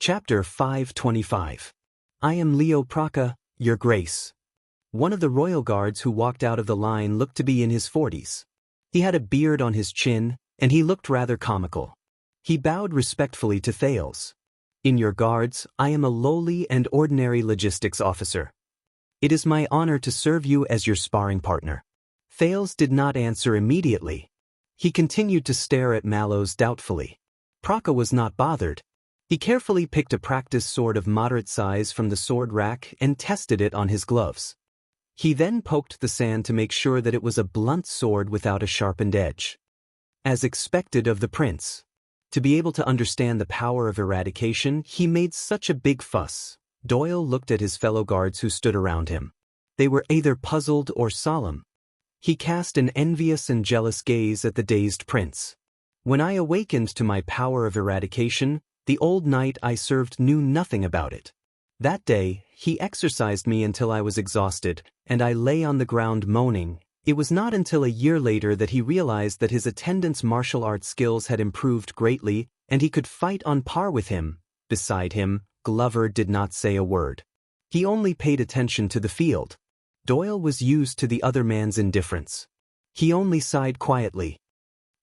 Chapter 525. I am Leo Praca, Your Grace. One of the royal guards who walked out of the line looked to be in his 40s. He had a beard on his chin, and he looked rather comical. He bowed respectfully to Thales. In your guards, I am a lowly and ordinary logistics officer. It is my honor to serve you as your sparring partner. Thales did not answer immediately. He continued to stare at Mallows doubtfully. Praca was not bothered. He carefully picked a practice sword of moderate size from the sword rack and tested it on his gloves. He then poked the sand to make sure that it was a blunt sword without a sharpened edge. As expected of the prince. To be able to understand the power of eradication, he made such a big fuss. Doyle looked at his fellow guards who stood around him. They were either puzzled or solemn. He cast an envious and jealous gaze at the dazed prince. When I awakened to my power of eradication, the old knight I served knew nothing about it. That day, he exercised me until I was exhausted, and I lay on the ground moaning. It was not until a year later that he realized that his attendant's martial arts skills had improved greatly, and he could fight on par with him. Beside him, Glover did not say a word. He only paid attention to the field. Doyle was used to the other man's indifference. He only sighed quietly.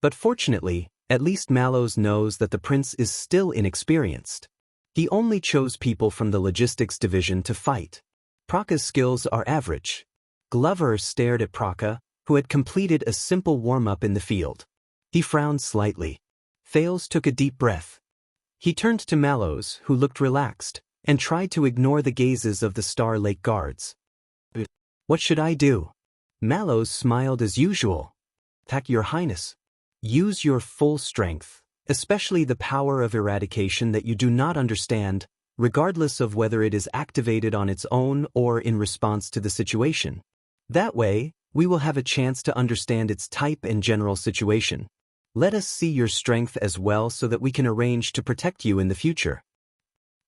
But fortunately, at least Mallows knows that the prince is still inexperienced. He only chose people from the logistics division to fight. Praca's skills are average. Glover stared at Praca, who had completed a simple warm-up in the field. He frowned slightly. Thales took a deep breath. He turned to Mallows, who looked relaxed, and tried to ignore the gazes of the Star Lake guards. What should I do? Mallows smiled as usual. Attack, Your Highness. Use your full strength, especially the power of eradication that you do not understand, regardless of whether it is activated on its own or in response to the situation. That way, we will have a chance to understand its type and general situation. Let us see your strength as well so that we can arrange to protect you in the future.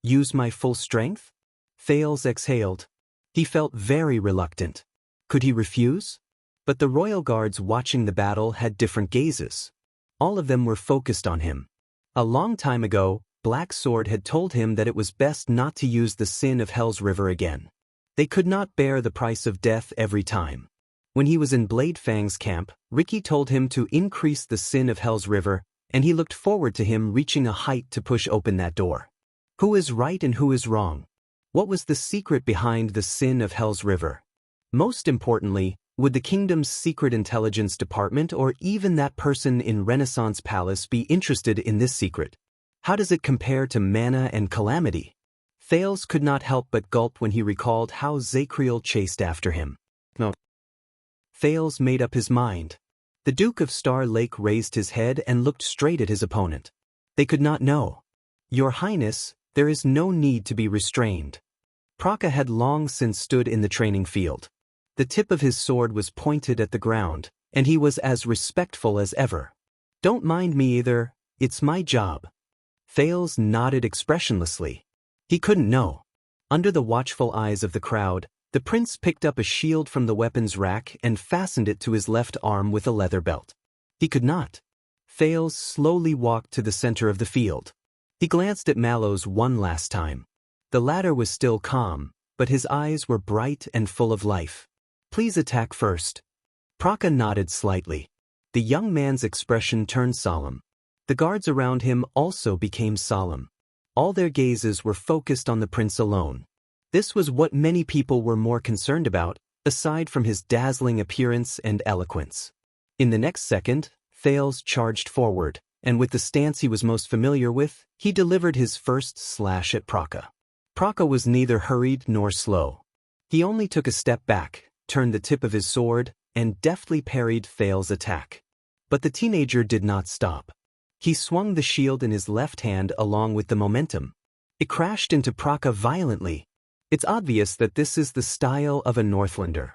Use my full strength? Thales exhaled. He felt very reluctant. Could he refuse? But the royal guards watching the battle had different gazes. All of them were focused on him. A long time ago, Black Sword had told him that it was best not to use the sin of Hell's River again. They could not bear the price of death every time. When he was in Blade Fang's camp, Ricky told him to increase the sin of Hell's River, and he looked forward to him reaching a height to push open that door. Who is right and who is wrong? What was the secret behind the sin of Hell's River? Most importantly, would the kingdom's secret intelligence department or even that person in Renaissance Palace be interested in this secret? How does it compare to Mana and Calamity? Thales could not help but gulp when he recalled how Zacriel chased after him. No. Thales made up his mind. The Duke of Star Lake raised his head and looked straight at his opponent. They could not know. Your Highness, there is no need to be restrained. Praca had long since stood in the training field. The tip of his sword was pointed at the ground, and he was as respectful as ever. Don't mind me either, it's my job. Thales nodded expressionlessly. He couldn't know. Under the watchful eyes of the crowd, the prince picked up a shield from the weapons rack and fastened it to his left arm with a leather belt. He could not. Thales slowly walked to the center of the field. He glanced at Mallows one last time. The latter was still calm, but his eyes were bright and full of life. Please attack first. Praca nodded slightly. The young man's expression turned solemn. The guards around him also became solemn. All their gazes were focused on the prince alone. This was what many people were more concerned about, aside from his dazzling appearance and eloquence. In the next second, Thales charged forward, and with the stance he was most familiar with, he delivered his first slash at Praca. Praca was neither hurried nor slow. He only took a step back, turned the tip of his sword, and deftly parried Thales' attack. But the teenager did not stop. He swung the shield in his left hand along with the momentum. It crashed into Praca violently. It's obvious that this is the style of a Northlander.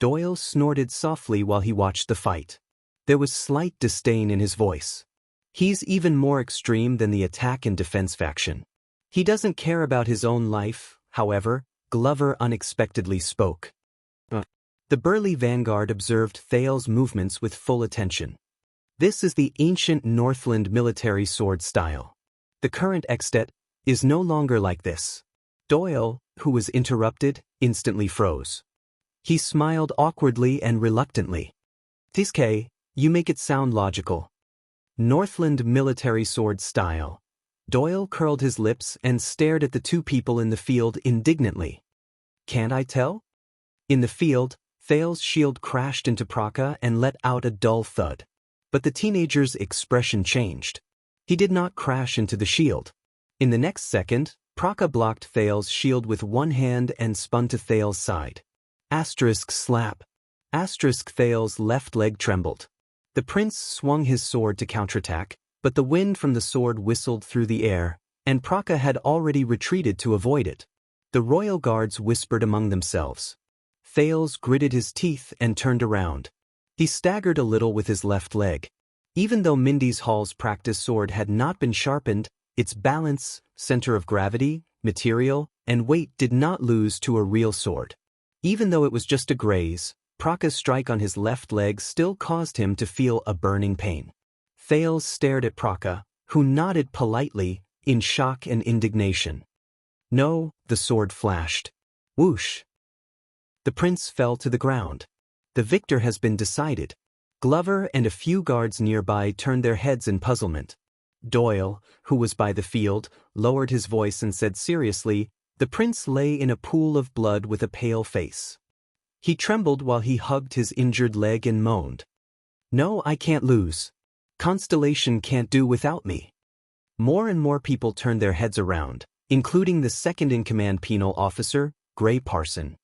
Doyle snorted softly while he watched the fight. There was slight disdain in his voice. He's even more extreme than the attack and defense faction. He doesn't care about his own life, however. Glover unexpectedly spoke. The burly vanguard observed Thales' movements with full attention. This is the ancient Northland military sword style. The current extet, is no longer like this. Doyle, who was interrupted, instantly froze. He smiled awkwardly and reluctantly. "Tiske, you make it sound logical. Northland military sword style." Doyle curled his lips and stared at the two people in the field indignantly. "Can't I tell?" In the field, Thal's shield crashed into Praka and let out a dull thud. But the teenager's expression changed. He did not crash into the shield. In the next second, Praka blocked Thal's shield with one hand and spun to Thal's side. Asterisk slap. Asterisk Thal's left leg trembled. The prince swung his sword to counterattack, but the wind from the sword whistled through the air, and Praka had already retreated to avoid it. The royal guards whispered among themselves. Thales gritted his teeth and turned around. He staggered a little with his left leg. Even though Mindy's Hall's practice sword had not been sharpened, its balance, center of gravity, material, and weight did not lose to a real sword. Even though it was just a graze, Praka's strike on his left leg still caused him to feel a burning pain. Thales stared at Praka, who nodded politely, in shock and indignation. "No," the sword flashed. Whoosh! The prince fell to the ground. The victor has been decided. Glover and a few guards nearby turned their heads in puzzlement. Doyle, who was by the field, lowered his voice and said seriously, "The prince lay in a pool of blood with a pale face. He trembled while he hugged his injured leg and moaned. 'No, I can't lose. Constellation can't do without me.'" More and more people turned their heads around, including the second-in-command penal officer, Gray Parson.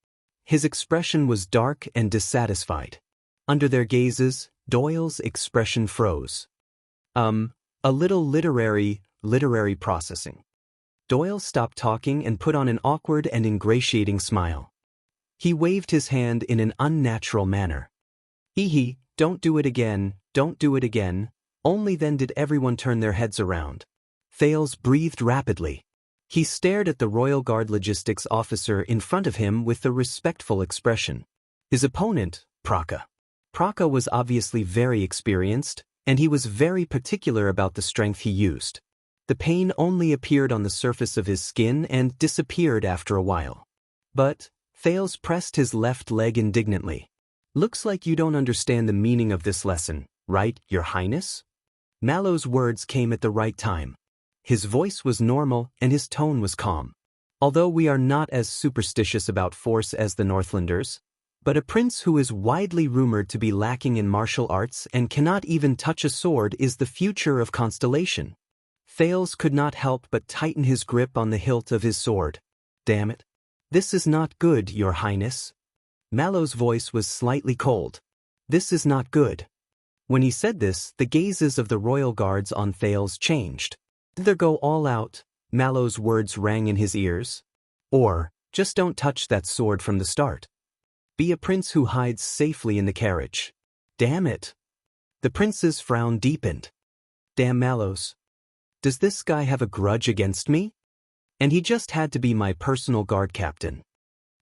His expression was dark and dissatisfied. Under their gazes, Doyle's expression froze. A little literary processing." Doyle stopped talking and put on an awkward and ingratiating smile. He waved his hand in an unnatural manner. "Hee, don't do it again, don't do it again." Only then did everyone turn their heads around. Thales breathed rapidly. He stared at the Royal Guard logistics officer in front of him with a respectful expression. His opponent, Praka. Praka was obviously very experienced, and he was very particular about the strength he used. The pain only appeared on the surface of his skin and disappeared after a while. But Thales pressed his left leg indignantly. "Looks like you don't understand the meaning of this lesson, right, Your Highness?" Mallow's words came at the right time. His voice was normal and his tone was calm. "Although we are not as superstitious about force as the Northlanders, but a prince who is widely rumored to be lacking in martial arts and cannot even touch a sword is the future of Constellation." Thales could not help but tighten his grip on the hilt of his sword. "Damn it. This is not good, Your Highness." Mallow's voice was slightly cold. "This is not good." When he said this, the gazes of the royal guards on Thales changed. "Either go all out," Mallow's words rang in his ears, "or just don't touch that sword from the start. Be a prince who hides safely in the carriage." "Damn it." The prince's frown deepened. "Damn Mallows. Does this guy have a grudge against me? And he just had to be my personal guard captain.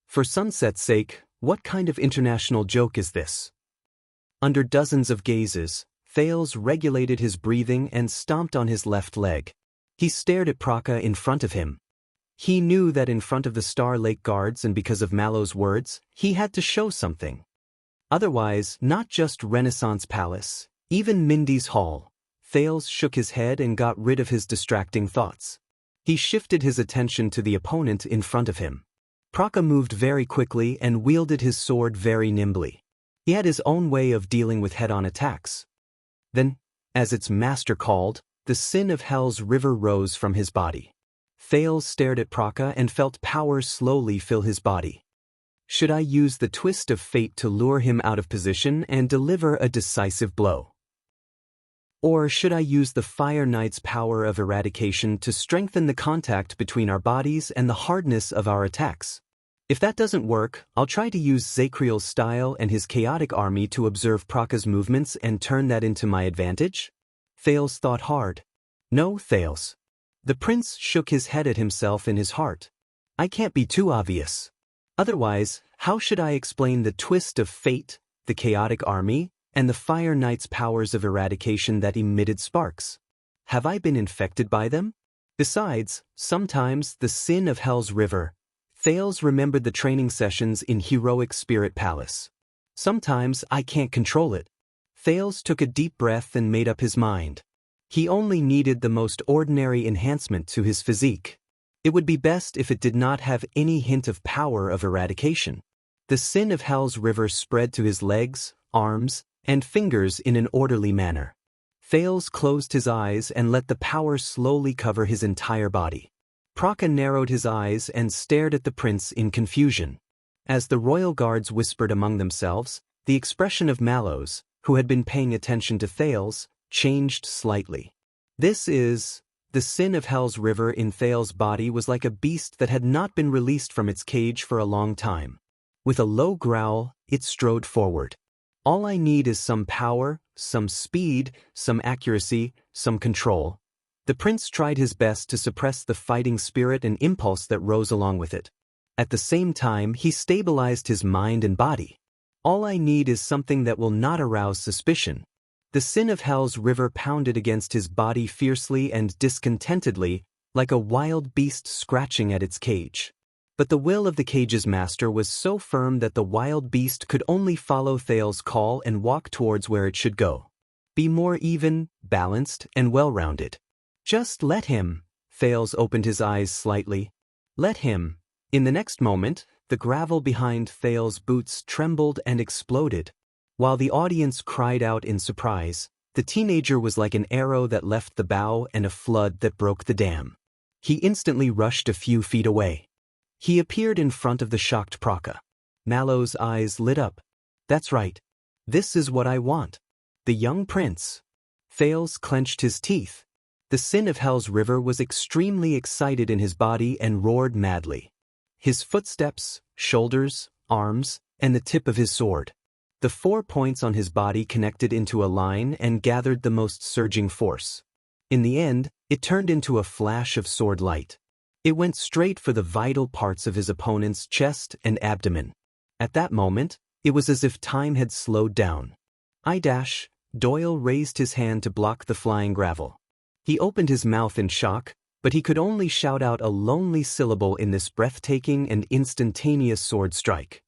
For Sunset's sake, what kind of international joke is this?" Under dozens of gazes, Thales regulated his breathing and stomped on his left leg. He stared at Praka in front of him. He knew that in front of the Star Lake guards and because of Mallow's words, he had to show something. Otherwise, not just Renaissance Palace, even Mindy's Hall. Thales shook his head and got rid of his distracting thoughts. He shifted his attention to the opponent in front of him. Praka moved very quickly and wielded his sword very nimbly. He had his own way of dealing with head-on attacks. Then, as its master called, the sin of Hell's river rose from his body. Thales stared at Praka and felt power slowly fill his body. Should I use the twist of fate to lure him out of position and deliver a decisive blow? Or should I use the Fire Knight's power of eradication to strengthen the contact between our bodies and the hardness of our attacks? If that doesn't work, I'll try to use Zakriel's style and his chaotic army to observe Praka's movements and turn that into my advantage? Thales thought hard. "No, Thales." The prince shook his head at himself in his heart. "I can't be too obvious. Otherwise, how should I explain the twist of fate, the chaotic army, and the Fire Knight's powers of eradication that emitted sparks? Have I been infected by them? Besides, sometimes the sin of Hell's River. Thales remembered the training sessions in Heroic Spirit Palace. Sometimes I can't control it. Thales took a deep breath and made up his mind. He only needed the most ordinary enhancement to his physique. It would be best if it did not have any hint of power of eradication. The sin of Hell's River spread to his legs, arms, and fingers in an orderly manner. Thales closed his eyes and let the power slowly cover his entire body. Praka narrowed his eyes and stared at the prince in confusion. As the royal guards whispered among themselves, the expression of Mallows, who had been paying attention to Thales, changed slightly. This is... The sin of Hell's River in Thales' body was like a beast that had not been released from its cage for a long time. With a low growl, it strode forward. All I need is some power, some speed, some accuracy, some control. The prince tried his best to suppress the fighting spirit and impulse that rose along with it. At the same time, he stabilized his mind and body. All I need is something that will not arouse suspicion. The sin of Hell's River pounded against his body fiercely and discontentedly, like a wild beast scratching at its cage. But the will of the cage's master was so firm that the wild beast could only follow Thales' call and walk towards where it should go. Be more even, balanced, and well-rounded. Just let him. Thales opened his eyes slightly. Let him. In the next moment, the gravel behind Thales' boots trembled and exploded. While the audience cried out in surprise, the teenager was like an arrow that left the bow and a flood that broke the dam. He instantly rushed a few feet away. He appeared in front of the shocked Praka. Mallow's eyes lit up. That's right. This is what I want. The young prince. Thales clenched his teeth. The sin of Hell's River was extremely excited in his body and roared madly. His footsteps, shoulders, arms, and the tip of his sword. The 4 points on his body connected into a line and gathered the most surging force. In the end, it turned into a flash of sword light. It went straight for the vital parts of his opponent's chest and abdomen. At that moment, it was as if time had slowed down. Doyle raised his hand to block the flying gravel. He opened his mouth in shock, but he could only shout out a lonely syllable in this breathtaking and instantaneous sword strike.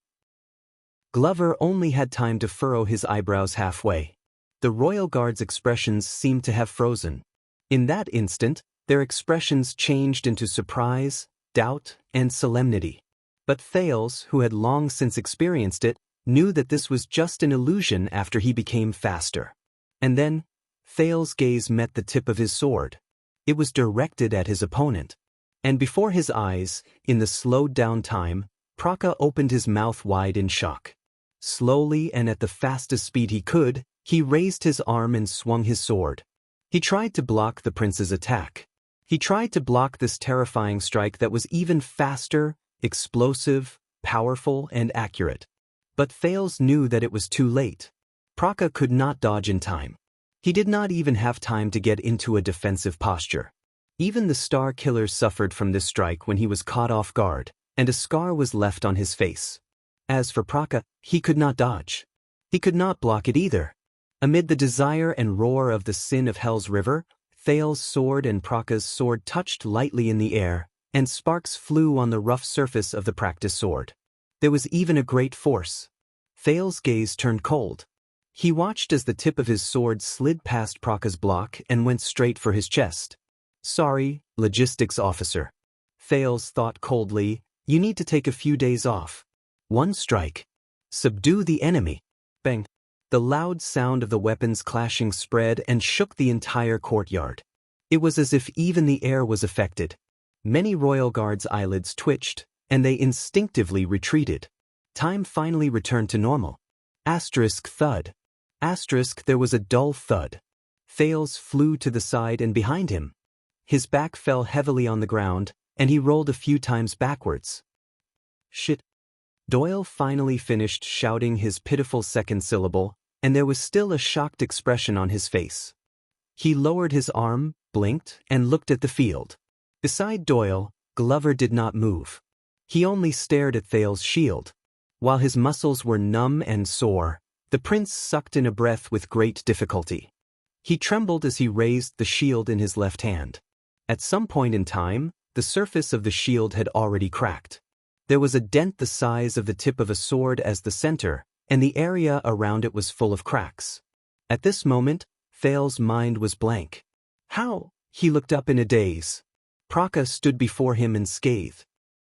Glover only had time to furrow his eyebrows halfway. The royal guard's expressions seemed to have frozen. In that instant, their expressions changed into surprise, doubt, and solemnity. But Thales, who had long since experienced it, knew that this was just an illusion after he became faster. And then, Thales' gaze met the tip of his sword. It was directed at his opponent. And before his eyes, in the slowed-down time, Praka opened his mouth wide in shock. Slowly and at the fastest speed he could, he raised his arm and swung his sword. He tried to block the prince's attack. He tried to block this terrifying strike that was even faster, explosive, powerful, and accurate. But Thales knew that it was too late. Praka could not dodge in time. He did not even have time to get into a defensive posture. Even the Star Killer suffered from this strike when he was caught off guard, and a scar was left on his face. As for Praka, he could not dodge. He could not block it either. Amid the desire and roar of the sin of Hell's River, Thales' sword and Praka's sword touched lightly in the air, and sparks flew on the rough surface of the practice sword. There was even a great force. Thales' gaze turned cold. He watched as the tip of his sword slid past Praka's block and went straight for his chest. Sorry, logistics officer. Thales thought coldly, you need to take a few days off. One strike. Subdue the enemy. Bang. The loud sound of the weapons clashing spread and shook the entire courtyard. It was as if even the air was affected. Many royal guards' eyelids twitched, and they instinctively retreated. Time finally returned to normal. Thud. There was a dull thud. Thales flew to the side and behind him. His back fell heavily on the ground, and he rolled a few times backwards. Shit. Doyle finally finished shouting his pitiful second syllable, and there was still a shocked expression on his face. He lowered his arm, blinked, and looked at the field. Beside Doyle, Glover did not move. He only stared at Thales' shield. While his muscles were numb and sore, the prince sucked in a breath with great difficulty. He trembled as he raised the shield in his left hand. At some point in time, the surface of the shield had already cracked. There was a dent the size of the tip of a sword as the center, and the area around it was full of cracks. At this moment, Thales's mind was blank. How? He looked up in a daze. Praka stood before him in scathe.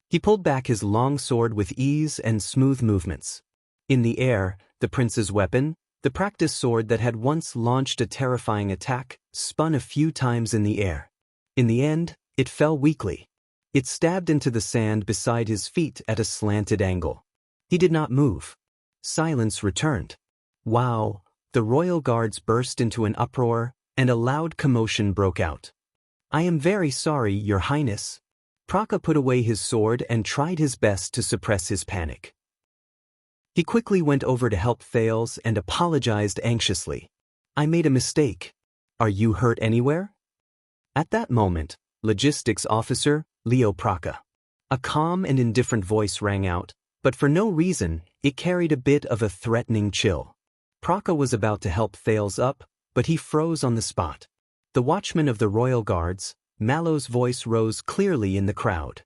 He pulled back his long sword with ease and smooth movements. In the air, the prince's weapon, the practice sword that had once launched a terrifying attack, spun a few times in the air. In the end, it fell weakly. It stabbed into the sand beside his feet at a slanted angle. He did not move. Silence returned. Wow! The royal guards burst into an uproar, and a loud commotion broke out. I am very sorry, Your Highness. Praka put away his sword and tried his best to suppress his panic. He quickly went over to help Thales and apologized anxiously. I made a mistake. Are you hurt anywhere? At that moment, Logistics Officer, Leo Praka. A calm and indifferent voice rang out, but for no reason, it carried a bit of a threatening chill. Praka was about to help Thales up, but he froze on the spot. The watchman of the royal guards, Mallow's voice rose clearly in the crowd.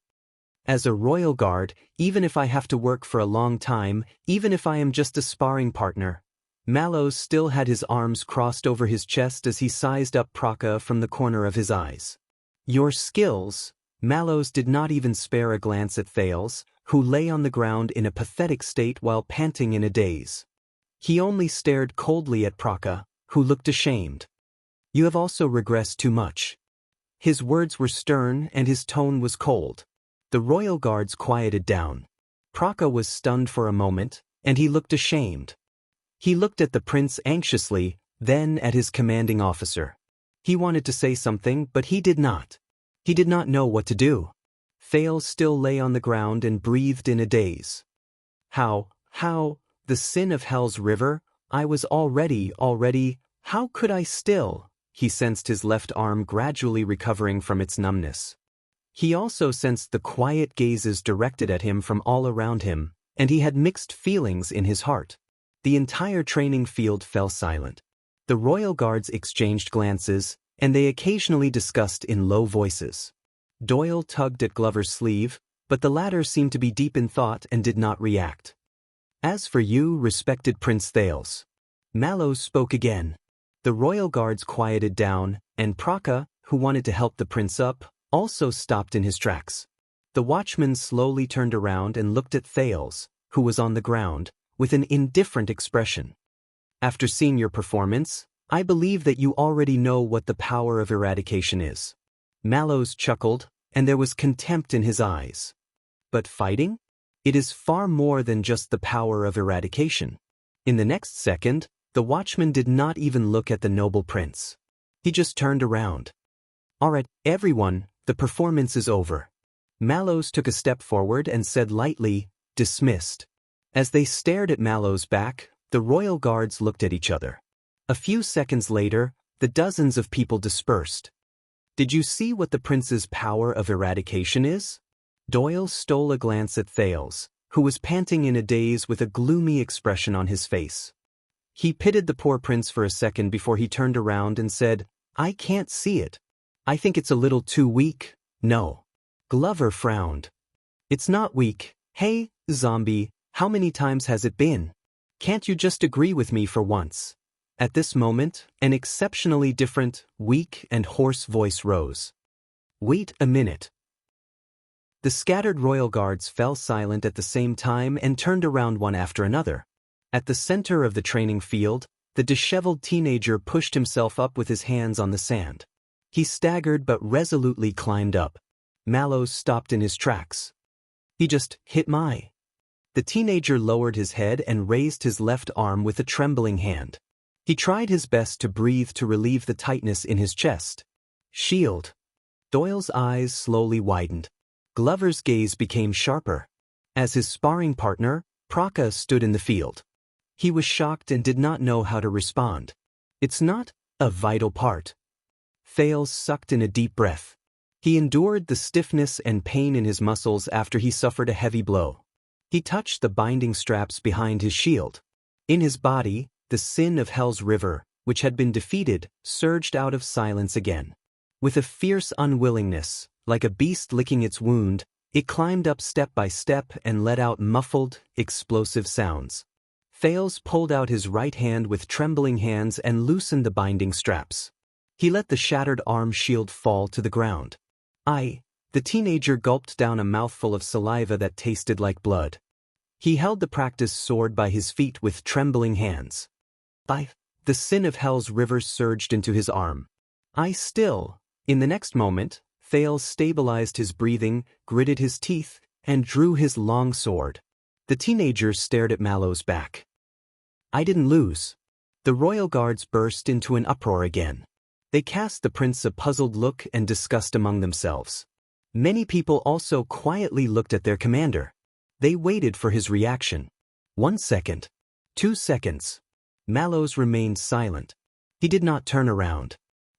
As a royal guard, even if I have to work for a long time, even if I am just a sparring partner, Mallows still had his arms crossed over his chest as he sized up Praka from the corner of his eyes. Your skills? Mallows did not even spare a glance at Thales, who lay on the ground in a pathetic state while panting in a daze. He only stared coldly at Praka, who looked ashamed. You have also regressed too much. His words were stern and his tone was cold. The royal guards quieted down. Praka was stunned for a moment, and he looked ashamed. He looked at the prince anxiously, then at his commanding officer. He wanted to say something, but he did not. He did not know what to do. Thales still lay on the ground and breathed in a daze. How, the sin of Hell's river? I was already, how could I still? He sensed his left arm gradually recovering from its numbness. He also sensed the quiet gazes directed at him from all around him, and he had mixed feelings in his heart. The entire training field fell silent. The royal guards exchanged glances, and they occasionally discussed in low voices. Doyle tugged at Glover's sleeve, but the latter seemed to be deep in thought and did not react. As for you, respected Prince Thales. Mallows spoke again. The royal guards quieted down, and Praka, who wanted to help the prince up, also stopped in his tracks. The watchman slowly turned around and looked at Thales, who was on the ground, with an indifferent expression. After seeing your performance, I believe that you already know what the power of eradication is. Mallows chuckled, and there was contempt in his eyes. But fighting? It is far more than just the power of eradication. In the next second, the watchman did not even look at the noble prince. He just turned around. All right, everyone, the performance is over. Mallows took a step forward and said lightly, dismissed. As they stared at Mallow's back, the royal guards looked at each other. A few seconds later, the dozens of people dispersed. Did you see what the prince's power of eradication is? Doyle stole a glance at Thales, who was panting in a daze with a gloomy expression on his face. He pitied the poor prince for a second before he turned around and said, I can't see it. I think it's a little too weak. No. Glover frowned. It's not weak. Hey, zombie, how many times has it been? Can't you just agree with me for once? At this moment, an exceptionally different, weak and hoarse voice rose. Wait a minute. The scattered royal guards fell silent at the same time and turned around one after another. At the center of the training field, the disheveled teenager pushed himself up with his hands on the sand. He staggered but resolutely climbed up. Mallows stopped in his tracks. He just hit my. The teenager lowered his head and raised his left arm with a trembling hand. He tried his best to breathe to relieve the tightness in his chest. Shield. Doyle's eyes slowly widened. Glover's gaze became sharper. As his sparring partner, Praka stood in the field. He was shocked and did not know how to respond. It's not a vital part. Thales sucked in a deep breath. He endured the stiffness and pain in his muscles after he suffered a heavy blow. He touched the binding straps behind his shield. In his body, the sin of Hell's river, which had been defeated, surged out of silence again. With a fierce unwillingness, like a beast licking its wound, it climbed up step by step and let out muffled, explosive sounds. Thales pulled out his right hand with trembling hands and loosened the binding straps. He let the shattered arm shield fall to the ground. The teenager gulped down a mouthful of saliva that tasted like blood. He held the practice sword by his feet with trembling hands. The sin of hell's river surged into his arm. In the next moment, Thales stabilized his breathing, gritted his teeth, and drew his long sword. The teenager stared at Mallow's back. I didn't lose. The royal guards burst into an uproar again. They cast the prince a puzzled look and discussed among themselves. Many people also quietly looked at their commander. They waited for his reaction. 1 second. 2 seconds. Mallows remained silent. He did not turn around.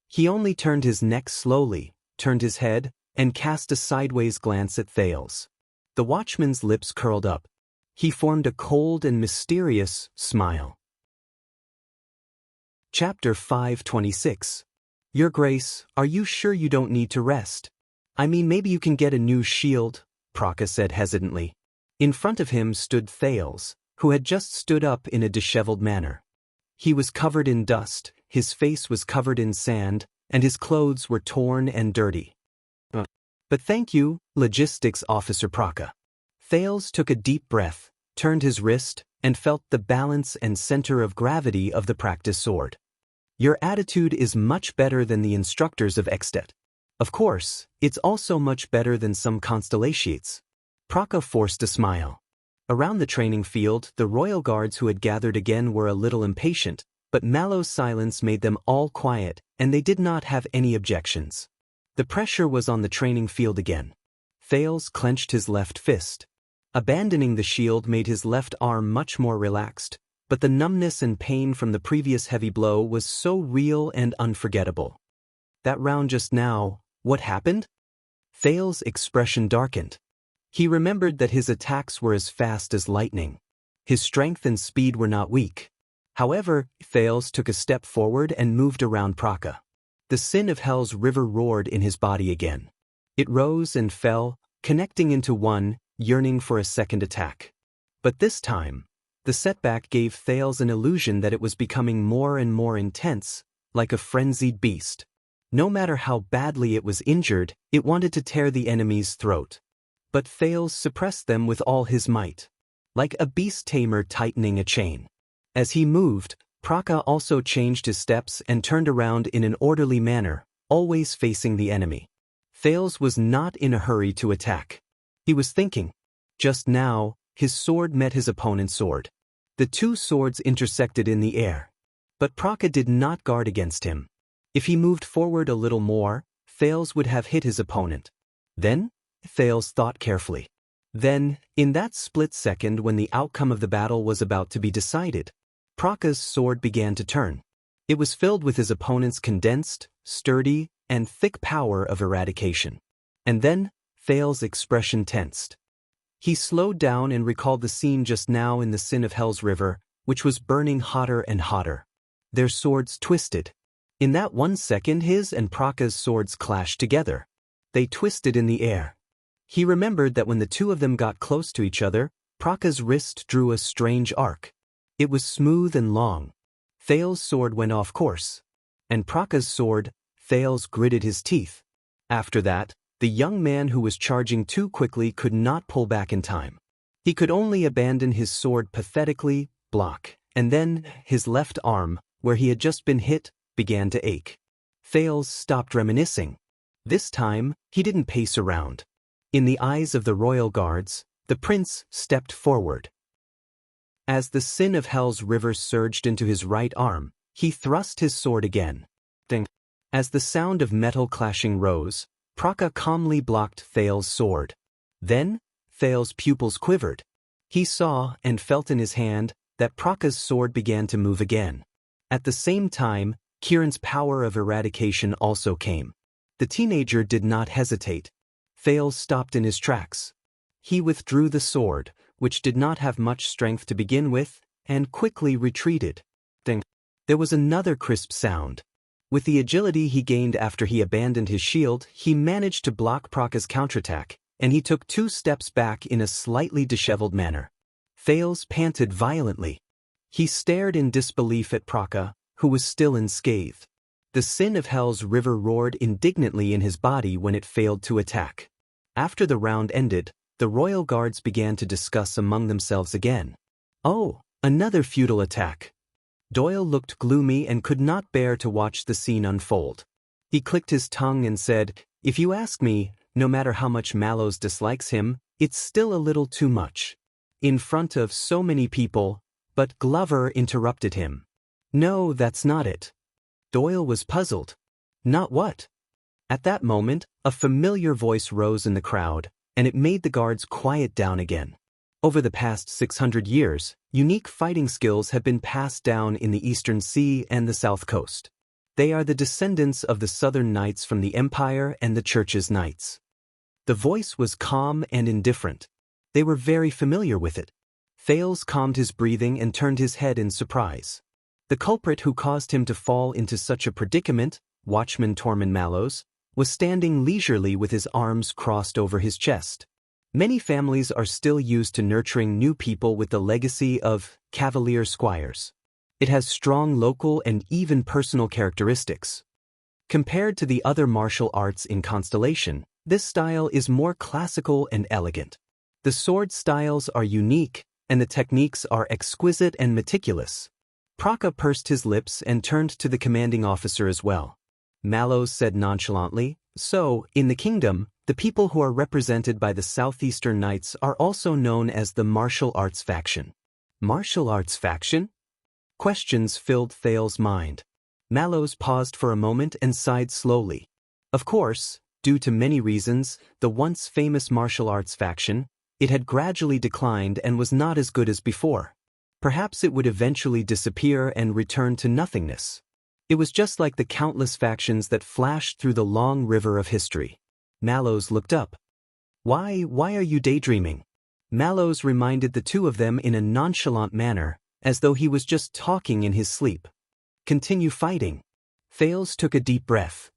He only turned his neck slowly, turned his head, and cast a sideways glance at Thales. The watchman's lips curled up. He formed a cold and mysterious smile. Chapter 526. Your Grace, are you sure you don't need to rest? I mean, maybe you can get a new shield, Praka said hesitantly. In front of him stood Thales, who had just stood up in a disheveled manner. He was covered in dust, his face was covered in sand, and his clothes were torn and dirty. But thank you, Logistics Officer Praka. Thales took a deep breath, turned his wrist, and felt the balance and center of gravity of the practice sword. Your attitude is much better than the instructors of Extet. Of course, it's also much better than some constellations. Praka forced a smile. Around the training field, the royal guards who had gathered again were a little impatient, but Mallow's silence made them all quiet, and they did not have any objections. The pressure was on the training field again. Thales clenched his left fist. Abandoning the shield made his left arm much more relaxed, but the numbness and pain from the previous heavy blow was so real and unforgettable. That round just now, what happened? Thales' expression darkened. He remembered that his attacks were as fast as lightning. His strength and speed were not weak. However, Thales took a step forward and moved around Praka. The sin of hell's river roared in his body again. It rose and fell, connecting into one, yearning for a second attack. But this time, the setback gave Thales an illusion that it was becoming more and more intense, like a frenzied beast. No matter how badly it was injured, it wanted to tear the enemy's throat. But Thales suppressed them with all his might. Like a beast tamer tightening a chain. As he moved, Praka also changed his steps and turned around in an orderly manner, always facing the enemy. Thales was not in a hurry to attack. He was thinking. Just now, his sword met his opponent's sword. The two swords intersected in the air. But Praka did not guard against him. If he moved forward a little more, Thales would have hit his opponent. Then, Thales thought carefully. Then, in that split second when the outcome of the battle was about to be decided, Praka's sword began to turn. It was filled with his opponent's condensed, sturdy, and thick power of eradication. And then, Thales' expression tensed. He slowed down and recalled the scene just now in the Sin of Hell's river, which was burning hotter and hotter. Their swords twisted. In that 1 second his and Praka's swords clashed together. They twisted in the air. He remembered that when the two of them got close to each other, Praka's wrist drew a strange arc. It was smooth and long. Thales' sword went off course. And Praka's sword, Thales gritted his teeth. After that, the young man who was charging too quickly could not pull back in time. He could only abandon his sword pathetically, block, and then, his left arm, where he had just been hit, began to ache. Thales stopped reminiscing. This time, he didn't pace around. In the eyes of the royal guards, the prince stepped forward. As the Sin of Hell's river surged into his right arm, he thrust his sword again. Ding. As the sound of metal clashing rose, Praka calmly blocked Thales' sword. Then, Thales' pupils quivered. He saw and felt in his hand that Praka's sword began to move again. At the same time, Kiran's power of eradication also came. The teenager did not hesitate. Thales stopped in his tracks. He withdrew the sword, which did not have much strength to begin with, and quickly retreated. Ding. There was another crisp sound. With the agility he gained after he abandoned his shield, he managed to block Praka's counterattack, and he took 2 steps back in a slightly disheveled manner. Thales panted violently. He stared in disbelief at Praka, who was still unscathed. The sin of Hell's river roared indignantly in his body when it failed to attack. After the round ended, the royal guards began to discuss among themselves again. Oh, another futile attack. Doyle looked gloomy and could not bear to watch the scene unfold. He clicked his tongue and said, "If you ask me, no matter how much Mallows dislikes him, it's still a little too much." In front of so many people, but Glover interrupted him. "No, that's not it." Doyle was puzzled. "Not what?" At that moment, a familiar voice rose in the crowd, and it made the guards quiet down again. Over the past 600 years, unique fighting skills have been passed down in the Eastern Sea and the South Coast. They are the descendants of the Southern Knights from the Empire and the Church's Knights. The voice was calm and indifferent. They were very familiar with it. Thales calmed his breathing and turned his head in surprise. The culprit who caused him to fall into such a predicament, Watchman Tormund Mallows, was standing leisurely with his arms crossed over his chest. Many families are still used to nurturing new people with the legacy of Cavalier Squires. It has strong local and even personal characteristics. Compared to the other martial arts in Constellation, this style is more classical and elegant. The sword styles are unique, and the techniques are exquisite and meticulous. Praka pursed his lips and turned to the commanding officer as well. Mallows said nonchalantly, "So, in the kingdom, the people who are represented by the Southeastern Knights are also known as the Martial Arts Faction." Martial Arts Faction? Questions filled Thales' mind. Mallows paused for a moment and sighed slowly. Of course, due to many reasons, the once famous Martial Arts Faction, it had gradually declined and was not as good as before. Perhaps it would eventually disappear and return to nothingness. It was just like the countless factions that flashed through the long river of history. Mallows looked up. Why are you daydreaming?" Mallows reminded the two of them in a nonchalant manner, as though he was just talking in his sleep. "Continue fighting." Thales took a deep breath.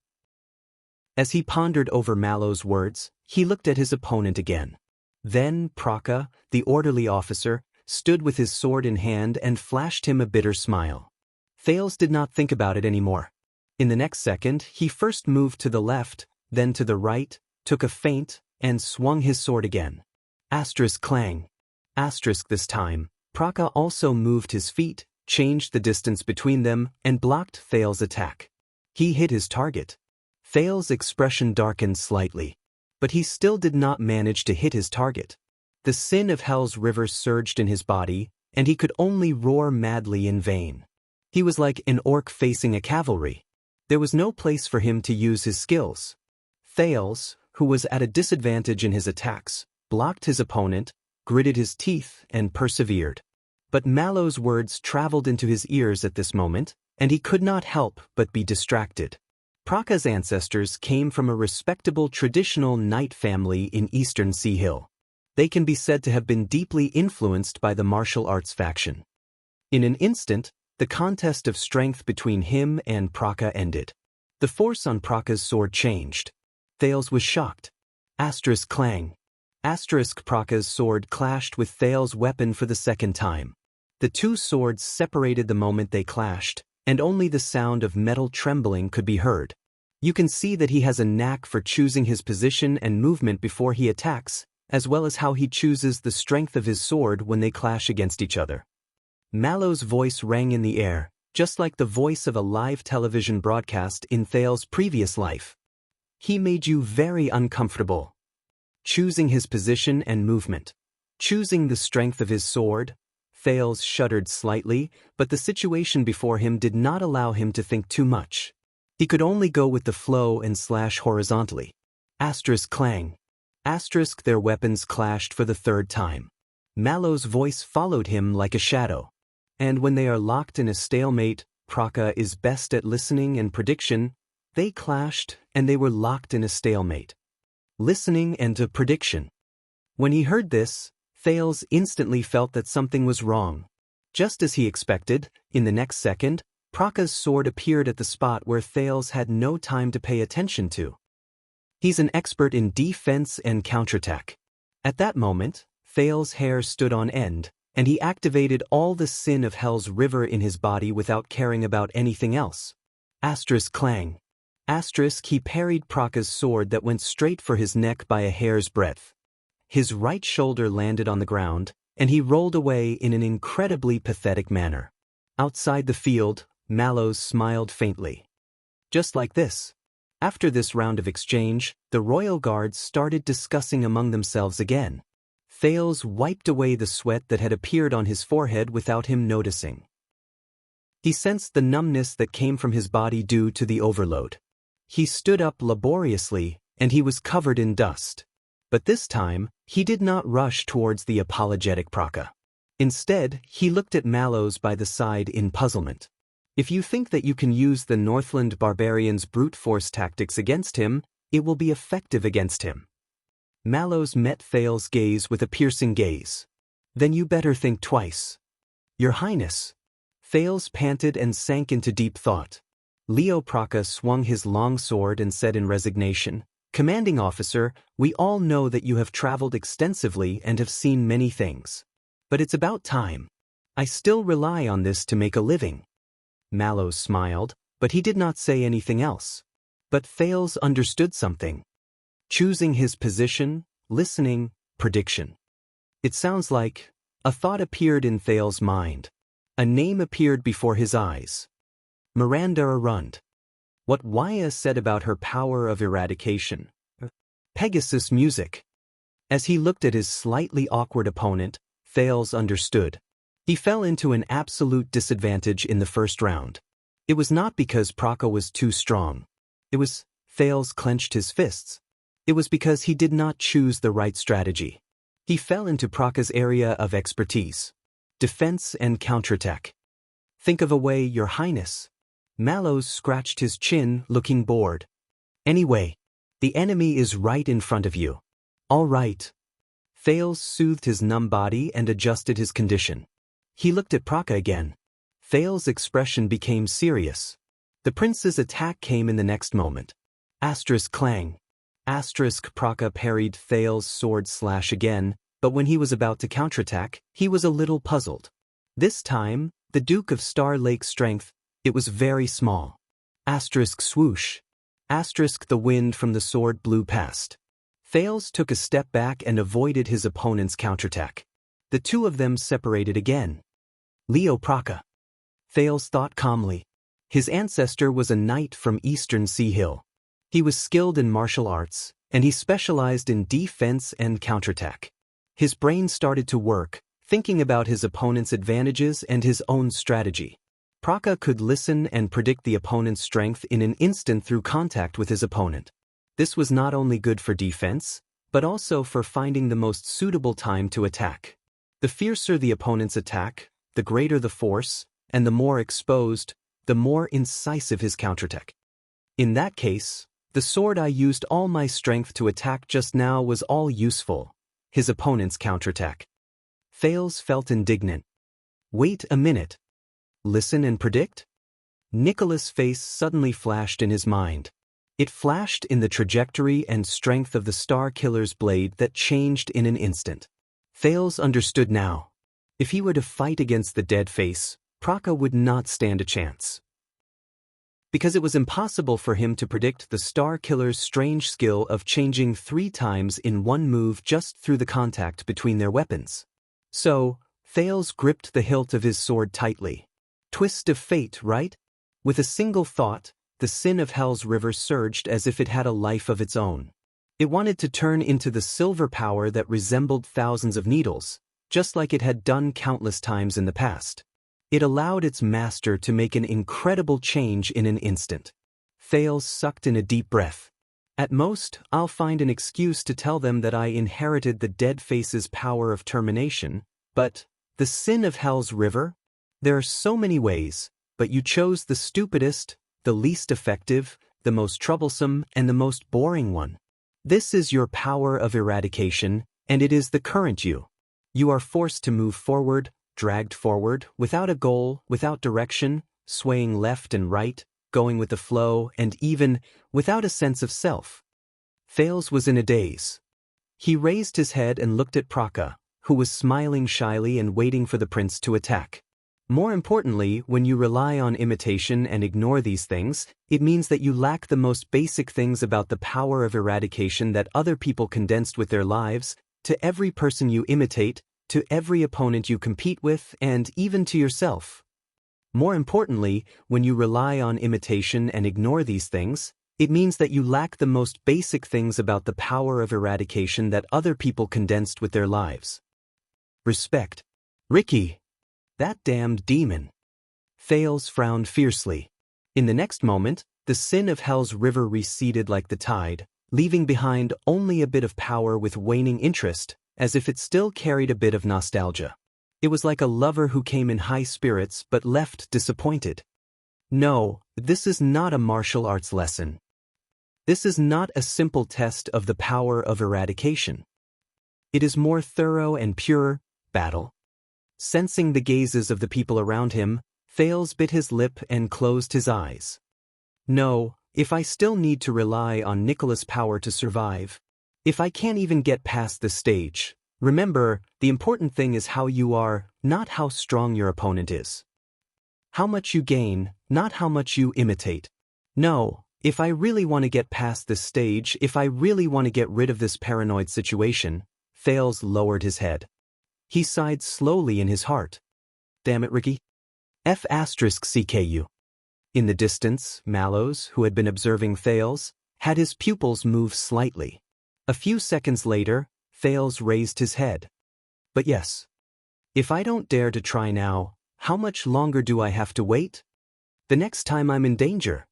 As he pondered over Mallows' words, he looked at his opponent again. Then Praka, the orderly officer, stood with his sword in hand and flashed him a bitter smile. Thales did not think about it anymore. In the next second, he first moved to the left, then to the right, took a feint, and swung his sword again. Asterisk clang. Asterisk this time, Praka also moved his feet, changed the distance between them, and blocked Thales' attack. He hit his target. Thales' expression darkened slightly. But he still did not manage to hit his target. The sin of Hell's river surged in his body, and he could only roar madly in vain. He was like an orc facing a cavalry. There was no place for him to use his skills. Thales, who was at a disadvantage in his attacks, blocked his opponent, gritted his teeth, and persevered. But Mallows' words traveled into his ears at this moment, and he could not help but be distracted. Praka's ancestors came from a respectable traditional knight family in Eastern Sea Hill. They can be said to have been deeply influenced by the martial arts faction. In an instant, the contest of strength between him and Praka ended. The force on Praka's sword changed. Thales was shocked. Asterisk clang. Asterisk Praka's sword clashed with Thales' weapon for the second time. The two swords separated the moment they clashed, and only the sound of metal trembling could be heard. You can see that he has a knack for choosing his position and movement before he attacks, as well as how he chooses the strength of his sword when they clash against each other. Mallows' voice rang in the air, just like the voice of a live television broadcast in Thales' previous life. He made you very uncomfortable. Choosing his position and movement. Choosing the strength of his sword. Thales shuddered slightly, but the situation before him did not allow him to think too much. He could only go with the flow and slash horizontally. Asterisk clang. Asterisk their weapons clashed for the third time. Mallows' voice followed him like a shadow. And when they are locked in a stalemate, Praka is best at listening and prediction. They clashed, and they were locked in a stalemate. Listening and a prediction. When he heard this, Thales instantly felt that something was wrong. Just as he expected, in the next second, Praka's sword appeared at the spot where Thales had no time to pay attention to. He's an expert in defense and counterattack. At that moment, Thales' hair stood on end, and he activated all the sin of Hell's river in his body without caring about anything else. Asterisk clang. Asterisk he parried Praka's sword that went straight for his neck by a hair's breadth. His right shoulder landed on the ground, and he rolled away in an incredibly pathetic manner. Outside the field, Mallows smiled faintly. Just like this. After this round of exchange, the royal guards started discussing among themselves again. Thales wiped away the sweat that had appeared on his forehead without him noticing. He sensed the numbness that came from his body due to the overload. He stood up laboriously, and he was covered in dust. But this time, he did not rush towards the apologetic Praka. Instead, he looked at Mallows by the side in puzzlement. If you think that you can use the Northland barbarians' brute force tactics against him, it will be effective against him. Mallows met Thales' gaze with a piercing gaze. Then you better think twice. Your Highness. Thales panted and sank into deep thought. Leo Praka swung his long sword and said in resignation, "Commanding officer, we all know that you have traveled extensively and have seen many things. But it's about time. I still rely on this to make a living." Mallows smiled, but he did not say anything else. But Thales understood something. Choosing his position, listening, prediction. It sounds like a thought appeared in Thales' mind. A name appeared before his eyes. Miranda Arund. What Wuxia said about her power of eradication. Pegasus music. As he looked at his slightly awkward opponent, Thales understood. He fell into an absolute disadvantage in the first round. It was not because Praka was too strong. Thales clenched his fists. It was because he did not choose the right strategy. He fell into Praka's area of expertise. Defense and counterattack. Think of a way, Your Highness. Mallows scratched his chin, looking bored. Anyway, the enemy is right in front of you. All right. Thales soothed his numb body and adjusted his condition. He looked at Praka again. Thales' expression became serious. The prince's attack came in the next moment. Asterisk clang. Asterisk Praka parried Thales' sword slash again, but when he was about to counterattack, he was a little puzzled. This time, the Duke of Star Lake's strength, it was very small. Asterisk swoosh. Asterisk the wind from the sword blew past. Thales took a step back and avoided his opponent's counterattack. The two of them separated again. Leo Praka. Thales thought calmly. His ancestor was a knight from Eastern Sea Hill. He was skilled in martial arts, and he specialized in defense and counterattack. His brain started to work, thinking about his opponent's advantages and his own strategy. Praka could listen and predict the opponent's strength in an instant through contact with his opponent. This was not only good for defense, but also for finding the most suitable time to attack. The fiercer the opponent's attack, the greater the force, and the more exposed, the more incisive his counterattack. In that case, the sword I used all my strength to attack just now was all useful. His opponent's counterattack. Thales felt indignant. Wait a minute. Listen and predict? Nicholas' face suddenly flashed in his mind. It flashed in the trajectory and strength of the Star Killer's blade that changed in an instant. Thales understood now. If he were to fight against the dead face, Praka would not stand a chance. Because it was impossible for him to predict the Star Killer's strange skill of changing 3 times in one move just through the contact between their weapons. So, Thales gripped the hilt of his sword tightly. Twist of fate, right? With a single thought, the sin of Hell's river surged as if it had a life of its own. It wanted to turn into the silver power that resembled thousands of needles, just like it had done countless times in the past. It allowed its master to make an incredible change in an instant. Thales sucked in a deep breath. At most, I'll find an excuse to tell them that I inherited the dead face's power of termination, but the sin of Hell's river? There are so many ways, but you chose the stupidest, the least effective, the most troublesome, and the most boring one. This is your power of eradication, and it is the current you. You are forced to move forward, dragged forward, without a goal, without direction, swaying left and right, going with the flow, and even without a sense of self. Thales was in a daze. He raised his head and looked at Praka, who was smiling shyly and waiting for the prince to attack. More importantly, when you rely on imitation and ignore these things, it means that you lack the most basic things about the power of eradication that other people condensed with their lives, to every person you imitate, to every opponent you compete with, and even to yourself. More importantly, when you rely on imitation and ignore these things, it means that you lack the most basic things about the power of eradication that other people condensed with their lives. Respect. Ricky. That damned demon. Thales frowned fiercely. In the next moment, the sin of Hell's river receded like the tide, leaving behind only a bit of power with waning interest, as if it still carried a bit of nostalgia. It was like a lover who came in high spirits but left disappointed. No, this is not a martial arts lesson. This is not a simple test of the power of eradication. It is more thorough and pure battle. Sensing the gazes of the people around him, Thales bit his lip and closed his eyes. No, if I still need to rely on Nicholas' power to survive, if I can't even get past this stage, remember, the important thing is how you are, not how strong your opponent is. How much you gain, not how much you imitate. No, if I really want to get past this stage, if I really want to get rid of this paranoid situation, Thales lowered his head. He sighed slowly in his heart. Damn it, Ricky. F***CKU. In the distance, Mallows, who had been observing Thales, had his pupils move slightly. A few seconds later, Thales raised his head. But yes. If I don't dare to try now, how much longer do I have to wait? The next time I'm in danger.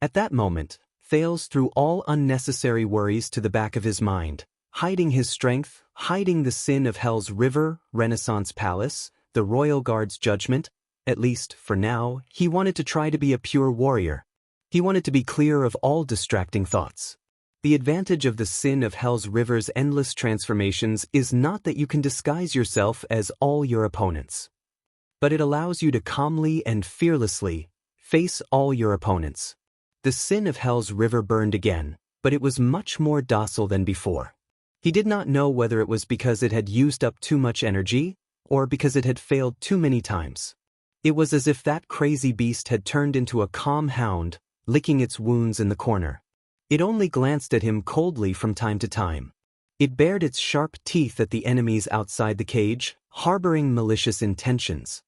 At that moment, Thales threw all unnecessary worries to the back of his mind. Hiding his strength, hiding the sin of Hell's river, Renaissance Palace, the Royal Guard's judgment, at least, for now, he wanted to try to be a pure warrior. He wanted to be clear of all distracting thoughts. The advantage of the sin of Hell's river's endless transformations is not that you can disguise yourself as all your opponents. But it allows you to calmly and fearlessly face all your opponents. The sin of Hell's river burned again, but it was much more docile than before. He did not know whether it was because it had used up too much energy, or because it had failed too many times. It was as if that crazy beast had turned into a calm hound, licking its wounds in the corner. It only glanced at him coldly from time to time. It bared its sharp teeth at the enemies outside the cage, harboring malicious intentions.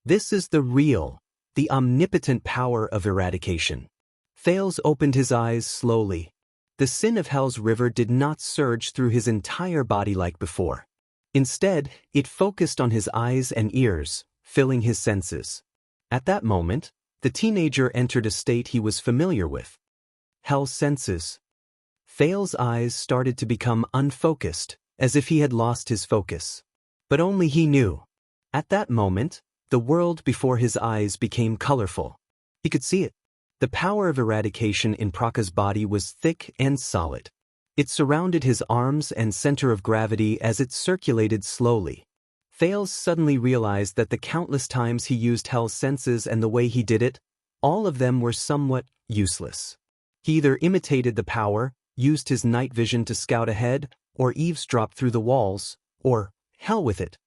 This is the real, the omnipotent power of eradication. Thales opened his eyes slowly. The sin of Hell's river did not surge through his entire body like before. Instead, it focused on his eyes and ears, filling his senses. At that moment, the teenager entered a state he was familiar with. Hell's senses. Thales' eyes started to become unfocused, as if he had lost his focus. But only he knew. At that moment, the world before his eyes became colorful. He could see it. The power of eradication in Praka's body was thick and solid. It surrounded his arms and center of gravity as it circulated slowly. Thales suddenly realized that the countless times he used Hell's senses and the way he did it, all of them were somewhat useless. He either imitated the power, used his night vision to scout ahead, or eavesdropped through the walls, or hell with it.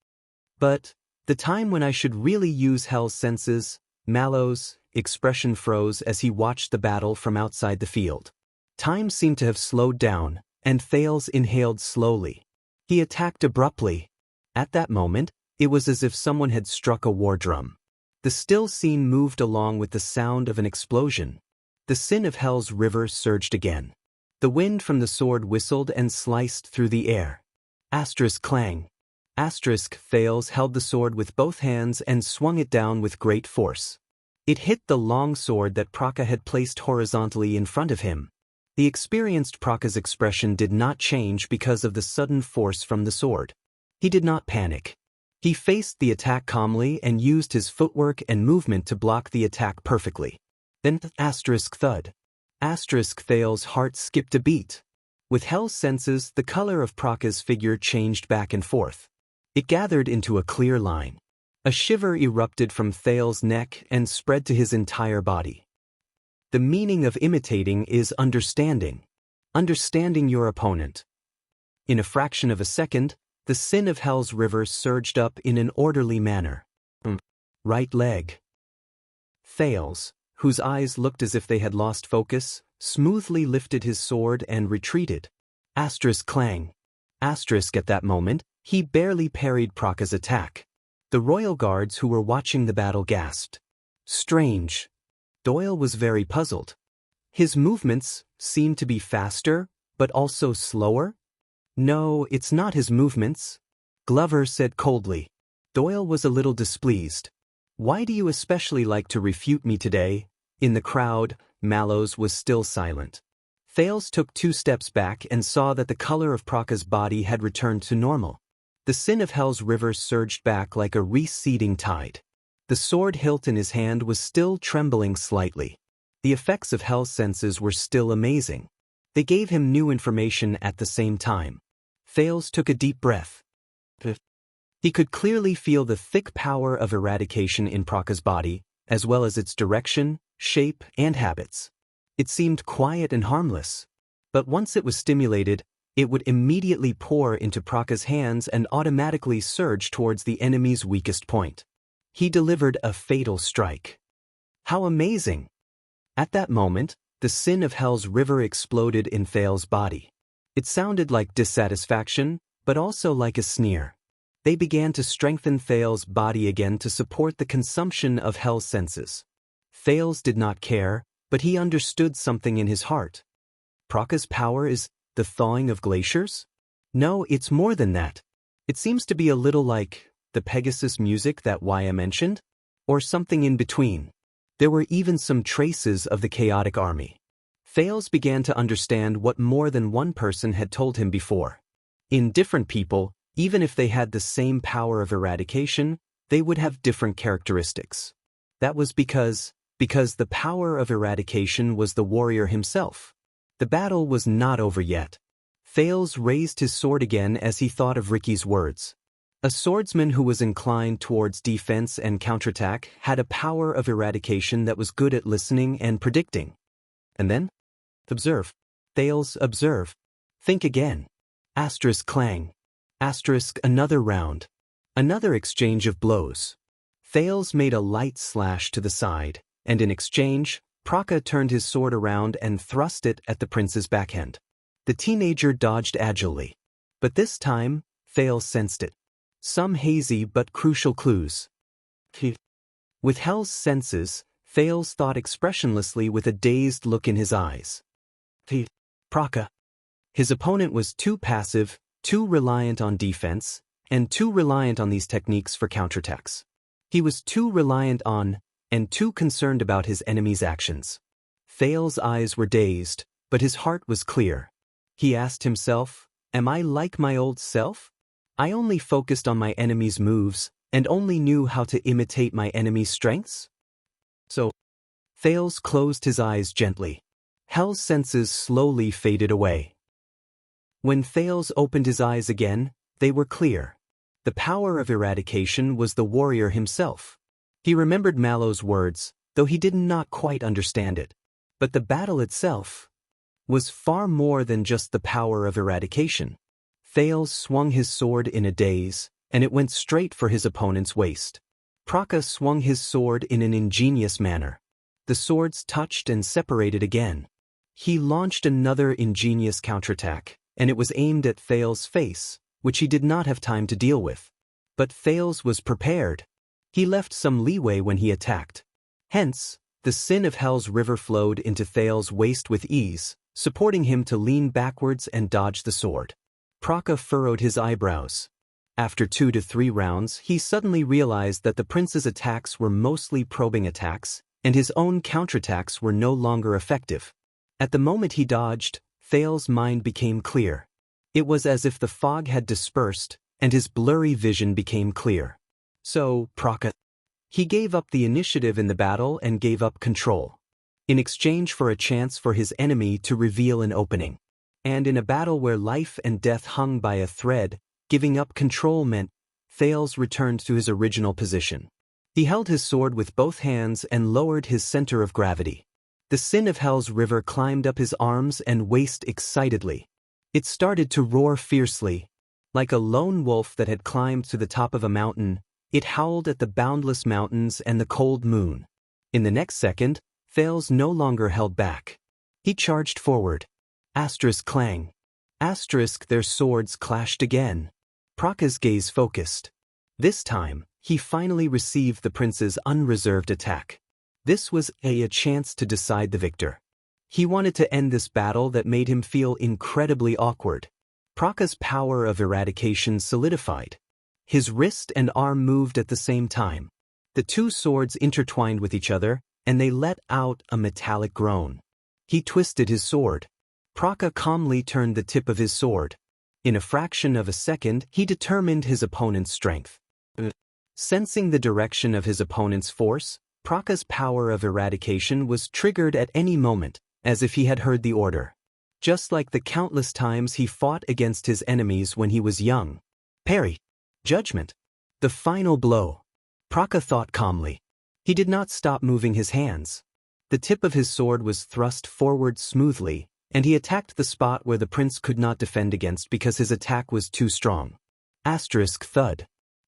But the time when I should really use Hell's senses, Mallows' expression froze as he watched the battle from outside the field. Time seemed to have slowed down, and Thales inhaled slowly. He attacked abruptly. At that moment, it was as if someone had struck a war drum. The still scene moved along with the sound of an explosion. The sin of Hell's river surged again. The wind from the sword whistled and sliced through the air. Asterisk clang. Asterisk Thales held the sword with both hands and swung it down with great force. It hit the long sword that Praka had placed horizontally in front of him. The experienced Praka's expression did not change because of the sudden force from the sword. He did not panic. He faced the attack calmly and used his footwork and movement to block the attack perfectly. Then asterisk thud. Asterisk Thales' heart skipped a beat. With Hell's senses, the color of Praka's figure changed back and forth. It gathered into a clear line. A shiver erupted from Thales's neck and spread to his entire body. The meaning of imitating is understanding. Understanding your opponent. In a fraction of a second, the sin of Hell's river surged up in an orderly manner. Right leg. Thales, whose eyes looked as if they had lost focus, smoothly lifted his sword and retreated. Asterisk clang. Asterisk at that moment, he barely parried Praka's attack. The royal guards who were watching the battle gasped. Strange. Doyle was very puzzled. His movements seemed to be faster, but also slower? No, it's not his movements, Glover said coldly. Doyle was a little displeased. Why do you especially like to refute me today? In the crowd, Mallows was still silent. Thales took 2 steps back and saw that the color of Praka's body had returned to normal. The sin of Hell's river surged back like a receding tide. The sword hilt in his hand was still trembling slightly. The effects of Hell's senses were still amazing. They gave him new information at the same time. Thales took a deep breath. He could clearly feel the thick power of eradication in Praka's body, as well as its direction, shape, and habits. It seemed quiet and harmless. But once it was stimulated, it would immediately pour into Praka's hands and automatically surge towards the enemy's weakest point. He delivered a fatal strike. How amazing! At that moment, the sin of Hell's river exploded in Thales's body. It sounded like dissatisfaction, but also like a sneer. They began to strengthen Thales's body again to support the consumption of Hell's senses. Thales did not care, but he understood something in his heart. Praka's power is the thawing of glaciers? No, it's more than that. It seems to be a little like the Pegasus music that Wuxia mentioned, or something in between. There were even some traces of the chaotic army. Thales began to understand what more than one person had told him before. In different people, even if they had the same power of eradication, they would have different characteristics. That was because the power of eradication was the warrior himself. The battle was not over yet. Thales raised his sword again as he thought of Ricky's words. A swordsman who was inclined towards defense and counterattack had a power of eradication that was good at listening and predicting. And then? Observe. Thales, observe. Think again. Asterisk clang. Asterisk another round. Another exchange of blows. Thales made a light slash to the side, and in exchange, Praka turned his sword around and thrust it at the prince's backhand. The teenager dodged agilely. But this time, Thales sensed it. Some hazy but crucial clues. With Hell's senses, Thales thought expressionlessly with a dazed look in his eyes. Praka. His opponent was too passive, too reliant on defense, and too reliant on these techniques for counterattacks. He was too reliant on, and too concerned about his enemy's actions. Thales' eyes were dazed, but his heart was clear. He asked himself, am I like my old self? I only focused on my enemy's moves, and only knew how to imitate my enemy's strengths? So, Thales closed his eyes gently. Hell's senses slowly faded away. When Thales opened his eyes again, they were clear. The power of eradication was the warrior himself. He remembered Mallow's words, though he did not quite understand it. But the battle itself was far more than just the power of eradication. Thales swung his sword in a daze, and it went straight for his opponent's waist. Praka swung his sword in an ingenious manner. The swords touched and separated again. He launched another ingenious counterattack, and it was aimed at Thales' face, which he did not have time to deal with. But Thales was prepared. He left some leeway when he attacked. Hence, the sin of Hell's river flowed into Thales' waist with ease, supporting him to lean backwards and dodge the sword. Praka furrowed his eyebrows. After 2 to 3 rounds, he suddenly realized that the prince's attacks were mostly probing attacks, and his own counterattacks were no longer effective. At the moment he dodged, Thales' mind became clear. It was as if the fog had dispersed, and his blurry vision became clear. So, Praka. He gave up the initiative in the battle and gave up control, in exchange for a chance for his enemy to reveal an opening. And in a battle where life and death hung by a thread, giving up control meant Thales returned to his original position. He held his sword with both hands and lowered his center of gravity. The sin of Hell's river climbed up his arms and waist excitedly. It started to roar fiercely. Like a lone wolf that had climbed to the top of a mountain, it howled at the boundless mountains and the cold moon. In the next second, Thales no longer held back. He charged forward. Asterisk clang. Asterisk their swords clashed again. Praka's gaze focused. This time, he finally received the prince's unreserved attack. This was a chance to decide the victor. He wanted to end this battle that made him feel incredibly awkward. Praka's power of eradication solidified. His wrist and arm moved at the same time. The two swords intertwined with each other, and they let out a metallic groan. He twisted his sword. Praka calmly turned the tip of his sword. In a fraction of a second, he determined his opponent's strength. Sensing the direction of his opponent's force, Praka's power of eradication was triggered at any moment, as if he had heard the order. Just like the countless times he fought against his enemies when he was young. Parry. Judgment. The final blow. Praka thought calmly. He did not stop moving his hands. The tip of his sword was thrust forward smoothly, and he attacked the spot where the prince could not defend against because his attack was too strong. Asterisk thud.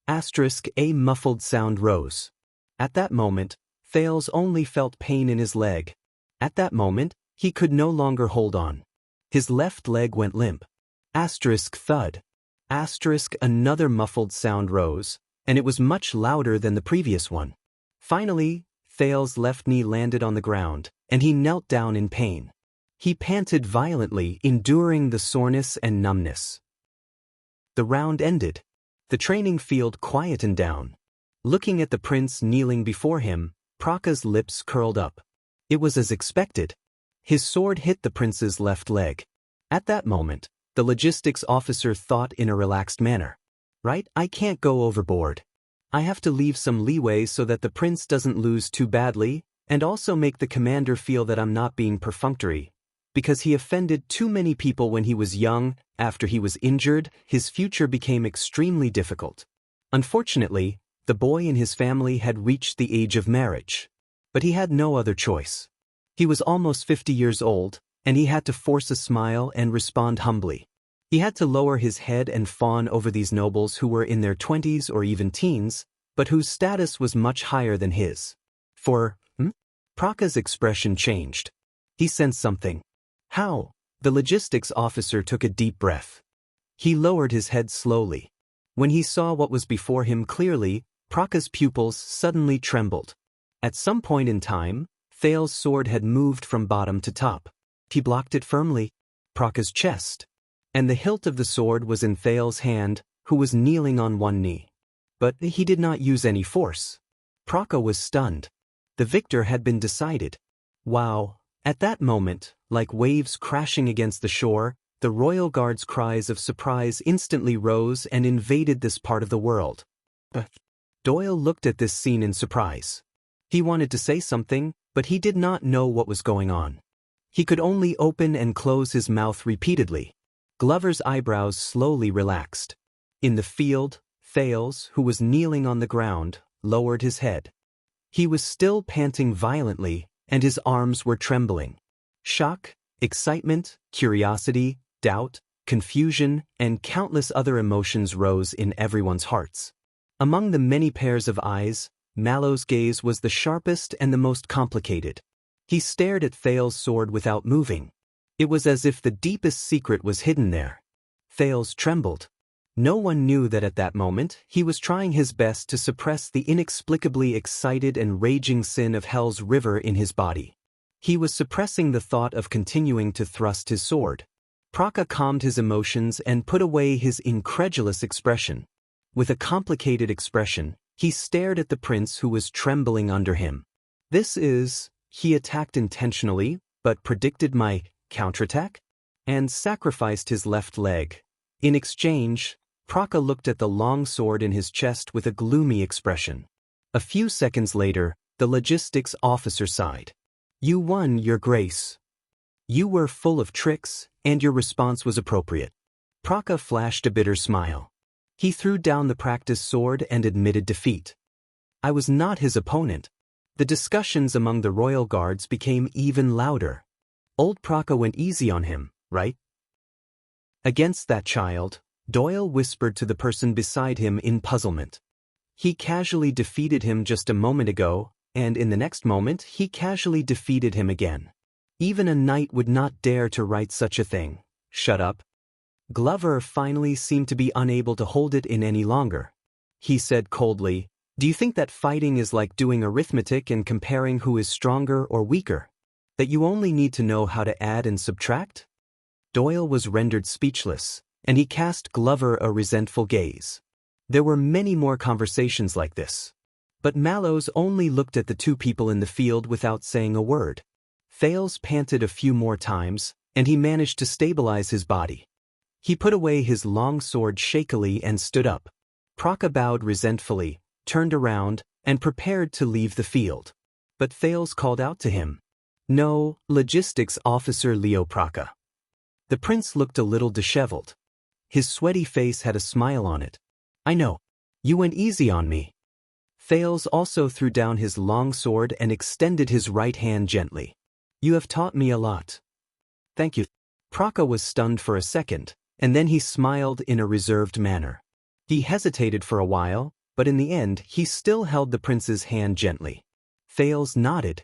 Asterisk a muffled sound rose. At that moment, Thales only felt pain in his leg. At that moment, he could no longer hold on. His left leg went limp. Asterisk thud. Asterisk another muffled sound rose, and it was much louder than the previous one. Finally, Thales' left knee landed on the ground, and he knelt down in pain. He panted violently, enduring the soreness and numbness. The round ended. The training field quietened down. Looking at the prince kneeling before him, Praka's lips curled up. It was as expected. His sword hit the prince's left leg. At that moment, the logistics officer thought in a relaxed manner. Right, I can't go overboard. I have to leave some leeway so that the prince doesn't lose too badly, and also make the commander feel that I'm not being perfunctory. Because he offended too many people when he was young, after he was injured, his future became extremely difficult. Unfortunately, the boy and his family had reached the age of marriage. But he had no other choice. He was almost 50 years old, and he had to force a smile and respond humbly. He had to lower his head and fawn over these nobles who were in their 20s or even teens, but whose status was much higher than his. Praka's expression changed. He sensed something. How? The logistics officer took a deep breath. He lowered his head slowly. When he saw what was before him clearly, Praka's pupils suddenly trembled. At some point in time, Thales' sword had moved from bottom to top. He blocked it firmly. Praka's chest. And the hilt of the sword was in Thales' hand, who was kneeling on one knee. But he did not use any force. Praka was stunned. The victor had been decided. Wow! At that moment, like waves crashing against the shore, the royal guard's cries of surprise instantly rose and invaded this part of the world. Doyle looked at this scene in surprise. He wanted to say something, but he did not know what was going on. He could only open and close his mouth repeatedly. Glover's eyebrows slowly relaxed. In the field, Thales, who was kneeling on the ground, lowered his head. He was still panting violently, and his arms were trembling. Shock, excitement, curiosity, doubt, confusion, and countless other emotions rose in everyone's hearts. Among the many pairs of eyes, Mallow's gaze was the sharpest and the most complicated. He stared at Thales' sword without moving. It was as if the deepest secret was hidden there. Thales trembled. No one knew that at that moment he was trying his best to suppress the inexplicably excited and raging sin of Hell's river in his body. He was suppressing the thought of continuing to thrust his sword. Praka calmed his emotions and put away his incredulous expression. With a complicated expression, he stared at the prince who was trembling under him. He attacked intentionally, but predicted my counterattack? And sacrificed his left leg. In exchange, Praka looked at the long sword in his chest with a gloomy expression. A few seconds later, the logistics officer sighed. You won, Your Grace. You were full of tricks, and your response was appropriate. Praka flashed a bitter smile. He threw down the practice sword and admitted defeat. I was not his opponent. The discussions among the royal guards became even louder. Old Praka went easy on him, right? Against that child, Doyle whispered to the person beside him in puzzlement. He casually defeated him just a moment ago, and in the next moment he casually defeated him again. Even a knight would not dare to write such a thing. Shut up. Glover finally seemed to be unable to hold it in any longer. He said coldly, "Do you think that fighting is like doing arithmetic and comparing who is stronger or weaker? That you only need to know how to add and subtract?" Doyle was rendered speechless, and he cast Glover a resentful gaze. There were many more conversations like this. But Mallows only looked at the two people in the field without saying a word. Thales panted a few more times, and he managed to stabilize his body. He put away his long sword shakily and stood up. Praka bowed resentfully, turned around, and prepared to leave the field. But Thales called out to him. "No, logistics officer Leo Praka." The prince looked a little disheveled. His sweaty face had a smile on it. "I know. You went easy on me." Thales also threw down his long sword and extended his right hand gently. "You have taught me a lot." "Thank you." Praka was stunned for a second, and then he smiled in a reserved manner. He hesitated for a while, but in the end he still held the prince's hand gently. Thales nodded.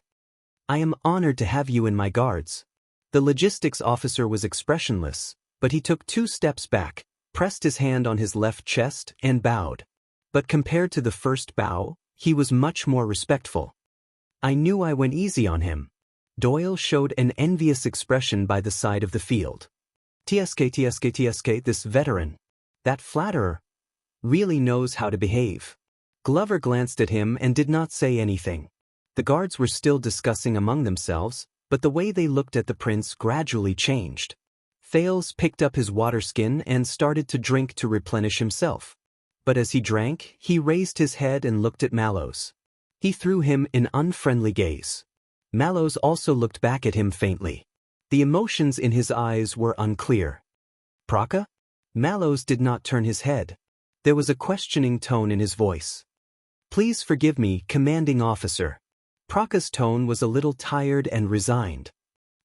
"I am honored to have you in my guards." The logistics officer was expressionless, but he took 2 steps back, pressed his hand on his left chest, and bowed. But compared to the first bow, he was much more respectful. "I knew I went easy on him." Doyle showed an envious expression by the side of the field. TSK, this veteran, that flatterer, really knows how to behave." Glover glanced at him and did not say anything. The guards were still discussing among themselves, but the way they looked at the prince gradually changed. Thales picked up his water skin and started to drink to replenish himself. But as he drank, he raised his head and looked at Mallows. He threw him an unfriendly gaze. Mallows also looked back at him faintly. The emotions in his eyes were unclear. "Praka?" Mallows did not turn his head. There was a questioning tone in his voice. "Please forgive me, commanding officer." Praka's tone was a little tired and resigned.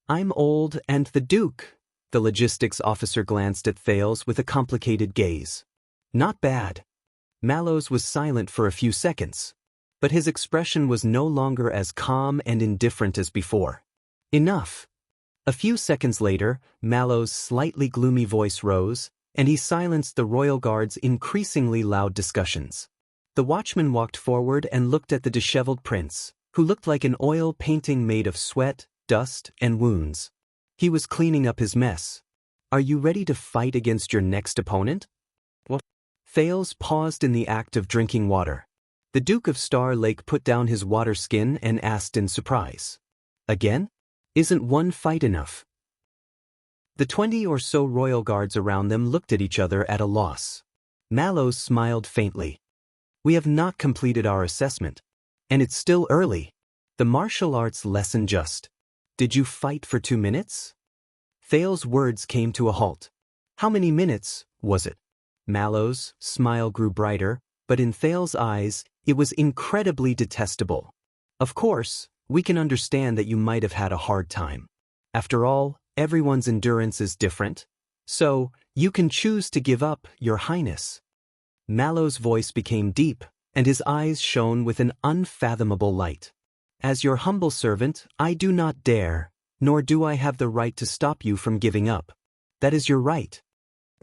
"I'm old and the Duke." The logistics officer glanced at Thales with a complicated gaze. "Not bad." Mallows was silent for a few seconds, but his expression was no longer as calm and indifferent as before. "Enough." A few seconds later, Mallows' slightly gloomy voice rose, and he silenced the royal guard's increasingly loud discussions. The watchman walked forward and looked at the disheveled prince, who looked like an oil painting made of sweat, dust, and wounds. He was cleaning up his mess. "Are you ready to fight against your next opponent?" "What?" Thales paused in the act of drinking water. The Duke of Star Lake put down his water skin and asked in surprise. "Again? Isn't one fight enough?" The 20 or so royal guards around them looked at each other at a loss. Mallows smiled faintly. "We have not completed our assessment. And it's still early. The martial arts lesson just. Did you fight for 2 minutes?" Thales' words came to a halt. "How many minutes was it?" Mallows' smile grew brighter, but in Thales' eyes, it was incredibly detestable. "Of course, we can understand that you might have had a hard time. After all, everyone's endurance is different. So, you can choose to give up, Your Highness." Mallows' voice became deep, and his eyes shone with an unfathomable light. "As your humble servant, I do not dare, nor do I have the right to stop you from giving up. That is your right."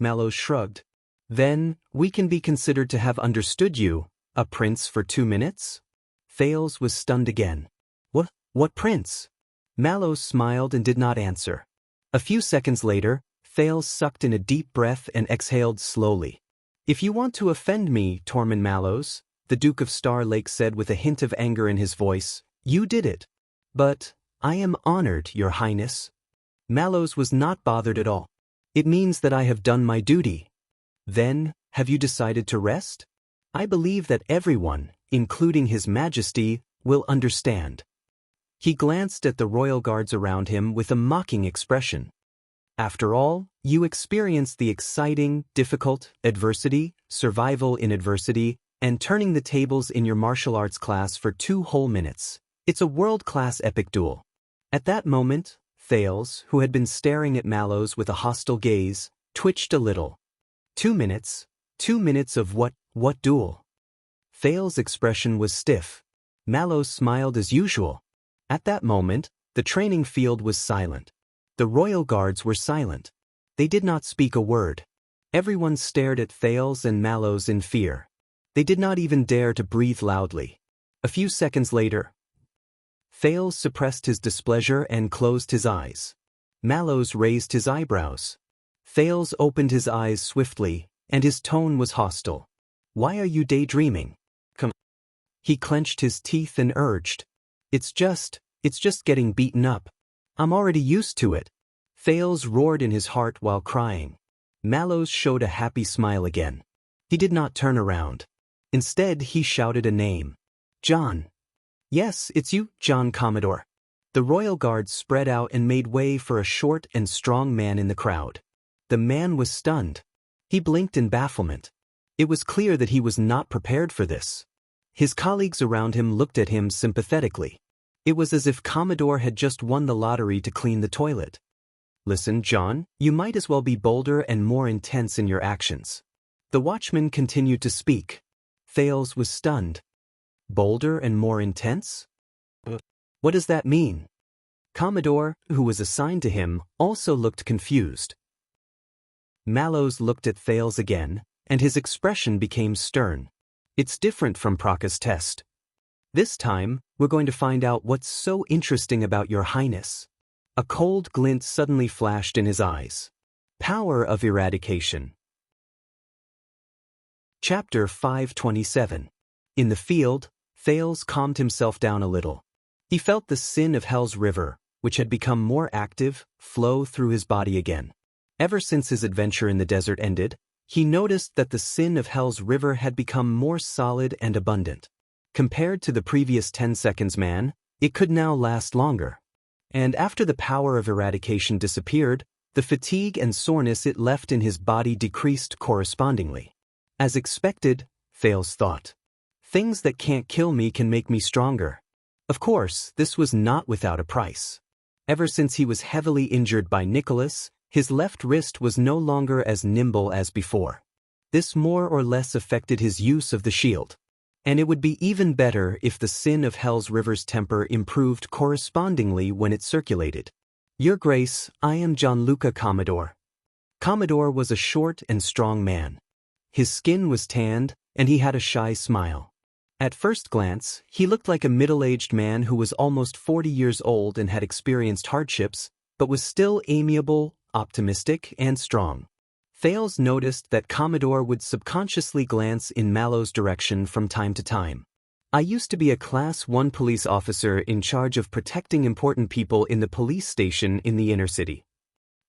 Mallows shrugged. "Then, we can be considered to have understood you, a prince for 2 minutes?" Thales was stunned again. What prince?" Mallows smiled and did not answer. A few seconds later, Thales sucked in a deep breath and exhaled slowly. "If you want to offend me, Tormund Mallows," the Duke of Star Lake said with a hint of anger in his voice, "you did it. But, I am honored, Your Highness." Mallows was not bothered at all. "It means that I have done my duty." "Then, have you decided to rest? I believe that everyone, including His Majesty, will understand." He glanced at the royal guards around him with a mocking expression. After all, you experienced the exciting, difficult, adversity, survival in adversity, and turning the tables in your martial arts class for 2 whole minutes. It's a world-class epic duel. At that moment, Thales, who had been staring at Mallows with a hostile gaze, twitched a little. 2 minutes? 2 minutes of what duel? Thales' expression was stiff. Mallows smiled as usual. At that moment, the training field was silent. The royal guards were silent. They did not speak a word. Everyone stared at Thales and Mallows in fear. They did not even dare to breathe loudly. A few seconds later, Thales suppressed his displeasure and closed his eyes. Mallows raised his eyebrows. Thales opened his eyes swiftly, and his tone was hostile. "Why are you daydreaming? Come." He clenched his teeth and urged. It's just getting beaten up. I'm already used to it." Thales roared in his heart while crying. Mallows showed a happy smile again. He did not turn around. Instead, he shouted a name. "John." "Yes, it's you, John Commodore." The royal guards spread out and made way for a short and strong man in the crowd. The man was stunned. He blinked in bafflement. It was clear that he was not prepared for this. His colleagues around him looked at him sympathetically. It was as if Commodore had just won the lottery to clean the toilet. "Listen, John, you might as well be bolder and more intense in your actions." The watchman continued to speak. Thales was stunned. Bolder and more intense? What does that mean? Commodore, who was assigned to him, also looked confused. Mallows looked at Thales again, and his expression became stern. "It's different from Praka's test. This time, we're going to find out what's so interesting about your highness." A cold glint suddenly flashed in his eyes. Power of eradication. Chapter 527. In the field, Thales calmed himself down a little. He felt the sin of Hell's river, which had become more active, flow through his body again. Ever since his adventure in the desert ended, he noticed that the sin of Hell's river had become more solid and abundant. Compared to the previous 10 seconds man, it could now last longer. And after the power of eradication disappeared, the fatigue and soreness it left in his body decreased correspondingly. As expected, Thales thought. Things that can't kill me can make me stronger. Of course, this was not without a price. Ever since he was heavily injured by Nicholas, his left wrist was no longer as nimble as before. This more or less affected his use of the shield. And it would be even better if the sin of Hell's river's temper improved correspondingly when it circulated. "Your Grace, I am Gianluca Commodore." Commodore was a short and strong man. His skin was tanned, and he had a shy smile. At first glance, he looked like a middle-aged man who was almost 40 years old and had experienced hardships, but was still amiable, optimistic, and strong. Thales noticed that Commodore would subconsciously glance in Mallows' direction from time to time. "I used to be a Class 1 police officer in charge of protecting important people in the police station in the inner city."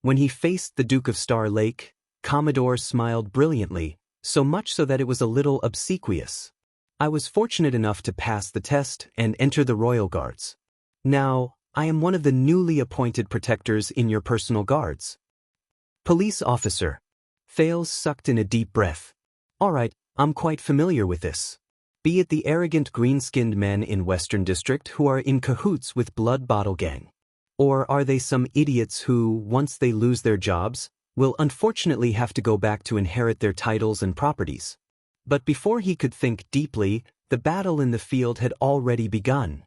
When he faced the Duke of Star Lake, Commodore smiled brilliantly, so much so that it was a little obsequious. "I was fortunate enough to pass the test and enter the Royal Guards. Now, I am one of the newly appointed protectors in your personal guards." "Police officer." Thales sucked in a deep breath. "All right, I'm quite familiar with this. Be it the arrogant green-skinned men in Western District who are in cahoots with Blood Bottle Gang. Or are they some idiots who, once they lose their jobs, will unfortunately have to go back to inherit their titles and properties?" But before he could think deeply, the battle in the field had already begun.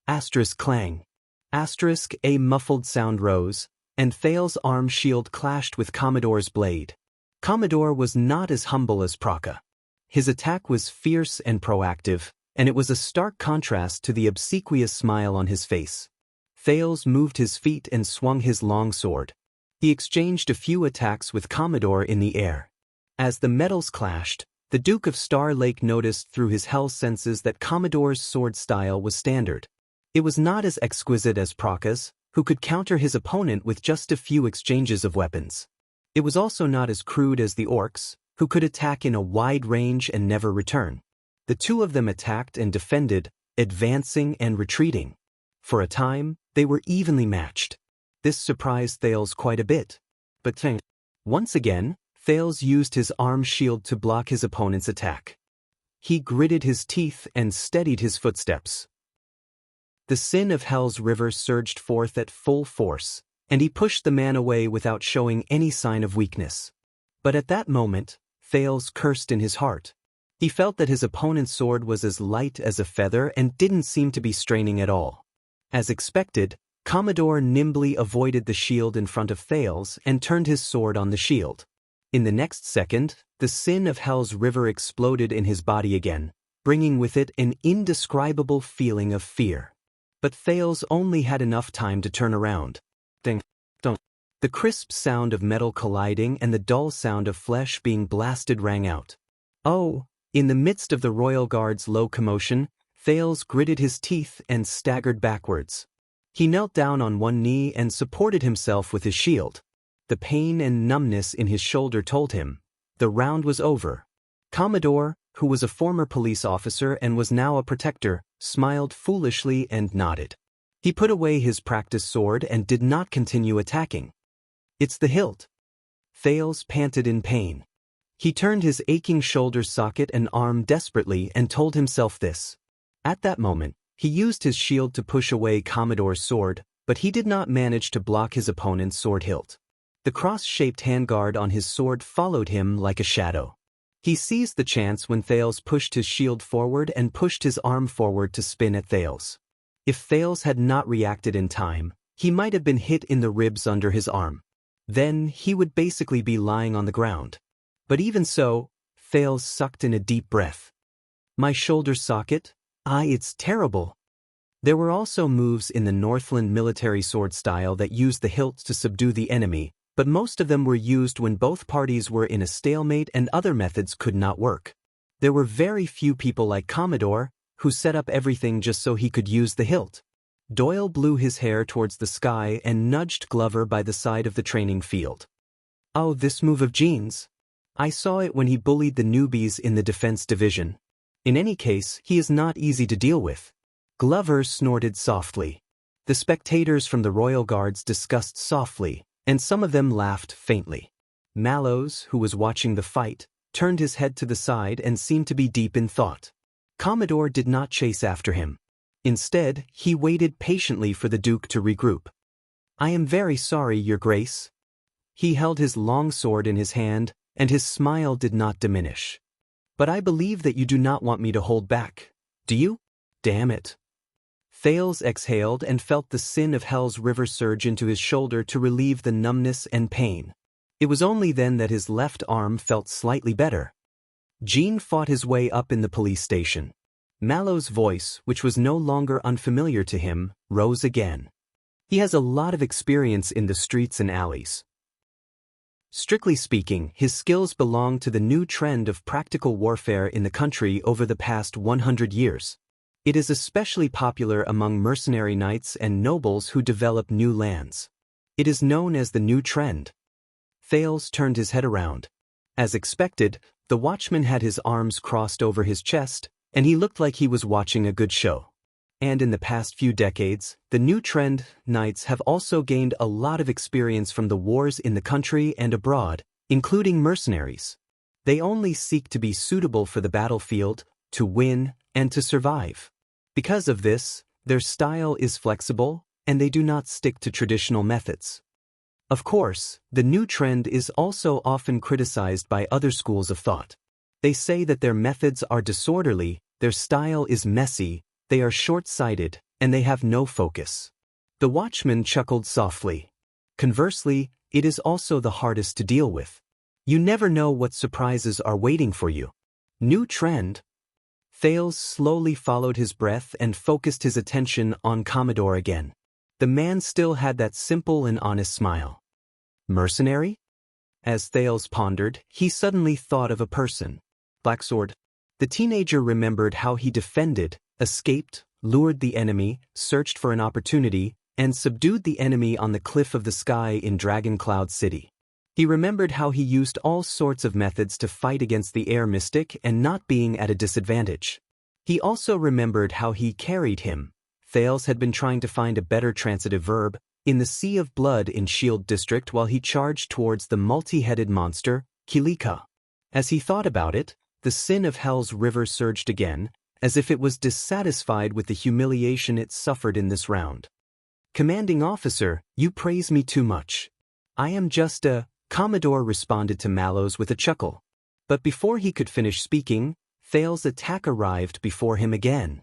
Asterisk clang. Asterisk a muffled sound rose, and Thales' arm shield clashed with Commodore's blade. Commodore was not as humble as Praka. His attack was fierce and proactive, and it was a stark contrast to the obsequious smile on his face. Thales moved his feet and swung his long sword. He exchanged a few attacks with Commodore in the air. As the metals clashed, the Duke of Star Lake noticed through his hell senses that Commodore's sword style was standard. It was not as exquisite as Praka's, who could counter his opponent with just a few exchanges of weapons. It was also not as crude as the orcs, who could attack in a wide range and never return. The two of them attacked and defended, advancing and retreating. For a time, they were evenly matched. This surprised Thales quite a bit. But once again, Thales used his arm shield to block his opponent's attack. He gritted his teeth and steadied his footsteps. The sin of Hell's river surged forth at full force, and he pushed the man away without showing any sign of weakness. But at that moment, Thales cursed in his heart. He felt that his opponent's sword was as light as a feather and didn't seem to be straining at all. As expected, Commodore nimbly avoided the shield in front of Thales and turned his sword on the shield. In the next second, the sin of Hell's river exploded in his body again, bringing with it an indescribable feeling of fear. But Thales only had enough time to turn around. Ding, dong. The crisp sound of metal colliding and the dull sound of flesh being blasted rang out. Oh! In the midst of the Royal Guard's low commotion, Thales gritted his teeth and staggered backwards. He knelt down on one knee and supported himself with his shield. The pain and numbness in his shoulder told him the round was over. Commodore, who was a former police officer and was now a protector, smiled foolishly and nodded. He put away his practice sword and did not continue attacking. "It's the hilt." Thales panted in pain. He turned his aching shoulder socket and arm desperately and told himself this. At that moment, he used his shield to push away Commodore's sword, but he did not manage to block his opponent's sword hilt. The cross-shaped handguard on his sword followed him like a shadow. He seized the chance when Thales pushed his shield forward and pushed his arm forward to spin at Thales. If Thales had not reacted in time, he might have been hit in the ribs under his arm. Then he would basically be lying on the ground. But even so, Thales sucked in a deep breath. "My shoulder socket? It's terrible." There were also moves in the Northland military sword style that used the hilts to subdue the enemy, but most of them were used when both parties were in a stalemate and other methods could not work. There were very few people like Commodore, who set up everything just so he could use the hilt. Doyle blew his hair towards the sky and nudged Glover by the side of the training field. "Oh, this move of Jean's. I saw it when he bullied the newbies in the defense division. In any case, he is not easy to deal with." Glover snorted softly. The spectators from the Royal Guards discussed softly, and some of them laughed faintly. Mallows, who was watching the fight, turned his head to the side and seemed to be deep in thought. Commodore did not chase after him. Instead, he waited patiently for the Duke to regroup. "I am very sorry, Your Grace." He held his long sword in his hand, and his smile did not diminish. "But I believe that you do not want me to hold back, do you? Damn it." Thales exhaled and felt the sin of Hell's river surge into his shoulder to relieve the numbness and pain. It was only then that his left arm felt slightly better. Jean fought his way up in the police station. Mallow's voice, which was no longer unfamiliar to him, rose again. He has a lot of experience in the streets and alleys. Strictly speaking, his skills belong to the new trend of practical warfare in the country over the past 100 years. It is especially popular among mercenary knights and nobles who develop new lands. It is known as the new trend. Thales turned his head around. As expected, the watchman had his arms crossed over his chest, and he looked like he was watching a good show. And in the past few decades, the new trend knights have also gained a lot of experience from the wars in the country and abroad, including mercenaries. They only seek to be suitable for the battlefield, to win, and to survive. Because of this, their style is flexible, and they do not stick to traditional methods. Of course, the new trend is also often criticized by other schools of thought. They say that their methods are disorderly, their style is messy, they are short-sighted, and they have no focus. The watchman chuckled softly. Conversely, it is also the hardest to deal with. You never know what surprises are waiting for you. New trend. Thales slowly followed his breath and focused his attention on Commodore again. The man still had that simple and honest smile. Mercenary? As Thales pondered, he suddenly thought of a person. Blacksword. The teenager remembered how he defended, escaped, lured the enemy, searched for an opportunity, and subdued the enemy on the cliff of the sky in Dragon Cloud City. He remembered how he used all sorts of methods to fight against the air mystic and not being at a disadvantage. He also remembered how he carried him. Thales had been trying to find a better transitive verb, in the Sea of Blood in Shield District while he charged towards the multi-headed monster, Kilika. As he thought about it, the sin of Hell's river surged again, as if it was dissatisfied with the humiliation it suffered in this round. "Commanding officer, you praise me too much. I am just a..." Commodore responded to Mallows with a chuckle. But before he could finish speaking, Thales' attack arrived before him again.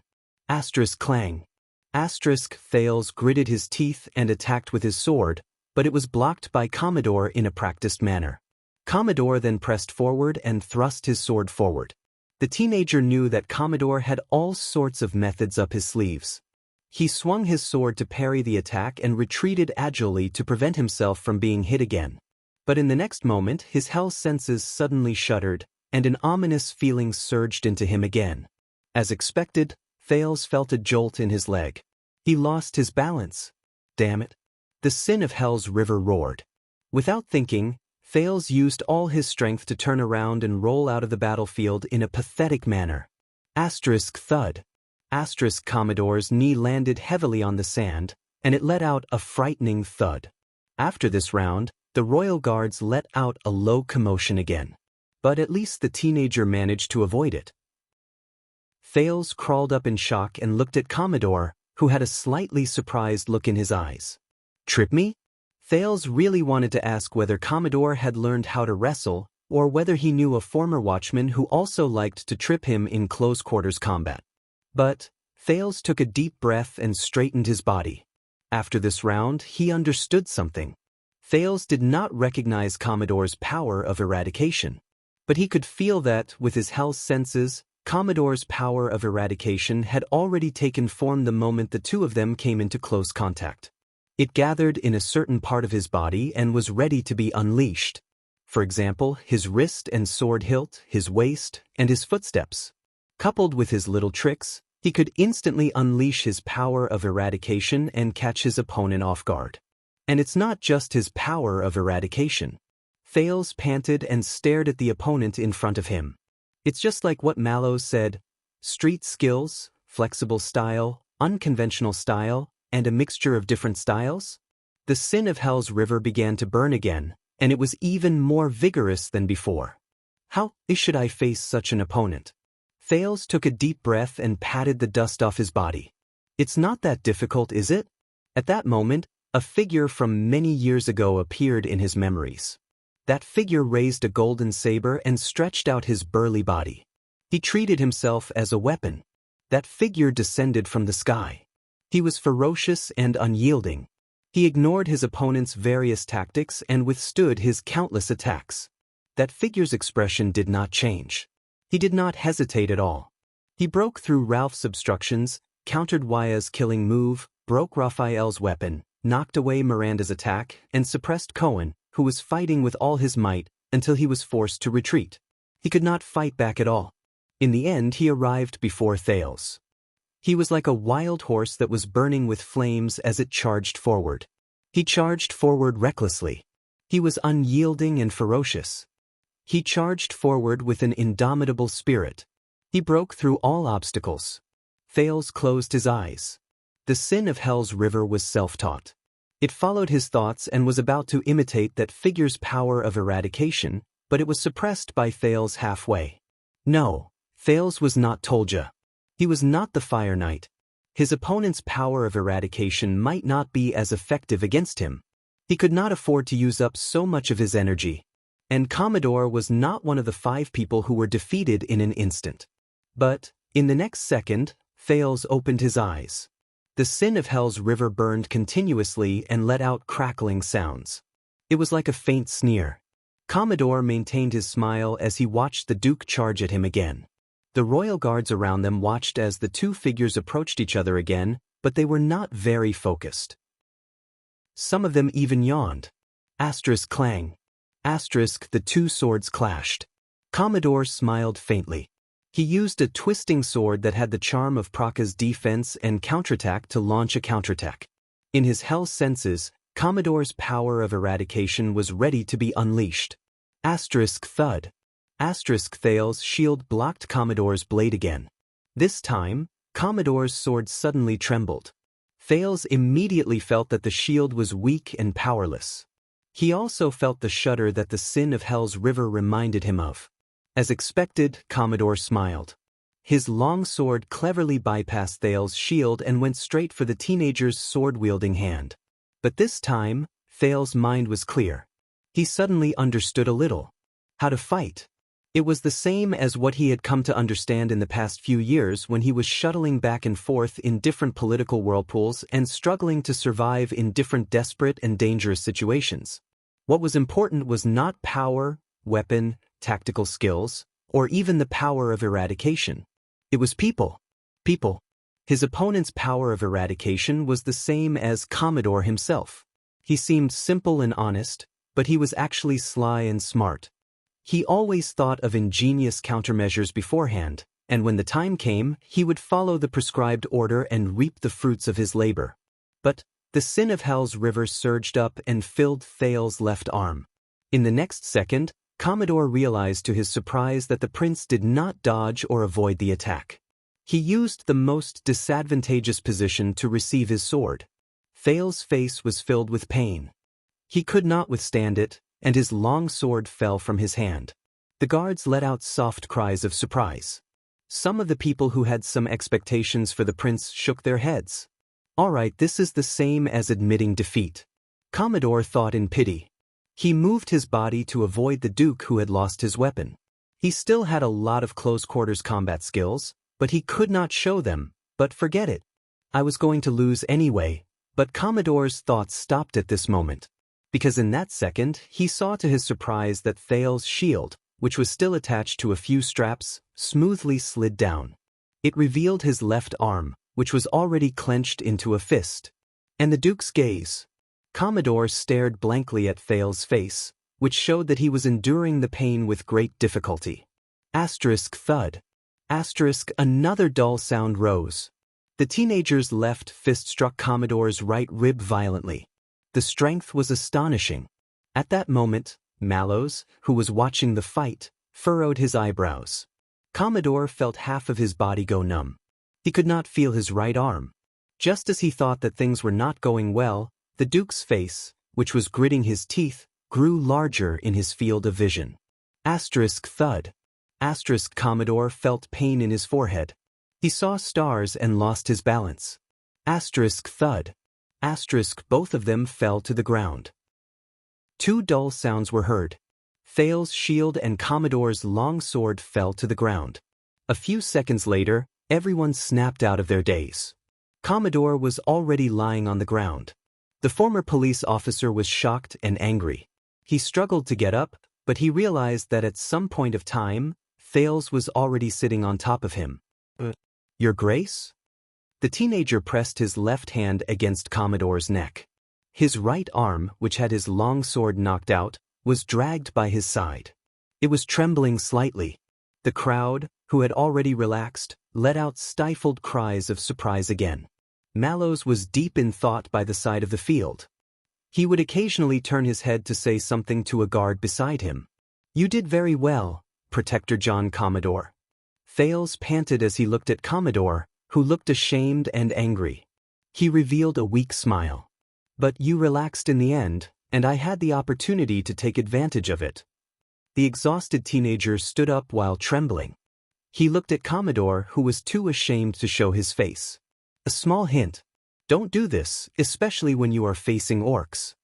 Clang. Thales gritted his teeth and attacked with his sword, but it was blocked by Commodore in a practiced manner. Commodore then pressed forward and thrust his sword forward. The teenager knew that Commodore had all sorts of methods up his sleeves. He swung his sword to parry the attack and retreated agilely to prevent himself from being hit again. But in the next moment his hell senses suddenly shuddered, and an ominous feeling surged into him again. As expected, Thales felt a jolt in his leg. He lost his balance. Damn it. The sin of Hell's river roared. Without thinking, Thales used all his strength to turn around and roll out of the battlefield in a pathetic manner. Thud. Commodore's knee landed heavily on the sand, and it let out a frightening thud. After this round, the Royal Guards let out a low commotion again. But at least the teenager managed to avoid it. Thales crawled up in shock and looked at Commodore, who had a slightly surprised look in his eyes. "Trip me?" Thales really wanted to ask whether Commodore had learned how to wrestle, or whether he knew a former watchman who also liked to trip him in close-quarters combat. But Thales took a deep breath and straightened his body. After this round, he understood something. Thales did not recognize Commodore's power of eradication. But he could feel that, with his hell senses, Commodore's power of eradication had already taken form the moment the two of them came into close contact. It gathered in a certain part of his body and was ready to be unleashed. For example, his wrist and sword hilt, his waist, and his footsteps. Coupled with his little tricks, he could instantly unleash his power of eradication and catch his opponent off guard. And it's not just his power of eradication. Thales panted and stared at the opponent in front of him. It's just like what Mallows said: street skills, flexible style, unconventional style, and a mixture of different styles? The sin of Hell's river began to burn again, and it was even more vigorous than before. How should I face such an opponent? Thales took a deep breath and patted the dust off his body. It's not that difficult, is it? At that moment, a figure from many years ago appeared in his memories. That figure raised a golden saber and stretched out his burly body. He treated himself as a weapon. That figure descended from the sky. He was ferocious and unyielding. He ignored his opponent's various tactics and withstood his countless attacks. That figure's expression did not change. He did not hesitate at all. He broke through Ralph's obstructions, countered Waya's killing move, broke Raphael's weapon, knocked away Miranda's attack, and suppressed Cohen, who was fighting with all his might, until he was forced to retreat. He could not fight back at all. In the end, he arrived before Thales. He was like a wild horse that was burning with flames as it charged forward. He charged forward recklessly. He was unyielding and ferocious. He charged forward with an indomitable spirit. He broke through all obstacles. Thales closed his eyes. The sin of Hell's river was self-taught. It followed his thoughts and was about to imitate that figure's power of eradication, but it was suppressed by Thales halfway. No, Thales was not Tolja. He was not the Fire Knight. His opponent's power of eradication might not be as effective against him. He could not afford to use up so much of his energy. And Commodore was not one of the 5 people who were defeated in an instant. But, in the next second, Thales opened his eyes. The sin of Hell's river burned continuously and let out crackling sounds. It was like a faint sneer. Commodore maintained his smile as he watched the Duke charge at him again. The royal guards around them watched as the two figures approached each other again, but they were not very focused. Some of them even yawned. Clang. The two swords clashed. Commodore smiled faintly. He used a twisting sword that had the charm of Praka's defense and counterattack to launch a counterattack. In his hell senses, Commodore's power of eradication was ready to be unleashed. Thud. Thales' shield blocked Commodore's blade again. This time, Commodore's sword suddenly trembled. Thales immediately felt that the shield was weak and powerless. He also felt the shudder that the sin of Hell's River reminded him of. As expected, Commodore smiled. His long sword cleverly bypassed Thales' shield and went straight for the teenager's sword-wielding hand. But this time, Thales' mind was clear. He suddenly understood a little. How to fight. It was the same as what he had come to understand in the past few years when he was shuttling back and forth in different political whirlpools and struggling to survive in different desperate and dangerous situations. What was important was not power, weapon, tactical skills, or even the power of eradication. It was people. People. His opponent's power of eradication was the same as Commodore himself. He seemed simple and honest, but he was actually sly and smart. He always thought of ingenious countermeasures beforehand, and when the time came, he would follow the prescribed order and reap the fruits of his labor. But the sin of Hell's River surged up and filled Thales' left arm. In the next second, Commodore realized to his surprise that the prince did not dodge or avoid the attack. He used the most disadvantageous position to receive his sword. Thales' face was filled with pain. He could not withstand it, and his long sword fell from his hand. The guards let out soft cries of surprise. Some of the people who had some expectations for the prince shook their heads. All right, this is the same as admitting defeat. Commodore thought in pity. He moved his body to avoid the Duke who had lost his weapon. He still had a lot of close-quarters combat skills, but he could not show them. But forget it. I was going to lose anyway. But Commodore's thoughts stopped at this moment. Because in that second, he saw to his surprise that Thales' shield, which was still attached to a few straps, smoothly slid down. It revealed his left arm, which was already clenched into a fist. And the Duke's gaze. Commodore stared blankly at Thales' face, which showed that he was enduring the pain with great difficulty. Asterisk thud. Asterisk another dull sound rose. The teenager's left fist struck Commodore's right rib violently. The strength was astonishing. At that moment, Mallows, who was watching the fight, furrowed his eyebrows. Commodore felt half of his body go numb. He could not feel his right arm. Just as he thought that things were not going well, the Duke's face, which was gritting his teeth, grew larger in his field of vision. Asterisk thud. Asterisk Commodore felt pain in his forehead. He saw stars and lost his balance. Asterisk thud. Asterisk both of them fell to the ground. Two dull sounds were heard. Thales' shield and Commodore's long sword fell to the ground. A few seconds later, everyone snapped out of their daze. Commodore was already lying on the ground. The former police officer was shocked and angry. He struggled to get up, but he realized that at some point of time, Thales was already sitting on top of him. Your Grace? The teenager pressed his left hand against Commodore's neck. His right arm, which had his long sword knocked out, was dragged by his side. It was trembling slightly. The crowd, who had already relaxed, let out stifled cries of surprise again. Mallows was deep in thought by the side of the field. He would occasionally turn his head to say something to a guard beside him. You did very well, Protector John Commodore. Thales panted as he looked at Commodore, who looked ashamed and angry. He revealed a weak smile. But you relaxed in the end, and I had the opportunity to take advantage of it. The exhausted teenager stood up while trembling. He looked at Commodore, who was too ashamed to show his face. A small hint. Don't do this, especially when you are facing orcs.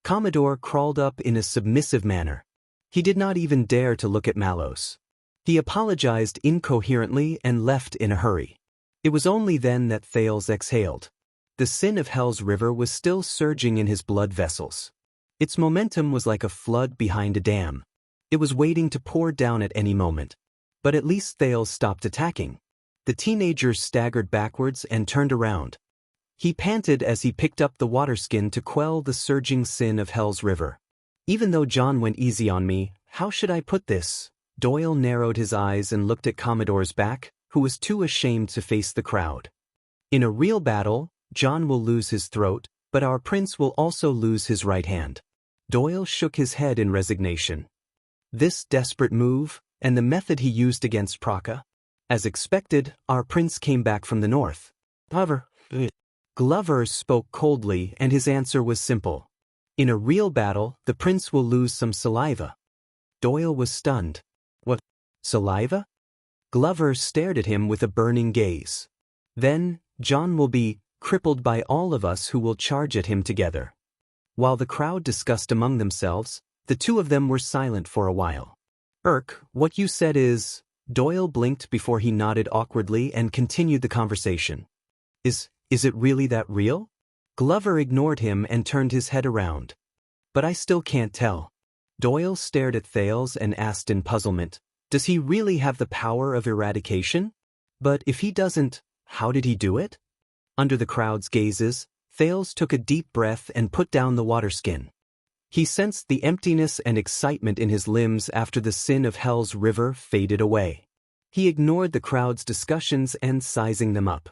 Commodore crawled up in a submissive manner. He did not even dare to look at Mallows. He apologized incoherently and left in a hurry. It was only then that Thales exhaled. The sin of Hell's River was still surging in his blood vessels. Its momentum was like a flood behind a dam. It was waiting to pour down at any moment. But at least Thales stopped attacking. The teenager staggered backwards and turned around. He panted as he picked up the water skin to quell the surging sin of Hell's River. Even though John went easy on me, how should I put this? Doyle narrowed his eyes and looked at Commodore's back, who was too ashamed to face the crowd. In a real battle, John will lose his throat, but our prince will also lose his right hand. Doyle shook his head in resignation. This desperate move, and the method he used against Praka. As expected, our prince came back from the north. However, Glover spoke coldly and his answer was simple. In a real battle, the prince will lose some saliva. Doyle was stunned. What? Saliva? Glover stared at him with a burning gaze. Then, John will be crippled by all of us who will charge at him together. While the crowd discussed among themselves, the two of them were silent for a while. What you said is... Doyle blinked before he nodded awkwardly and continued the conversation. Is it really that real? Glover ignored him and turned his head around. But I still can't tell. Doyle stared at Thales and asked in puzzlement, does he really have the power of eradication? But if he doesn't, how did he do it? Under the crowd's gazes, Thales took a deep breath and put down the water skin. He sensed the emptiness and excitement in his limbs after the sin of Hell's river faded away. He ignored the crowd's discussions and sizing them up.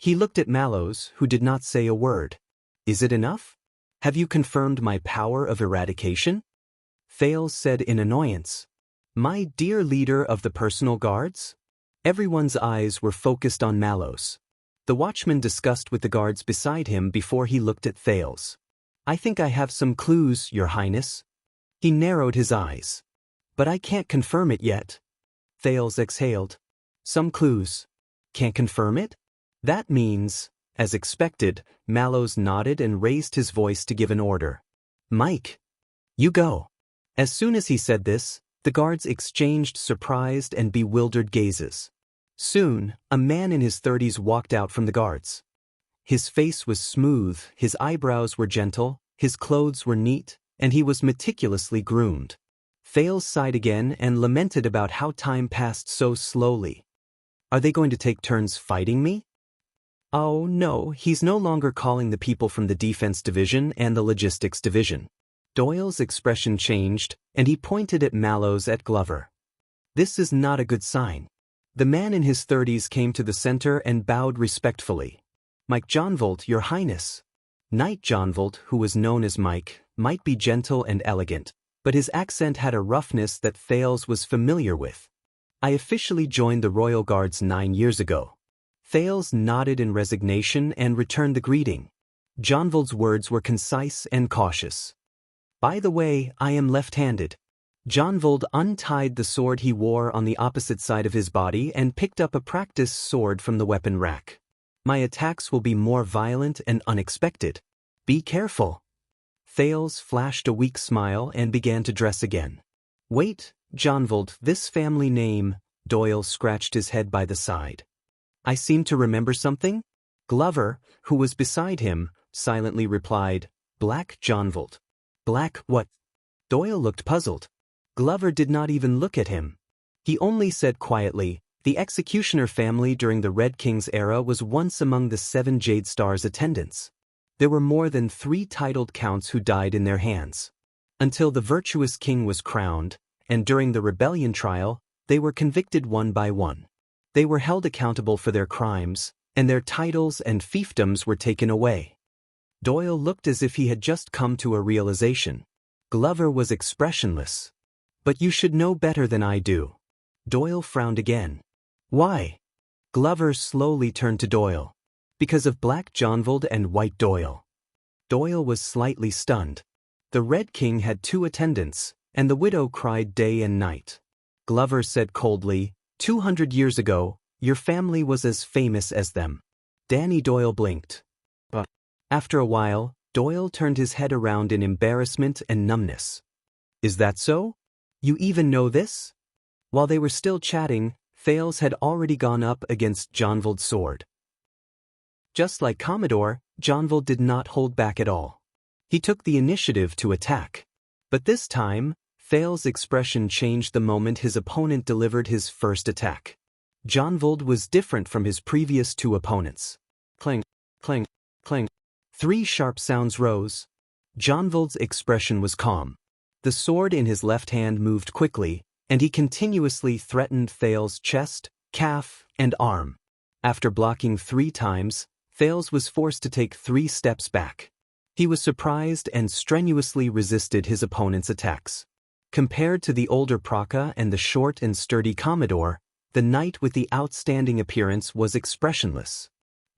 He looked at Mallows, who did not say a word. Is it enough? Have you confirmed my power of eradication? Thales said in annoyance. My dear leader of the personal guards? Everyone's eyes were focused on Mallows. The watchman discussed with the guards beside him before he looked at Thales. I think I have some clues, Your Highness. He narrowed his eyes. But I can't confirm it yet. Thales exhaled. Some clues. Can't confirm it? That means, as expected, Mallows nodded and raised his voice to give an order. Mike. You go. As soon as he said this, the guards exchanged surprised and bewildered gazes. Soon, a man in his 30s walked out from the guards. His face was smooth, his eyebrows were gentle, his clothes were neat, and he was meticulously groomed. Thales sighed again and lamented about how time passed so slowly. Are they going to take turns fighting me? Oh no, he's no longer calling the people from the defense division and the logistics division. Doyle's expression changed, and he pointed at Mallows at Glover. This is not a good sign. The man in his 30s came to the center and bowed respectfully. Mike Johnvolt, Your Highness. Knight Johnvolt, who was known as Mike, might be gentle and elegant, but his accent had a roughness that Thales was familiar with. I officially joined the Royal Guards 9 years ago. Thales nodded in resignation and returned the greeting. Johnvold's words were concise and cautious. By the way, I am left-handed. Johnvold untied the sword he wore on the opposite side of his body and picked up a practice sword from the weapon rack. My attacks will be more violent and unexpected. Be careful. Thales flashed a weak smile and began to dress again. Wait, Johnvold, this family name. Doyle scratched his head by the side. I seem to remember something? Glover, who was beside him, silently replied, Black Johnvold. Black what? Doyle looked puzzled. Glover did not even look at him. He only said quietly, the executioner family during the Red King's era was once among the 7 Jade Star's attendants. There were more than 3 titled counts who died in their hands. Until the virtuous king was crowned, and during the rebellion trial, they were convicted one by one. They were held accountable for their crimes, and their titles and fiefdoms were taken away. Doyle looked as if he had just come to a realization. Glover was expressionless. But you should know better than I do. Doyle frowned again. Why? Glover slowly turned to Doyle. Because of Black Johnvold and White Doyle. Doyle was slightly stunned. The Red King had 2 attendants, and the widow cried day and night. Glover said coldly, 200 years ago, your family was as famous as them. Danny Doyle blinked. But after a while, Doyle turned his head around in embarrassment and numbness. Is that so? You even know this? While they were still chatting, Thales had already gone up against Johnvold's sword. Just like Commodore, Johnvold did not hold back at all. He took the initiative to attack. But this time, Thales' expression changed the moment his opponent delivered his first attack. Johnvold was different from his previous 2 opponents. Clang, clang, clang. 3 sharp sounds rose. Johnvold's expression was calm. The sword in his left hand moved quickly, and he continuously threatened Thales' chest, calf, and arm. After blocking 3 times, Thales was forced to take 3 steps back. He was surprised and strenuously resisted his opponent's attacks. Compared to the older Praka and the short and sturdy Commodore, the knight with the outstanding appearance was expressionless.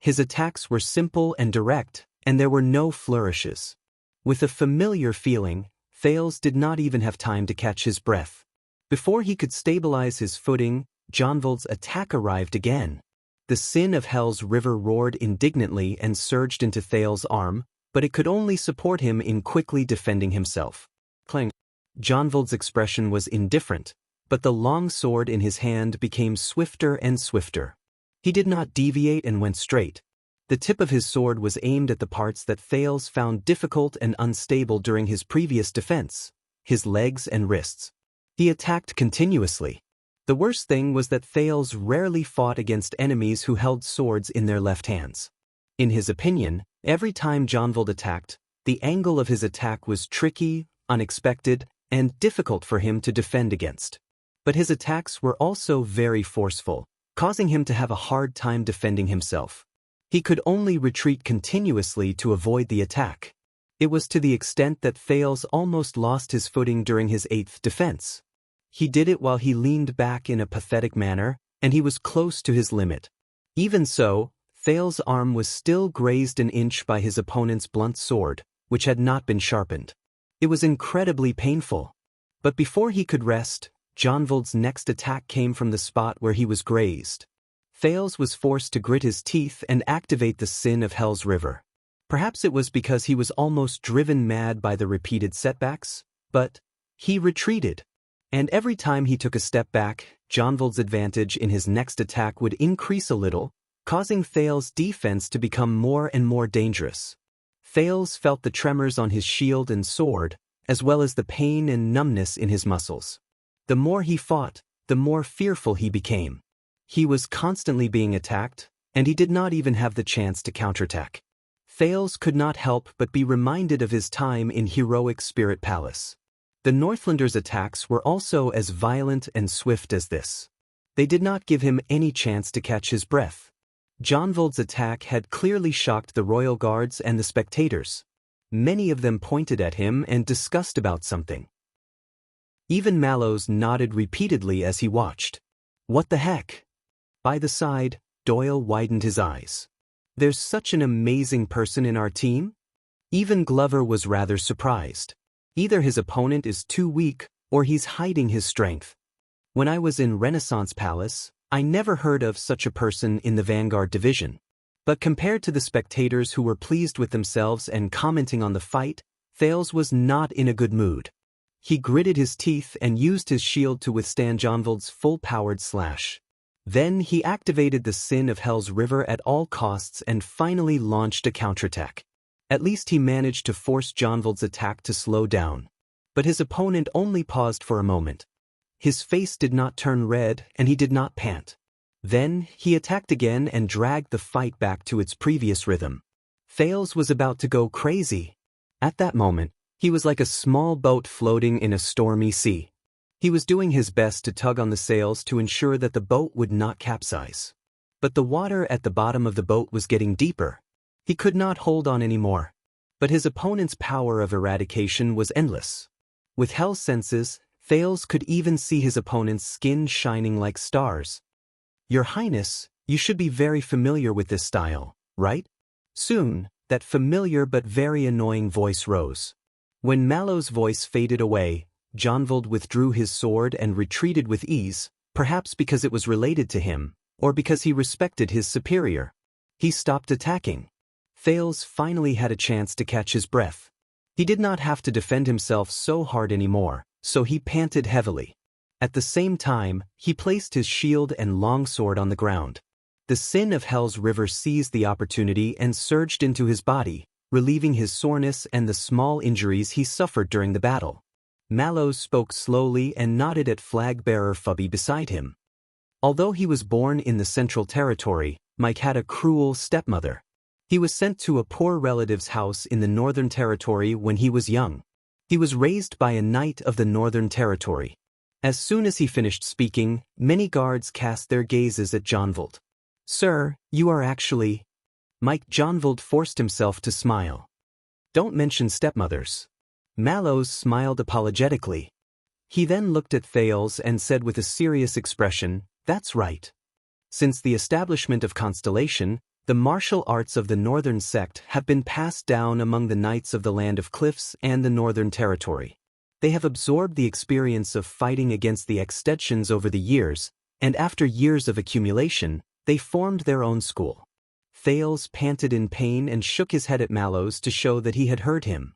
His attacks were simple and direct, and there were no flourishes. With a familiar feeling, Thales did not even have time to catch his breath. Before he could stabilize his footing, Jonvald's attack arrived again. The sin of Hell's river roared indignantly and surged into Thales' arm, but it could only support him in quickly defending himself. Clang. Jonvald's expression was indifferent, but the long sword in his hand became swifter and swifter. He did not deviate and went straight. The tip of his sword was aimed at the parts that Thales found difficult and unstable during his previous defense, his legs and wrists. He attacked continuously. The worst thing was that Thales rarely fought against enemies who held swords in their left hands. In his opinion, every time Jonvald attacked, the angle of his attack was tricky, unexpected, and difficult for him to defend against. But his attacks were also very forceful, causing him to have a hard time defending himself. He could only retreat continuously to avoid the attack. It was to the extent that Thales almost lost his footing during his 8th defense. He did it while he leaned back in a pathetic manner, and he was close to his limit. Even so, Thales' arm was still grazed an inch by his opponent's blunt sword, which had not been sharpened. It was incredibly painful. But before he could rest, Jonvald's next attack came from the spot where he was grazed. Thales was forced to grit his teeth and activate the sin of Hell's river. Perhaps it was because he was almost driven mad by the repeated setbacks, but he retreated. And every time he took a step back, Jonvald's advantage in his next attack would increase a little, causing Thales' defense to become more and more dangerous. Thales felt the tremors on his shield and sword, as well as the pain and numbness in his muscles. The more he fought, the more fearful he became. He was constantly being attacked, and he did not even have the chance to counterattack. Thales could not help but be reminded of his time in heroic Spirit Palace. The Northlanders' attacks were also as violent and swift as this. They did not give him any chance to catch his breath. Jonvald's attack had clearly shocked the royal guards and the spectators. Many of them pointed at him and discussed about something. Even Mallows nodded repeatedly as he watched. What the heck? By the side, Doyle widened his eyes. There's such an amazing person in our team? Even Glover was rather surprised. Either his opponent is too weak, or he's hiding his strength. When I was in Renaissance Palace, I never heard of such a person in the Vanguard Division. But compared to the spectators who were pleased with themselves and commenting on the fight, Thales was not in a good mood. He gritted his teeth and used his shield to withstand Jonvald's full-powered slash. Then he activated the sin of Hell's river at all costs and finally launched a counterattack. At least he managed to force Jonvald's attack to slow down. But his opponent only paused for a moment. His face did not turn red and he did not pant. Then he attacked again and dragged the fight back to its previous rhythm. Thales was about to go crazy. At that moment, he was like a small boat floating in a stormy sea. He was doing his best to tug on the sails to ensure that the boat would not capsize. But the water at the bottom of the boat was getting deeper. He could not hold on anymore. But his opponent's power of eradication was endless. With Hell's senses, Thales could even see his opponent's skin shining like stars. Your Highness, you should be very familiar with this style, right? Soon, that familiar but very annoying voice rose. When Mallow's voice faded away, Jonvald withdrew his sword and retreated with ease, perhaps because it was related to him, or because he respected his superior. He stopped attacking. Thales finally had a chance to catch his breath. He did not have to defend himself so hard anymore, so he panted heavily. At the same time, he placed his shield and longsword on the ground. The sin of Hell's river seized the opportunity and surged into his body, relieving his soreness and the small injuries he suffered during the battle. Mallows spoke slowly and nodded at flag-bearer Fubby beside him. Although he was born in the Central Territory, Mike had a cruel stepmother. He was sent to a poor relative's house in the Northern Territory when he was young. He was raised by a knight of the Northern Territory. As soon as he finished speaking, many guards cast their gazes at Jonvald. Sir, you are actually... Jonvald forced himself to smile. Don't mention stepmothers. Mallows smiled apologetically. He then looked at Thales and said with a serious expression, that's right. Since the establishment of Constellation, The martial arts of the Northern Sect have been passed down among the knights of the Land of Cliffs and the Northern Territory. They have absorbed the experience of fighting against the extensions over the years, and after years of accumulation, they formed their own school. Thales panted in pain and shook his head at Mallows to show that he had heard him.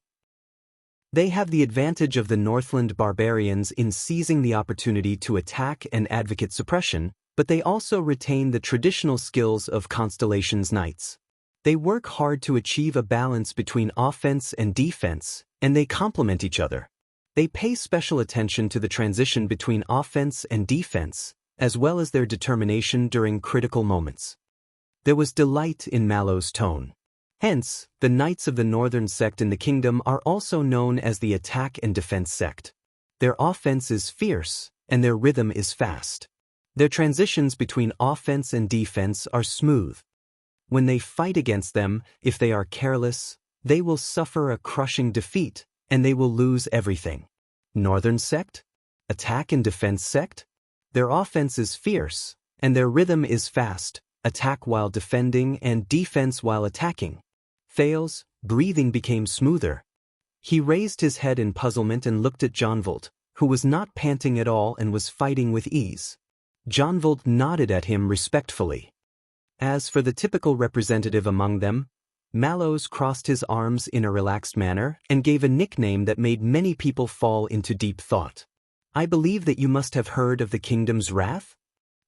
They have the advantage of the Northland barbarians in seizing the opportunity to attack and advocate suppression, but they also retain the traditional skills of Constellation's knights. They work hard to achieve a balance between offense and defense, and they complement each other. They pay special attention to the transition between offense and defense, as well as their determination during critical moments. There was delight in Mallows' tone. Hence, the Knights of the Northern Sect in the kingdom are also known as the Attack and Defense Sect. Their offense is fierce, and their rhythm is fast. Their transitions between offense and defense are smooth. When they fight against them, if they are careless, they will suffer a crushing defeat, and they will lose everything. Northern Sect? Attack and Defense Sect? Their offense is fierce, and their rhythm is fast, attack while defending and defense while attacking. Thales' breathing became smoother. He raised his head in puzzlement and looked at Jonvold, who was not panting at all and was fighting with ease. Jonvold nodded at him respectfully. As for the typical representative among them, Mallows crossed his arms in a relaxed manner and gave a nickname that made many people fall into deep thought. I believe that you must have heard of the Kingdom's Wrath?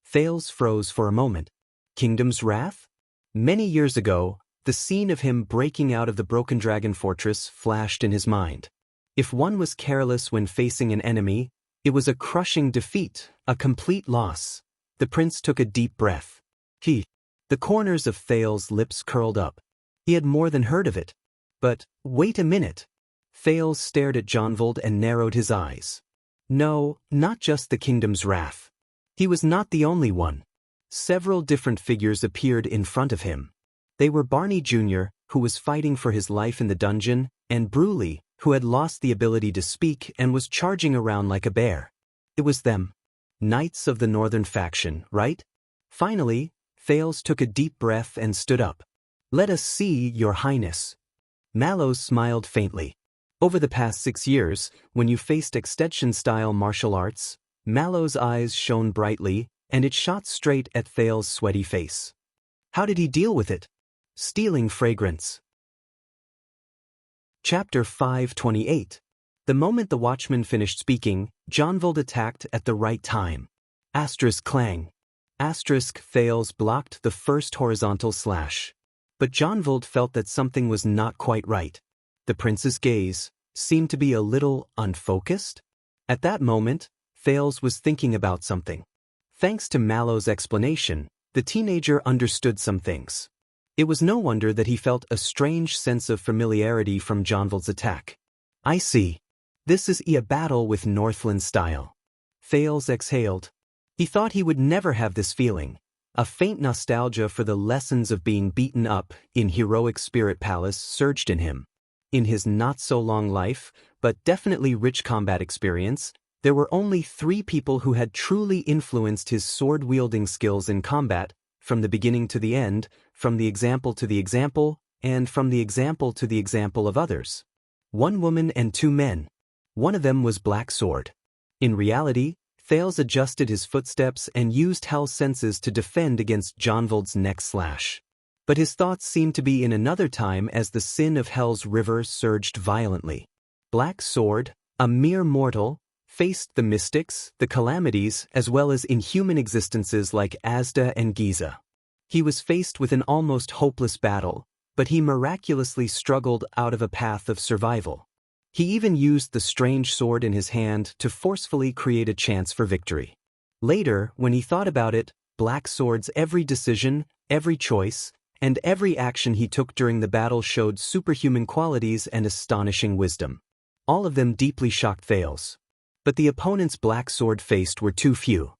Thales froze for a moment. Kingdom's Wrath? Many years ago, the scene of him breaking out of the Broken Dragon Fortress flashed in his mind. If one was careless when facing an enemy, it was a crushing defeat, a complete loss. The prince took a deep breath. The corners of Thales' lips curled up. He had more than heard of it. But, wait a minute. Thales stared at Jonvold and narrowed his eyes. No, not just the Kingdom's Wrath. He was not the only one. Several different figures appeared in front of him. They were Barney Jr., who was fighting for his life in the dungeon, and Bruley, who had lost the ability to speak and was charging around like a bear. It was them. Knights of the Northern Faction, right? Finally, Thales took a deep breath and stood up. Let us see, Your Highness. Mallows smiled faintly. Over the past 6 years, when you faced extension-style martial arts, Mallows' eyes shone brightly, and it shot straight at Thales' sweaty face. How did he deal with it? Stealing fragrance. Chapter 528. The moment the watchman finished speaking, Jonvold attacked at the right time. Clang. Thales blocked the first horizontal slash. But Jonvold felt that something was not quite right. The prince's gaze seemed to be a little unfocused. At that moment, Thales was thinking about something. Thanks to Mallows' explanation, the teenager understood some things. It was no wonder that he felt a strange sense of familiarity from Jonvold's attack. I see. This is a battle with Northland style. Thales exhaled. He thought he would never have this feeling. A faint nostalgia for the lessons of being beaten up in Heroic Spirit Palace surged in him. In his not-so-long life, but definitely rich combat experience, there were only 3 people who had truly influenced his sword-wielding skills in combat, from the beginning to the end, from the example to the example, and from the example to the example of others. 1 woman and 2 men. One of them was Black Sword. In reality, Thales adjusted his footsteps and used Hell's senses to defend against Jonvold's next slash. But his thoughts seemed to be in another time as the sin of Hell's river surged violently. Black Sword, a mere mortal, faced the mystics, the calamities, as well as inhuman existences like Asda and Giza. He was faced with an almost hopeless battle, but he miraculously struggled out of a path of survival. He even used the strange sword in his hand to forcefully create a chance for victory. Later, when he thought about it, Black Sword's every decision, every choice, and every action he took during the battle showed superhuman qualities and astonishing wisdom. All of them deeply shocked Thales. But the opponents Black Sword faced were too few.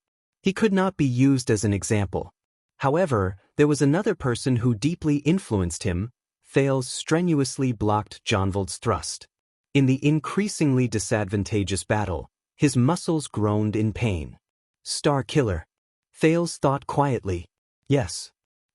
He could not be used as an example. However, there was another person who deeply influenced him. Thales strenuously blocked Jonvold's thrust. In the increasingly disadvantageous battle, his muscles groaned in pain. Star Killer. Thales thought quietly. Yes.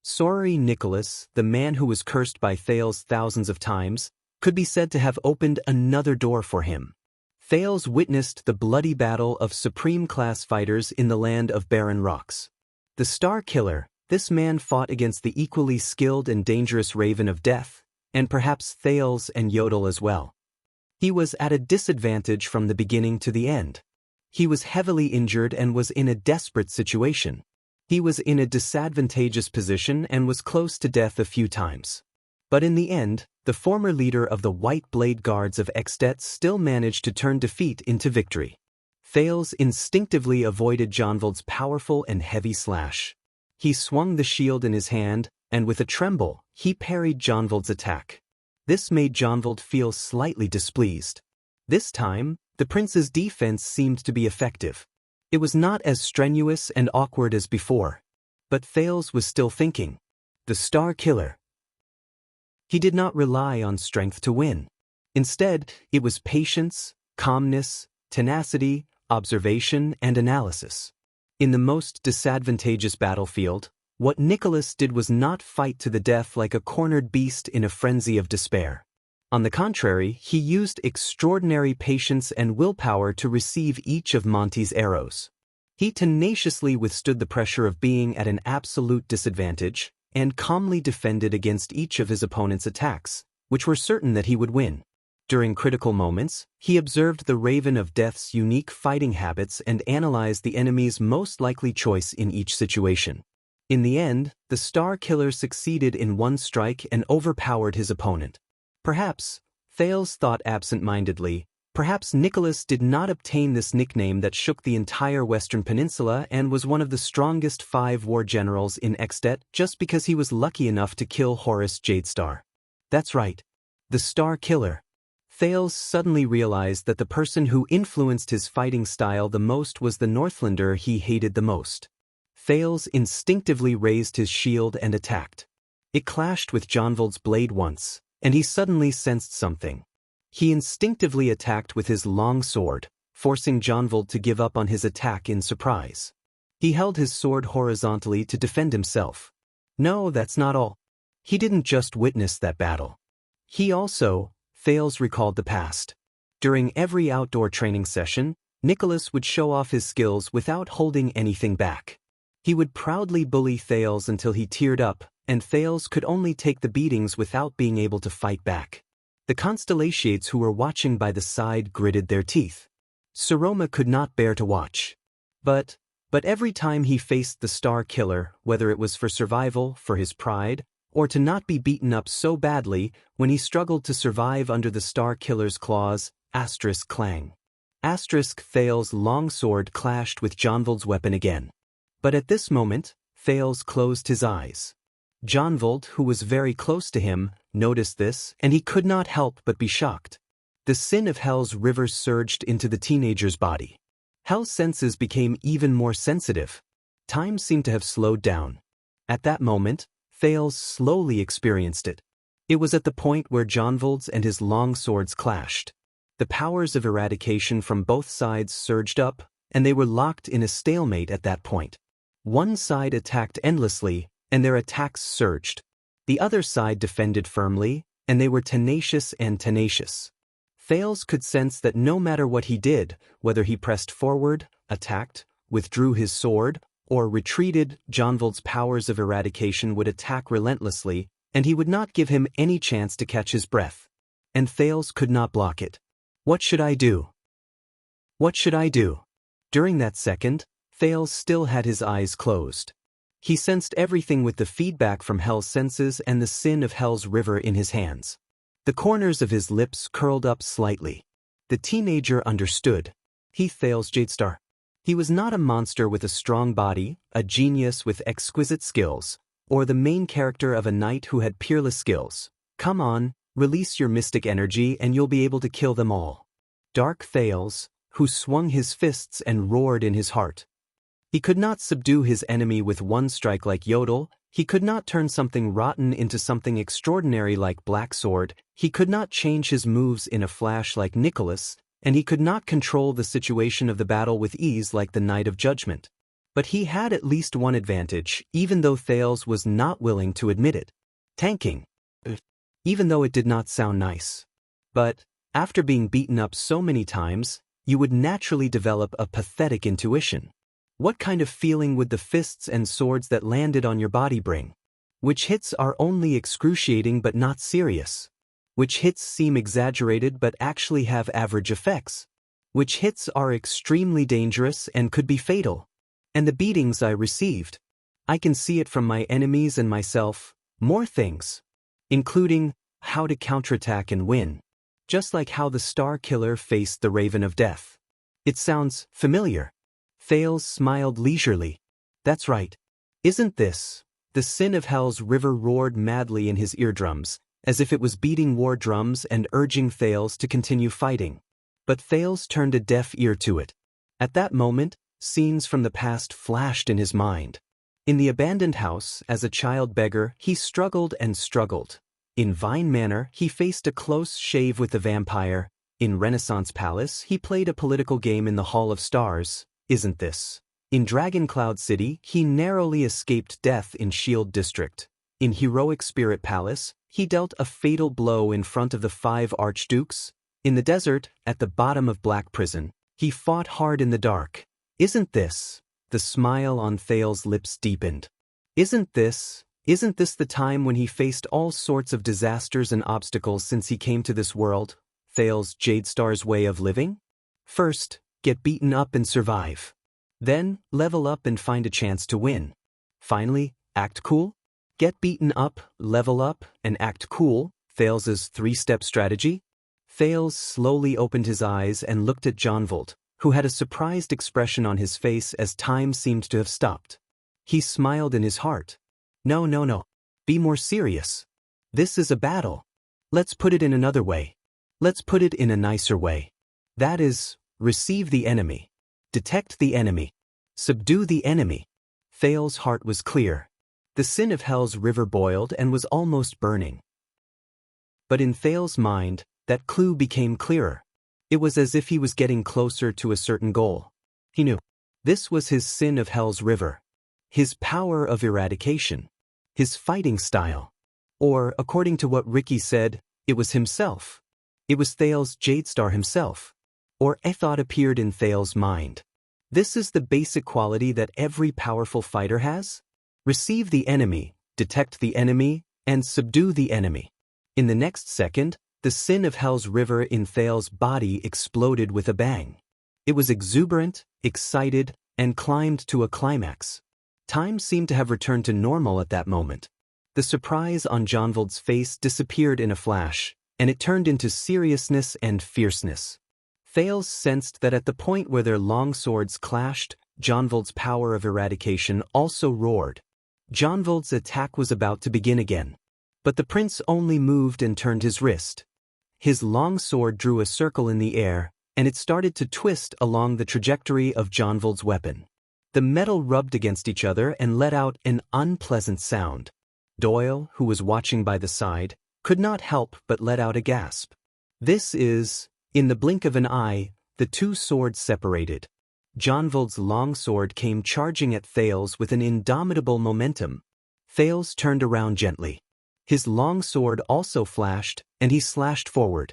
Sorry Nicholas, the man who was cursed by Thales thousands of times, could be said to have opened another door for him. Thales witnessed the bloody battle of supreme-class fighters in the land of barren rocks. The Star Killer, this man fought against the equally skilled and dangerous Raven of Death, and perhaps Thales and Yodel as well. He was at a disadvantage from the beginning to the end. He was heavily injured and was in a desperate situation. He was in a disadvantageous position and was close to death a few times. But in the end, the former leader of the White Blade Guards of Extet still managed to turn defeat into victory. Thales instinctively avoided Jonvold's powerful and heavy slash. He swung the shield in his hand, and with a tremble, he parried Jonvold's attack. This made Jonvold feel slightly displeased. This time, the prince's defense seemed to be effective. It was not as strenuous and awkward as before. But Thales was still thinking. The Star Killer. He did not rely on strength to win. Instead, it was patience, calmness, tenacity, observation, and analysis. In the most disadvantageous battlefield, what Nicholas did was not fight to the death like a cornered beast in a frenzy of despair. On the contrary, he used extraordinary patience and willpower to receive each of Monty's arrows. He tenaciously withstood the pressure of being at an absolute disadvantage, and calmly defended against each of his opponent's attacks, which were certain that he would win. During critical moments, he observed the Raven of Death's unique fighting habits and analyzed the enemy's most likely choice in each situation. In the end, the Star Killer succeeded in one strike and overpowered his opponent. Perhaps, Thales thought absent-mindedly, perhaps Nicholas did not obtain this nickname that shook the entire Western Peninsula and was one of the strongest 5 war generals in Extet just because he was lucky enough to kill Horus Jadestar. That's right. The Star Killer. Thales suddenly realized that the person who influenced his fighting style the most was the Northlander he hated the most. Thales instinctively raised his shield and attacked. It clashed with Jonvold's blade once, and he suddenly sensed something. He instinctively attacked with his long sword, forcing Jonvold to give up on his attack in surprise. He held his sword horizontally to defend himself. No, that's not all. He didn't just witness that battle. He also, Thales recalled the past. During every outdoor training session, Nicholas would show off his skills without holding anything back. He would proudly bully Thales until he teared up, and Thales could only take the beatings without being able to fight back. The Constellations who were watching by the side gritted their teeth. Saroma could not bear to watch. But every time he faced the Star Killer, whether it was for survival, for his pride, or to not be beaten up so badly, when he struggled to survive under the Star Killer's claws, asterisk clang. Asterisk Thales' long sword clashed with Jonvold's weapon again. But at this moment, Thales closed his eyes. Jonvold, who was very close to him, noticed this, and he could not help but be shocked. The sin of Hell's river surged into the teenager's body. Hell's senses became even more sensitive. Time seemed to have slowed down. At that moment, Thales slowly experienced it. It was at the point where Jonvold's and his long swords clashed. The powers of eradication from both sides surged up, and they were locked in a stalemate at that point. One side attacked endlessly, and their attacks surged. The other side defended firmly, and they were tenacious and tenacious. Thales could sense that no matter what he did, whether he pressed forward, attacked, withdrew his sword, or retreated, Jonvold's powers of eradication would attack relentlessly, and he would not give him any chance to catch his breath. And Thales could not block it. What should I do? What should I do? During that second, Thales still had his eyes closed. He sensed everything with the feedback from Hell's senses and the sin of Hell's river in his hands. The corners of his lips curled up slightly. The teenager understood. He Thales Jadestar. He was not a monster with a strong body, a genius with exquisite skills, or the main character of a knight who had peerless skills. Come on, release your mystic energy and you'll be able to kill them all. Dark Thales, who swung his fists and roared in his heart. He could not subdue his enemy with one strike like Yodel, he could not turn something rotten into something extraordinary like Black Sword, he could not change his moves in a flash like Nicholas, and he could not control the situation of the battle with ease like the Knight of Judgment. But he had at least one advantage, even though Thales was not willing to admit it. Tanking. Even though it did not sound nice. But, after being beaten up so many times, you would naturally develop a pathetic intuition. What kind of feeling would the fists and swords that landed on your body bring? Which hits are only excruciating but not serious? Which hits seem exaggerated but actually have average effects? Which hits are extremely dangerous and could be fatal? And the beatings I received. I can see it from my enemies and myself, more things. Including how to counterattack and win. Just like how the Star Killer faced the Raven of Death. It sounds familiar. Thales smiled leisurely. That's right. Isn't this? The Sin of Hell's river roared madly in his eardrums, as if it was beating war drums and urging Thales to continue fighting. But Thales turned a deaf ear to it. At that moment, scenes from the past flashed in his mind. In the abandoned house, as a child beggar, he struggled and struggled. In Vine Manor, he faced a close shave with the vampire. In Renaissance Palace, he played a political game in the Hall of Stars. Isn't this? In Dragon Cloud City, he narrowly escaped death in Shield District. In Heroic Spirit Palace, he dealt a fatal blow in front of the 5 archdukes. In the desert, at the bottom of Black Prison, he fought hard in the dark. Isn't this? The smile on Thales' lips deepened. Isn't this the time when he faced all sorts of disasters and obstacles since he came to this world? Thales Jadestar's way of living? First, get beaten up and survive. Then, level up and find a chance to win. Finally, act cool? Get beaten up, level up, and act cool, Thales' 3-step strategy? Thales slowly opened his eyes and looked at Jonvold, who had a surprised expression on his face as time seemed to have stopped. He smiled in his heart. No. Be more serious. This is a battle. Let's put it in another way. Let's put it in a nicer way. That is, receive the enemy. Detect the enemy. Subdue the enemy. Thales' heart was clear. The Sin of Hell's river boiled and was almost burning. But in Thales' mind, that clue became clearer. It was as if he was getting closer to a certain goal. He knew. This was his Sin of Hell's river. His power of eradication. His fighting style. Or, according to what Ricky said, it was himself. It was Thales Jadestar himself. Or a thought appeared in Thales' mind. This is the basic quality that every powerful fighter has. Receive the enemy, detect the enemy, and subdue the enemy. In the next second, the Sin of Hell's river in Thales' body exploded with a bang. It was exuberant, excited, and climbed to a climax. Time seemed to have returned to normal at that moment. The surprise on Jonvold's face disappeared in a flash, and it turned into seriousness and fierceness. Thales sensed that at the point where their long swords clashed, Jonvold's power of eradication also roared. Jonvold's attack was about to begin again. But the prince only moved and turned his wrist. His long sword drew a circle in the air, and it started to twist along the trajectory of Jonvold's weapon. The metal rubbed against each other and let out an unpleasant sound. Doyle, who was watching by the side, could not help but let out a gasp. In the blink of an eye, the two swords separated. Jonvold's long sword came charging at Thales with an indomitable momentum. Thales turned around gently. His long sword also flashed, and he slashed forward.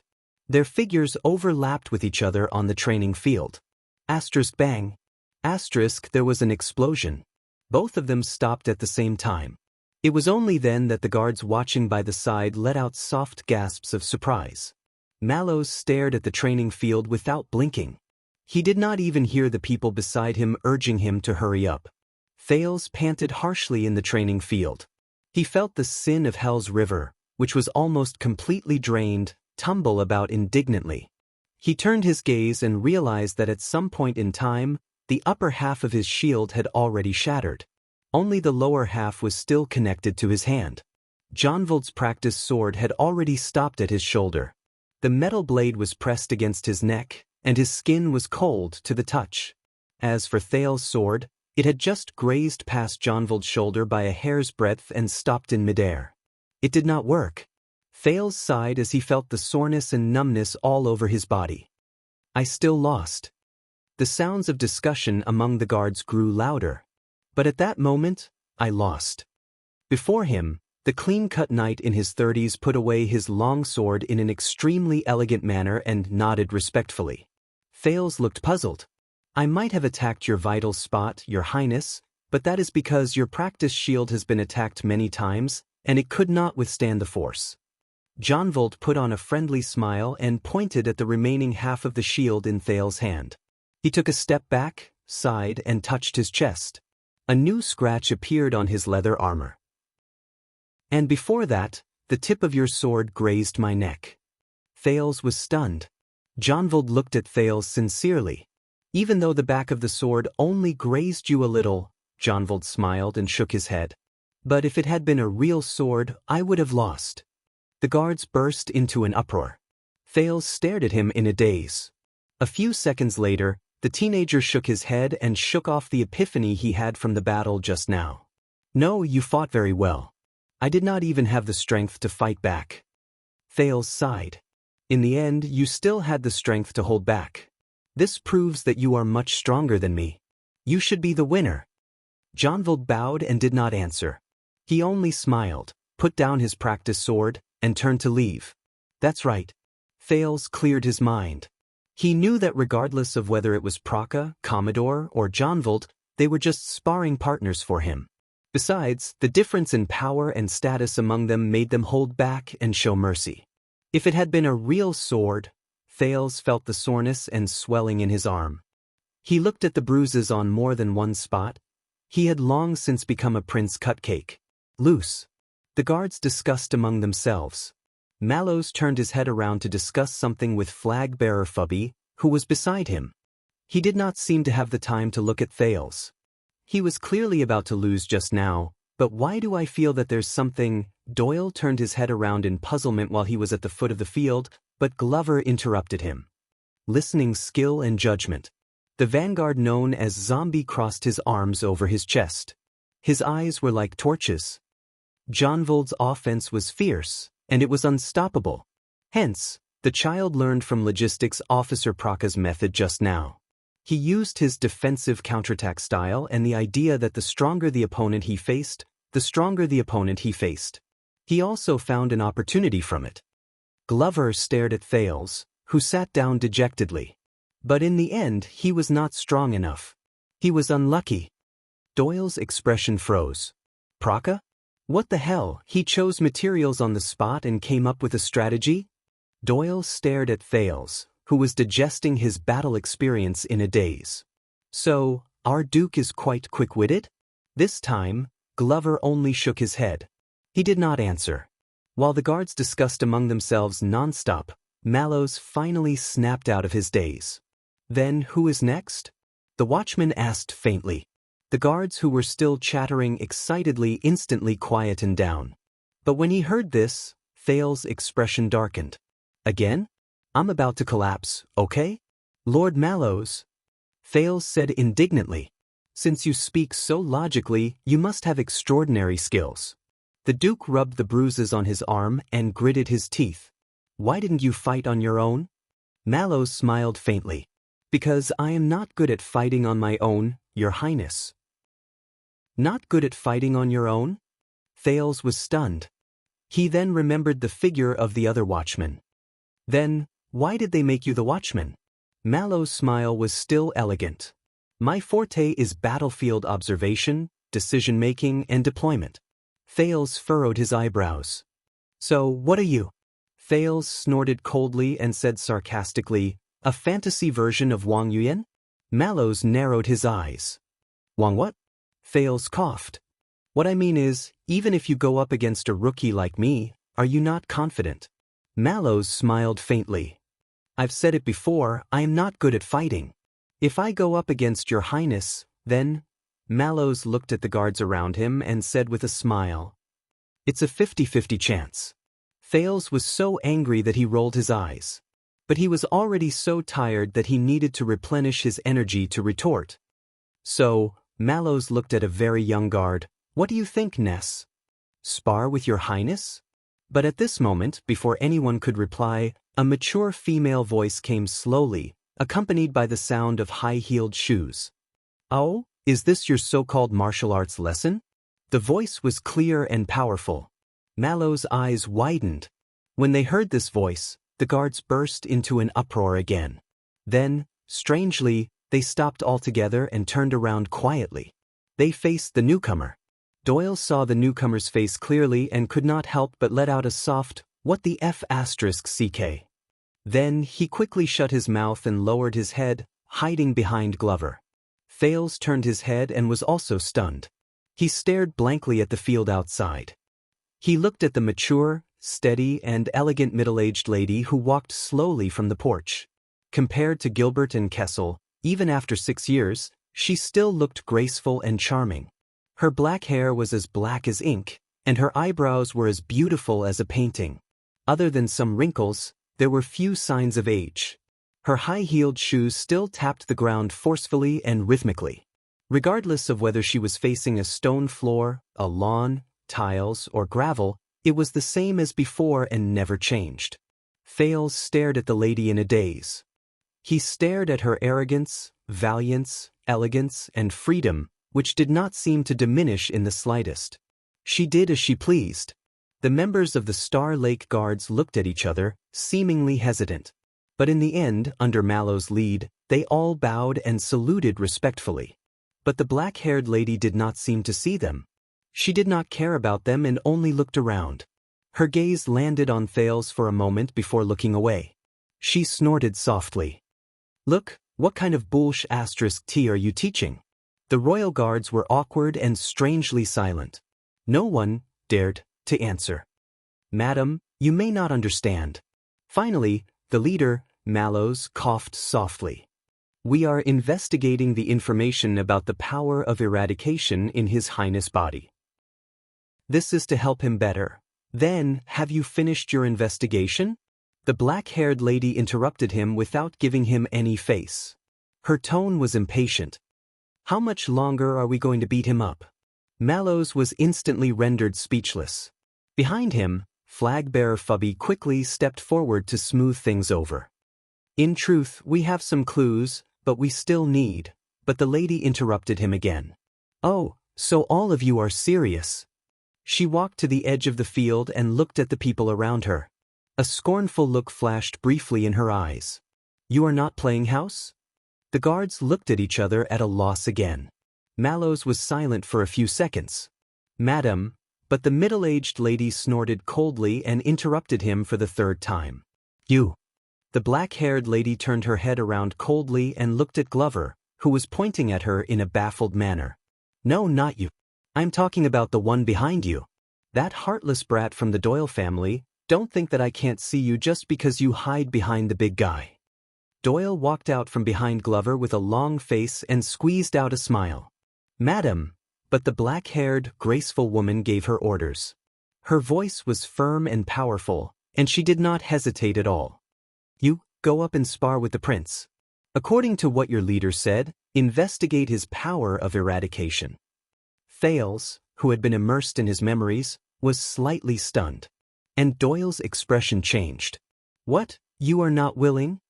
Their figures overlapped with each other on the training field. Asterisk bang. Asterisk there was an explosion. Both of them stopped at the same time. It was only then that the guards watching by the side let out soft gasps of surprise. Mallows stared at the training field without blinking. He did not even hear the people beside him urging him to hurry up. Thales panted harshly in the training field. He felt the Sin of Hell's river, which was almost completely drained, tumble about indignantly. He turned his gaze and realized that at some point in time, the upper half of his shield had already shattered. Only the lower half was still connected to his hand. Jonvold's practice sword had already stopped at his shoulder. The metal blade was pressed against his neck, and his skin was cold to the touch. As for Thales' sword, it had just grazed past Jonvold's shoulder by a hair's breadth and stopped in midair. It did not work. Thales sighed as he felt the soreness and numbness all over his body. I still lost. The sounds of discussion among the guards grew louder. But at that moment, I lost. Before him, the clean-cut knight in his 30s put away his long sword in an extremely elegant manner and nodded respectfully. Thales looked puzzled. I might have attacked your vital spot, your highness, but that is because your practice shield has been attacked many times, and it could not withstand the force. Jonvold put on a friendly smile and pointed at the remaining half of the shield in Thales' hand. He took a step back, sighed, and touched his chest. A new scratch appeared on his leather armor. And before that, the tip of your sword grazed my neck. Thales was stunned. Jonvold looked at Thales sincerely. Even though the back of the sword only grazed you a little, Jonvold smiled and shook his head. But if it had been a real sword, I would have lost. The guards burst into an uproar. Thales stared at him in a daze. A few seconds later, the teenager shook his head and shook off the epiphany he had from the battle just now. No, you fought very well. I did not even have the strength to fight back. Thales sighed. In the end, you still had the strength to hold back. This proves that you are much stronger than me. You should be the winner. Jonvold bowed and did not answer. He only smiled, put down his practice sword, and turned to leave. That's right. Thales cleared his mind. He knew that regardless of whether it was Praka, Commodore, or Jonvold, they were just sparring partners for him. Besides, the difference in power and status among them made them hold back and show mercy. If it had been a real sword, Thales felt the soreness and swelling in his arm. He looked at the bruises on more than one spot. He had long since become a prince cupcake. Loose. The guards discussed among themselves. Mallows turned his head around to discuss something with flag-bearer Fubby, who was beside him. He did not seem to have the time to look at Thales. He was clearly about to lose just now, but why do I feel that there's something? Doyle turned his head around in puzzlement while he was at the foot of the field, but Glover interrupted him. Listening skill and judgment. The vanguard known as Zombie crossed his arms over his chest. His eyes were like torches. Jonvold's offense was fierce, and it was unstoppable. Hence, the child learned from logistics officer Praka's method just now. He used his defensive counterattack style and the idea that the stronger the opponent he faced, the stronger the opponent he faced. He also found an opportunity from it. Glover stared at Thales, who sat down dejectedly. But in the end, he was not strong enough. He was unlucky. Doyle's expression froze. Praka? What the hell? He chose materials on the spot and came up with a strategy? Doyle stared at Thales, who was digesting his battle experience in a daze. So, our Duke is quite quick-witted? This time, Glover only shook his head. He did not answer. While the guards discussed among themselves non-stop, Mallows finally snapped out of his daze. Then who is next? The watchman asked faintly. The guards who were still chattering excitedly instantly quietened down. But when he heard this, Thales' expression darkened. Again? I'm about to collapse, okay? Lord Mallows. Thales said indignantly. Since you speak so logically, you must have extraordinary skills. The Duke rubbed the bruises on his arm and gritted his teeth. Why didn't you fight on your own? Mallows smiled faintly. Because I am not good at fighting on my own, Your Highness. Not good at fighting on your own? Thales was stunned. He then remembered the figure of the other watchman. Then, why did they make you the watchman? Mallow's smile was still elegant. My forte is battlefield observation, decision-making, and deployment. Thales furrowed his eyebrows. So, what are you? Thales snorted coldly and said sarcastically, a fantasy version of Wang Yuan? Mallows narrowed his eyes. Wang what? Thales coughed. What I mean is, even if you go up against a rookie like me, are you not confident? Mallows smiled faintly. I've said it before, I am not good at fighting. If I go up against your highness, then... Mallows looked at the guards around him and said with a smile. It's a 50-50 chance. Thales was so angry that he rolled his eyes. But he was already so tired that he needed to replenish his energy to retort. So, Mallows looked at a very young guard. What do you think, Ness? Spar with your highness? But at this moment, before anyone could reply, a mature female voice came slowly, accompanied by the sound of high-heeled shoes. Oh? Is this your so-called martial arts lesson? The voice was clear and powerful. Mallow's eyes widened. When they heard this voice, the guards burst into an uproar again. Then, strangely, they stopped altogether and turned around quietly. They faced the newcomer. Doyle saw the newcomer's face clearly and could not help but let out a soft, "What the F***?" Then he quickly shut his mouth and lowered his head, hiding behind Glover. Thales turned his head and was also stunned. He stared blankly at the field outside. He looked at the mature, steady, and elegant middle-aged lady who walked slowly from the porch. Compared to Gilbert and Kessel, even after 6 years, she still looked graceful and charming. Her black hair was as black as ink, and her eyebrows were as beautiful as a painting. Other than some wrinkles, there were few signs of age. Her high-heeled shoes still tapped the ground forcefully and rhythmically. Regardless of whether she was facing a stone floor, a lawn, tiles, or gravel, it was the same as before and never changed. Thales stared at the lady in a daze. He stared at her arrogance, valiance, elegance, and freedom, which did not seem to diminish in the slightest. She did as she pleased. The members of the Star Lake Guards looked at each other, seemingly hesitant. But in the end, under Mallow's lead, they all bowed and saluted respectfully. But the black-haired lady did not seem to see them. She did not care about them and only looked around. Her gaze landed on Thales for a moment before looking away. She snorted softly. "Look, what kind of ***T are you teaching?" The royal guards were awkward and strangely silent. No one dared to answer. "Madam, you may not understand." Finally, the leader, Mallows, coughed softly. "We are investigating the information about the power of eradication in His Highness' body. This is to help him better." "Then, have you finished your investigation?" The black-haired lady interrupted him without giving him any face. Her tone was impatient. "How much longer are we going to beat him up?" Mallows was instantly rendered speechless. Behind him, flag-bearer Fubby quickly stepped forward to smooth things over. "In truth, we have some clues, but we still need..." But the lady interrupted him again. "Oh, so all of you are serious." She walked to the edge of the field and looked at the people around her. A scornful look flashed briefly in her eyes. "You are not playing house?" The guards looked at each other at a loss again. Mallows was silent for a few seconds. "Madam," but the middle-aged lady snorted coldly and interrupted him for the third time. "You." The black-haired lady turned her head around coldly and looked at Glover, who was pointing at her in a baffled manner. "No, not you. I'm talking about the one behind you. That heartless brat from the Doyle family. Don't think that I can't see you just because you hide behind the big guy." Doyle walked out from behind Glover with a long face and squeezed out a smile. "Madam," but the black-haired, graceful woman gave her orders. Her voice was firm and powerful, and she did not hesitate at all. "You, go up and spar with the prince. According to what your leader said, investigate his power of eradication." Thales, who had been immersed in his memories, was slightly stunned. And Doyle's expression changed. "What, you are not willing?"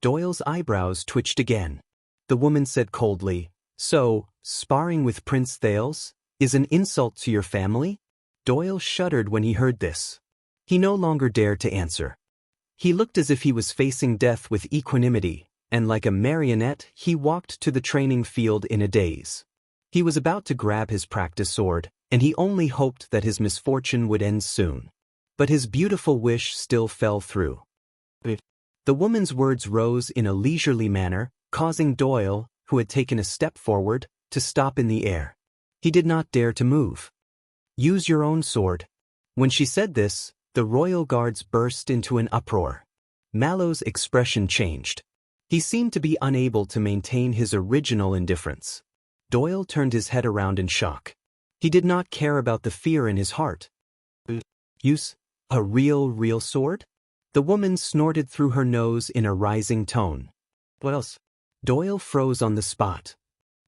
Doyle's eyebrows twitched again. The woman said coldly, "So, sparring with Prince Thales is an insult to your family?" Doyle shuddered when he heard this. He no longer dared to answer. He looked as if he was facing death with equanimity, and like a marionette, he walked to the training field in a daze. He was about to grab his practice sword, and he only hoped that his misfortune would end soon. But his beautiful wish still fell through. The woman's words rose in a leisurely manner, causing Doyle, who had taken a step forward, to stop in the air. He did not dare to move. "Use your own sword." When she said this, the royal guards burst into an uproar. Mallow's expression changed. He seemed to be unable to maintain his original indifference. Doyle turned his head around in shock. He did not care about the fear in his heart. "Use a real sword?" The woman snorted through her nose in a rising tone. "What else?" Doyle froze on the spot.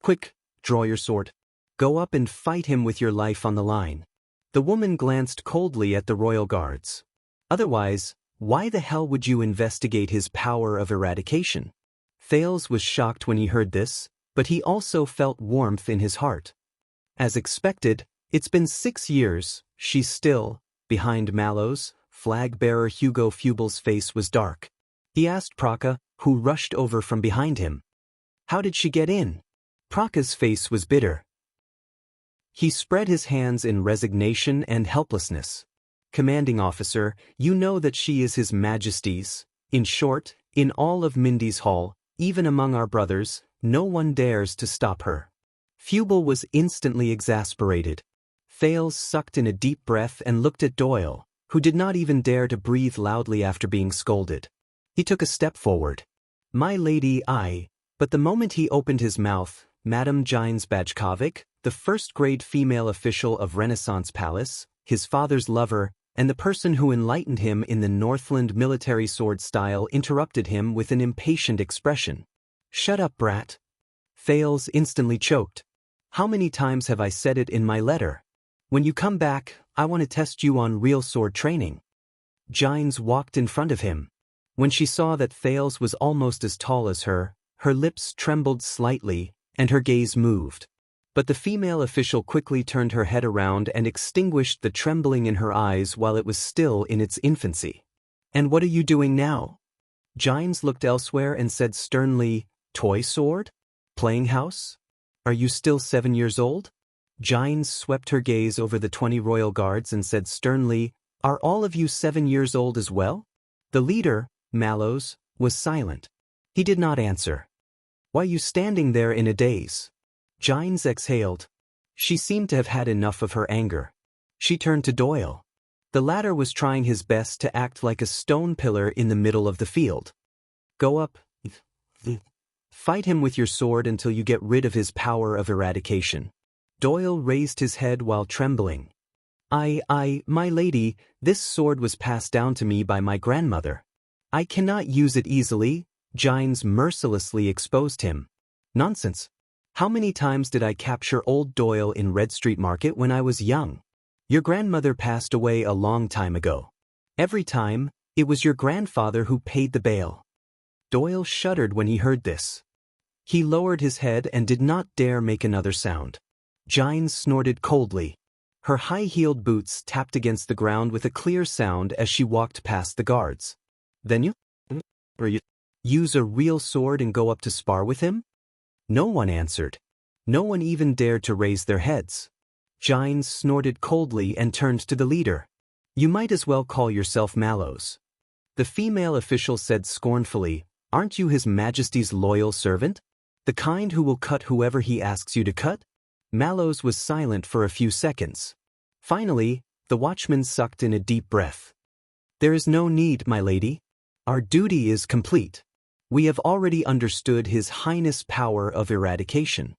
"Quick, draw your sword. Go up and fight him with your life on the line." The woman glanced coldly at the royal guards. "Otherwise, why the hell would you investigate his power of eradication?" Thales was shocked when he heard this, but he also felt warmth in his heart. As expected, it's been 6 years, she's still, behind Mallow's, flag-bearer Hugo Fubel's face was dark. He asked Praka, who rushed over from behind him. How did she get in? Praka's face was bitter. He spread his hands in resignation and helplessness. Commanding officer, you know that she is His Majesty's. In short, in all of Mindy's Hall, even among our brothers, no one dares to stop her. Fubel was instantly exasperated. Thales sucked in a deep breath and looked at Doyle, who did not even dare to breathe loudly after being scolded. He took a step forward. My lady, but the moment he opened his mouth, Madame Gines Bajkovic, the first-grade female official of Renaissance Palace, his father's lover, and the person who enlightened him in the Northland military sword style interrupted him with an impatient expression. Shut up, brat. Thales instantly choked. How many times have I said it in my letter? When you come back, I want to test you on real sword training. Gines walked in front of him. When she saw that Thales was almost as tall as her lips trembled slightly, and her gaze moved. But the female official quickly turned her head around and extinguished the trembling in her eyes while it was still in its infancy. And what are you doing now? Gines looked elsewhere and said sternly, Toy sword? Playing house? Are you still 7 years old? Gines swept her gaze over the 20 royal guards and said sternly, Are all of you 7 years old as well? The leader, Mallows, was silent. He did not answer. Why are you standing there in a daze? Gines exhaled. She seemed to have had enough of her anger. She turned to Doyle. The latter was trying his best to act like a stone pillar in the middle of the field. Go up. Fight him with your sword until you get rid of his power of eradication. Doyle raised his head while trembling. My lady, this sword was passed down to me by my grandmother. I cannot use it easily. Gines mercilessly exposed him. Nonsense. How many times did I capture old Doyle in Red Street Market when I was young? Your grandmother passed away a long time ago. Every time, it was your grandfather who paid the bail. Doyle shuddered when he heard this. He lowered his head and did not dare make another sound. Gines snorted coldly. Her high-heeled boots tapped against the ground with a clear sound as she walked past the guards. Then you use a real sword and go up to spar with him? No one answered. No one even dared to raise their heads. Gines snorted coldly and turned to the leader. You might as well call yourself Mallows. The female official said scornfully, Aren't you His Majesty's loyal servant? The kind who will cut whoever he asks you to cut? Mallows was silent for a few seconds. Finally, the watchman sucked in a deep breath. There is no need, my lady. Our duty is complete. We have already understood His Highness' power of eradication.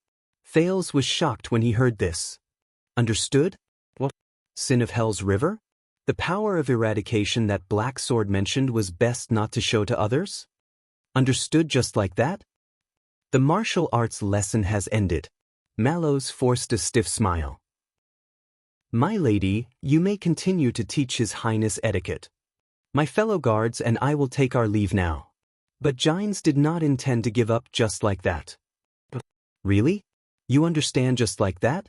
Thales was shocked when he heard this. Understood? What? Sin of Hell's River? The power of eradication that Black Sword mentioned was best not to show to others? Understood just like that? The martial arts lesson has ended. Mallows forced a stiff smile. My lady, you may continue to teach His Highness etiquette. My fellow guards and I will take our leave now. But Gines did not intend to give up just like that. Really? You understand just like that?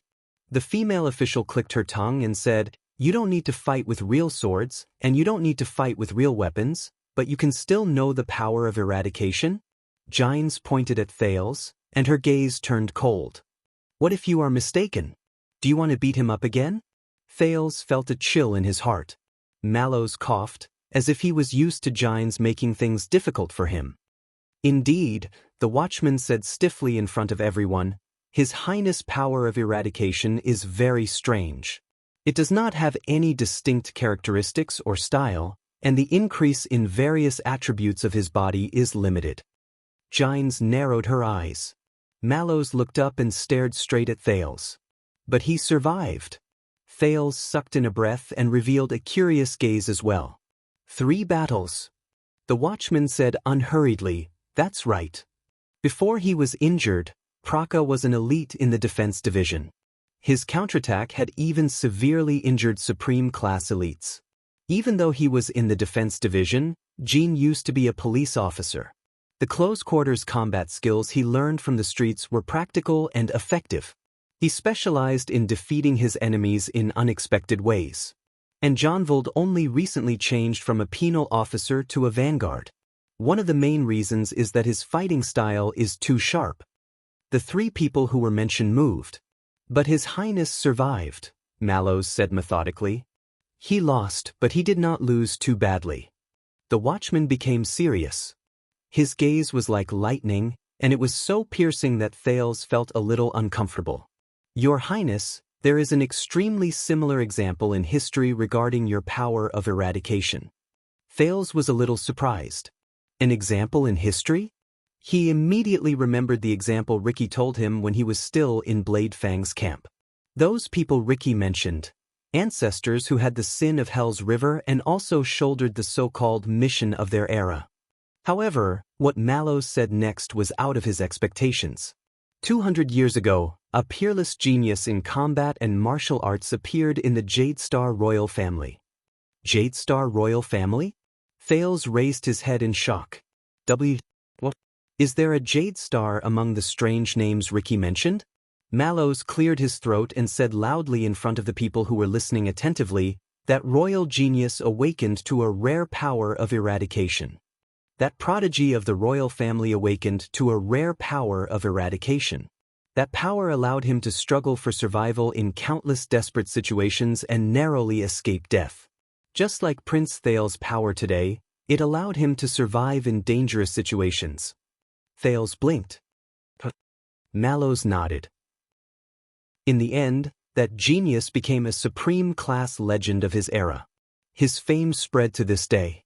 The female official clicked her tongue and said, You don't need to fight with real swords, and you don't need to fight with real weapons, but you can still know the power of eradication? Gines pointed at Thales, and her gaze turned cold. What if you are mistaken? Do you want to beat him up again? Thales felt a chill in his heart. Mallows coughed, as if he was used to Gines making things difficult for him. Indeed, the watchman said stiffly in front of everyone, His Highness' power of eradication is very strange. It does not have any distinct characteristics or style, and the increase in various attributes of his body is limited. Gines narrowed her eyes. Mallows looked up and stared straight at Thales. But he survived. Thales sucked in a breath and revealed a curious gaze as well. 3 battles. The watchman said unhurriedly, That's right. Before he was injured, Praka was an elite in the defense division. His counterattack had even severely injured supreme class elites. Even though he was in the defense division, Jean used to be a police officer. The close-quarters combat skills he learned from the streets were practical and effective. He specialized in defeating his enemies in unexpected ways. And Jonvold only recently changed from a penal officer to a vanguard. One of the main reasons is that his fighting style is too sharp. The three people who were mentioned moved. But His Highness survived, Mallows said methodically. He lost, but he did not lose too badly. The watchman became serious. His gaze was like lightning, and it was so piercing that Thales felt a little uncomfortable. Your Highness, there is an extremely similar example in history regarding your power of eradication. Thales was a little surprised. An example in history? He immediately remembered the example Ricky told him when he was still in Blade Fang's camp. Those people Ricky mentioned, ancestors who had the sin of Hell's River and also shouldered the so-called mission of their era. However, what Mallows said next was out of his expectations. 200 years ago, a peerless genius in combat and martial arts appeared in the Jade Star royal family. Jade Star royal family? Thales raised his head in shock. What? Is there a Jade Star among the strange names Ricky mentioned? Mallows cleared his throat and said loudly in front of the people who were listening attentively, that royal genius awakened to a rare power of eradication. That prodigy of the royal family awakened to a rare power of eradication. That power allowed him to struggle for survival in countless desperate situations and narrowly escape death. Just like Prince Thales' power today, it allowed him to survive in dangerous situations. Thales blinked. Mallows nodded. In the end, that genius became a supreme-class legend of his era. His fame spread to this day.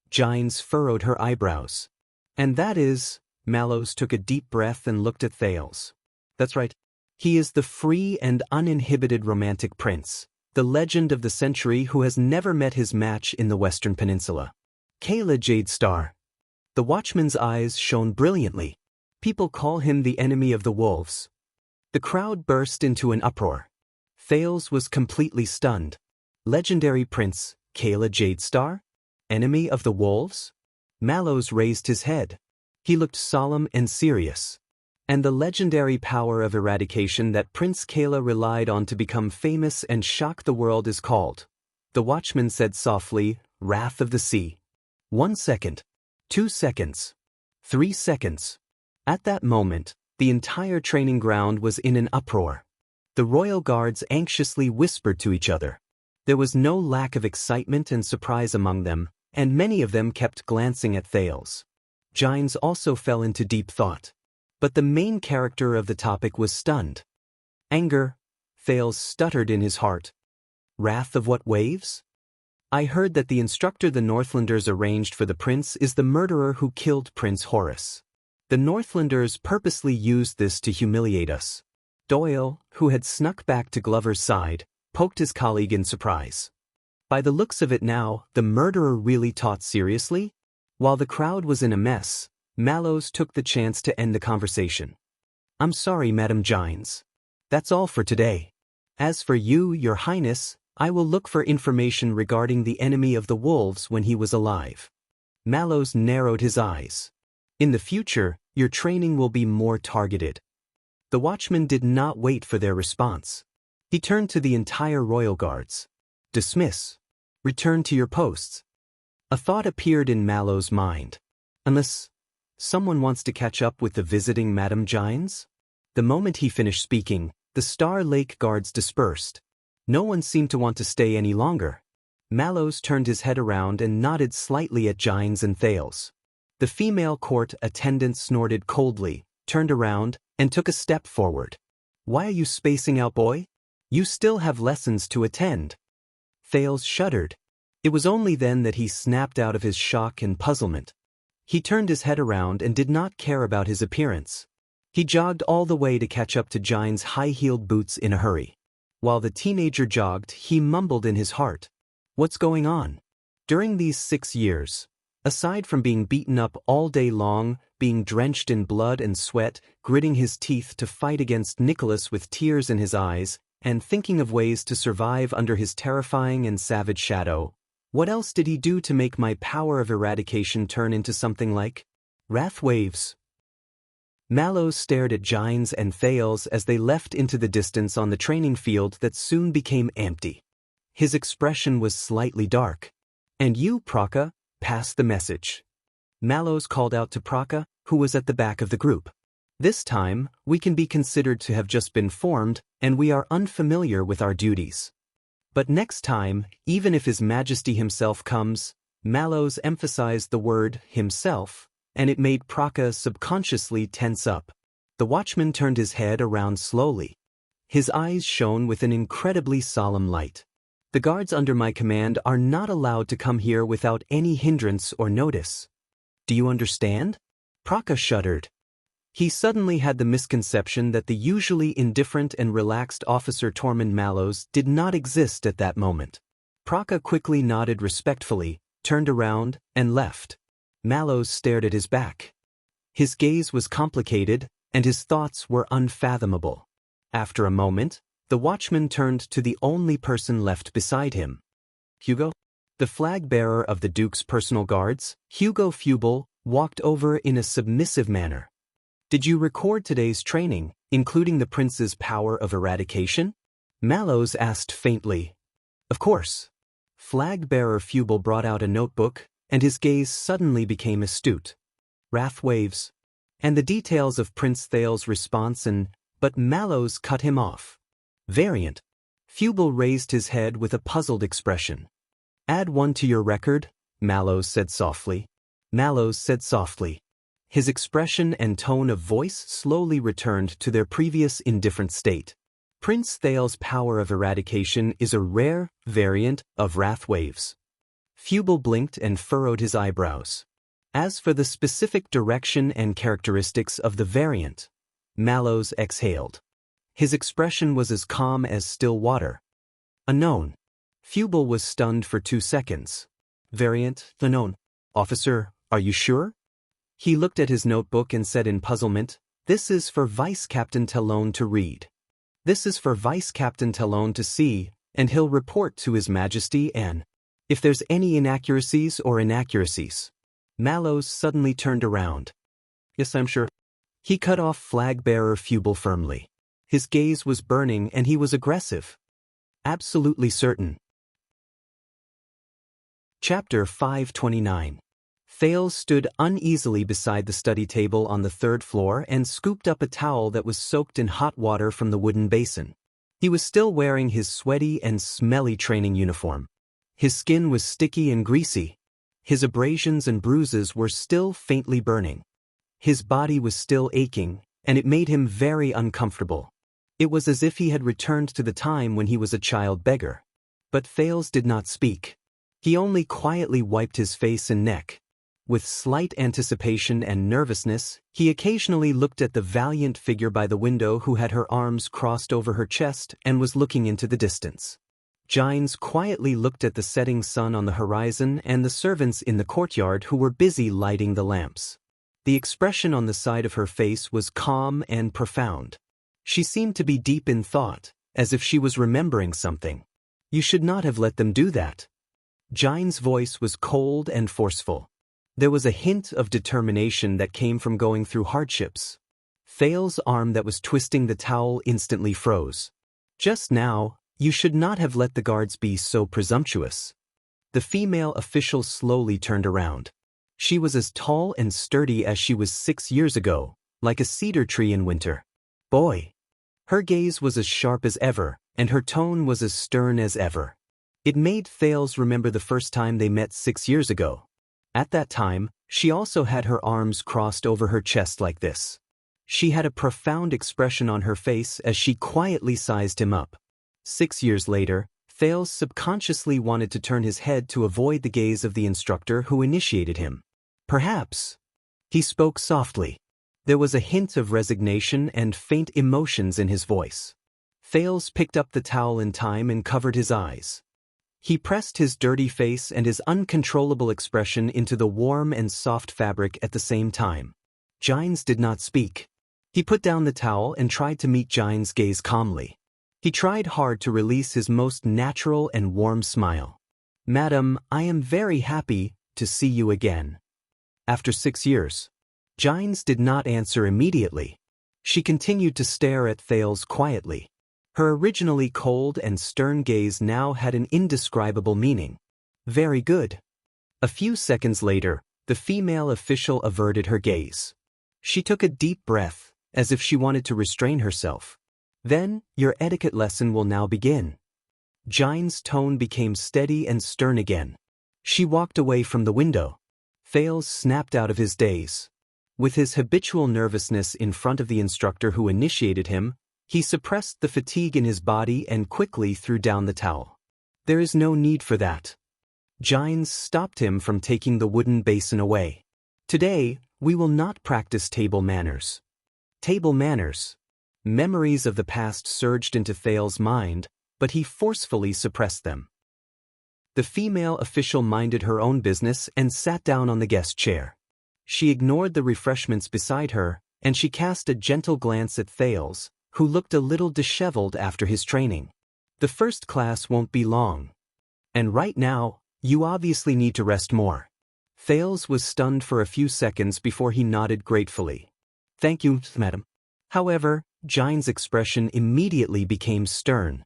Gines furrowed her eyebrows. And that is, Mallows took a deep breath and looked at Thales. That's right. He is the free and uninhibited romantic prince, the legend of the century who has never met his match in the Western Peninsula. Kayla Jade Star. The watchman's eyes shone brilliantly. People call him the enemy of the wolves. The crowd burst into an uproar. Thales was completely stunned. Legendary prince, Kayla Jade Star? Enemy of the wolves? Mallows raised his head. He looked solemn and serious. And the legendary power of eradication that Prince Kayla relied on to become famous and shock the world is called, the watchman said softly, Wrath of the Sea. 1 second. 2 seconds. 3 seconds. At that moment, the entire training ground was in an uproar. The royal guards anxiously whispered to each other. There was no lack of excitement and surprise among them, and many of them kept glancing at Thales. Gines also fell into deep thought. But the main character of the topic was stunned. Anger, Thales stuttered in his heart. Wrath of what waves? I heard that the instructor the Northlanders arranged for the prince is the murderer who killed Prince Horus. The Northlanders purposely used this to humiliate us. Doyle, who had snuck back to Glover's side, poked his colleague in surprise. By the looks of it now, the murderer really taught seriously? While the crowd was in a mess, Mallows took the chance to end the conversation. I'm sorry, Madam Gines. That's all for today. As for you, Your Highness, I will look for information regarding the enemy of the wolves when he was alive. Mallows narrowed his eyes. In the future, your training will be more targeted. The watchman did not wait for their response. He turned to the entire royal guards. Dismiss. Return to your posts. A thought appeared in Mallows' mind. Unless someone wants to catch up with the visiting Madam Gines? The moment he finished speaking, the Star Lake guards dispersed. No one seemed to want to stay any longer. Mallows turned his head around and nodded slightly at Gines and Thales. The female court attendant snorted coldly, turned around, and took a step forward. Why are you spacing out, boy? You still have lessons to attend. Thales shuddered. It was only then that he snapped out of his shock and puzzlement. He turned his head around and did not care about his appearance. He jogged all the way to catch up to Gines' high-heeled boots in a hurry. While the teenager jogged, he mumbled in his heart. What's going on? During these 6 years, aside from being beaten up all day long, being drenched in blood and sweat, gritting his teeth to fight against Nicholas with tears in his eyes, and thinking of ways to survive under his terrifying and savage shadow, what else did he do to make my power of eradication turn into something like Wrath waves. Mallows stared at Gines and Thales as they left into the distance on the training field that soon became empty. His expression was slightly dark. And you, Praka, pass the message. Mallows called out to Praka, who was at the back of the group. This time, we can be considered to have just been formed, and we are unfamiliar with our duties. But next time, even if His Majesty himself comes, Mallows emphasized the word himself, and it made Praka subconsciously tense up. The watchman turned his head around slowly. His eyes shone with an incredibly solemn light. The guards under my command are not allowed to come here without any hindrance or notice. Do you understand? Praka shuddered. He suddenly had the misconception that the usually indifferent and relaxed Officer Tormund Mallows did not exist at that moment. Praka quickly nodded respectfully, turned around, and left. Mallows stared at his back. His gaze was complicated, and his thoughts were unfathomable. After a moment, the watchman turned to the only person left beside him. Hugo? The flag-bearer of the Duke's personal guards, Hugo Fubel, walked over in a submissive manner. Did you record today's training, including the prince's power of eradication? Mallows asked faintly. Of course. Flag-bearer Fubel brought out a notebook, and his gaze suddenly became astute. Wrath waves. And the details of Prince Thales' response but Mallows cut him off. Variant. Fubel raised his head with a puzzled expression. Add one to your record, Mallows said softly. Mallows said softly. His expression and tone of voice slowly returned to their previous indifferent state. Prince Thales' power of eradication is a rare variant of wrath waves. Fubel blinked and furrowed his eyebrows. As for the specific direction and characteristics of the variant, Mallows exhaled. His expression was as calm as still water. Unknown. Fubel was stunned for 2 seconds. Variant, unknown. Officer, are you sure? He looked at his notebook and said in puzzlement, This is for Vice Captain Talon to read. This is for Vice Captain Talon to see, and he'll report to His Majesty and if there's any inaccuracies. Mallows suddenly turned around. Yes, I'm sure. He cut off flag-bearer Fubel firmly. His gaze was burning and he was aggressive. Absolutely certain. Chapter 529. Thales stood uneasily beside the study table on the 3rd floor and scooped up a towel that was soaked in hot water from the wooden basin. He was still wearing his sweaty and smelly training uniform. His skin was sticky and greasy. His abrasions and bruises were still faintly burning. His body was still aching, and it made him very uncomfortable. It was as if he had returned to the time when he was a child beggar. But Thales did not speak. He only quietly wiped his face and neck. With slight anticipation and nervousness, he occasionally looked at the valiant figure by the window who had her arms crossed over her chest and was looking into the distance. Gines quietly looked at the setting sun on the horizon and the servants in the courtyard who were busy lighting the lamps. The expression on the side of her face was calm and profound. She seemed to be deep in thought, as if she was remembering something. You should not have let them do that. Gines' voice was cold and forceful. There was a hint of determination that came from going through hardships. Thales' arm that was twisting the towel instantly froze. Just now, you should not have let the guards be so presumptuous. The female official slowly turned around. She was as tall and sturdy as she was 6 years ago, like a cedar tree in winter. Boy! Her gaze was as sharp as ever, and her tone was as stern as ever. It made Thales remember the first time they met 6 years ago. At that time, she also had her arms crossed over her chest like this. She had a profound expression on her face as she quietly sized him up. 6 years later, Thales subconsciously wanted to turn his head to avoid the gaze of the instructor who initiated him. Perhaps. He spoke softly. There was a hint of resignation and faint emotions in his voice. Thales picked up the towel in time and covered his eyes. He pressed his dirty face and his uncontrollable expression into the warm and soft fabric at the same time. Gines did not speak. He put down the towel and tried to meet Gines' gaze calmly. He tried hard to release his most natural and warm smile. Madam, I am very happy to see you again. After 6 years. Gines did not answer immediately. She continued to stare at Thales quietly. Her originally cold and stern gaze now had an indescribable meaning. Very good. A few seconds later, the female official averted her gaze. She took a deep breath, as if she wanted to restrain herself. Then, your etiquette lesson will now begin. Gines' tone became steady and stern again. She walked away from the window. Thales snapped out of his daze. With his habitual nervousness in front of the instructor who initiated him, he suppressed the fatigue in his body and quickly threw down the towel. There is no need for that. Gines stopped him from taking the wooden basin away. Today, we will not practice table manners. Table manners. Memories of the past surged into Thales' mind, but he forcefully suppressed them. The female official minded her own business and sat down on the guest chair. She ignored the refreshments beside her, and she cast a gentle glance at Thales, who looked a little disheveled after his training. The first class won't be long. And right now, you obviously need to rest more. Thales was stunned for a few seconds before he nodded gratefully. Thank you, madam. However, Gines' expression immediately became stern.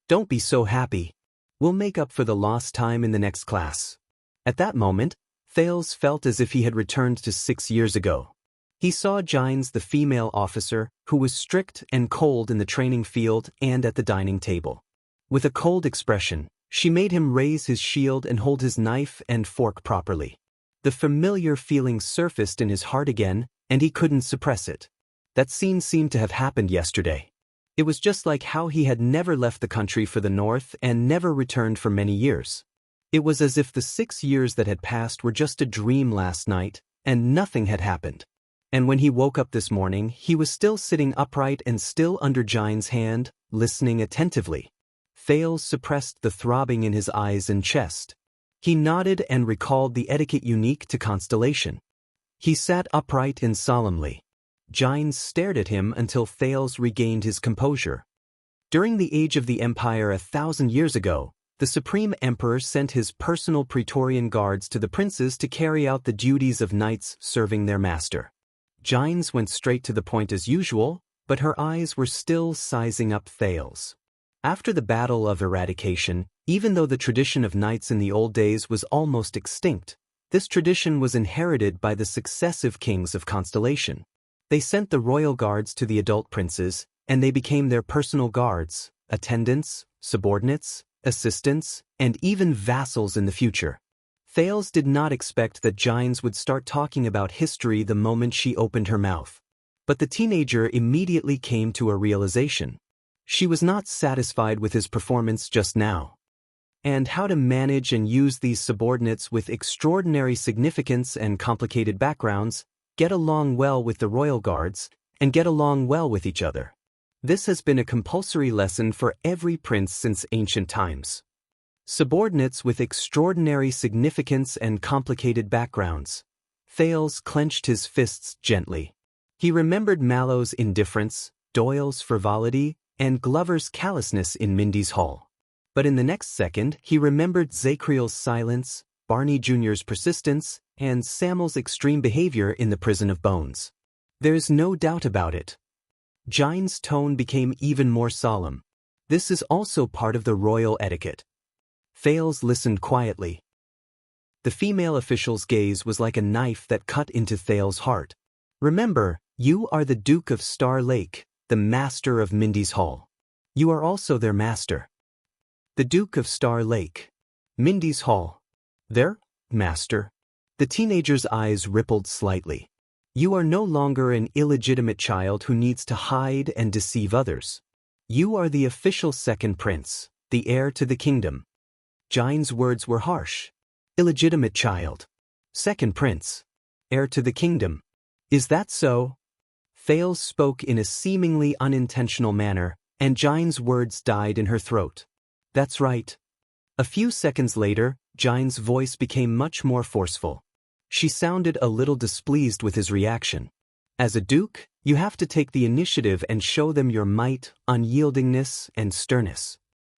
Don't be so happy. We'll make up for the lost time in the next class. At that moment, Thales felt as if he had returned to 6 years ago. He saw Gines, the female officer, who was strict and cold in the training field and at the dining table. With a cold expression, she made him raise his shield and hold his knife and fork properly. The familiar feeling surfaced in his heart again, and he couldn't suppress it. That scene seemed to have happened yesterday. It was just like how he had never left the country for the north and never returned for many years. It was as if the 6 years that had passed were just a dream last night, and nothing had happened. And when he woke up this morning, he was still sitting upright and still under Gines' hand, listening attentively. Thales suppressed the throbbing in his eyes and chest. He nodded and recalled the etiquette unique to Constellation. He sat upright and solemnly. Gines stared at him until Thales regained his composure. During the age of the Empire 1,000 years ago, the Supreme Emperor sent his personal Praetorian guards to the princes to carry out the duties of knights serving their master. Gines went straight to the point as usual, but her eyes were still sizing up Thales. After the Battle of Eradication, even though the tradition of knights in the old days was almost extinct, this tradition was inherited by the successive kings of Constellation. They sent the royal guards to the adult princes, and they became their personal guards, attendants, subordinates, assistants, and even vassals in the future. Thales did not expect that Gines would start talking about history the moment she opened her mouth. But the teenager immediately came to a realization. She was not satisfied with his performance just now. And how to manage and use these subordinates with extraordinary significance and complicated backgrounds, get along well with the royal guards, and get along well with each other. This has been a compulsory lesson for every prince since ancient times. Subordinates with extraordinary significance and complicated backgrounds. Thales clenched his fists gently. He remembered Mallow's indifference, Doyle's frivolity, and Glover's callousness in Mindy's Hall. But in the next second, he remembered Zacriel's silence, Barney Jr.'s persistence, and Samuel's extreme behavior in the Prison of Bones. There's no doubt about it. Gines' tone became even more solemn. This is also part of the royal etiquette. Thales listened quietly. The female official's gaze was like a knife that cut into Thales' heart. Remember, you are the Duke of Star Lake, the master of Mindy's Hall. You are also their master. The Duke of Star Lake. Mindy's Hall. Their master. The teenager's eyes rippled slightly. You are no longer an illegitimate child who needs to hide and deceive others. You are the official second prince, the heir to the kingdom. Gines' words were harsh. Illegitimate child. Second prince. Heir to the kingdom. Is that so? Thales spoke in a seemingly unintentional manner, and Gines' words died in her throat. That's right. A few seconds later, Gines' voice became much more forceful. She sounded a little displeased with his reaction. As a duke, you have to take the initiative and show them your might, unyieldingness, and sternness.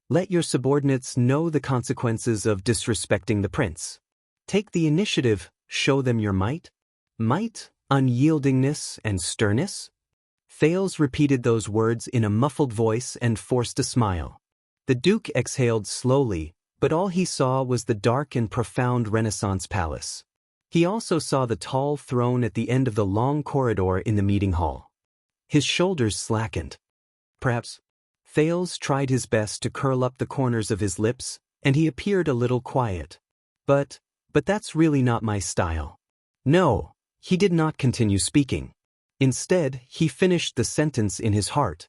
Let your subordinates know the consequences of disrespecting the prince. Take the initiative, show them your might. Might, Unyieldingness and sternness? Thales repeated those words in a muffled voice and forced a smile. The Duke exhaled slowly, but all he saw was the dark and profound Renaissance palace. He also saw the tall throne at the end of the long corridor in the meeting hall. His shoulders slackened. Perhaps. Thales tried his best to curl up the corners of his lips, and he appeared a little quiet. But that's really not my style. No, he did not continue speaking. Instead, he finished the sentence in his heart.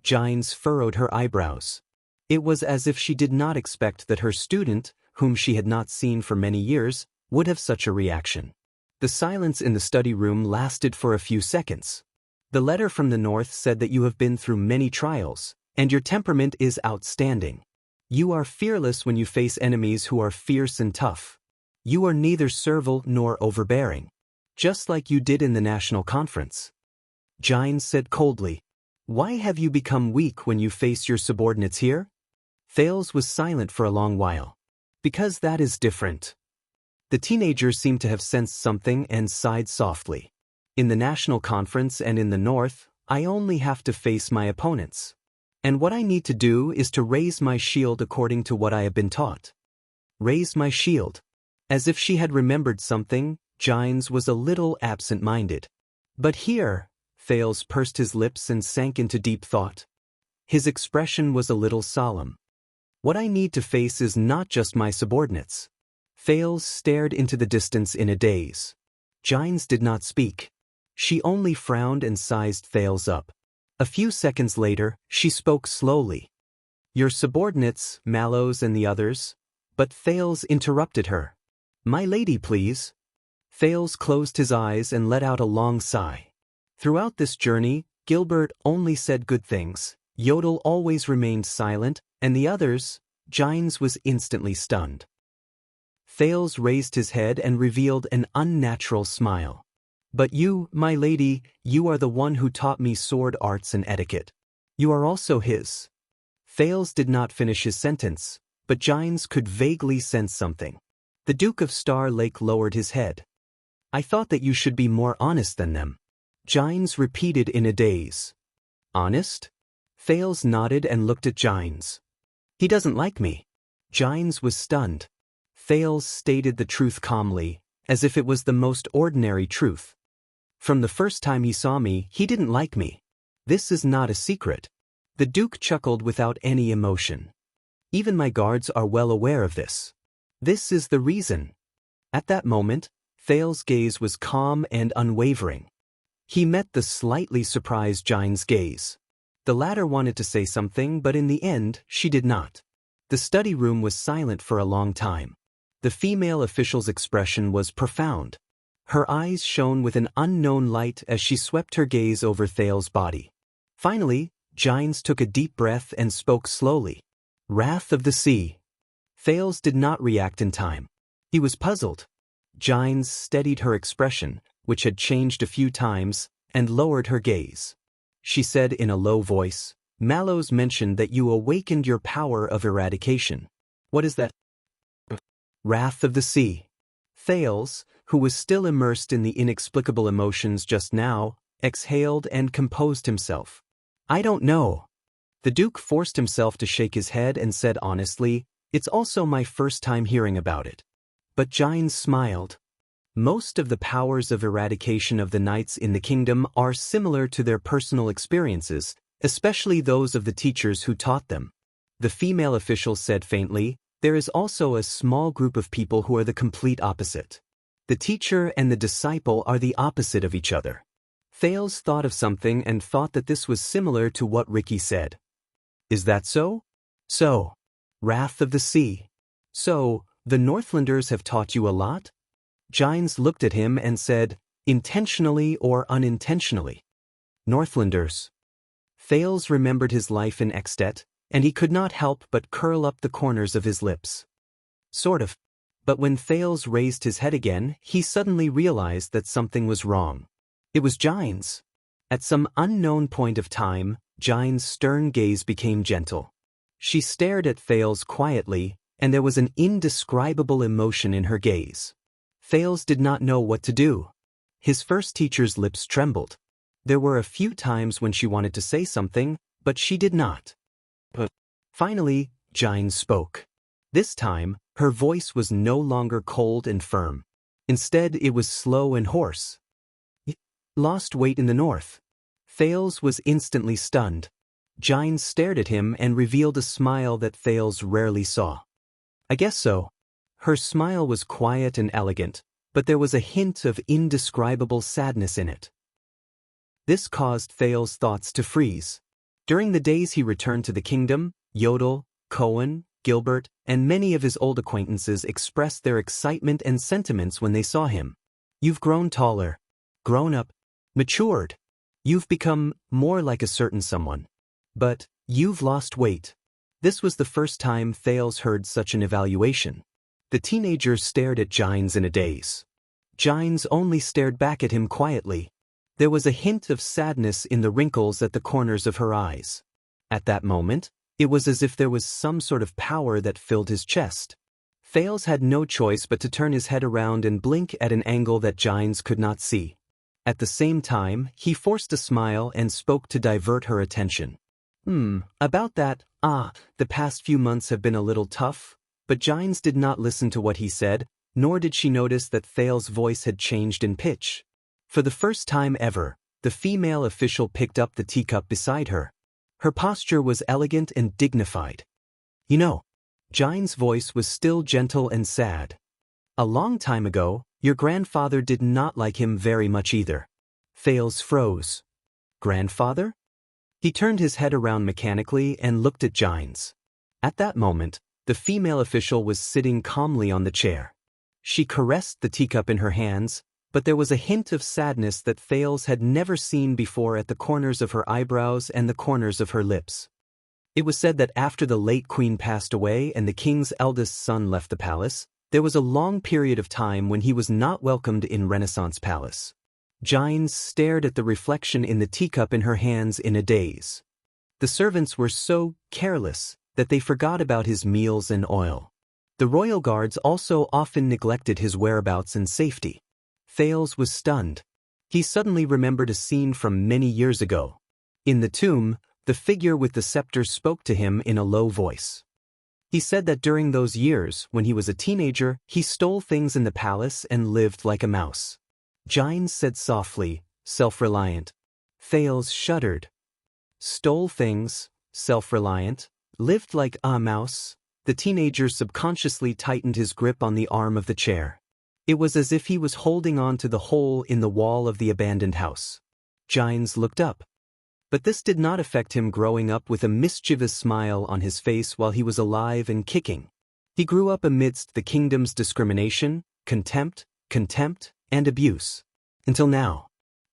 Gines furrowed her eyebrows. It was as if she did not expect that her student, whom she had not seen for many years, would have such a reaction. The silence in the study room lasted for a few seconds. The letter from the north said that you have been through many trials, and your temperament is outstanding. You are fearless when you face enemies who are fierce and tough. You are neither servile nor overbearing. Just like you did in the national conference. Gines said coldly, "Why have you become weak when you face your subordinates here?" Thales was silent for a long while. "Because that is different." The teenager seemed to have sensed something and sighed softly. "In the national conference and in the north, I only have to face my opponents. And what I need to do is to raise my shield according to what I have been taught." Raise my shield. As if she had remembered something, Gines was a little absent-minded. "But here," Thales pursed his lips and sank into deep thought. His expression was a little solemn. "What I need to face is not just my subordinates." Thales stared into the distance in a daze. Gines did not speak. She only frowned and sized Thales up. A few seconds later, she spoke slowly. "Your subordinates, Mallows and the others." But Thales interrupted her. "My lady, please." Thales closed his eyes and let out a long sigh. Throughout this journey, Gilbert only said good things, Yodel always remained silent, and the others, Gines was instantly stunned. Thales raised his head and revealed an unnatural smile. "But you, my lady, you are the one who taught me sword arts and etiquette. You are also his." Thales did not finish his sentence, but Gines could vaguely sense something. The Duke of Star Lake lowered his head. "I thought that you should be more honest than them." Gines repeated in a daze. "Honest?" Thales nodded and looked at Gines. "He doesn't like me." Gines was stunned. Thales stated the truth calmly, as if it was the most ordinary truth. "From the first time he saw me, he didn't like me. This is not a secret." The Duke chuckled without any emotion. "Even my guards are well aware of this. This is the reason." At that moment, Thales' gaze was calm and unwavering. He met the slightly surprised Gines' gaze. The latter wanted to say something, but in the end, she did not. The study room was silent for a long time. The female official's expression was profound. Her eyes shone with an unknown light as she swept her gaze over Thales' body. Finally, Gines took a deep breath and spoke slowly. "Wrath of the Sea." Thales did not react in time. He was puzzled. Gines steadied her expression, which had changed a few times, and lowered her gaze. She said in a low voice, "Mallows mentioned that you awakened your power of eradication. What is that?" "Wrath of the Sea." Thales, who was still immersed in the inexplicable emotions just now, exhaled and composed himself. "I don't know." The Duke forced himself to shake his head and said honestly, "It's also my first time hearing about it." But Gines smiled. "Most of the powers of eradication of the knights in the kingdom are similar to their personal experiences, especially those of the teachers who taught them." The female official said faintly, "There is also a small group of people who are the complete opposite. The teacher and the disciple are the opposite of each other." Thales thought of something and thought that this was similar to what Ricky said. "Is that so?" "So. Wrath of the Sea. So, the Northlanders have taught you a lot?" Gines looked at him and said, "Intentionally or unintentionally?" "Northlanders." Thales remembered his life in Extet, and he could not help but curl up the corners of his lips. "Sort of." But when Thales raised his head again, he suddenly realized that something was wrong. It was Gines. At some unknown point of time, Gines' stern gaze became gentle. She stared at Thales quietly, and there was an indescribable emotion in her gaze. Thales did not know what to do. His first teacher's lips trembled. There were a few times when she wanted to say something, but she did not. Finally, Jine spoke. This time, her voice was no longer cold and firm. Instead, it was slow and hoarse. Lost weight in the north. Thales was instantly stunned. Jine stared at him and revealed a smile that Thales rarely saw. I guess so. Her smile was quiet and elegant, but there was a hint of indescribable sadness in it. This caused Thales' thoughts to freeze. During the days he returned to the kingdom, Yodel, Cohen, Gilbert, and many of his old acquaintances expressed their excitement and sentiments when they saw him. You've grown taller, grown up, matured. You've become more like a certain someone. But you've lost weight. This was the first time Thales heard such an evaluation. The teenager stared at Jines in a daze. Jines only stared back at him quietly. There was a hint of sadness in the wrinkles at the corners of her eyes. At that moment, it was as if there was some sort of power that filled his chest. Thales had no choice but to turn his head around and blink at an angle that Jines could not see. At the same time, he forced a smile and spoke to divert her attention. About that, the past few months have been a little tough, but Jines did not listen to what he said, nor did she notice that Thales' voice had changed in pitch. For the first time ever, the female official picked up the teacup beside her. Her posture was elegant and dignified. You know, Jines' voice was still gentle and sad. A long time ago, your grandfather did not like him very much either. Thales froze. Grandfather? He turned his head around mechanically and looked at Jines. At that moment, the female official was sitting calmly on the chair. She caressed the teacup in her hands, but there was a hint of sadness that Thales had never seen before at the corners of her eyebrows and the corners of her lips. It was said that after the late queen passed away and the king's eldest son left the palace, there was a long period of time when he was not welcomed in Renaissance Palace. Jines stared at the reflection in the teacup in her hands in a daze. The servants were so careless that they forgot about his meals and oil. The royal guards also often neglected his whereabouts and safety. Thales was stunned. He suddenly remembered a scene from many years ago. In the tomb, the figure with the scepter spoke to him in a low voice. He said that during those years, when he was a teenager, he stole things in the palace and lived like a mouse. Jines said softly, self-reliant. Thales shuddered. Stole things, self-reliant, lived like a mouse. The teenager subconsciously tightened his grip on the arm of the chair. It was as if he was holding on to the hole in the wall of the abandoned house. Jines looked up. But this did not affect him growing up with a mischievous smile on his face while he was alive and kicking. He grew up amidst the kingdom's discrimination, contempt, and abuse. Until now.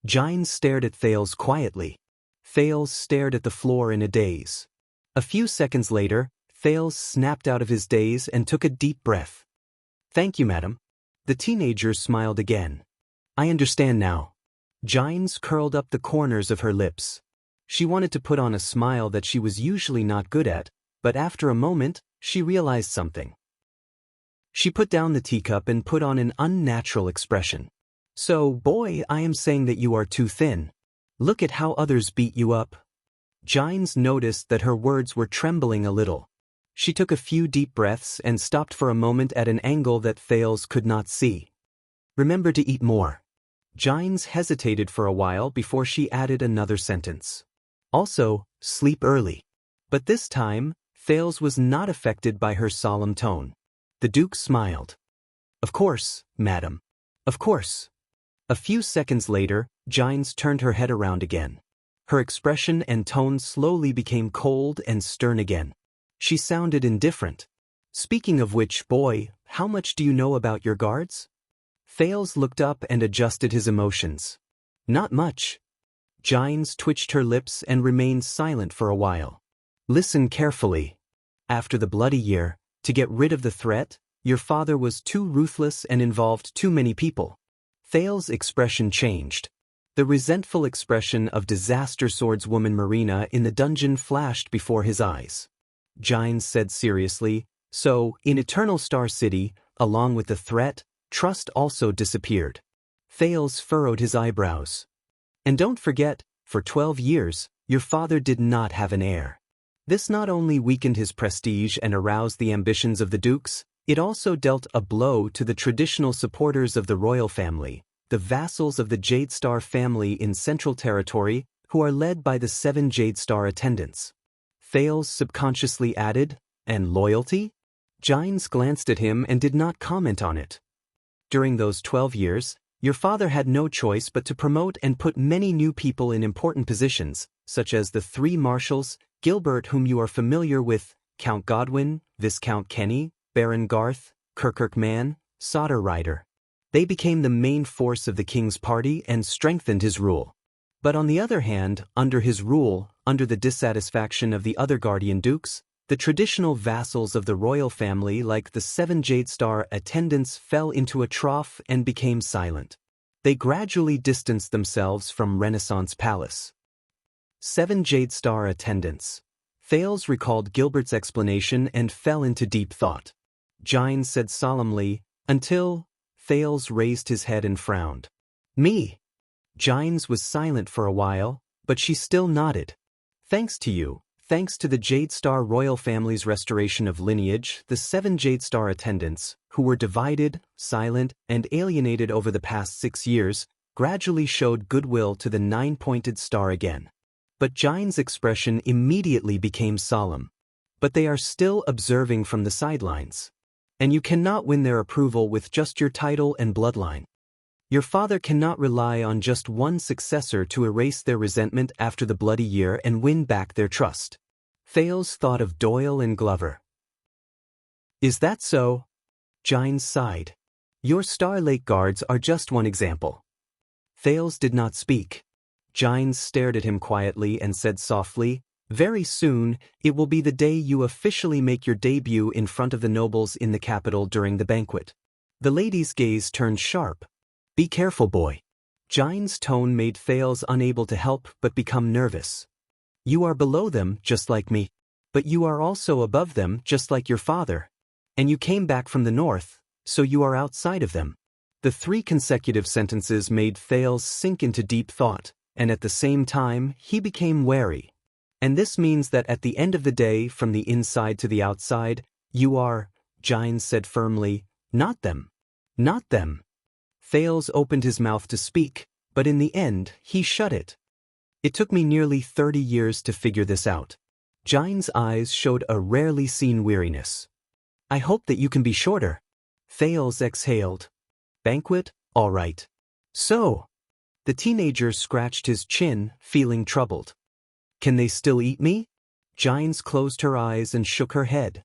Jines stared at Thales quietly. Thales stared at the floor in a daze. A few seconds later, Thales snapped out of his daze and took a deep breath. Thank you, madam. The teenager smiled again. I understand now. Jines curled up the corners of her lips. She wanted to put on a smile that she was usually not good at, but after a moment, she realized something. She put down the teacup and put on an unnatural expression. So, boy, I am saying that you are too thin. Look at how others beat you up. Jines noticed that her words were trembling a little. She took a few deep breaths and stopped for a moment at an angle that Thales could not see. Remember to eat more. Jines hesitated for a while before she added another sentence. Also, sleep early. But this time, Thales was not affected by her solemn tone. The Duke smiled. Of course, madam. Of course. A few seconds later, Jines turned her head around again. Her expression and tone slowly became cold and stern again. She sounded indifferent. Speaking of which, boy, how much do you know about your guards? Thales looked up and adjusted his emotions. Not much. Jines twitched her lips and remained silent for a while. Listen carefully. After the bloody year, to get rid of the threat, your father was too ruthless and involved too many people. Thales' expression changed. The resentful expression of disaster swordswoman Marina in the dungeon flashed before his eyes. Jines said seriously, so, in Eternal Star City, along with the threat, trust also disappeared. Thales furrowed his eyebrows. And don't forget, for 12 years, your father did not have an heir. This not only weakened his prestige and aroused the ambitions of the dukes, it also dealt a blow to the traditional supporters of the royal family, the vassals of the Jade Star family in Central Territory, who are led by the 7 Jade Star attendants. Thales subconsciously added, and loyalty? Gines glanced at him and did not comment on it. During those 12 years, your father had no choice but to promote and put many new people in important positions, such as the 3 marshals, Gilbert, whom you are familiar with, Count Godwin, Viscount Kenny, Baron Garth, Kirkman, Sodder Rider. They became the main force of the king's party and strengthened his rule. But on the other hand, under his rule, under the dissatisfaction of the other guardian dukes, the traditional vassals of the royal family like the 7 Jade Star attendants fell into a trough and became silent. They gradually distanced themselves from Renaissance Palace. 7 Jade Star attendants. Thales recalled Gilbert's explanation and fell into deep thought. Gines said solemnly, until... Thales raised his head and frowned. Me? Gines was silent for a while, but she still nodded. Thanks to you. Thanks to the Jade Star royal family's restoration of lineage, the 7 Jade Star attendants, who were divided, silent, and alienated over the past 6 years, gradually showed goodwill to the 9-pointed star again. But Gines' expression immediately became solemn. But they are still observing from the sidelines. And you cannot win their approval with just your title and bloodline. Your father cannot rely on just one successor to erase their resentment after the bloody year and win back their trust. Thales thought of Doyle and Glover. Is that so? Gines sighed. Your Star Lake guards are just one example. Thales did not speak. Gines stared at him quietly and said softly, very soon, it will be the day you officially make your debut in front of the nobles in the capital during the banquet. The lady's gaze turned sharp. Be careful, boy. Gines' tone made Thales unable to help but become nervous. You are below them, just like me. But you are also above them, just like your father. And you came back from the north, so you are outside of them. The 3 consecutive sentences made Thales sink into deep thought, and at the same time, he became wary. And this means that at the end of the day, from the inside to the outside, you are, Gines said firmly, not them. Not them. Thales opened his mouth to speak, but in the end, he shut it. It took me nearly 30 years to figure this out. Gines' eyes showed a rarely seen weariness. I hope that you can be shorter. Thales exhaled. Banquet, all right. So. The teenager scratched his chin, feeling troubled. Can they still eat me? Gines closed her eyes and shook her head.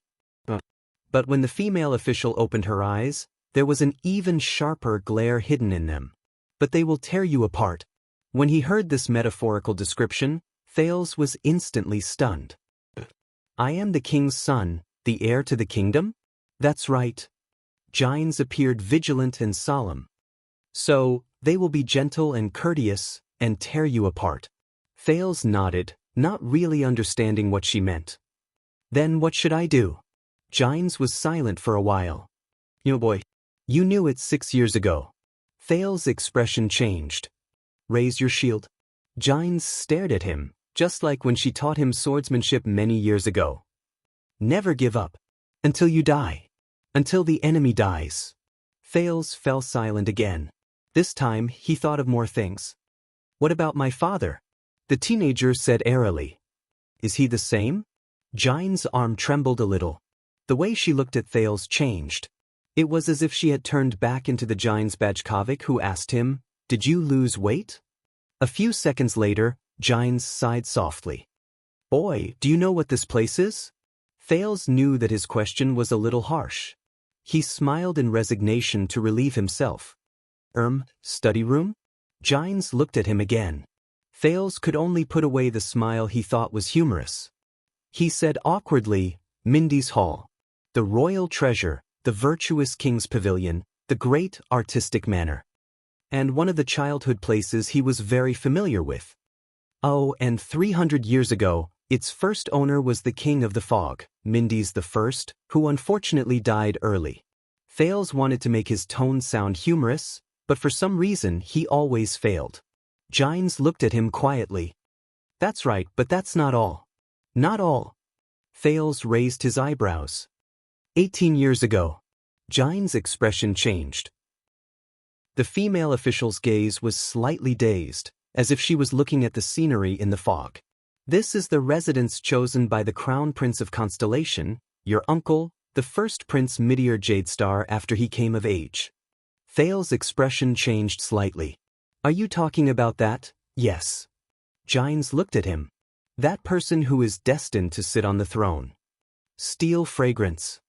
But when the female official opened her eyes, there was an even sharper glare hidden in them. But they will tear you apart. When he heard this metaphorical description, Thales was instantly stunned. I am the king's son, the heir to the kingdom? That's right. Gines appeared vigilant and solemn. So, they will be gentle and courteous, and tear you apart. Thales nodded, not really understanding what she meant. Then what should I do? Gines was silent for a while. You boy. You knew it 6 years ago. Thales' expression changed. Raise your shield. Gines stared at him, just like when she taught him swordsmanship many years ago. Never give up. Until you die. Until the enemy dies. Thales fell silent again. This time, he thought of more things. What about my father? The teenager said airily. Is he the same? Gines' arm trembled a little. The way she looked at Thales changed. It was as if she had turned back into the Gines Bajkovic who asked him, Did you lose weight? A few seconds later, Gines sighed softly. Boy, do you know what this place is? Thales knew that his question was a little harsh. He smiled in resignation to relieve himself. Study room? Gines looked at him again. Thales could only put away the smile he thought was humorous. He said awkwardly, Mindy's Hall. The royal treasure, the virtuous king's pavilion, the great artistic manor. And one of the childhood places he was very familiar with. Oh, and 300 years ago, its first owner was the king of the fog, Mindy's the First, who unfortunately died early. Thales wanted to make his tone sound humorous, but for some reason he always failed. Gines looked at him quietly. That's right, but that's not all. Not all. Thales raised his eyebrows. 18 years ago. Gines' expression changed. The female official's gaze was slightly dazed, as if she was looking at the scenery in the fog. This is the residence chosen by the Crown Prince of Constellation, your uncle, the first Prince Meteor Jadestar after he came of age. Thales' expression changed slightly. Are you talking about that? Yes. Gines looked at him. That person who is destined to sit on the throne. Steel fragrance.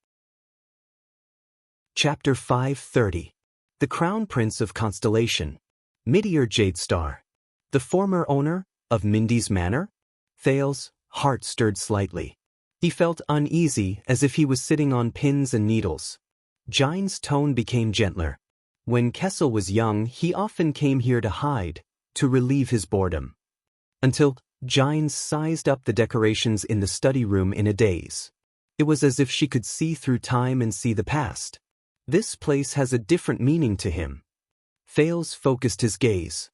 Chapter 530. The Crown Prince of Constellation. Meteor Jadestar. The former owner of Mindy's Manor? Thales' heart stirred slightly. He felt uneasy, as if he was sitting on pins and needles. Gines' tone became gentler. When Kessel was young, he often came here to hide, to relieve his boredom. Until Gines sized up the decorations in the study room in a daze. It was as if she could see through time and see the past. This place has a different meaning to him. Thales focused his gaze.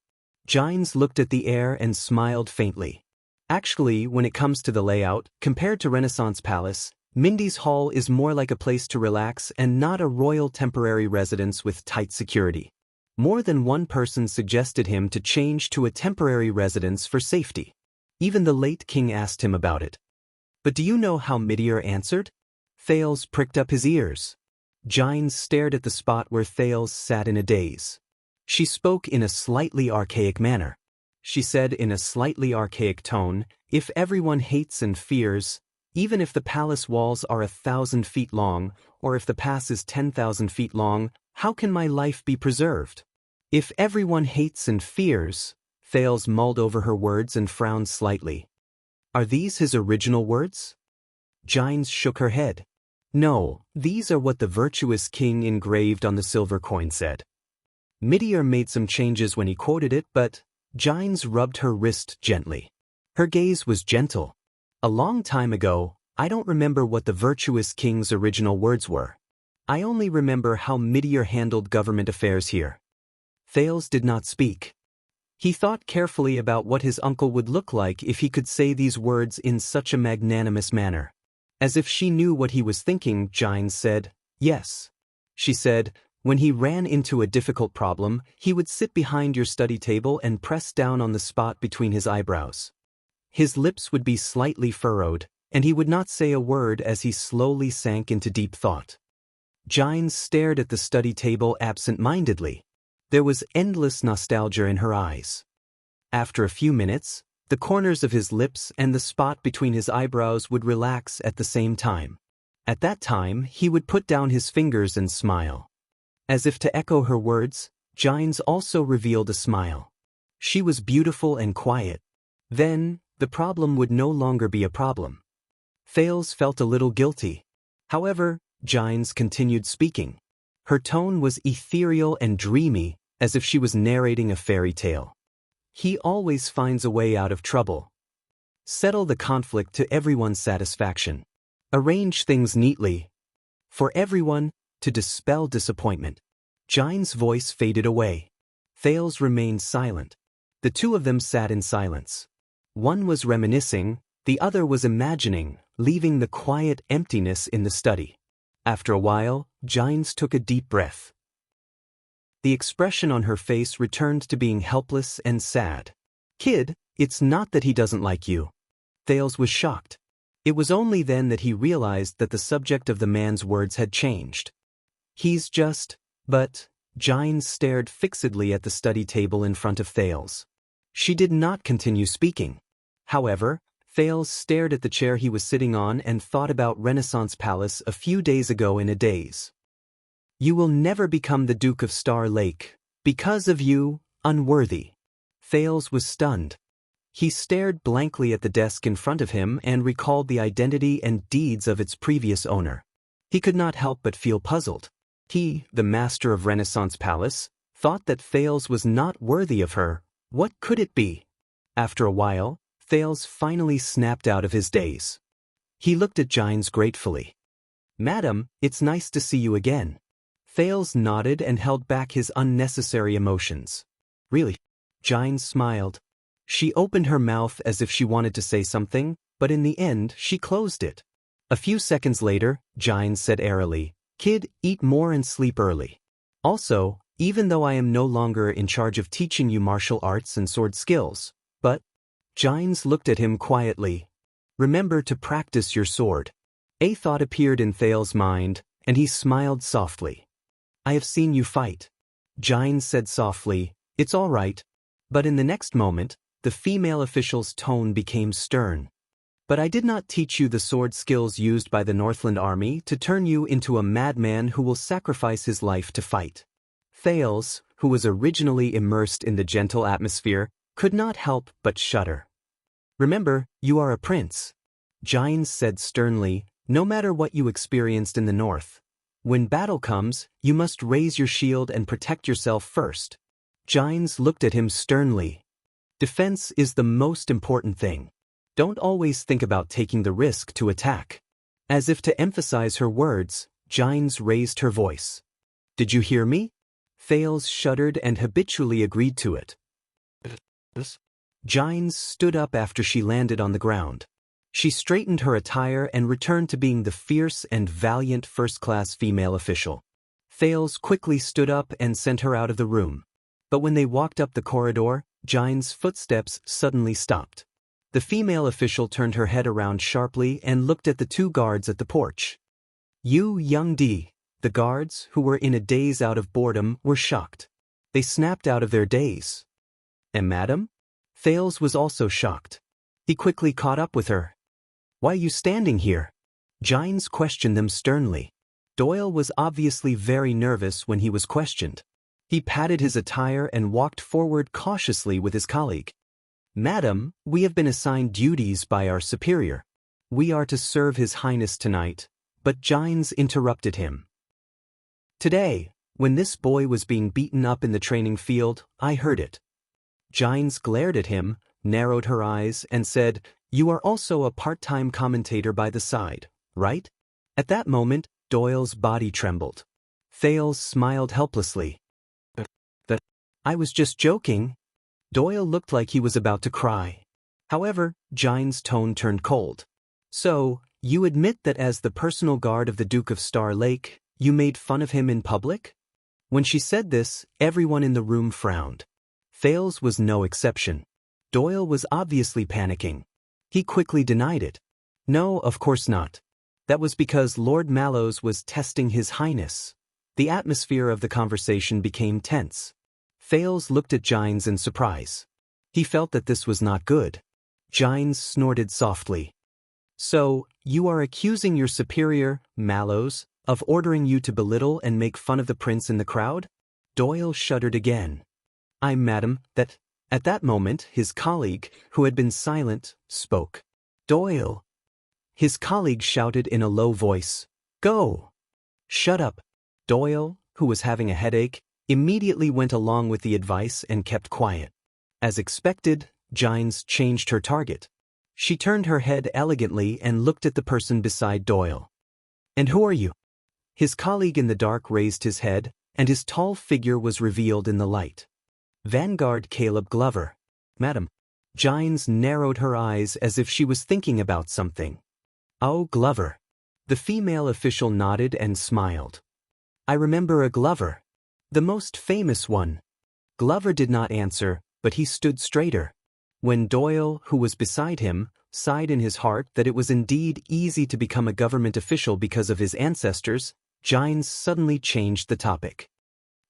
Gines looked at the air and smiled faintly. Actually, when it comes to the layout, compared to Renaissance Palace, Mindy's Hall is more like a place to relax and not a royal temporary residence with tight security. More than one person suggested him to change to a temporary residence for safety. Even the late king asked him about it. But do you know how Meteor answered? Thales pricked up his ears. Gines stared at the spot where Thales sat in a daze. She spoke in a slightly archaic manner. She said in a slightly archaic tone, if everyone hates and fears, even if the palace walls are 1,000 feet long, or if the pass is 10,000 feet long, how can my life be preserved? If everyone hates and fears, Thales mulled over her words and frowned slightly. Are these his original words? Gines shook her head. No, these are what the virtuous king engraved on the silver coin said. Meteor made some changes when he quoted it, but Gines rubbed her wrist gently. Her gaze was gentle. A long time ago, I don't remember what the virtuous king's original words were. I only remember how Meteor handled government affairs here. Thales did not speak. He thought carefully about what his uncle would look like if he could say these words in such a magnanimous manner. As if she knew what he was thinking, Gines said, yes. She said, when he ran into a difficult problem, he would sit behind your study table and press down on the spot between his eyebrows. His lips would be slightly furrowed, and he would not say a word as he slowly sank into deep thought. Gines stared at the study table absent-mindedly. There was endless nostalgia in her eyes. After a few minutes, the corners of his lips and the spot between his eyebrows would relax at the same time. At that time, he would put down his fingers and smile. As if to echo her words, Gines also revealed a smile. She was beautiful and quiet. Then, the problem would no longer be a problem. Thales felt a little guilty. However, Gines continued speaking. Her tone was ethereal and dreamy, as if she was narrating a fairy tale. He always finds a way out of trouble. Settle the conflict to everyone's satisfaction. Arrange things neatly. For everyone, to dispel disappointment. Gines' voice faded away. Thales remained silent. The two of them sat in silence. One was reminiscing, the other was imagining, leaving the quiet emptiness in the study. After a while, Gines took a deep breath. The expression on her face returned to being helpless and sad. Kid, it's not that he doesn't like you. Thales was shocked. It was only then that he realized that the subject of the man's words had changed. He's just, but, Gines stared fixedly at the study table in front of Thales. She did not continue speaking. However, Thales stared at the chair he was sitting on and thought about Renaissance Palace a few days ago in a daze. You will never become the Duke of Star Lake. Because of you, unworthy. Thales was stunned. He stared blankly at the desk in front of him and recalled the identity and deeds of its previous owner. He could not help but feel puzzled. He, the master of Renaissance Palace, thought that Thales was not worthy of her. What could it be? After a while, Thales finally snapped out of his daze. He looked at Gines gratefully. Madam, it's nice to see you again. Thales nodded and held back his unnecessary emotions. Really? Gines smiled. She opened her mouth as if she wanted to say something, but in the end she closed it. A few seconds later, Gines said airily, "Kid, eat more and sleep early. Also, even though I am no longer in charge of teaching you martial arts and sword skills, but..." Gines looked at him quietly. "Remember to practice your sword." A thought appeared in Thales' mind, and he smiled softly. "I have seen you fight." Gines said softly, "It's all right." But in the next moment, the female official's tone became stern. "But I did not teach you the sword skills used by the Northland army to turn you into a madman who will sacrifice his life to fight." Thales, who was originally immersed in the gentle atmosphere, could not help but shudder. "Remember, you are a prince," Gines said sternly, "no matter what you experienced in the north. When battle comes, you must raise your shield and protect yourself first." Gines looked at him sternly. "Defense is the most important thing. Don't always think about taking the risk to attack." As if to emphasize her words, Gines raised her voice. "Did you hear me?" Thales shuddered and habitually agreed to it. Gines stood up after she landed on the ground. She straightened her attire and returned to being the fierce and valiant first-class female official. Thales quickly stood up and sent her out of the room. But when they walked up the corridor, Gines' footsteps suddenly stopped. The female official turned her head around sharply and looked at the two guards at the porch. "You, young D." The guards, who were in a daze out of boredom, were shocked. They snapped out of their daze. "And madam?" Thales was also shocked. He quickly caught up with her. "Why are you standing here?" Gines questioned them sternly. Doyle was obviously very nervous when he was questioned. He patted his attire and walked forward cautiously with his colleague. "Madam, we have been assigned duties by our superior. We are to serve His Highness tonight." But Gines interrupted him. "Today, when this boy was being beaten up in the training field, I heard it." Gines glared at him, narrowed her eyes, and said, "You are also a part-time commentator by the side, right?" At that moment, Doyle's body trembled. Thales smiled helplessly. "That I was just joking." Doyle looked like he was about to cry. However, Gines' tone turned cold. "So, you admit that as the personal guard of the Duke of Star Lake, you made fun of him in public?" When she said this, everyone in the room frowned. Thales was no exception. Doyle was obviously panicking. He quickly denied it. "No, of course not. That was because Lord Mallows was testing His Highness." The atmosphere of the conversation became tense. Thales looked at Gines in surprise. He felt that this was not good. Gines snorted softly. "So, you are accusing your superior, Mallows, of ordering you to belittle and make fun of the prince in the crowd?" Doyle shuddered again. Madam, that..." At that moment, his colleague, who had been silent, spoke. "Doyle!" His colleague shouted in a low voice. "Go!" "Shut up!" Doyle, who was having a headache, immediately went along with the advice and kept quiet. As expected, Gines changed her target. She turned her head elegantly and looked at the person beside Doyle. "And who are you?" His colleague in the dark raised his head, and his tall figure was revealed in the light. "Vanguard Caleb Glover." "Madam." Gines narrowed her eyes as if she was thinking about something. "Oh, Glover." The female official nodded and smiled. "I remember a Glover. The most famous one." Glover did not answer, but he stood straighter. When Doyle, who was beside him, sighed in his heart that it was indeed easy to become a government official because of his ancestors, Gines suddenly changed the topic.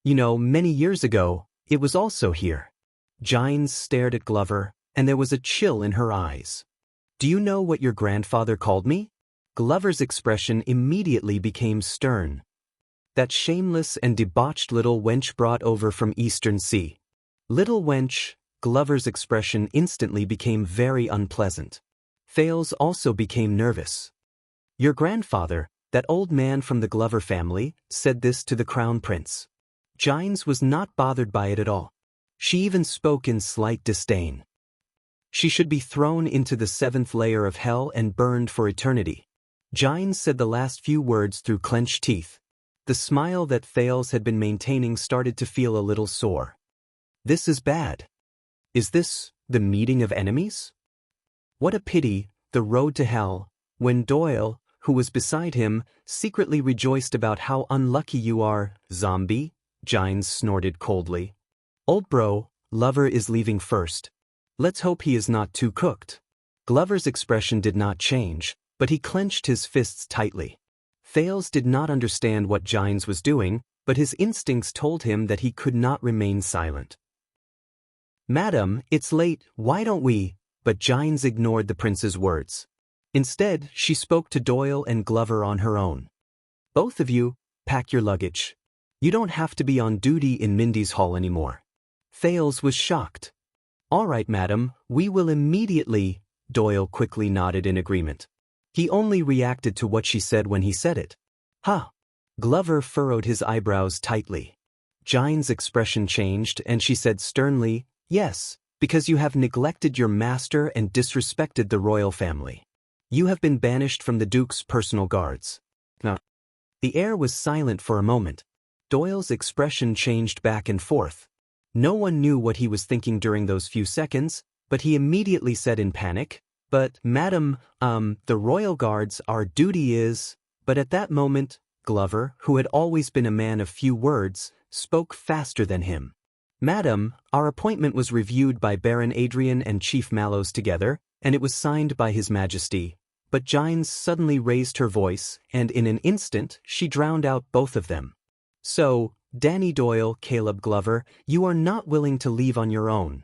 "You know, many years ago, it was also here." Gines stared at Glover, and there was a chill in her eyes. "Do you know what your grandfather called me?" Glover's expression immediately became stern. "That shameless and debauched little wench brought over from Eastern Sea." "Little wench," Glover's expression instantly became very unpleasant. Thales also became nervous. "Your grandfather, that old man from the Glover family, said this to the crown prince." Gines was not bothered by it at all. She even spoke in slight disdain. "She should be thrown into the 7th layer of hell and burned for eternity." Gines said the last few words through clenched teeth. The smile that Thales had been maintaining started to feel a little sore. This is bad. Is this the meeting of enemies? What a pity, the road to hell, when Doyle, who was beside him, secretly rejoiced about how unlucky you are, zombie, Gines snorted coldly. Old bro, lover is leaving first. Let's hope he is not too cooked. Glover's expression did not change, but he clenched his fists tightly. Thales did not understand what Gines was doing, but his instincts told him that he could not remain silent. Madam, it's late, why don't we? But Gines ignored the prince's words. Instead, she spoke to Doyle and Glover on her own. Both of you, pack your luggage. You don't have to be on duty in Mindy's hall anymore. Thales was shocked. All right, madam, we will immediately, Doyle quickly nodded in agreement. He only reacted to what she said when he said it. Huh. Glover furrowed his eyebrows tightly. Gines' expression changed and she said sternly, yes, because you have neglected your master and disrespected the royal family. You have been banished from the Duke's personal guards. Now, the air was silent for a moment. Doyle's expression changed back and forth. No one knew what he was thinking during those few seconds, but he immediately said in panic, But, madam, the royal guards, our duty is… But at that moment, Glover, who had always been a man of few words, spoke faster than him. Madam, our appointment was reviewed by Baron Adrian and Chief Mallows together, and it was signed by His Majesty. But Gines suddenly raised her voice, and in an instant, she drowned out both of them. So, Danny Doyle, Caleb Glover, you are not willing to leave on your own.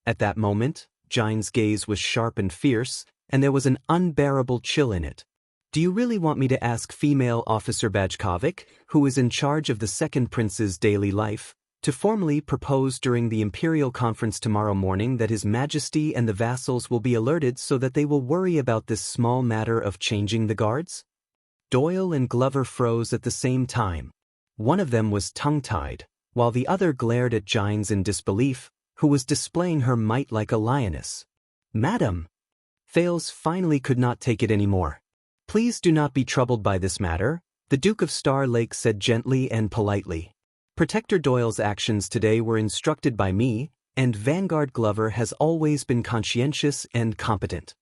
At that moment, Gines' gaze was sharp and fierce, and there was an unbearable chill in it. Do you really want me to ask female Officer Bajkovic, who is in charge of the second prince's daily life, to formally propose during the Imperial Conference tomorrow morning that His Majesty and the vassals will be alerted so that they will worry about this small matter of changing the guards? Doyle and Glover froze at the same time. One of them was tongue-tied, while the other glared at Gines in disbelief, who was displaying her might like a lioness. Madam! Thales finally could not take it any more. Please do not be troubled by this matter, the Duke of Star Lake said gently and politely. Protector Doyle's actions today were instructed by me, and Vanguard Glover has always been conscientious and competent.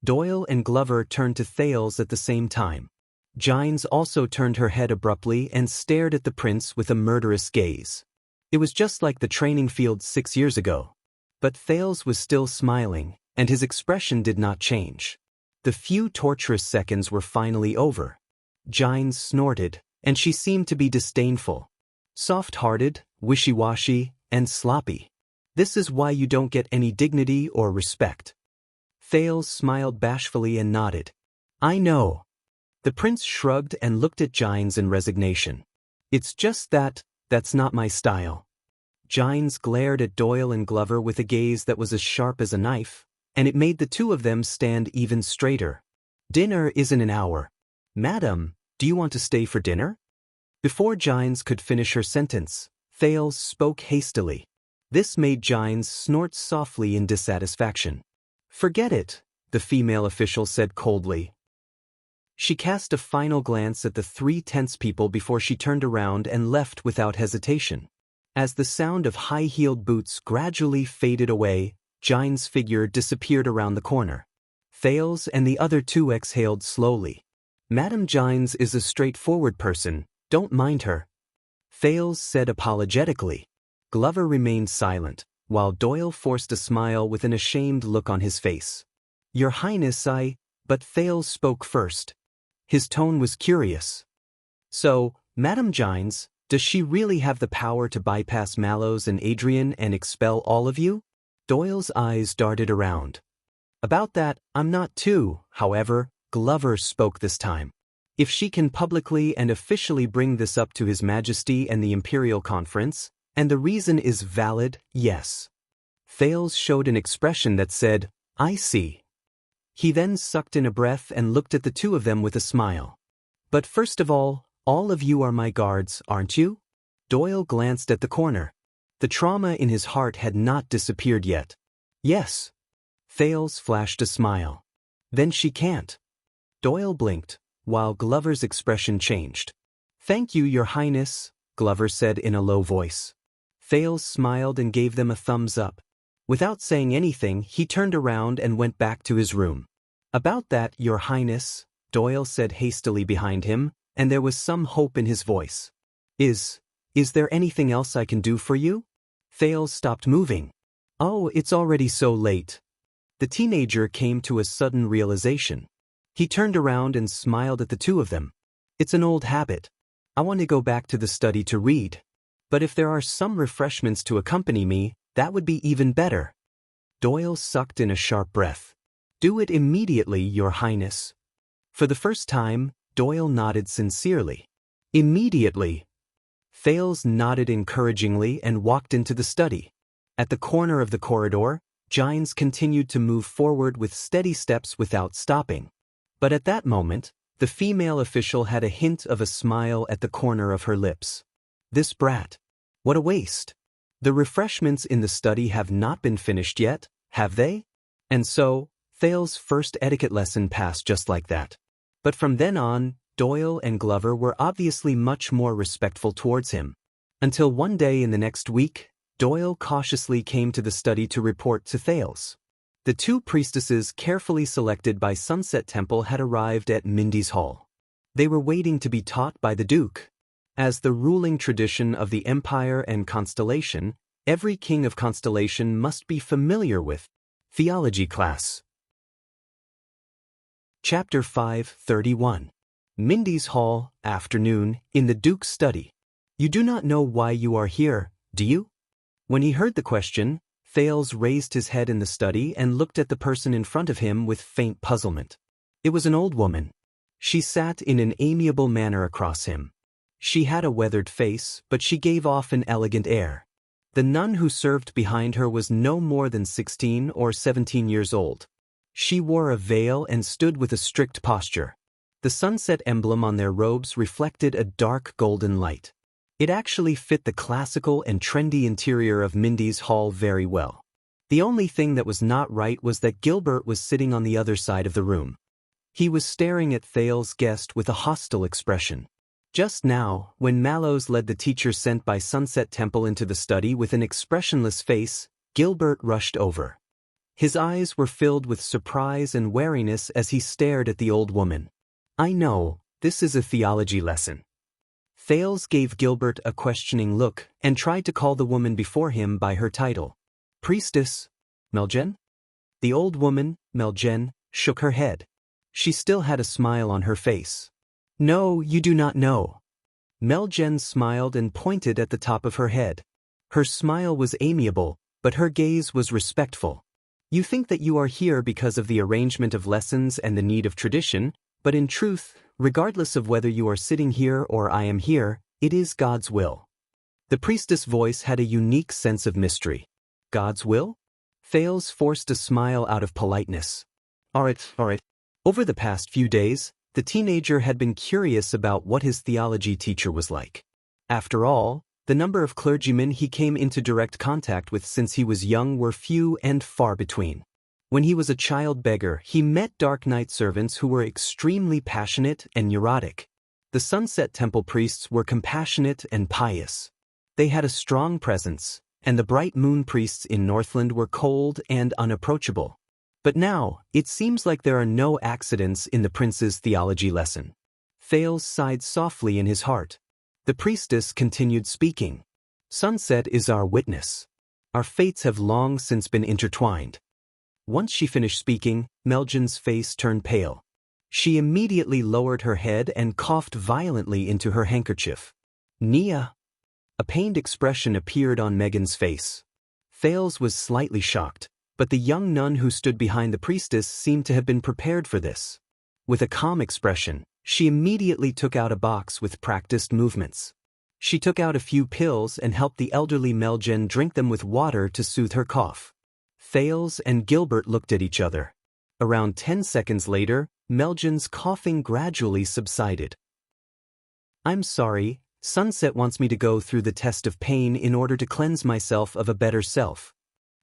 Doyle and Glover turned to Thales at the same time. Gines also turned her head abruptly and stared at the prince with a murderous gaze. It was just like the training field 6 years ago. But Thales was still smiling, and his expression did not change. The few torturous seconds were finally over. Gines snorted, and she seemed to be disdainful. Soft-hearted, wishy-washy, and sloppy. This is why you don't get any dignity or respect. Thales smiled bashfully and nodded. I know. The prince shrugged and looked at Gines in resignation. It's just that's not my style. Gines glared at Doyle and Glover with a gaze that was as sharp as a knife, and it made the two of them stand even straighter. Dinner is in an hour. Madam, do you want to stay for dinner? Before Gines could finish her sentence, Thales spoke hastily. This made Gines snort softly in dissatisfaction. Forget it, the female official said coldly. She cast a final glance at the 3 tense people before she turned around and left without hesitation. As the sound of high-heeled boots gradually faded away, Gines' figure disappeared around the corner. Thales and the other 2 exhaled slowly. Madame Gines is a straightforward person, don't mind her. Thales said apologetically. Glover remained silent, while Doyle forced a smile with an ashamed look on his face. Your Highness, But Thales spoke first. His tone was curious. So, Madame Gines, does she really have the power to bypass Mallows and Adrian and expel all of you? Doyle's eyes darted around. About that, I'm not too, however, Glover spoke this time. If she can publicly and officially bring this up to His Majesty and the Imperial Conference, and the reason is valid, yes. Thales showed an expression that said, I see. He then sucked in a breath and looked at the 2 of them with a smile. But first of all of you are my guards, aren't you? Doyle glanced at the corner. The trauma in his heart had not disappeared yet. Yes. Thales flashed a smile. Then she can't. Doyle blinked, while Glover's expression changed. "Thank you, Your Highness," Glover said in a low voice. Thales smiled and gave them a thumbs up. Without saying anything, he turned around and went back to his room. "About that, Your Highness," Doyle said hastily behind him, and there was some hope in his voice. Is there anything else I can do for you?" Thales stopped moving. "Oh, it's already so late." The teenager came to a sudden realization. He turned around and smiled at the two of them. "It's an old habit. I want to go back to the study to read. But if there are some refreshments to accompany me, that would be even better." Doyle sucked in a sharp breath. "Do it immediately, Your Highness." For the first time, Doyle nodded sincerely. "Immediately." Thales nodded encouragingly and walked into the study. At the corner of the corridor, Gines continued to move forward with steady steps without stopping. But at that moment, the female official had a hint of a smile at the corner of her lips. "This brat. What a waste. The refreshments in the study have not been finished yet, have they?" And so, Thales' first etiquette lesson passed just like that. But from then on, Doyle and Glover were obviously much more respectful towards him. Until one day in the next week, Doyle cautiously came to the study to report to Thales. The two priestesses carefully selected by Sunset Temple had arrived at Mindy's Hall. They were waiting to be taught by the Duke. As the ruling tradition of the Empire and Constellation, every king of Constellation must be familiar with theology class. Chapter 5:31. Mindy's Hall, afternoon, in the Duke's study. "You do not know why you are here, do you?" When he heard the question, Thales raised his head in the study and looked at the person in front of him with faint puzzlement. It was an old woman. She sat in an amiable manner across him. She had a weathered face, but she gave off an elegant air. The nun who served behind her was no more than 16 or 17 years old. She wore a veil and stood with a strict posture. The sunset emblem on their robes reflected a dark golden light. It actually fit the classical and trendy interior of Mindy's Hall very well. The only thing that was not right was that Gilbert was sitting on the other side of the room. He was staring at Thales' guest with a hostile expression. Just now, when Mallows led the teacher sent by Sunset Temple into the study with an expressionless face, Gilbert rushed over. His eyes were filled with surprise and wariness as he stared at the old woman. "I know, this is a theology lesson." Thales gave Gilbert a questioning look and tried to call the woman before him by her title. "Priestess Meljen?" The old woman, Meljen, shook her head. She still had a smile on her face. "No, you do not know." Meljen smiled and pointed at the top of her head. Her smile was amiable, but her gaze was respectful. "You think that you are here because of the arrangement of lessons and the need of tradition, but in truth, regardless of whether you are sitting here or I am here, it is God's will." The priestess' voice had a unique sense of mystery. "God's will?" Thales forced a smile out of politeness. All right. Over the past few days, the teenager had been curious about what his theology teacher was like. After all, the number of clergymen he came into direct contact with since he was young were few and far between. When he was a child beggar, he met dark night servants who were extremely passionate and neurotic. The Sunset Temple priests were compassionate and pious. They had a strong presence, and the Bright Moon priests in Northland were cold and unapproachable. But now, it seems like there are no accidents in the prince's theology lesson. Thales sighed softly in his heart. The priestess continued speaking. "Sunset is our witness. Our fates have long since been intertwined." Once she finished speaking, Meljen's face turned pale. She immediately lowered her head and coughed violently into her handkerchief. "Nia." A pained expression appeared on Megan's face. Thales was slightly shocked, but the young nun who stood behind the priestess seemed to have been prepared for this. With a calm expression, she immediately took out a box with practiced movements. She took out a few pills and helped the elderly Meljen drink them with water to soothe her cough. Thales and Gilbert looked at each other. Around 10 seconds later, Meljen's coughing gradually subsided. "I'm sorry, Sunset wants me to go through the test of pain in order to cleanse myself of a better self."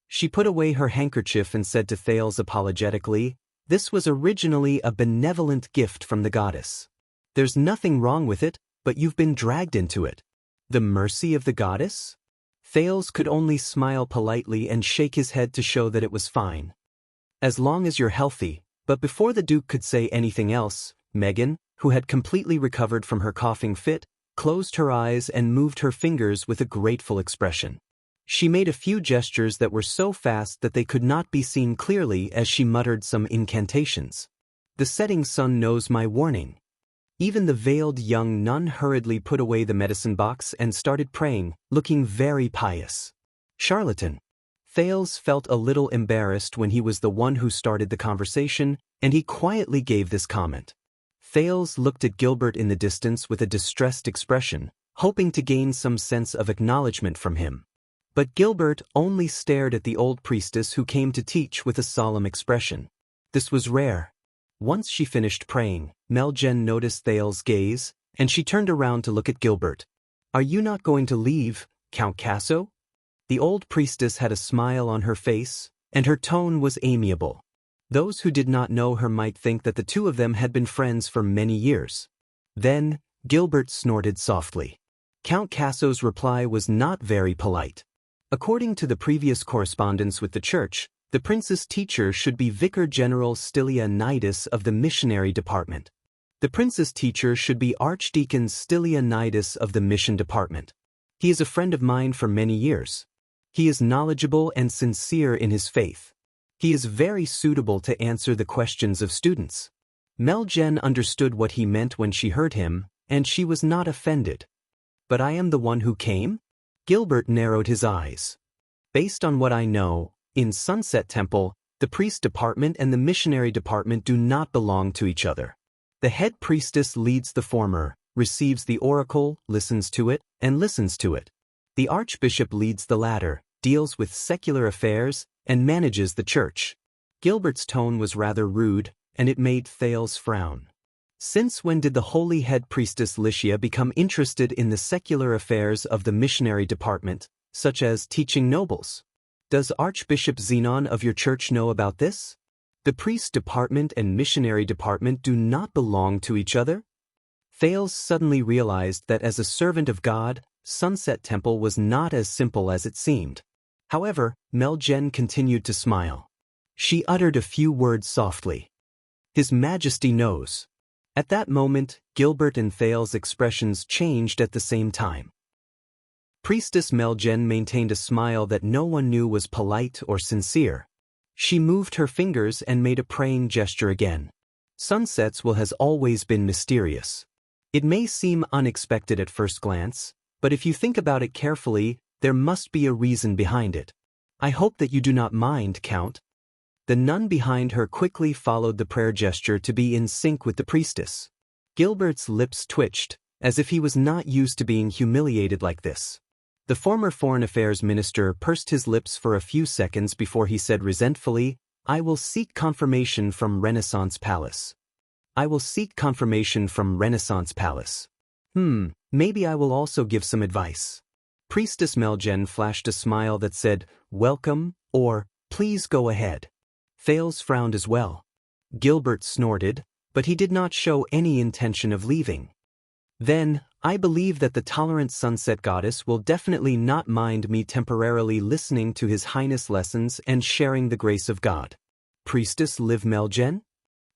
She put away her handkerchief and said to Thales apologetically, "This was originally a benevolent gift from the goddess. There's nothing wrong with it, but you've been dragged into it. The mercy of the goddess? Thales could only smile politely and shake his head to show that it was fine. As long as you're healthy. But before the Duke could say anything else, Megan, who had completely recovered from her coughing fit, closed her eyes and moved her fingers with a grateful expression. She made a few gestures that were so fast that they could not be seen clearly as she muttered some incantations. The setting sun knows my warning. Even the veiled young nun hurriedly put away the medicine box and started praying, looking very pious. Charlatan. Thales felt a little embarrassed when he was the one who started the conversation, and he quietly gave this comment. Thales looked at Gilbert in the distance with a distressed expression, hoping to gain some sense of acknowledgement from him. But Gilbert only stared at the old priestess who came to teach with a solemn expression. This was rare. Once she finished praying, Meljen noticed Thales' gaze, and she turned around to look at Gilbert. "Are you not going to leave, Count Casso?" The old priestess had a smile on her face, and her tone was amiable. Those who did not know her might think that the two of them had been friends for many years. Then, Gilbert snorted softly. Count Casso's reply was not very polite. According to the previous correspondence with the church, the prince's teacher should be Vicar General Stylianides of the missionary department. The prince's teacher should be Archdeacon Stylianides of the mission department. He is a friend of mine for many years. He is knowledgeable and sincere in his faith. He is very suitable to answer the questions of students. Meljen understood what he meant when she heard him, and she was not offended. But I am the one who came? Gilbert narrowed his eyes. Based on what I know, in Sunset Temple, the priest department and the missionary department do not belong to each other. The head priestess leads the former, receives the oracle, listens to it, and listens to it. The archbishop leads the latter, deals with secular affairs, and manages the church. Gilbert's tone was rather rude, and it made Thales frown. Since when did the holy head priestess Lycia become interested in the secular affairs of the missionary department, such as teaching nobles? Does Archbishop Zenon of your church know about this? The priest department and missionary department do not belong to each other? Thales suddenly realized that as a servant of God, Sunset Temple was not as simple as it seemed. However, Meljen continued to smile. She uttered a few words softly. His Majesty knows. At that moment, Gilbert and Thales' expressions changed at the same time. Priestess Meljen maintained a smile that no one knew was polite or sincere. She moved her fingers and made a praying gesture again. Sunsets has always been mysterious. It may seem unexpected at first glance, but if you think about it carefully, there must be a reason behind it. I hope that you do not mind, Count. The nun behind her quickly followed the prayer gesture to be in sync with the priestess. Gilbert's lips twitched, as if he was not used to being humiliated like this. The former Foreign Affairs Minister pursed his lips for a few seconds before he said resentfully, "I will seek confirmation from Renaissance Palace. I will seek confirmation from Renaissance Palace. Maybe I will also give some advice." Priestess Meljen flashed a smile that said, "Welcome," or "Please go ahead." Thales frowned as well. Gilbert snorted, but he did not show any intention of leaving. "Then, I believe that the tolerant sunset goddess will definitely not mind me temporarily listening to His Highness lessons and sharing the grace of God." Priestess Liv Meljen?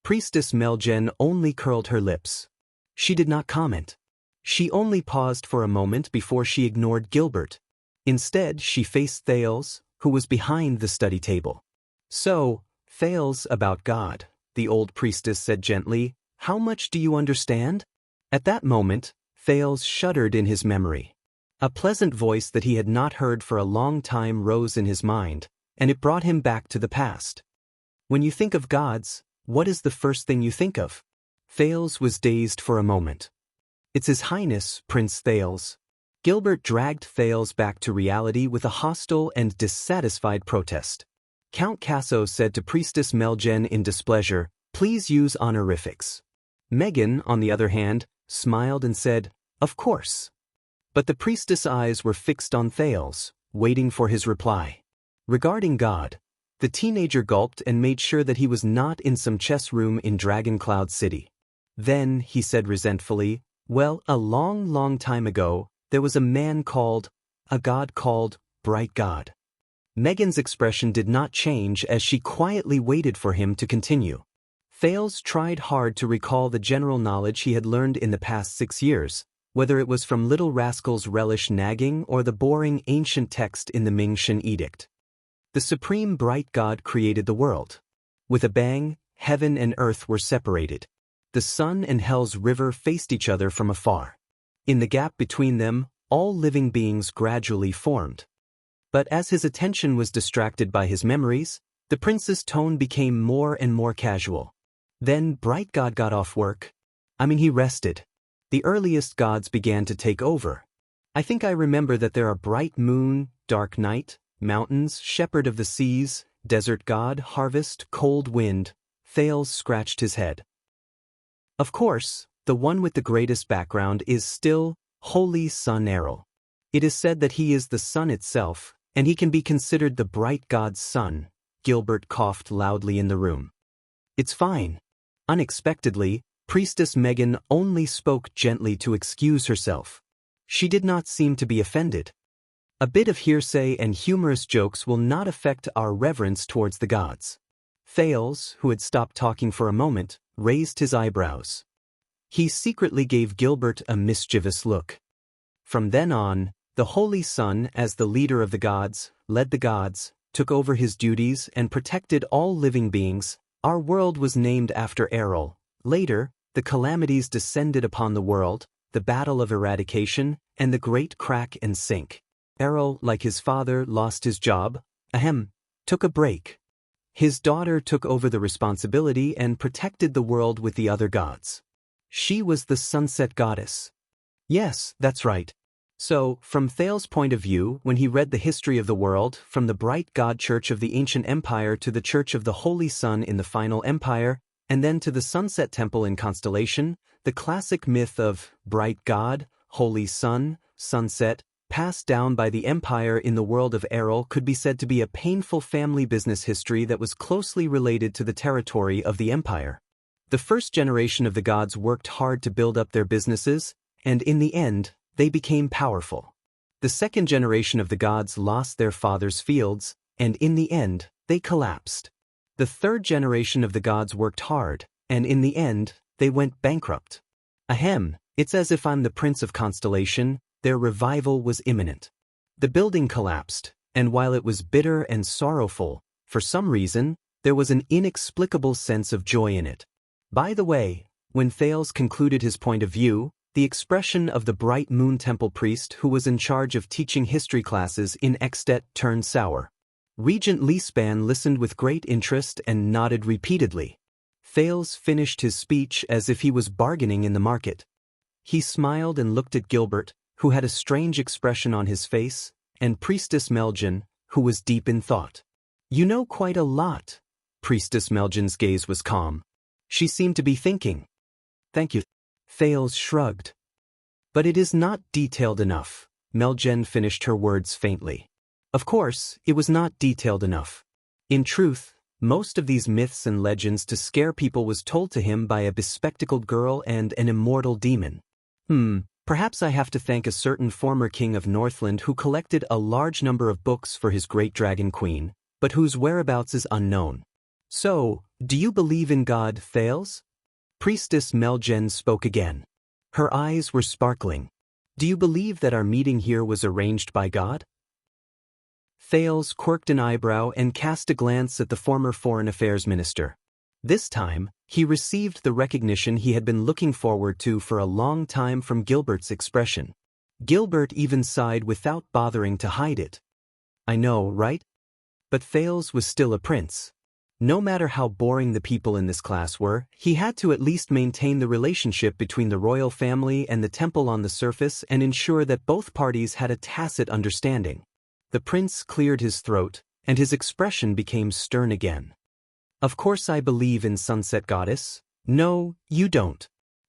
Priestess Meljen only curled her lips. She did not comment. She only paused for a moment before she ignored Gilbert. Instead, she faced Thales, who was behind the study table. "So, Thales, about God," the old priestess said gently, "how much do you understand?" At that moment, Thales shuddered in his memory. A pleasant voice that he had not heard for a long time rose in his mind, and it brought him back to the past. "When you think of gods, what is the first thing you think of?" Thales was dazed for a moment. "It's His Highness, Prince Thales." Gilbert dragged Thales back to reality with a hostile and dissatisfied protest. Count Casso said to Priestess Meljen in displeasure, "Please use honorifics." Megan, on the other hand, smiled and said, "Of course." But the priestess' eyes were fixed on Thales, waiting for his reply. Regarding God, the teenager gulped and made sure that he was not in some chess room in Dragon Cloud City. Then, he said resentfully, Well, a long time ago, there was a god called Bright God. Megan's expression did not change as she quietly waited for him to continue. Thales tried hard to recall the general knowledge he had learned in the past 6 years, whether it was from Little Rascal's relish nagging or the boring ancient text in the Ming-Shan Edict. The supreme bright god created the world. With a bang, heaven and earth were separated. The sun and hell's river faced each other from afar. In the gap between them, all living beings gradually formed. But as his attention was distracted by his memories, the prince's tone became more and more casual. Then Bright God got off work. He rested. The earliest gods began to take over. I think I remember that there are bright moon, dark night, mountains, shepherd of the seas, desert god, harvest, cold wind. Thales scratched his head. Of course, the one with the greatest background is still Holy Sun Errol. It is said that he is the sun itself, and he can be considered the bright god's son. Gilbert coughed loudly in the room. It's fine. Unexpectedly, Priestess Megan only spoke gently to excuse herself. She did not seem to be offended. A bit of hearsay and humorous jokes will not affect our reverence towards the gods. Thales, who had stopped talking for a moment, raised his eyebrows. He secretly gave Gilbert a mischievous look. From then on, the Holy Sun, as the leader of the gods, led the gods, took over his duties and protected all living beings. Our world was named after Errol. Later, the calamities descended upon the world, the battle of eradication, and the great crack and sink. Errol, like his father, lost his job, took a break. His daughter took over the responsibility and protected the world with the other gods. She was the sunset goddess. Yes, that's right. So, from Thales' point of view, when he read the history of the world, from the bright god church of the ancient empire to the church of the Holy Sun in the final empire, and then to the sunset temple in Constellation, the classic myth of bright god, holy sun, sunset, passed down by the empire in the world of Errol could be said to be a painful family business history that was closely related to the territory of the empire. The first generation of the gods worked hard to build up their businesses, and in the end, they became powerful. The second generation of the gods lost their father's fields, and in the end, they collapsed. The third generation of the gods worked hard, and in the end, they went bankrupt. It's as if I'm the Prince of Constellation. Their revival was imminent. The building collapsed, and while it was bitter and sorrowful, for some reason, there was an inexplicable sense of joy in it. By the way, when Thales concluded his point of view, the expression of the bright moon temple priest who was in charge of teaching history classes in Extet turned sour. Regent Leespan listened with great interest and nodded repeatedly. Thales finished his speech as if he was bargaining in the market. He smiled and looked at Gilbert, who had a strange expression on his face, and Priestess Melgen, who was deep in thought. You know quite a lot. Priestess Melgen's gaze was calm. She seemed to be thinking. Thank you. Thales shrugged. But it is not detailed enough. Melgen finished her words faintly. Of course, it was not detailed enough. In truth, most of these myths and legends to scare people was told to him by a bespectacled girl and an immortal demon. Perhaps I have to thank a certain former king of Northland who collected a large number of books for his great dragon queen, but whose whereabouts is unknown. So, do you believe in God, Thales? Priestess Melgen spoke again. Her eyes were sparkling. Do you believe that our meeting here was arranged by God? Thales quirked an eyebrow and cast a glance at the former foreign affairs minister. This time, he received the recognition he had been looking forward to for a long time from Gilbert's expression. Gilbert even sighed without bothering to hide it. I know, right? But Thales was still a prince. No matter how boring the people in this class were, he had to at least maintain the relationship between the royal family and the temple on the surface and ensure that both parties had a tacit understanding. The prince cleared his throat, and his expression became stern again. Of course I believe in Sunset Goddess. No, you don't.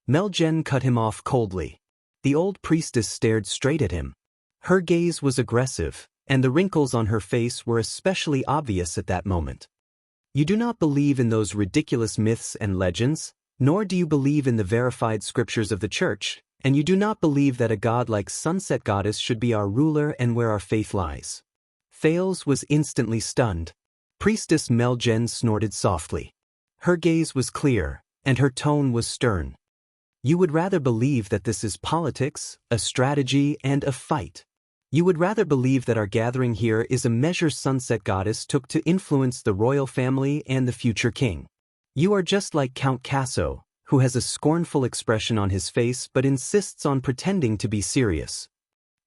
Melgen cut him off coldly. The old priestess stared straight at him. Her gaze was aggressive, and the wrinkles on her face were especially obvious at that moment. You do not believe in those ridiculous myths and legends, nor do you believe in the verified scriptures of the church, and you do not believe that a god like Sunset Goddess should be our ruler and where our faith lies. Thales was instantly stunned. Priestess Meljen snorted softly. Her gaze was clear, and her tone was stern. You would rather believe that this is politics, a strategy, and a fight. You would rather believe that our gathering here is a measure Sunset Goddess took to influence the royal family and the future king. You are just like Count Casso, who has a scornful expression on his face but insists on pretending to be serious.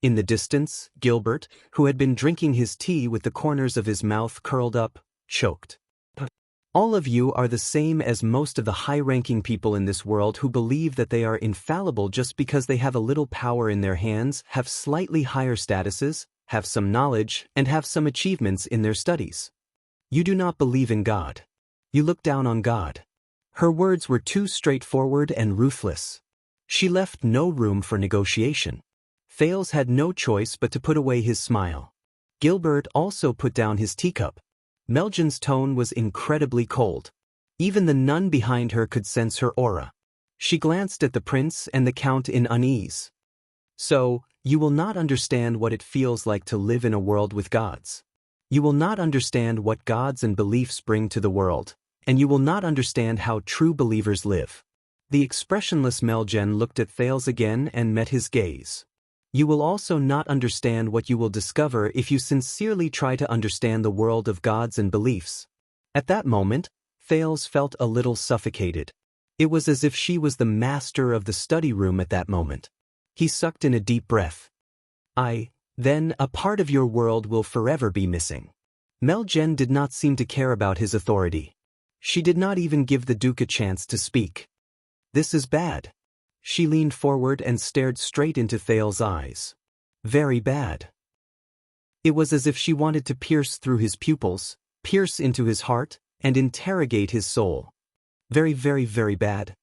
In the distance, Gilbert, who had been drinking his tea with the corners of his mouth curled up, choked. All of you are the same as most of the high-ranking people in this world who believe that they are infallible just because they have a little power in their hands, have slightly higher statuses, have some knowledge, and have some achievements in their studies. You do not believe in God. You look down on God. Her words were too straightforward and ruthless. She left no room for negotiation. Thales had no choice but to put away his smile. Gilbert also put down his teacup. Meljen's tone was incredibly cold. Even the nun behind her could sense her aura. She glanced at the prince and the count in unease. So, you will not understand what it feels like to live in a world with gods. You will not understand what gods and beliefs bring to the world, and you will not understand how true believers live. The expressionless Meljen looked at Thales again and met his gaze. You will also not understand what you will discover if you sincerely try to understand the world of gods and beliefs. At that moment, Thales felt a little suffocated. It was as if she was the master of the study room at that moment. He sucked in a deep breath. Then a part of your world will forever be missing. Meljen did not seem to care about his authority. She did not even give the Duke a chance to speak. This is bad. She leaned forward and stared straight into Thales' eyes. Very bad. It was as if she wanted to pierce through his pupils, pierce into his heart, and interrogate his soul. Very, very, very bad.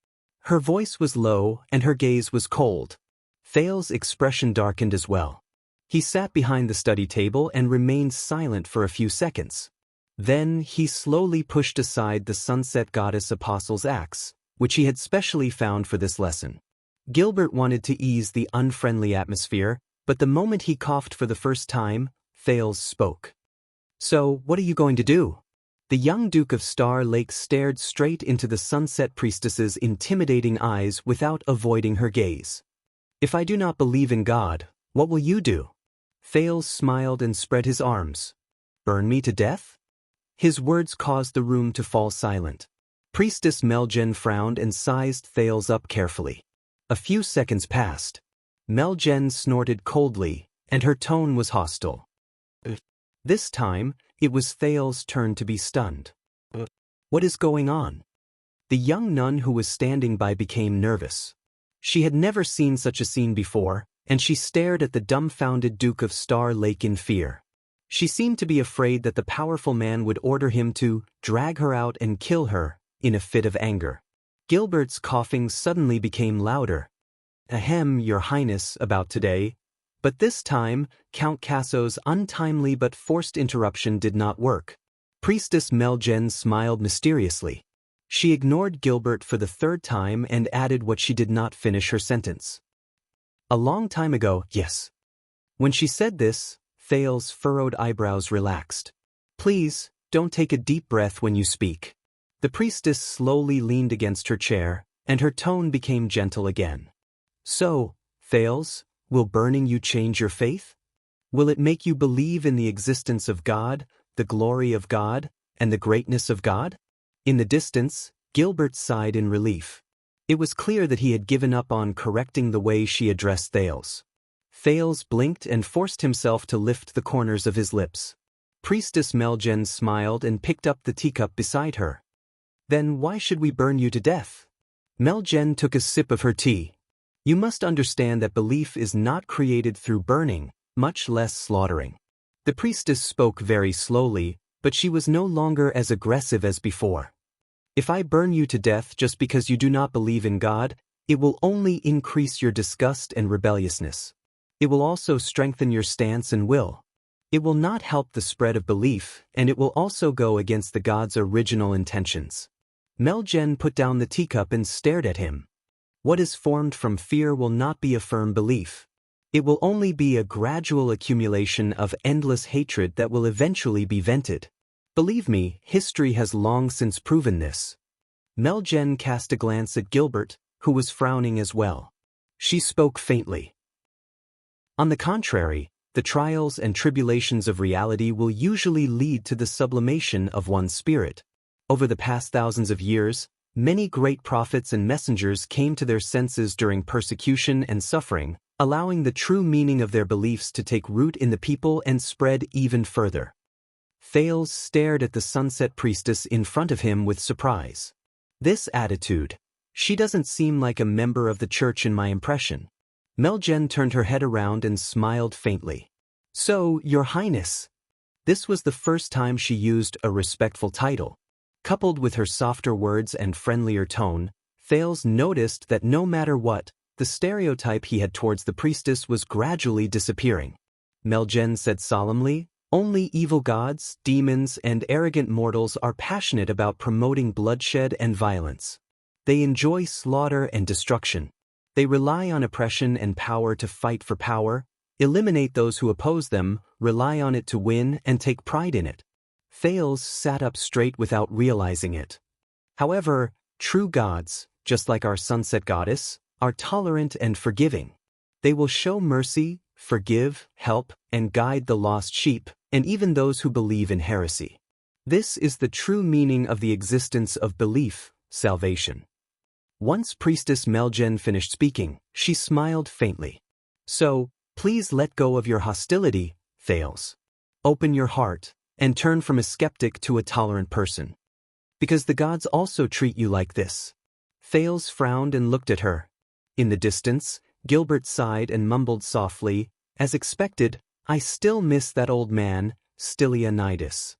Her voice was low and her gaze was cold. Thales' expression darkened as well. He sat behind the study table and remained silent for a few seconds. Then he slowly pushed aside the Sunset Goddess Apostle's axe, which he had specially found for this lesson. Gilbert wanted to ease the unfriendly atmosphere, but the moment he coughed for the first time, Thales spoke. So, what are you going to do? The young Duke of Star Lake stared straight into the Sunset Priestess's intimidating eyes without avoiding her gaze. If I do not believe in God, what will you do? Thales smiled and spread his arms. Burn me to death? His words caused the room to fall silent. Priestess Meljen frowned and sized Thales up carefully. A few seconds passed. Meljen snorted coldly, and her tone was hostile. This time, it was Thales' turn to be stunned. What is going on? The young nun who was standing by became nervous. She had never seen such a scene before, and she stared at the dumbfounded Duke of Star Lake in fear. She seemed to be afraid that the powerful man would order him to drag her out and kill her, in a fit of anger. Gilbert's coughing suddenly became louder. Ahem, Your Highness, about today. But this time, Count Casso's untimely but forced interruption did not work. Priestess Meljen smiled mysteriously. She ignored Gilbert for the third time and added what she did not finish her sentence. A long time ago, yes. When she said this, Thales' furrowed eyebrows relaxed. Please, don't take a deep breath when you speak. The priestess slowly leaned against her chair, and her tone became gentle again. So, Thales, will burning you change your faith? Will it make you believe in the existence of God, the glory of God, and the greatness of God? In the distance, Gilbert sighed in relief. It was clear that he had given up on correcting the way she addressed Thales. Thales blinked and forced himself to lift the corners of his lips. Priestess Meljen smiled and picked up the teacup beside her. Then why should we burn you to death? Meljen took a sip of her tea. You must understand that belief is not created through burning, much less slaughtering. The priestess spoke very slowly, but she was no longer as aggressive as before. If I burn you to death just because you do not believe in God, it will only increase your disgust and rebelliousness. It will also strengthen your stance and will. It will not help the spread of belief, and it will also go against the God's original intentions. Meljen put down the teacup and stared at him. What is formed from fear will not be a firm belief. It will only be a gradual accumulation of endless hatred that will eventually be vented. Believe me, history has long since proven this. Meljen cast a glance at Gilbert, who was frowning as well. She spoke faintly. On the contrary, the trials and tribulations of reality will usually lead to the sublimation of one's spirit. Over the past thousands of years, many great prophets and messengers came to their senses during persecution and suffering, allowing the true meaning of their beliefs to take root in the people and spread even further. Thales stared at the sunset priestess in front of him with surprise. This attitude. She doesn't seem like a member of the church in my impression. Meljen turned her head around and smiled faintly. So, Your Highness. This was the first time she used a respectful title. Coupled with her softer words and friendlier tone, Thales noticed that no matter what, the stereotype he had towards the priestess was gradually disappearing. Meljen said solemnly, "Only evil gods, demons, and arrogant mortals are passionate about promoting bloodshed and violence. They enjoy slaughter and destruction. They rely on oppression and power to fight for power, eliminate those who oppose them, rely on it to win, and take pride in it." Thales sat up straight without realizing it. However, true gods, just like our sunset goddess, are tolerant and forgiving. They will show mercy, forgive, help, and guide the lost sheep, and even those who believe in heresy. This is the true meaning of the existence of belief, salvation. Once Priestess Meljen finished speaking, she smiled faintly. So, please let go of your hostility, Thales. Open your heart, and turn from a skeptic to a tolerant person. Because the gods also treat you like this. Thales frowned and looked at her. In the distance, Gilbert sighed and mumbled softly, "As expected, I still miss that old man, Stylianides."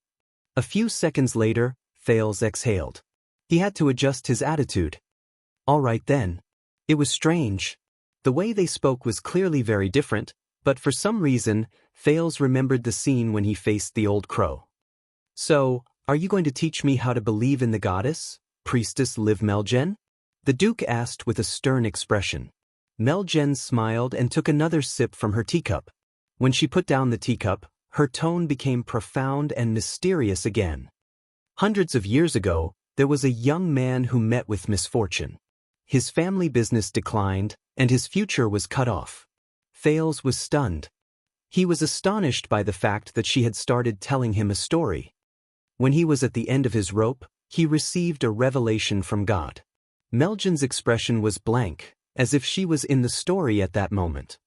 A few seconds later, Thales exhaled. He had to adjust his attitude. All right then. It was strange. The way they spoke was clearly very different, but for some reason, Thales remembered the scene when he faced the old crow. So, are you going to teach me how to believe in the goddess, Priestess Liv Meljen? The Duke asked with a stern expression. Meljen smiled and took another sip from her teacup. When she put down the teacup, her tone became profound and mysterious again. Hundreds of years ago, there was a young man who met with misfortune. His family business declined, and his future was cut off. Thales was stunned. He was astonished by the fact that she had started telling him a story. When he was at the end of his rope, he received a revelation from God. Meljen's expression was blank, as if she was in the story at that moment.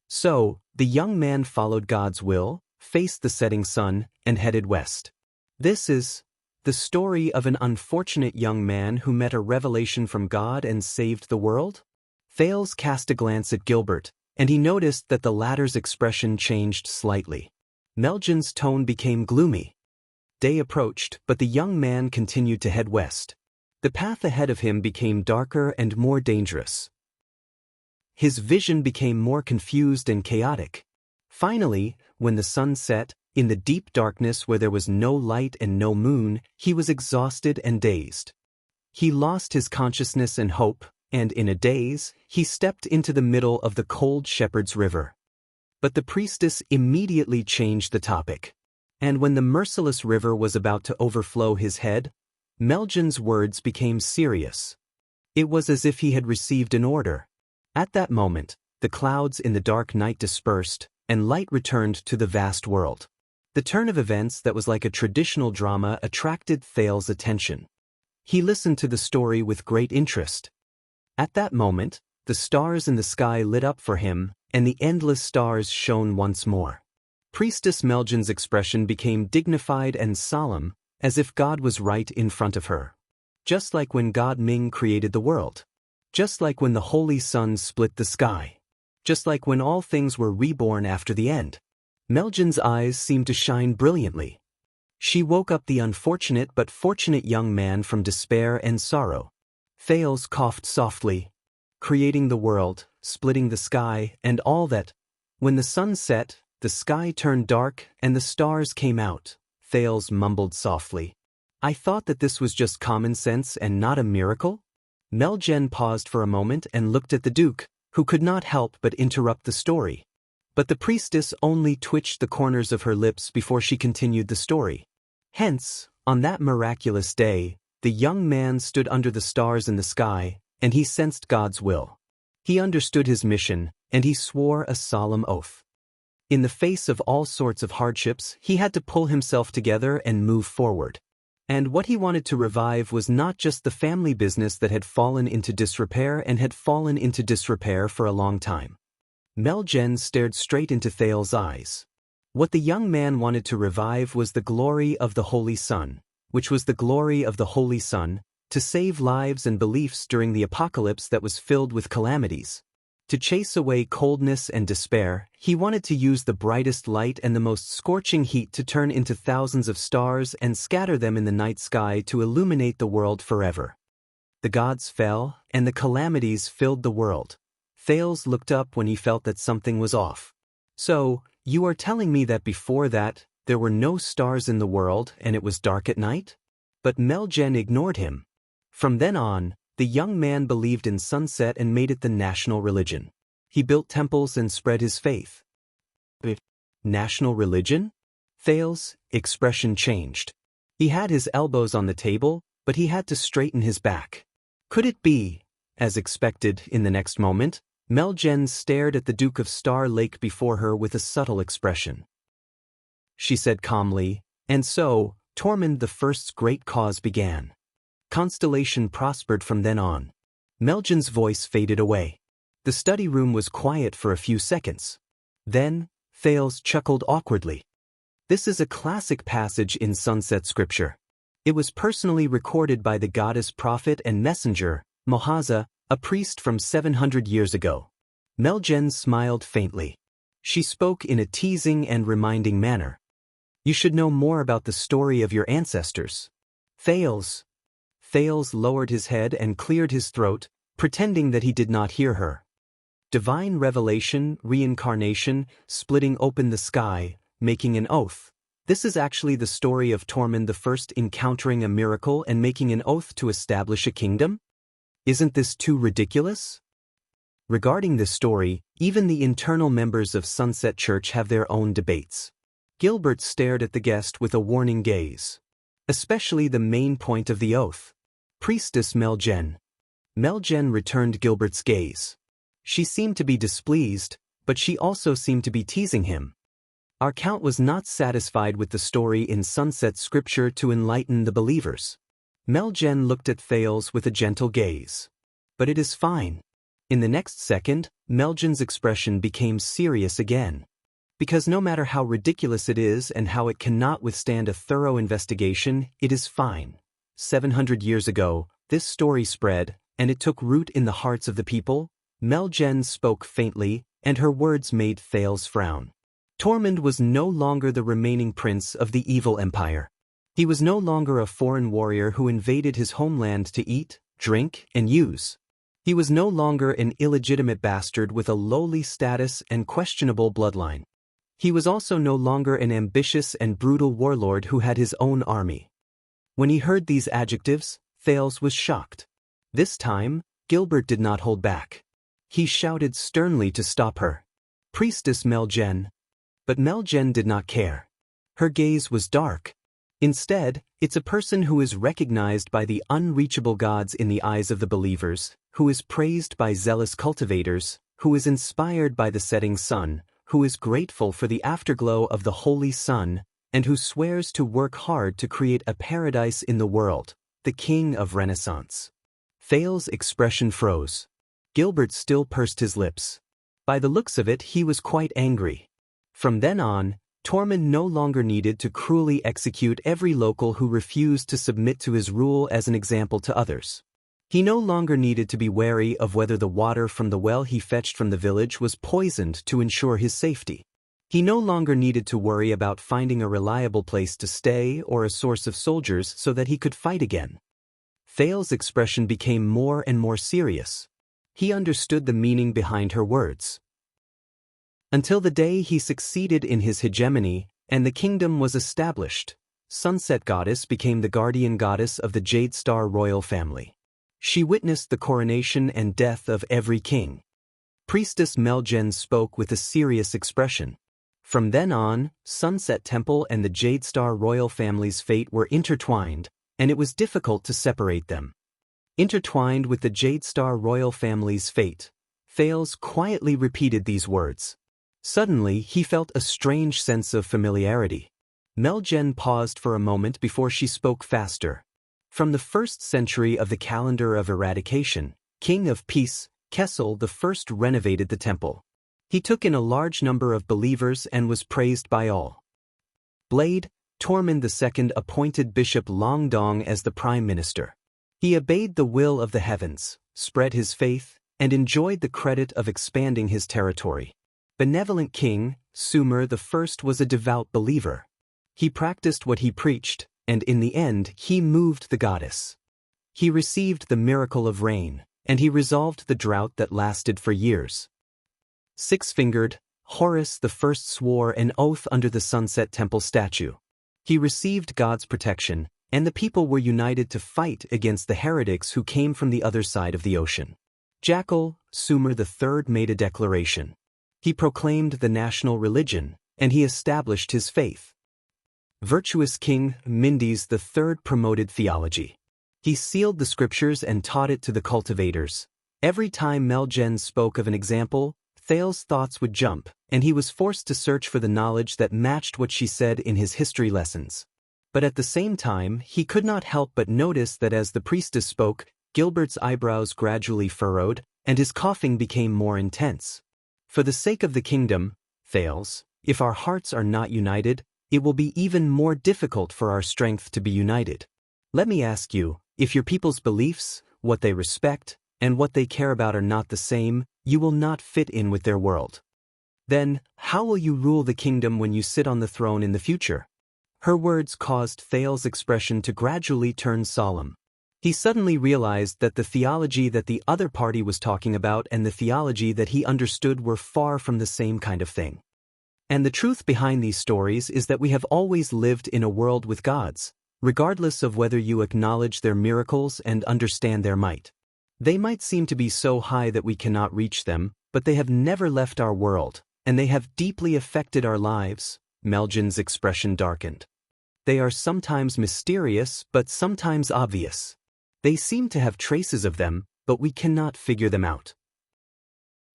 So, the young man followed God's will, faced the setting sun, and headed west. This is the story of an unfortunate young man who met a revelation from God and saved the world? Thales cast a glance at Gilbert, and he noticed that the latter's expression changed slightly. Meljen's tone became gloomy. Day approached, but the young man continued to head west. The path ahead of him became darker and more dangerous. His vision became more confused and chaotic. Finally, when the sun set, in the deep darkness where there was no light and no moon, he was exhausted and dazed. He lost his consciousness and hope, and in a daze, he stepped into the middle of the cold shepherd's river. But the priestess immediately changed the topic. And when the merciless river was about to overflow his head, Meljen's words became serious. It was as if he had received an order. At that moment, the clouds in the dark night dispersed, and light returned to the vast world. The turn of events that was like a traditional drama attracted Thales' attention. He listened to the story with great interest. At that moment, the stars in the sky lit up for him, and the endless stars shone once more. Priestess Meljen's expression became dignified and solemn, as if God was right in front of her. Just like when God Ming created the world. Just like when the holy sun split the sky. Just like when all things were reborn after the end. Meljen's eyes seemed to shine brilliantly. She woke up the unfortunate but fortunate young man from despair and sorrow. Thales coughed softly. Creating the world, splitting the sky, and all that. When the sun set, the sky turned dark and the stars came out. Thales mumbled softly. I thought that this was just common sense and not a miracle? Meljen paused for a moment and looked at the Duke, who could not help but interrupt the story. But the priestess only twitched the corners of her lips before she continued the story. Hence, on that miraculous day, the young man stood under the stars in the sky, and he sensed God's will. He understood his mission, and he swore a solemn oath. In the face of all sorts of hardships, he had to pull himself together and move forward. And what he wanted to revive was not just the family business that had fallen into disrepair for a long time. Meljen stared straight into Thales's eyes. What the young man wanted to revive was the glory of the Holy Sun, which was the glory of the Holy Sun, to save lives and beliefs during the apocalypse that was filled with calamities. To chase away coldness and despair, he wanted to use the brightest light and the most scorching heat to turn into thousands of stars and scatter them in the night sky to illuminate the world forever. The gods fell, and the calamities filled the world. Thales looked up when he felt that something was off. So, you are telling me that before that, there were no stars in the world and it was dark at night? But Meljen ignored him. From then on, the young man believed in sunset and made it the national religion. He built temples and spread his faith. National religion? Thales' expression changed. He had his elbows on the table, but he had to straighten his back. Could it be? As expected, in the next moment, Meljen stared at the Duke of Star Lake before her with a subtle expression. She said calmly, and so, Tormund the First's great cause began. Constellation prospered from then on. Meljen's voice faded away. The study room was quiet for a few seconds. Then, Thales chuckled awkwardly. This is a classic passage in sunset scripture. It was personally recorded by the goddess prophet and messenger, Mohaza, a priest from 700 years ago. Meljen smiled faintly. She spoke in a teasing and reminding manner. You should know more about the story of your ancestors. Thales lowered his head and cleared his throat, pretending that he did not hear her. Divine revelation, reincarnation, splitting open the sky, making an oath. This is actually the story of Tormund the First encountering a miracle and making an oath to establish a kingdom? Isn't this too ridiculous? Regarding this story, even the internal members of Sunset Church have their own debates. Gilbert stared at the guest with a warning gaze. Especially the main point of the oath. Priestess Meljen. Meljen returned Gilbert's gaze. She seemed to be displeased, but she also seemed to be teasing him. Our count was not satisfied with the story in Sunset Scripture to enlighten the believers. Meljen looked at Thales with a gentle gaze. But it is fine. In the next second, Meljen's expression became serious again. Because no matter how ridiculous it is and how it cannot withstand a thorough investigation, it is fine. 700 years ago, this story spread, and it took root in the hearts of the people. Meljen spoke faintly, and her words made Thales frown. Tormund was no longer the remaining prince of the evil empire. He was no longer a foreign warrior who invaded his homeland to eat, drink, and use. He was no longer an illegitimate bastard with a lowly status and questionable bloodline. He was also no longer an ambitious and brutal warlord who had his own army. When he heard these adjectives, Thales was shocked. This time, Gilbert did not hold back. He shouted sternly to stop her. Priestess Meljen. But Meljen did not care. Her gaze was dark. Instead, it's a person who is recognized by the unreachable gods in the eyes of the believers, who is praised by zealous cultivators, who is inspired by the setting sun, who is grateful for the afterglow of the holy sun, and who swears to work hard to create a paradise in the world, the king of Renaissance. Thales' expression froze. Gilbert still pursed his lips. By the looks of it, he was quite angry. From then on, Tormund no longer needed to cruelly execute every local who refused to submit to his rule as an example to others. He no longer needed to be wary of whether the water from the well he fetched from the village was poisoned to ensure his safety. He no longer needed to worry about finding a reliable place to stay or a source of soldiers so that he could fight again. Thales' expression became more and more serious. He understood the meaning behind her words. Until the day he succeeded in his hegemony, and the kingdom was established, Sunset Goddess became the guardian goddess of the Jade Star royal family. She witnessed the coronation and death of every king. Priestess Meljen spoke with a serious expression. From then on, Sunset Temple and the Jade Star royal family's fate were intertwined, and it was difficult to separate them. Intertwined with the Jade Star royal family's fate, Thales quietly repeated these words. Suddenly, he felt a strange sense of familiarity. Meljen paused for a moment before she spoke faster. From the 1st century of the calendar of eradication, King of Peace, Kessel I renovated the temple. He took in a large number of believers and was praised by all. Blade, Tormund II appointed Bishop Longdong as the prime minister. He obeyed the will of the heavens, spread his faith, and enjoyed the credit of expanding his territory. Benevolent King, Sumer I was a devout believer. He practiced what he preached, and in the end he moved the goddess. He received the miracle of rain, and he resolved the drought that lasted for years. Six-fingered, Horus I swore an oath under the Sunset Temple statue. He received God's protection, and the people were united to fight against the heretics who came from the other side of the ocean. Jackal, Sumer III made a declaration. He proclaimed the national religion, and he established his faith. Virtuous King, Mindes III promoted theology. He sealed the scriptures and taught it to the cultivators. Every time Meljen spoke of an example, Thales' thoughts would jump, and he was forced to search for the knowledge that matched what she said in his history lessons. But at the same time, he could not help but notice that as the priestess spoke, Gilbert's eyebrows gradually furrowed, and his coughing became more intense. For the sake of the kingdom, Thales, if our hearts are not united, it will be even more difficult for our strength to be united. Let me ask you, if your people's beliefs, what they respect, and what they care about are not the same, you will not fit in with their world. Then, how will you rule the kingdom when you sit on the throne in the future? Her words caused Thales' expression to gradually turn solemn. He suddenly realized that the theology that the other party was talking about and the theology that he understood were far from the same kind of thing. And the truth behind these stories is that we have always lived in a world with gods, regardless of whether you acknowledge their miracles and understand their might. They might seem to be so high that we cannot reach them, but they have never left our world, and they have deeply affected our lives. Meljen's expression darkened. They are sometimes mysterious, but sometimes obvious. They seem to have traces of them, but we cannot figure them out.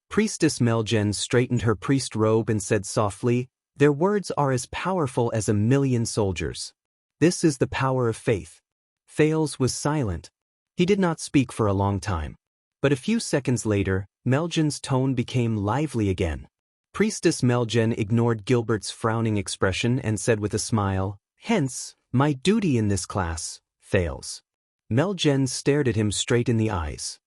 Priestess Meljen straightened her priest robe and said softly, "Their words are as powerful as 1,000,000 soldiers. This is the power of faith." Thales was silent. He did not speak for a long time. But a few seconds later, Meljen's tone became lively again. Priestess Meljen ignored Gilbert's frowning expression and said with a smile, "Hence, my duty in this class, Thales." Meljen stared at him straight in the eyes.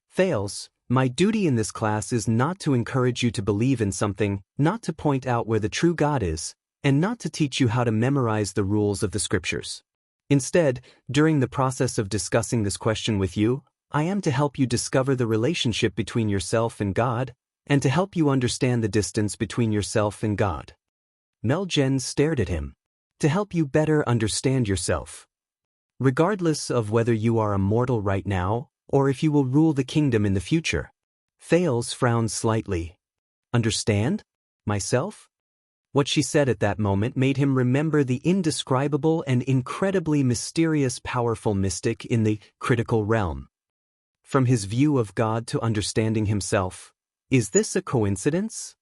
"Thales, my duty in this class is not to encourage you to believe in something, not to point out where the true God is, and not to teach you how to memorize the rules of the scriptures. Instead, during the process of discussing this question with you, I am to help you discover the relationship between yourself and God, and to help you understand the distance between yourself and God." Meljen stared at him. "To help you better understand yourself. Regardless of whether you are a mortal right now, or if you will rule the kingdom in the future." Thales frowned slightly. "Understand? Myself?" What she said at that moment made him remember the indescribable and incredibly mysterious powerful mystic in the critical realm. From his view of God to understanding himself, is this a coincidence?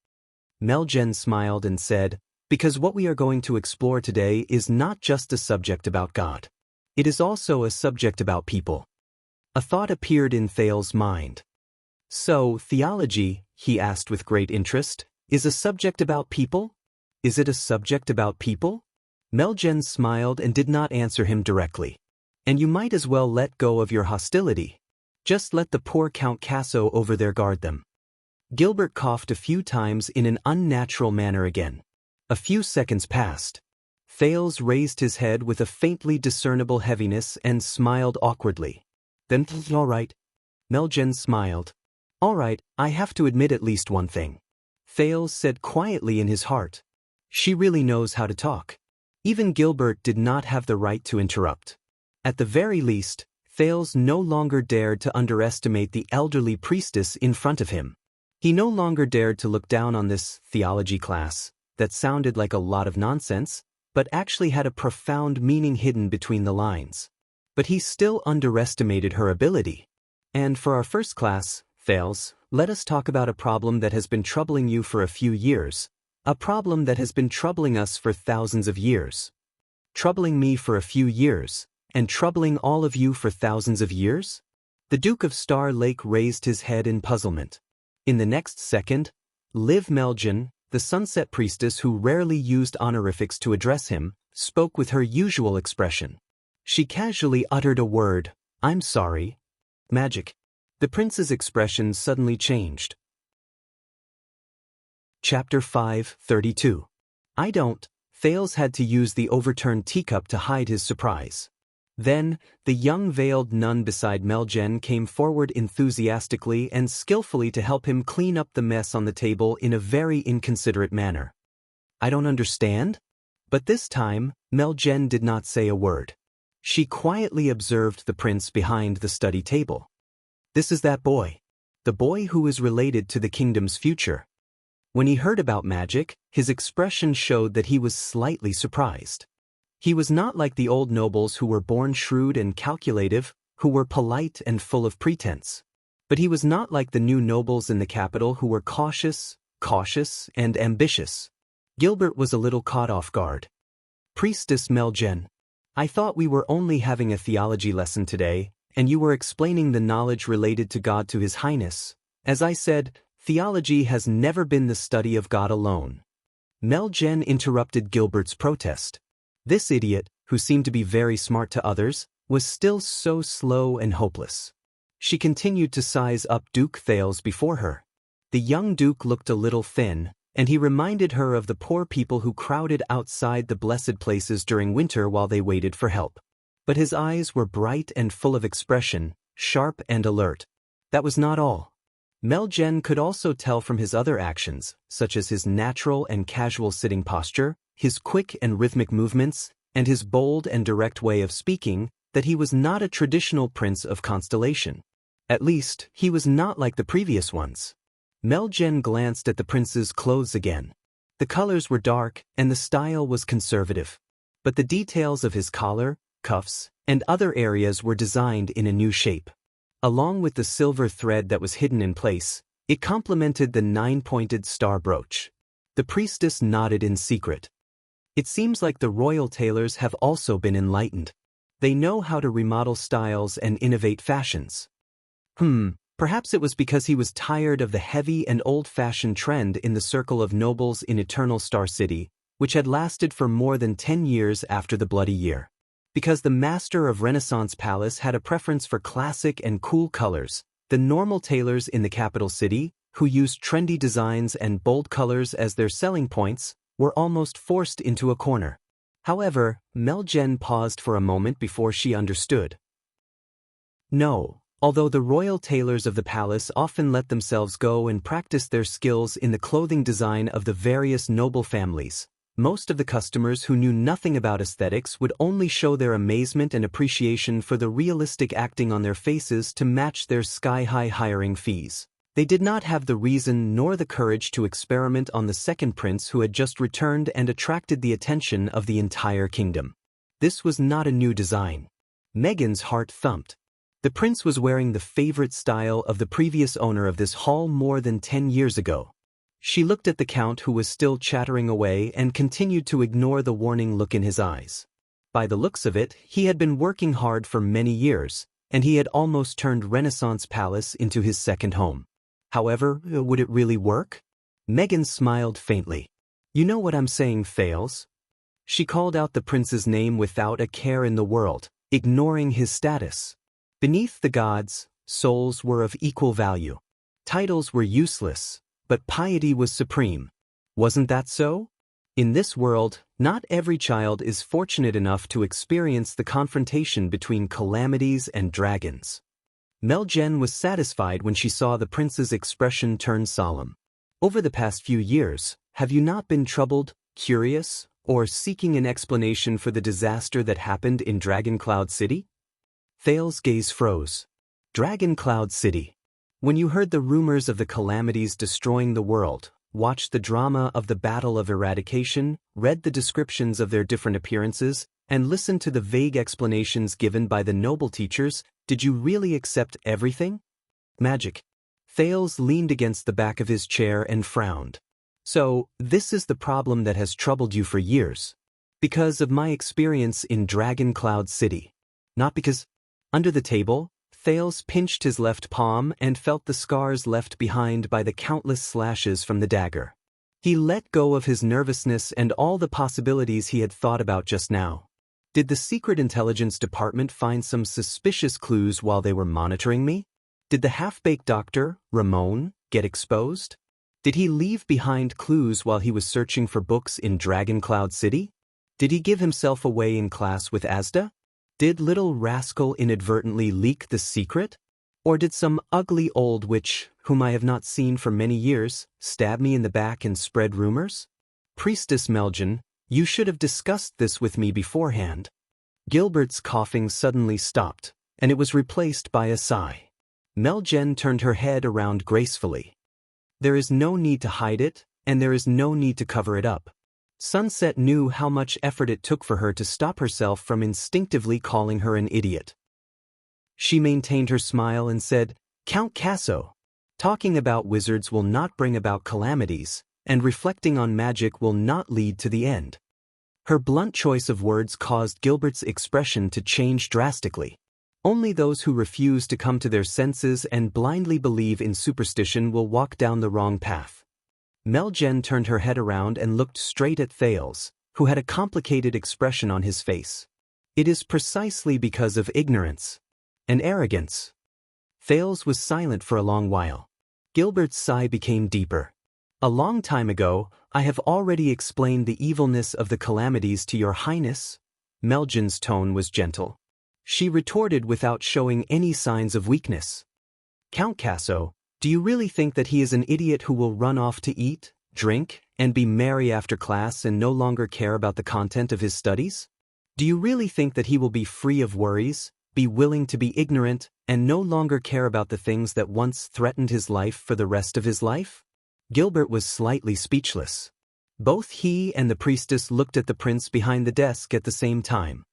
Meljen smiled and said, "Because what we are going to explore today is not just a subject about God. It is also a subject about people." A thought appeared in Thales' mind. "So, theology," he asked with great interest, "is a subject about people? Is it a subject about people?" Meljen smiled and did not answer him directly. "And you might as well let go of your hostility. Just let the poor Count Casso over there guard them." Gilbert coughed a few times in an unnatural manner again. A few seconds passed. Thales raised his head with a faintly discernible heaviness and smiled awkwardly. "Then all right." Meljen smiled. "All right, I have to admit at least one thing." Thales said quietly in his heart. "She really knows how to talk." Even Gilbert did not have the right to interrupt. At the very least, Thales no longer dared to underestimate the elderly priestess in front of him. He no longer dared to look down on this theology class that sounded like a lot of nonsense, but actually had a profound meaning hidden between the lines. But he still underestimated her ability. And for our first class, Thales, let us talk about a problem that has been troubling you for a few years, a problem that has been troubling us for thousands of years. Troubling me for a few years, and troubling all of you for thousands of years? The Duke of Star Lake raised his head in puzzlement. In the next second, Liv Meljan, the Sunset Priestess who rarely used honorifics to address him, spoke with her usual expression. She casually uttered a word, "I'm sorry." Magic. The prince's expression suddenly changed. Chapter 5:32. I don't. Thales had to use the overturned teacup to hide his surprise. Then, the young veiled nun beside Meljan came forward enthusiastically and skillfully to help him clean up the mess on the table in a very inconsiderate manner. I don't understand? But this time, Meljan did not say a word. She quietly observed the prince behind the study table. This is that boy. The boy who is related to the kingdom's future. When he heard about magic, his expression showed that he was slightly surprised. He was not like the old nobles who were born shrewd and calculative, who were polite and full of pretense. But he was not like the new nobles in the capital who were cautious, and ambitious. Gilbert was a little caught off guard. Priestess Meljan, I thought we were only having a theology lesson today, and you were explaining the knowledge related to God to His Highness. As I said, theology has never been the study of God alone. Meljan interrupted Gilbert's protest. This idiot, who seemed to be very smart to others, was still so slow and hopeless. She continued to size up Duke Thales before her. The young duke looked a little thin, and he reminded her of the poor people who crowded outside the blessed places during winter while they waited for help. But his eyes were bright and full of expression, sharp and alert. That was not all. Meljan could also tell from his other actions, such as his natural and casual sitting posture, his quick and rhythmic movements, and his bold and direct way of speaking, that he was not a traditional prince of Constellation. At least, he was not like the previous ones. Meljan glanced at the prince's clothes again. The colors were dark, and the style was conservative. But the details of his collar, cuffs, and other areas were designed in a new shape. Along with the silver thread that was hidden in place, it complemented the 9-pointed star brooch. The priestess nodded in secret. It seems like the royal tailors have also been enlightened. They know how to remodel styles and innovate fashions. Perhaps it was because he was tired of the heavy and old-fashioned trend in the circle of nobles in Eternal Star City, which had lasted for more than 10 years after the Bloody Year. Because the master of Renaissance Palace had a preference for classic and cool colors, the normal tailors in the capital city, who used trendy designs and bold colors as their selling points, were almost forced into a corner. However, Meljan paused for a moment before she understood. No. Although the royal tailors of the palace often let themselves go and practice their skills in the clothing design of the various noble families, most of the customers who knew nothing about aesthetics would only show their amazement and appreciation for the realistic acting on their faces to match their sky-high hiring fees. They did not have the reason nor the courage to experiment on the second prince who had just returned and attracted the attention of the entire kingdom. This was not a new design. Megan's heart thumped. The prince was wearing the favorite style of the previous owner of this hall more than 10 years ago. She looked at the count who was still chattering away and continued to ignore the warning look in his eyes. By the looks of it, he had been working hard for many years, and he had almost turned Renaissance Palace into his second home. However, would it really work? Megan smiled faintly. You know what I'm saying, Thales? She called out the prince's name without a care in the world, ignoring his status. Beneath the gods, souls were of equal value. Titles were useless, but piety was supreme. Wasn't that so? In this world, not every child is fortunate enough to experience the confrontation between calamities and dragons. Meljan was satisfied when she saw the prince's expression turn solemn. Over the past few years, have you not been troubled, curious, or seeking an explanation for the disaster that happened in Dragon Cloud City? Thales's gaze froze. Dragon Cloud City. When you heard the rumors of the calamities destroying the world, watched the drama of the Battle of Eradication, read the descriptions of their different appearances, and listened to the vague explanations given by the noble teachers, did you really accept everything? Magic. Thales leaned against the back of his chair and frowned. So, this is the problem that has troubled you for years. Because of my experience in Dragon Cloud City. Not because... Under the table, Thales pinched his left palm and felt the scars left behind by the countless slashes from the dagger. He let go of his nervousness and all the possibilities he had thought about just now. Did the Secret Intelligence Department find some suspicious clues while they were monitoring me? Did the half-baked doctor, Ramon, get exposed? Did he leave behind clues while he was searching for books in Dragon Cloud City? Did he give himself away in class with Asda? Did little rascal inadvertently leak the secret? Or did some ugly old witch, whom I have not seen for many years, stab me in the back and spread rumors? Priestess Melgen, you should have discussed this with me beforehand. Gilbert's coughing suddenly stopped, and it was replaced by a sigh. Melgen turned her head around gracefully. There is no need to hide it, and there is no need to cover it up. Sunset knew how much effort it took for her to stop herself from instinctively calling her an idiot. She maintained her smile and said, Count Casso, talking about wizards will not bring about calamities, and reflecting on magic will not lead to the end. Her blunt choice of words caused Gilbert's expression to change drastically. Only those who refuse to come to their senses and blindly believe in superstition will walk down the wrong path. Melgen turned her head around and looked straight at Thales, who had a complicated expression on his face. It is precisely because of ignorance and arrogance. Thales was silent for a long while. Gilbert's sigh became deeper. A long time ago, I have already explained the evilness of the calamities to your highness. Melgen's tone was gentle. She retorted without showing any signs of weakness. Count Casso, do you really think that he is an idiot who will run off to eat, drink, and be merry after class and no longer care about the content of his studies? Do you really think that he will be free of worries, be willing to be ignorant, and no longer care about the things that once threatened his life for the rest of his life? Gilbert was slightly speechless. Both he and the priestess looked at the prince behind the desk at the same time.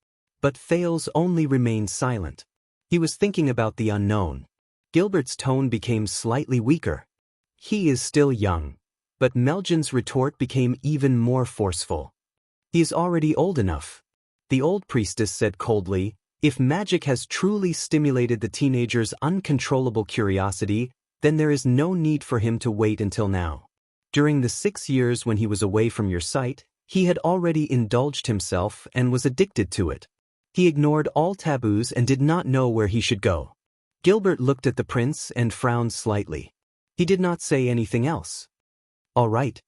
But Thales only remained silent. He was thinking about the unknown. Gilbert's tone became slightly weaker. He is still young. But Melgen's retort became even more forceful. He is already old enough. The old priestess said coldly, if magic has truly stimulated the teenager's uncontrollable curiosity, then there is no need for him to wait until now. During the 6 years when he was away from your sight, he had already indulged himself and was addicted to it. He ignored all taboos and did not know where he should go. Gilbert looked at the prince and frowned slightly. He did not say anything else. All right.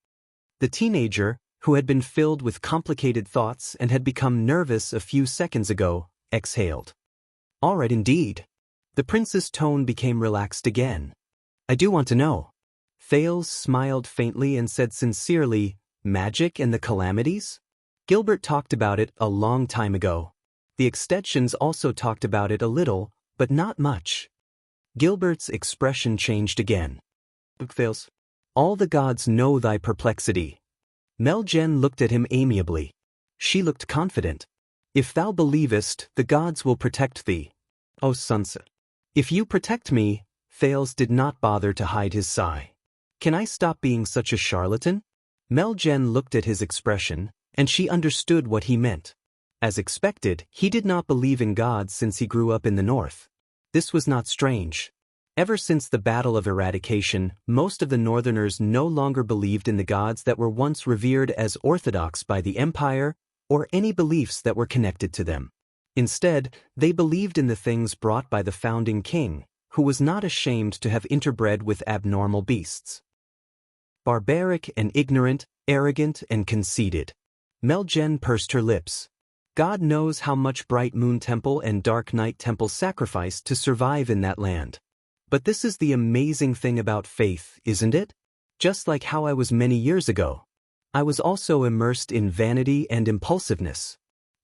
The teenager, who had been filled with complicated thoughts and had become nervous a few seconds ago, exhaled. All right indeed. The prince's tone became relaxed again. I do want to know. Thales smiled faintly and said sincerely, magic and the calamities? Gilbert talked about it a long time ago. The extensions also talked about it a little, but not much. Gilbert's expression changed again. Thales, all the gods know thy perplexity. Melgen looked at him amiably. She looked confident. If thou believest, the gods will protect thee. O sunset. If you protect me, Thales did not bother to hide his sigh. Can I stop being such a charlatan? Melgen looked at his expression, and she understood what he meant. As expected, he did not believe in gods since he grew up in the north. This was not strange. Ever since the Battle of Eradication, most of the northerners no longer believed in the gods that were once revered as orthodox by the empire, or any beliefs that were connected to them. Instead, they believed in the things brought by the founding king, who was not ashamed to have interbred with abnormal beasts. Barbaric and ignorant, arrogant and conceited. Melgen pursed her lips. God knows how much Bright Moon Temple and Dark Night Temple sacrificed to survive in that land. But this is the amazing thing about faith, isn't it? Just like how I was many years ago. I was also immersed in vanity and impulsiveness.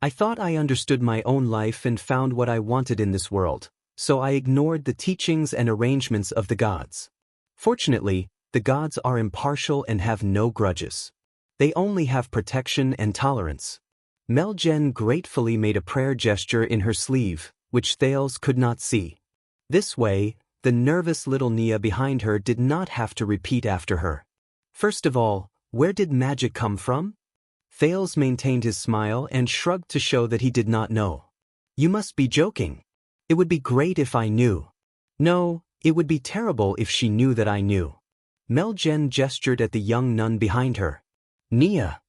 I thought I understood my own life and found what I wanted in this world, so I ignored the teachings and arrangements of the gods. Fortunately, the gods are impartial and have no grudges. They only have protection and tolerance. Meljen gratefully made a prayer gesture in her sleeve, which Thales could not see. This way, the nervous little Nia behind her did not have to repeat after her. First of all, where did magic come from? Thales maintained his smile and shrugged to show that he did not know. You must be joking. It would be great if I knew. No, it would be terrible if she knew that I knew. Meljen gestured at the young nun behind her. Nia.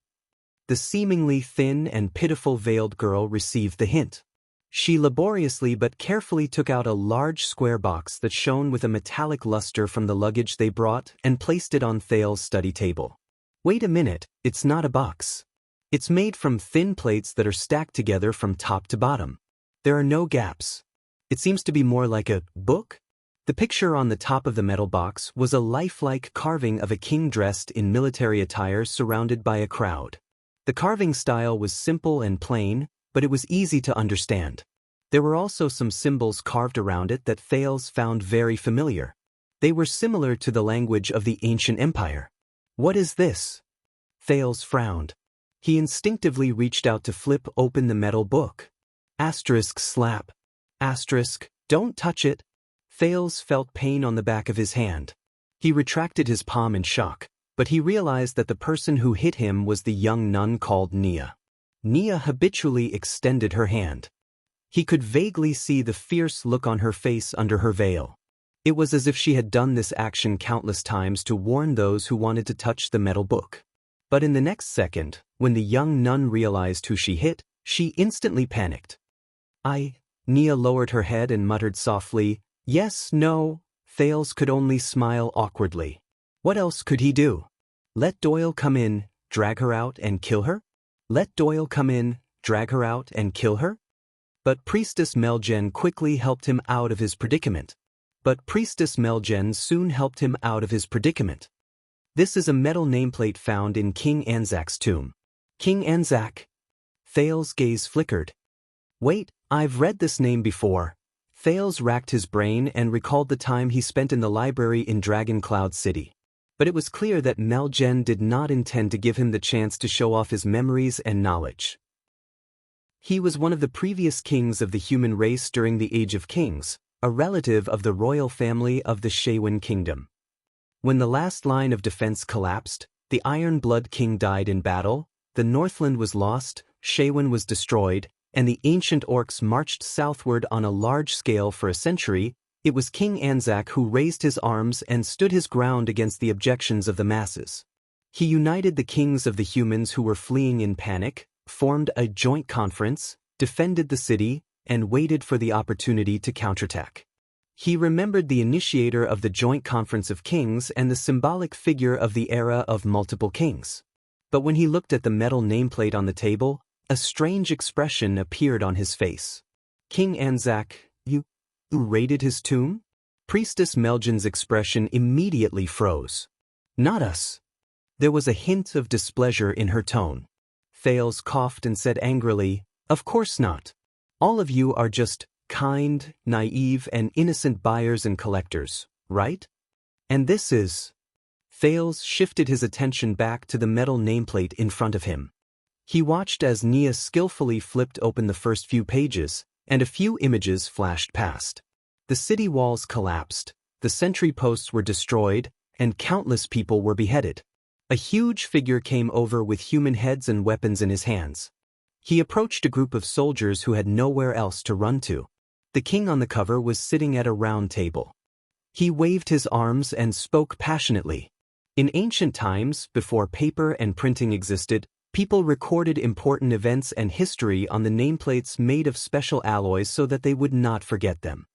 The seemingly thin and pitiful veiled girl received the hint. She laboriously but carefully took out a large square box that shone with a metallic luster from the luggage they brought and placed it on Thales' study table. Wait a minute, it's not a box. It's made from thin plates that are stacked together from top to bottom. There are no gaps. It seems to be more like a book? The picture on the top of the metal box was a lifelike carving of a king dressed in military attire surrounded by a crowd. The carving style was simple and plain, but it was easy to understand. There were also some symbols carved around it that Thales found very familiar. They were similar to the language of the ancient empire. What is this? Thales frowned. He instinctively reached out to flip open the metal book. Asterisk slap. Asterisk, don't touch it. Thales felt pain on the back of his hand. He retracted his palm in shock, but he realized that the person who hit him was the young nun called Nia. Nia habitually extended her hand. He could vaguely see the fierce look on her face under her veil. It was as if she had done this action countless times to warn those who wanted to touch the metal book. But in the next second, when the young nun realized who she hit, she instantly panicked. Nia lowered her head and muttered softly, yes, no. Thales could only smile awkwardly. What else could he do? Let Doyle come in, drag her out and kill her? Let Doyle come in, drag her out and kill her? But Priestess Meljen quickly helped him out of his predicament. This is a metal nameplate found in King Anzac's tomb. King Anzac? Thales' gaze flickered. Wait, I've read this name before. Thales racked his brain and recalled the time he spent in the library in Dragon Cloud City. But it was clear that Meljen did not intend to give him the chance to show off his memories and knowledge. He was one of the previous kings of the human race during the Age of Kings, a relative of the royal family of the Shaywin Kingdom. When the last line of defense collapsed, the Iron Blood King died in battle, the Northland was lost, Shaywin was destroyed, and the ancient orcs marched southward on a large scale for a century, it was King Anzac who raised his arms and stood his ground against the objections of the masses. He united the kings of the humans who were fleeing in panic, formed a joint conference, defended the city, and waited for the opportunity to counterattack. He remembered the initiator of the Joint Conference of Kings and the symbolic figure of the era of multiple kings. But when he looked at the metal nameplate on the table, a strange expression appeared on his face. King Anzac, you raided his tomb? Priestess Meljen's expression immediately froze. Not us. There was a hint of displeasure in her tone. Thales coughed and said angrily, of course not. All of you are just kind, naive, and innocent buyers and collectors, right? And this is... Thales shifted his attention back to the metal nameplate in front of him. He watched as Nia skillfully flipped open the first few pages, and a few images flashed past. The city walls collapsed, the sentry posts were destroyed, and countless people were beheaded. A huge figure came over with human heads and weapons in his hands. He approached a group of soldiers who had nowhere else to run to. The king on the cover was sitting at a round table. He waved his arms and spoke passionately. In ancient times, before paper and printing existed, people recorded important events and history on the nameplates made of special alloys so that they would not forget them.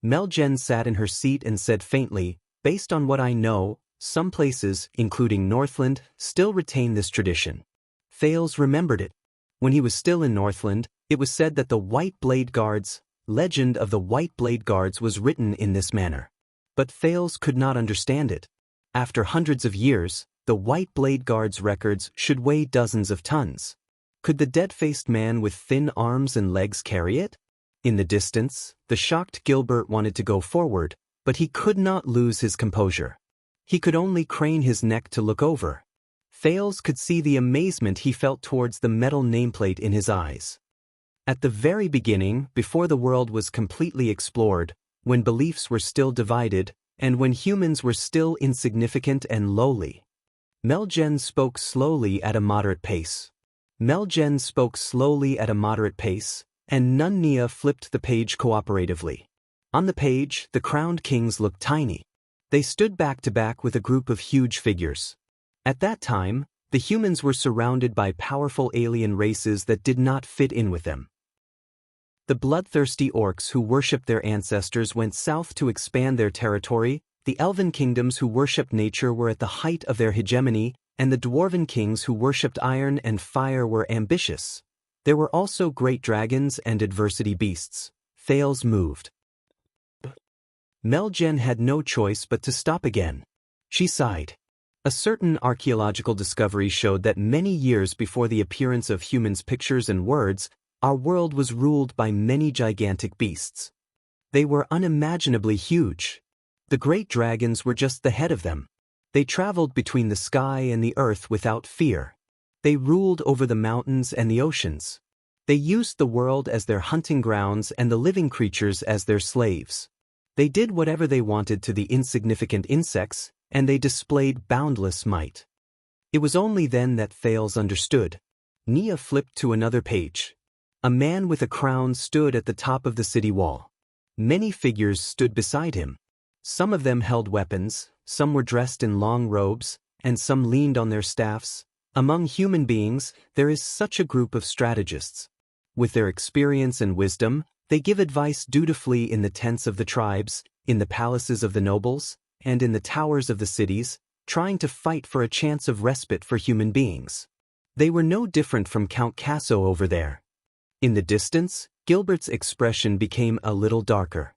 Meljen sat in her seat and said faintly, based on what I know, some places, including Northland, still retain this tradition. Thales remembered it. When he was still in Northland, it was said that the White Blade Guards, legend of the White Blade Guards was written in this manner. But Thales could not understand it. After hundreds of years, the White Blade Guards records should weigh dozens of tons. Could the dead-faced man with thin arms and legs carry it? In the distance, the shocked Gilbert wanted to go forward, but he could not lose his composure. He could only crane his neck to look over. Thales could see the amazement he felt towards the metal nameplate in his eyes. At the very beginning, before the world was completely explored, when beliefs were still divided, and when humans were still insignificant and lowly, Melgen spoke slowly at a moderate pace. And Nunnia flipped the page cooperatively. On the page, the crowned kings looked tiny. They stood back to back with a group of huge figures. At that time, the humans were surrounded by powerful alien races that did not fit in with them. The bloodthirsty orcs who worshipped their ancestors went south to expand their territory, the elven kingdoms who worshipped nature were at the height of their hegemony, and the dwarven kings who worshipped iron and fire were ambitious. There were also great dragons and adversity beasts. Thales moved. Melgen had no choice but to stop again. She sighed. A certain archaeological discovery showed that many years before the appearance of humans' pictures and words, our world was ruled by many gigantic beasts. They were unimaginably huge. The great dragons were just the head of them. They traveled between the sky and the earth without fear. They ruled over the mountains and the oceans. They used the world as their hunting grounds and the living creatures as their slaves. They did whatever they wanted to the insignificant insects, and they displayed boundless might. It was only then that Thales understood. Nia flipped to another page. A man with a crown stood at the top of the city wall. Many figures stood beside him. Some of them held weapons, some were dressed in long robes, and some leaned on their staffs. Among human beings, there is such a group of strategists. With their experience and wisdom, they give advice dutifully in the tents of the tribes, in the palaces of the nobles, and in the towers of the cities, trying to fight for a chance of respite for human beings. They were no different from Count Casso over there. In the distance, Gilbert's expression became a little darker.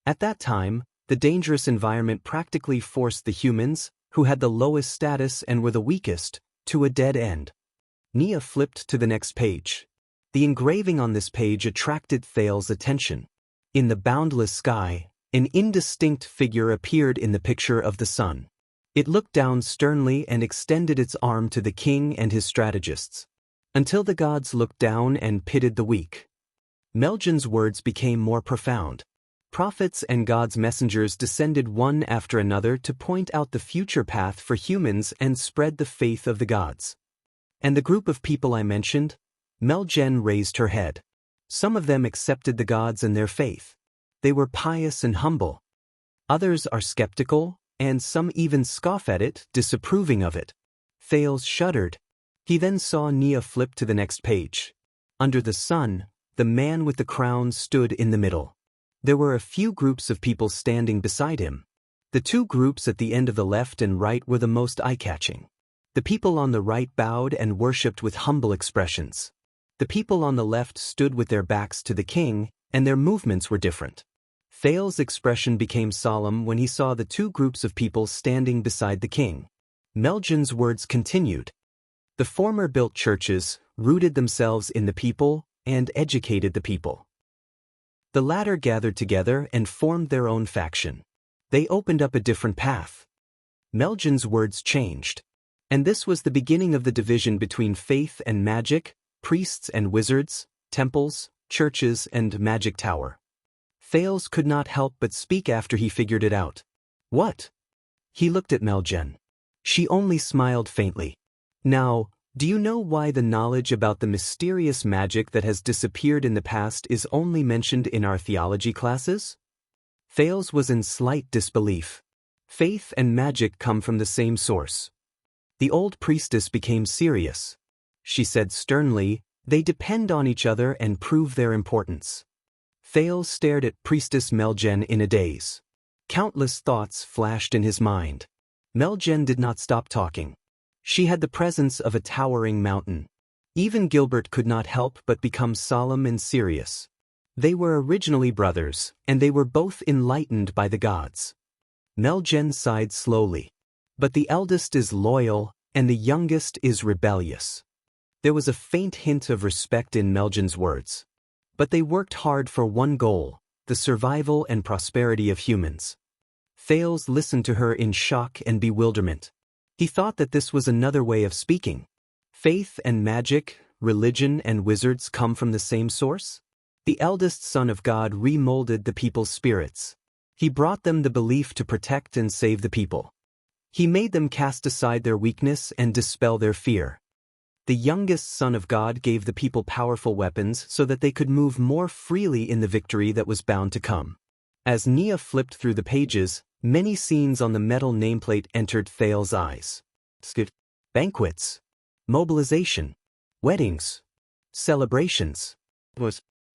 At that time, the dangerous environment practically forced the humans, who had the lowest status and were the weakest, to a dead end. Nia flipped to the next page. The engraving on this page attracted Thales' attention. In the boundless sky, an indistinct figure appeared in the picture of the sun. It looked down sternly and extended its arm to the king and his strategists. Until the gods looked down and pitted the weak. Melgen's words became more profound. Prophets and God's messengers descended one after another to point out the future path for humans and spread the faith of the gods. And the group of people I mentioned? Melgen raised her head. Some of them accepted the gods and their faith. They were pious and humble. Others are skeptical, and some even scoff at it, disapproving of it. Thales shuddered. He then saw Nia flip to the next page. Under the sun, the man with the crown stood in the middle. There were a few groups of people standing beside him. The two groups at the end of the left and right were the most eye-catching. The people on the right bowed and worshipped with humble expressions. The people on the left stood with their backs to the king, and their movements were different. Thales' expression became solemn when he saw the two groups of people standing beside the king. Melgen's words continued. The former built churches, rooted themselves in the people, and educated the people. The latter gathered together and formed their own faction. They opened up a different path. Melgen's words changed. And this was the beginning of the division between faith and magic, priests and wizards, temples, churches, and magic tower. Thales could not help but speak after he figured it out. What? He looked at Melgen. She only smiled faintly. Now, do you know why the knowledge about the mysterious magic that has disappeared in the past is only mentioned in our theology classes? Thales was in slight disbelief. Faith and magic come from the same source. The old priestess became serious. She said sternly, "They depend on each other and prove their importance." Thales stared at Priestess Melgen in a daze. Countless thoughts flashed in his mind. Melgen did not stop talking. She had the presence of a towering mountain. Even Gilbert could not help but become solemn and serious. They were originally brothers, and they were both enlightened by the gods. Melgen sighed slowly. But the eldest is loyal, and the youngest is rebellious. There was a faint hint of respect in Meljan's words. But they worked hard for one goal, the survival and prosperity of humans. Thales listened to her in shock and bewilderment. He thought that this was another way of speaking. Faith and magic, religion and wizards come from the same source? The eldest son of God remolded the people's spirits. He brought them the belief to protect and save the people. He made them cast aside their weakness and dispel their fear. The youngest son of God gave the people powerful weapons so that they could move more freely in the victory that was bound to come. As Nia flipped through the pages, many scenes on the metal nameplate entered Thales' eyes. Banquets, mobilization, weddings, celebrations,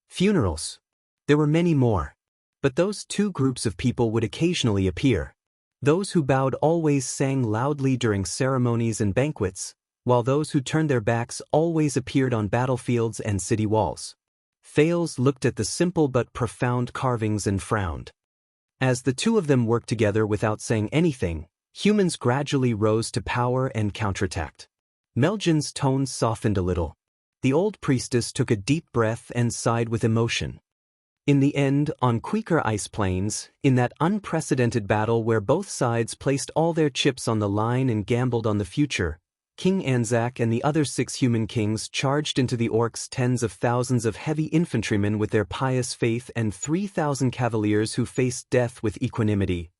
funerals. There were many more. But those two groups of people would occasionally appear. Those who bowed always sang loudly during ceremonies and banquets, while those who turned their backs always appeared on battlefields and city walls. Thales looked at the simple but profound carvings and frowned. As the two of them worked together without saying anything, humans gradually rose to power and counterattacked. Meljan's tone softened a little. The old priestess took a deep breath and sighed with emotion. In the end, on Quaker ice plains, in that unprecedented battle where both sides placed all their chips on the line and gambled on the future, King Anzac and the other 6 human kings charged into the orcs, tens of thousands of heavy infantrymen with their pious faith and 3,000 cavaliers who faced death with equanimity.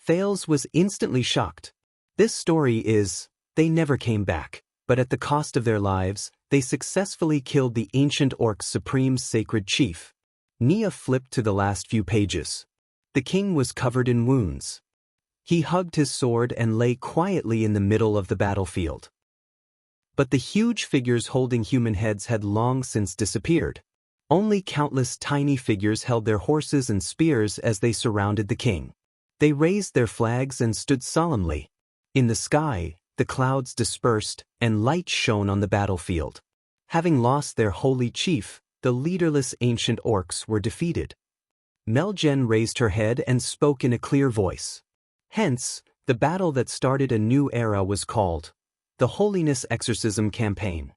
Thales was instantly shocked. This story is, they never came back, but at the cost of their lives, they successfully killed the ancient orcs' supreme sacred chief. Nia flipped to the last few pages. The king was covered in wounds. He hugged his sword and lay quietly in the middle of the battlefield. But the huge figures holding human heads had long since disappeared. Only countless tiny figures held their horses and spears as they surrounded the king. They raised their flags and stood solemnly. In the sky, the clouds dispersed and light shone on the battlefield. Having lost their holy chief, the leaderless ancient orcs were defeated. Meljan raised her head and spoke in a clear voice. Hence, the battle that started a new era was called the Holiness Exorcism Campaign.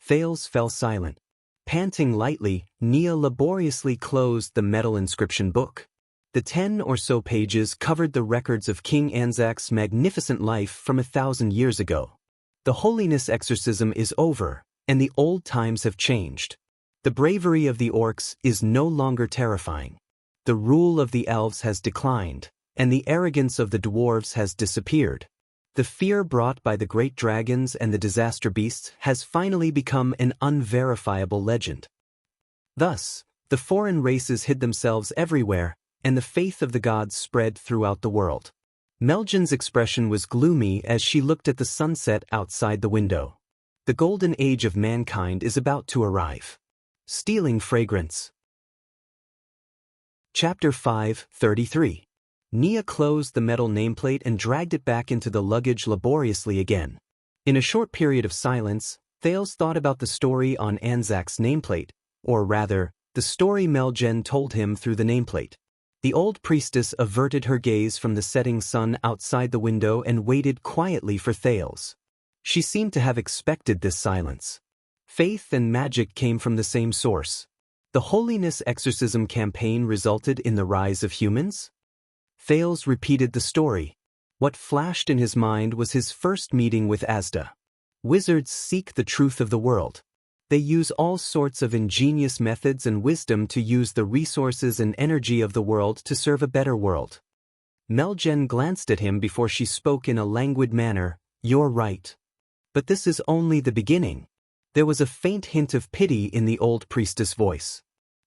Thales fell silent. Panting lightly, Nia laboriously closed the metal inscription book. The 10 or so pages covered the records of King Anzac's magnificent life from 1,000 years ago. The Holiness Exorcism is over, and the old times have changed. The bravery of the orcs is no longer terrifying. The rule of the elves has declined, and the arrogance of the dwarves has disappeared. The fear brought by the great dragons and the disaster beasts has finally become an unverifiable legend. Thus, the foreign races hid themselves everywhere, and the faith of the gods spread throughout the world. Meljan's expression was gloomy as she looked at the sunset outside the window. The golden age of mankind is about to arrive. Stealing fragrance. Chapter 5:33. Nia closed the metal nameplate and dragged it back into the luggage laboriously again. In a short period of silence, Thales thought about the story on Anzac's nameplate, or rather, the story Meljan told him through the nameplate. The old priestess averted her gaze from the setting sun outside the window and waited quietly for Thales. She seemed to have expected this silence. Faith and magic came from the same source. The Holiness Exorcism Campaign resulted in the rise of humans? Thales repeated the story. What flashed in his mind was his first meeting with Asda. Wizards seek the truth of the world. They use all sorts of ingenious methods and wisdom to use the resources and energy of the world to serve a better world. Meljan glanced at him before she spoke in a languid manner. You're right. But this is only the beginning. There was a faint hint of pity in the old priestess' voice.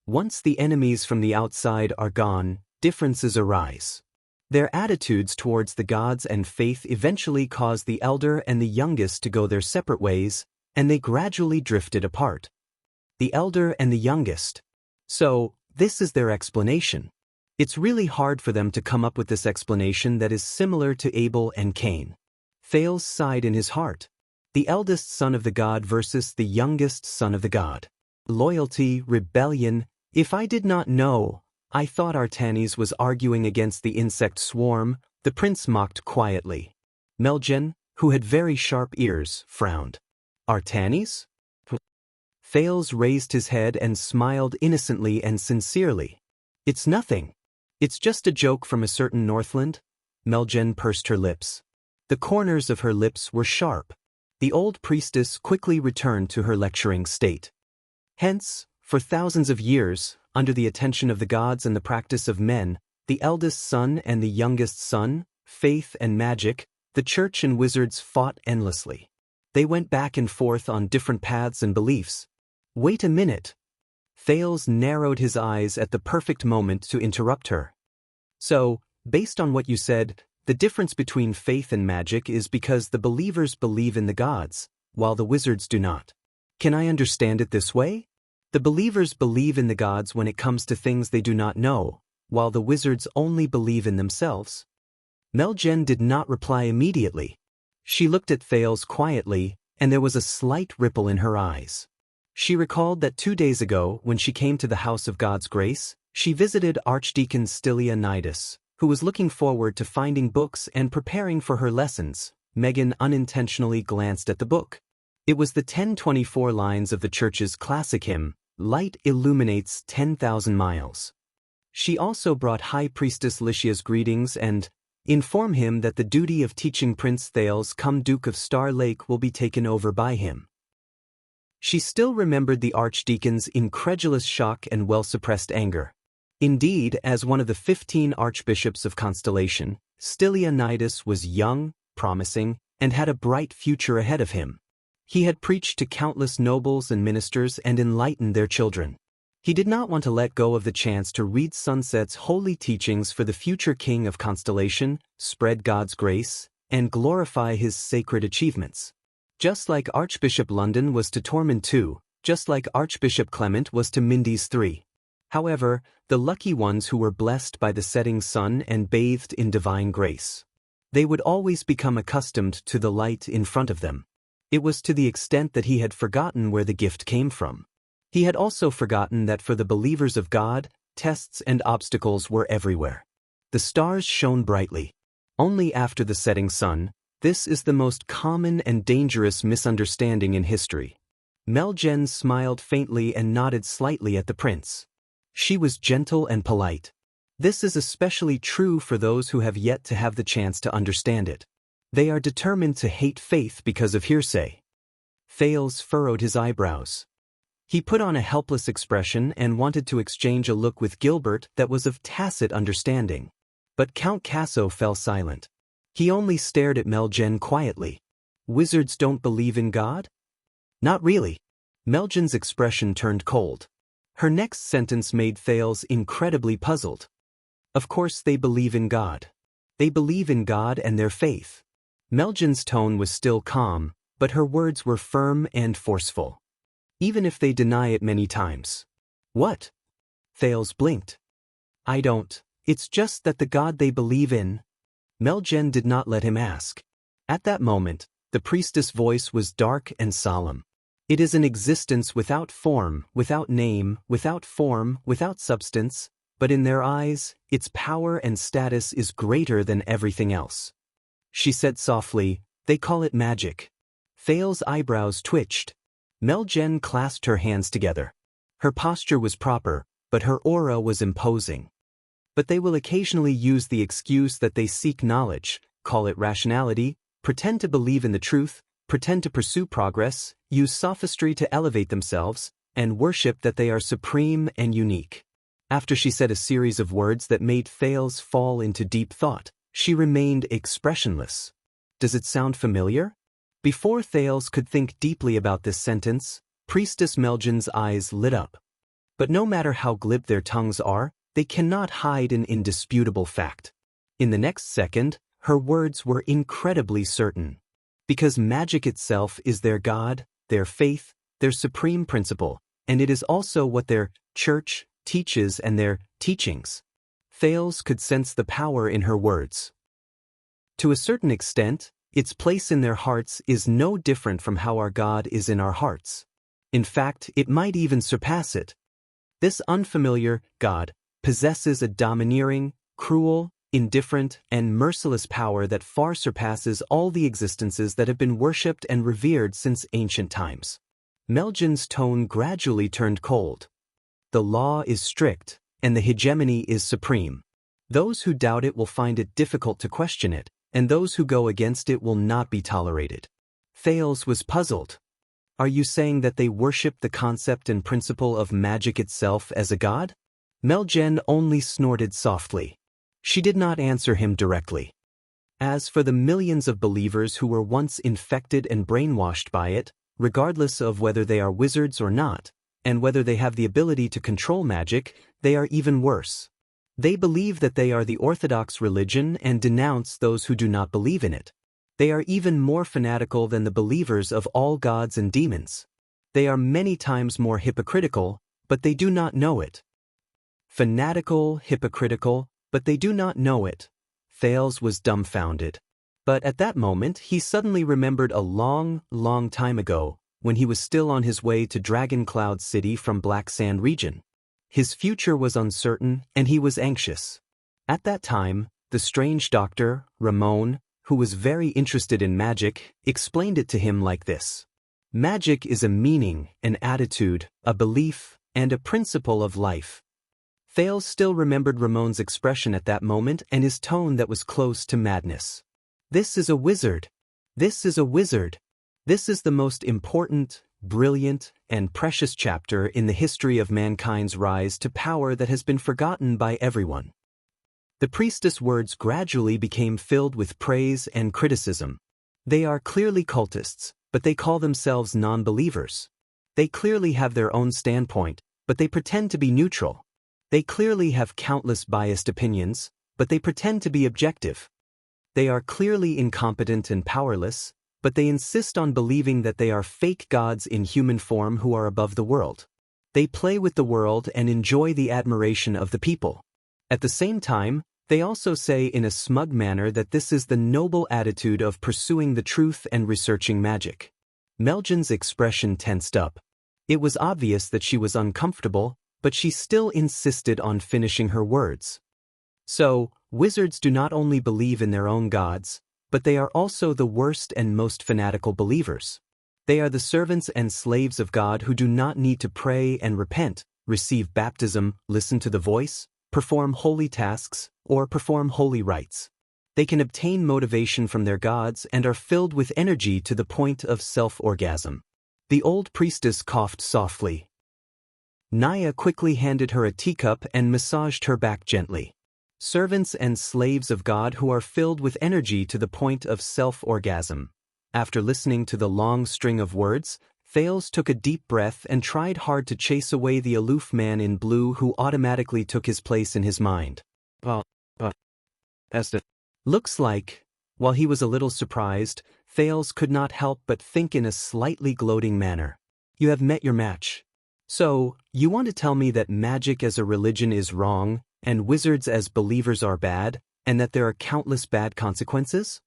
Once the enemies from the outside are gone, differences arise. Their attitudes towards the gods and faith eventually caused the elder and the youngest to go their separate ways, and they gradually drifted apart. The elder and the youngest. So, this is their explanation. It's really hard for them to come up with this explanation that is similar to Abel and Cain. Thales sighed in his heart. The eldest son of the god versus the youngest son of the god. Loyalty, rebellion. If I did not know, I thought Artanis was arguing against the insect swarm, the prince mocked quietly. Meljan, who had very sharp ears, frowned. Artanis? Thales raised his head and smiled innocently and sincerely. "It's nothing. It's just a joke from a certain Northland." Meljen pursed her lips. The corners of her lips were sharp. The old priestess quickly returned to her lecturing state. Hence, for thousands of years, under the attention of the gods and the practice of men, the eldest son and the youngest son, faith and magic, the church and wizards fought endlessly. They went back and forth on different paths and beliefs. Wait a minute. Thales narrowed his eyes at the perfect moment to interrupt her. So, based on what you said, the difference between faith and magic is because the believers believe in the gods, while the wizards do not. Can I understand it this way? The believers believe in the gods when it comes to things they do not know, while the wizards only believe in themselves. Meljen did not reply immediately. She looked at Thales quietly, and there was a slight ripple in her eyes. She recalled that 2 days ago, when she came to the House of God's Grace, she visited Archdeacon Stylianides, who was looking forward to finding books and preparing for her lessons. Megan unintentionally glanced at the book. It was the 1024 lines of the church's classic hymn, "Light Illuminates 10,000 Miles." She also brought High Priestess Lycia's greetings and informed him that the duty of teaching Prince Thales come Duke of Star Lake will be taken over by him. She still remembered the archdeacon's incredulous shock and well-suppressed anger. Indeed, as one of the 15 archbishops of Constellation, Stylianides was young, promising, and had a bright future ahead of him. He had preached to countless nobles and ministers and enlightened their children. He did not want to let go of the chance to read Sunset's holy teachings for the future king of Constellation, spread God's grace, and glorify his sacred achievements. Just like Archbishop London was to Tormund II, just like Archbishop Clement was to Mindes III. However, the lucky ones who were blessed by the setting sun and bathed in divine grace. They would always become accustomed to the light in front of them. It was to the extent that he had forgotten where the gift came from. He had also forgotten that for the believers of God, tests and obstacles were everywhere. The stars shone brightly. Only after the setting sun. This is the most common and dangerous misunderstanding in history. Meljen smiled faintly and nodded slightly at the prince. She was gentle and polite. This is especially true for those who have yet to have the chance to understand it. They are determined to hate faith because of hearsay. Thales furrowed his eyebrows. He put on a helpless expression and wanted to exchange a look with Gilbert that was of tacit understanding. But Count Casso fell silent. He only stared at Meljen quietly. Wizards don't believe in God? Not really. Meljen's expression turned cold. Her next sentence made Thales incredibly puzzled. Of course they believe in God. They believe in God and their faith. Meljen's tone was still calm, but her words were firm and forceful. Even if they deny it many times. What? Thales blinked. I don't. It's just that the God they believe in. Meljen did not let him ask. At that moment, the priestess' voice was dark and solemn. It is an existence without form, without name, without form, without substance, but in their eyes, its power and status is greater than everything else. She said softly, "They call it magic." Thales' eyebrows twitched. Meljen clasped her hands together. Her posture was proper, but her aura was imposing. But they will occasionally use the excuse that they seek knowledge, call it rationality, pretend to believe in the truth, pretend to pursue progress, use sophistry to elevate themselves, and worship that they are supreme and unique. After she said a series of words that made Thales fall into deep thought, she remained expressionless. Does it sound familiar? Before Thales could think deeply about this sentence, Priestess Meljen's eyes lit up. But no matter how glib their tongues are, they cannot hide an indisputable fact. In the next second, her words were incredibly certain. Because magic itself is their God, their faith, their supreme principle, and it is also what their church teaches and their teachings. Thales could sense the power in her words. To a certain extent, its place in their hearts is no different from how our God is in our hearts. In fact, it might even surpass it. This unfamiliar God possesses a domineering, cruel, indifferent, and merciless power that far surpasses all the existences that have been worshipped and revered since ancient times. Meljan's tone gradually turned cold. The law is strict, and the hegemony is supreme. Those who doubt it will find it difficult to question it, and those who go against it will not be tolerated. Thales was puzzled. Are you saying that they worship the concept and principle of magic itself as a god? Meljan only snorted softly. She did not answer him directly. As for the millions of believers who were once infected and brainwashed by it, regardless of whether they are wizards or not, and whether they have the ability to control magic, they are even worse. They believe that they are the orthodox religion and denounce those who do not believe in it. They are even more fanatical than the believers of all gods and demons. They are many times more hypocritical, but they do not know it. Fanatical, hypocritical, but they do not know it. Thales was dumbfounded. But at that moment he suddenly remembered a long, long time ago, when he was still on his way to Dragon Cloud City from Black Sand region. His future was uncertain, and he was anxious. At that time, the strange doctor, Ramon, who was very interested in magic, explained it to him like this. Magic is a meaning, an attitude, a belief, and a principle of life. Thales still remembered Ramon's expression at that moment and his tone that was close to madness. This is a wizard. This is a wizard. This is the most important, brilliant, and precious chapter in the history of mankind's rise to power that has been forgotten by everyone. The priestess' words gradually became filled with praise and criticism. They are clearly cultists, but they call themselves non-believers. They clearly have their own standpoint, but they pretend to be neutral. They clearly have countless biased opinions, but they pretend to be objective. They are clearly incompetent and powerless, but they insist on believing that they are fake gods in human form who are above the world. They play with the world and enjoy the admiration of the people. At the same time, they also say in a smug manner that this is the noble attitude of pursuing the truth and researching magic. Meljan's expression tensed up. It was obvious that she was uncomfortable, but she still insisted on finishing her words. So, wizards do not only believe in their own gods, but they are also the worst and most fanatical believers. They are the servants and slaves of God who do not need to pray and repent, receive baptism, listen to the voice, perform holy tasks, or perform holy rites. They can obtain motivation from their gods and are filled with energy to the point of self-orgasm. The old priestess coughed softly. Naya quickly handed her a teacup and massaged her back gently. Servants and slaves of God who are filled with energy to the point of self-orgasm. After listening to the long string of words, Thales took a deep breath and tried hard to chase away the aloof man in blue who automatically took his place in his mind. That's it. Looks like, while he was a little surprised, Thales could not help but think in a slightly gloating manner. You have met your match. So, you want to tell me that magic as a religion is wrong, and wizards as believers are bad, and that there are countless bad consequences?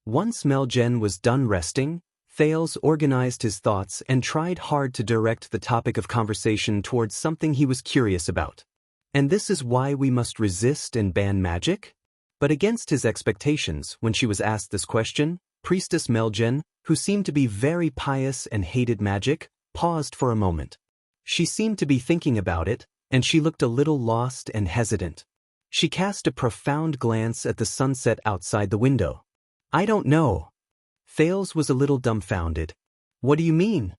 Once Meljan was done resting, Thales organized his thoughts and tried hard to direct the topic of conversation towards something he was curious about. And this is why we must resist and ban magic? But against his expectations, when she was asked this question, Priestess Meljan, who seemed to be very pious and hated magic, paused for a moment. She seemed to be thinking about it, and she looked a little lost and hesitant. She cast a profound glance at the sunset outside the window. I don't know. Thales was a little dumbfounded. What do you mean?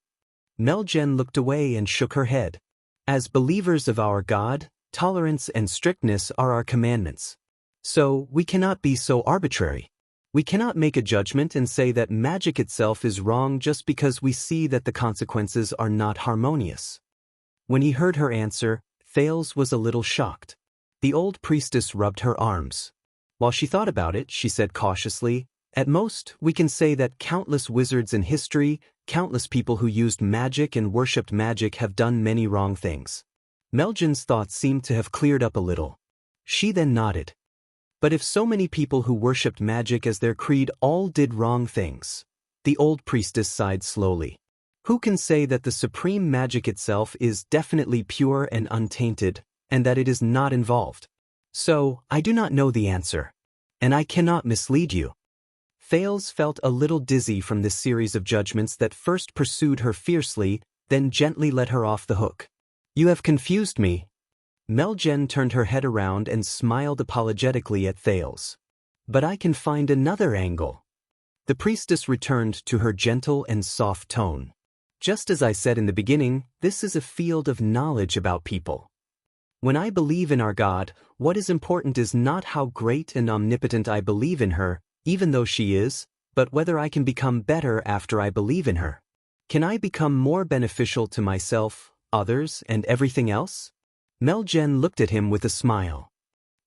Meljan looked away and shook her head. As believers of our God, tolerance and strictness are our commandments. So, we cannot be so arbitrary. We cannot make a judgment and say that magic itself is wrong just because we see that the consequences are not harmonious. When he heard her answer, Thales was a little shocked. The old priestess rubbed her arms. While she thought about it, she said cautiously, at most, we can say that countless wizards in history, countless people who used magic and worshipped magic have done many wrong things. Meljan's thoughts seemed to have cleared up a little. She then nodded. But if so many people who worshipped magic as their creed all did wrong things? The old priestess sighed slowly. Who can say that the supreme magic itself is definitely pure and untainted, and that it is not involved? So, I do not know the answer. And I cannot mislead you. Thales felt a little dizzy from this series of judgments that first pursued her fiercely, then gently let her off the hook. You have confused me. Meljen turned her head around and smiled apologetically at Thales. But I can find another angle. The priestess returned to her gentle and soft tone. Just as I said in the beginning, this is a field of knowledge about people. When I believe in our God, what is important is not how great and omnipotent I believe in her, even though she is, but whether I can become better after I believe in her. Can I become more beneficial to myself, others, and everything else? Meljen looked at him with a smile.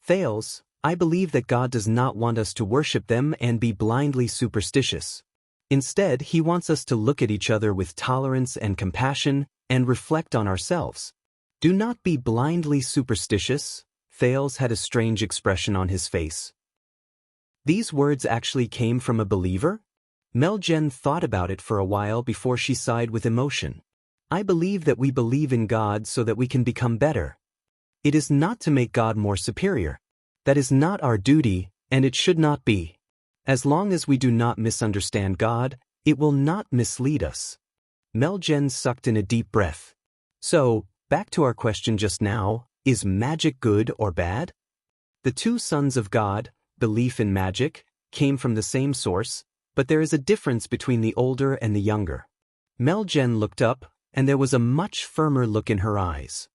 Thales, I believe that God does not want us to worship them and be blindly superstitious. Instead, he wants us to look at each other with tolerance and compassion and reflect on ourselves. Do not be blindly superstitious. Thales had a strange expression on his face. These words actually came from a believer? Meljen thought about it for a while before she sighed with emotion. I believe that we believe in God so that we can become better. It is not to make God more superior. That is not our duty, and it should not be. As long as we do not misunderstand God, it will not mislead us. Meljen sucked in a deep breath. So, back to our question just now, is magic good or bad? The two sons of God, belief in magic, came from the same source, but there is a difference between the older and the younger. Meljen looked up, and there was a much firmer look in her eyes.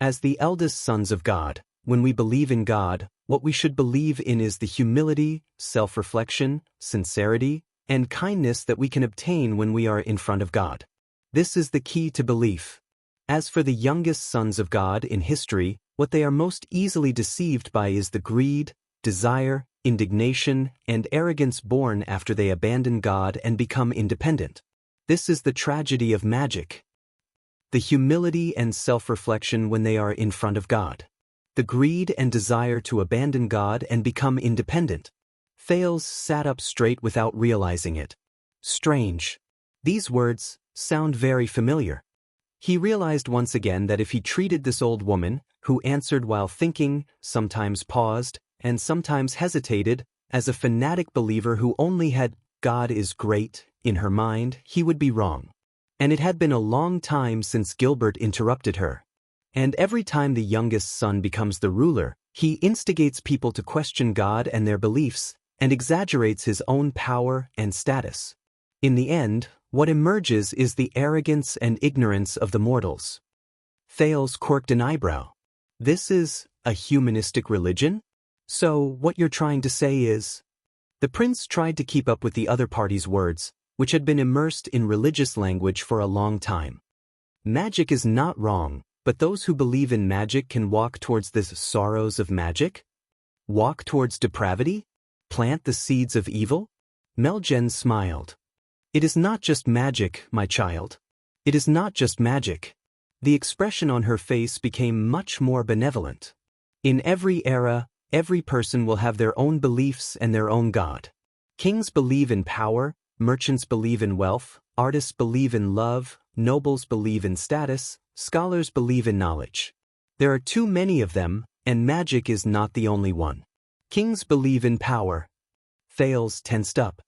As the eldest sons of God, when we believe in God, what we should believe in is the humility, self-reflection, sincerity, and kindness that we can obtain when we are in front of God. This is the key to belief. As for the youngest sons of God in history, what they are most easily deceived by is the greed, desire, indignation, and arrogance born after they abandon God and become independent. This is the tragedy of magic. The humility and self-reflection when they are in front of God. The greed and desire to abandon God and become independent. Thales sat up straight without realizing it. Strange. These words sound very familiar. He realized once again that if he treated this old woman, who answered while thinking, sometimes paused, and sometimes hesitated, as a fanatic believer who only had "God is great" in her mind, he would be wrong. And it had been a long time since Gilbert interrupted her. And every time the youngest son becomes the ruler, he instigates people to question God and their beliefs, and exaggerates his own power and status. In the end, what emerges is the arrogance and ignorance of the mortals. Thales quirked an eyebrow. This is a humanistic religion? So, what you're trying to say is... The prince tried to keep up with the other party's words, which had been immersed in religious language for a long time. Magic is not wrong, but those who believe in magic can walk towards the sorrows of magic? Walk towards depravity? Plant the seeds of evil? Meljen smiled. It is not just magic, my child. It is not just magic. The expression on her face became much more benevolent. In every era, every person will have their own beliefs and their own God. Kings believe in power, merchants believe in wealth, artists believe in love, nobles believe in status, scholars believe in knowledge. There are too many of them, and magic is not the only one. Kings believe in power. Thales tensed up.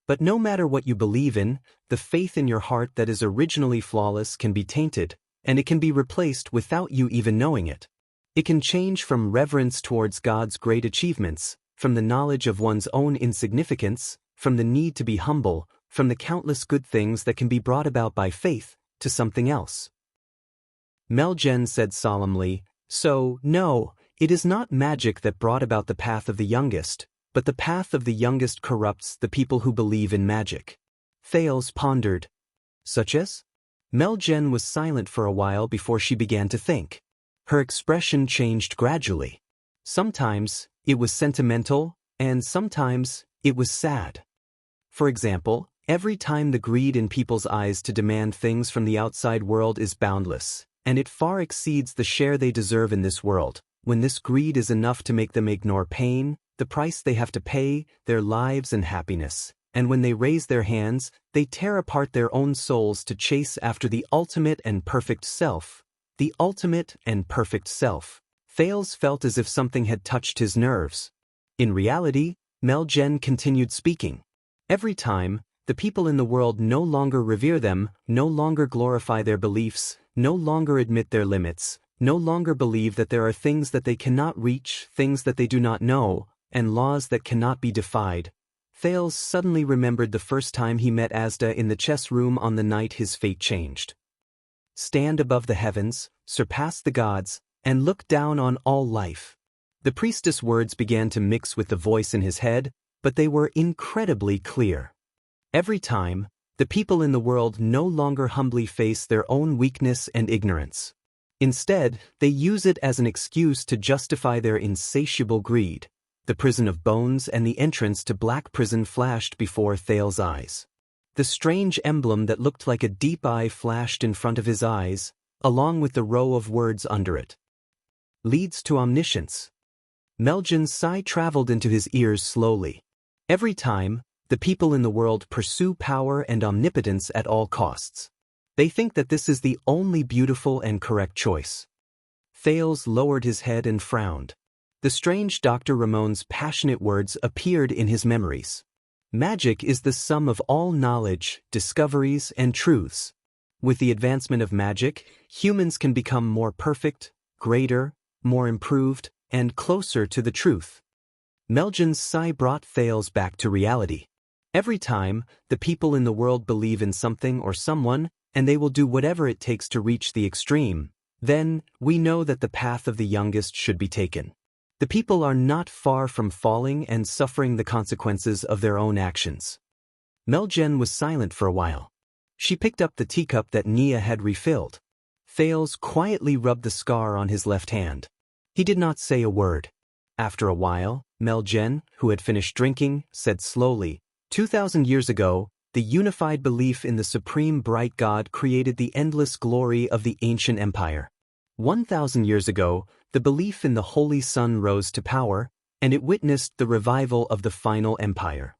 But no matter what you believe in, the faith in your heart that is originally flawless can be tainted, and it can be replaced without you even knowing it. It can change from reverence towards God's great achievements, from the knowledge of one's own insignificance, from the need to be humble, from the countless good things that can be brought about by faith, to something else. Meljen said solemnly, So, no, it is not magic that brought about the path of the youngest, but the path of the youngest corrupts the people who believe in magic. Thales pondered. Such as? Meljen was silent for a while before she began to think. Her expression changed gradually. Sometimes, it was sentimental, and sometimes, it was sad. For example, every time the greed in people's eyes to demand things from the outside world is boundless, and it far exceeds the share they deserve in this world, when this greed is enough to make them ignore pain, the price they have to pay, their lives and happiness, and when they raise their hands, they tear apart their own souls to chase after the ultimate and perfect self. The ultimate and perfect self. Thales felt as if something had touched his nerves. In reality, Meljen continued speaking. Every time, the people in the world no longer revere them, no longer glorify their beliefs, no longer admit their limits, no longer believe that there are things that they cannot reach, things that they do not know, and laws that cannot be defied. Thales suddenly remembered the first time he met Asda in the chess room on the night his fate changed. Stand above the heavens, surpass the gods, and look down on all life. The priestess words began to mix with the voice in his head, but they were incredibly clear. Every time, the people in the world no longer humbly face their own weakness and ignorance. Instead, they use it as an excuse to justify their insatiable greed. The prison of bones and the entrance to Black Prison flashed before Thales' eyes. The strange emblem that looked like a deep eye flashed in front of his eyes, along with the row of words under it. Leads to omniscience. Meljan's sigh traveled into his ears slowly. Every time, the people in the world pursue power and omnipotence at all costs. They think that this is the only beautiful and correct choice. Thales lowered his head and frowned. The strange Dr. Ramon's passionate words appeared in his memories. Magic is the sum of all knowledge, discoveries, and truths. With the advancement of magic, humans can become more perfect, greater, more improved, and closer to the truth. Meljan's sigh brought Thales back to reality. Every time, the people in the world believe in something or someone, and they will do whatever it takes to reach the extreme, then we know that the path of the youngest should be taken. The people are not far from falling and suffering the consequences of their own actions. Meljan was silent for a while. She picked up the teacup that Nia had refilled. Thales quietly rubbed the scar on his left hand. He did not say a word. After a while, Meljan, who had finished drinking, said slowly, 2,000 years ago, the unified belief in the supreme bright God created the endless glory of the ancient empire. 1,000 years ago, the belief in the Holy Sun rose to power, and it witnessed the revival of the final empire.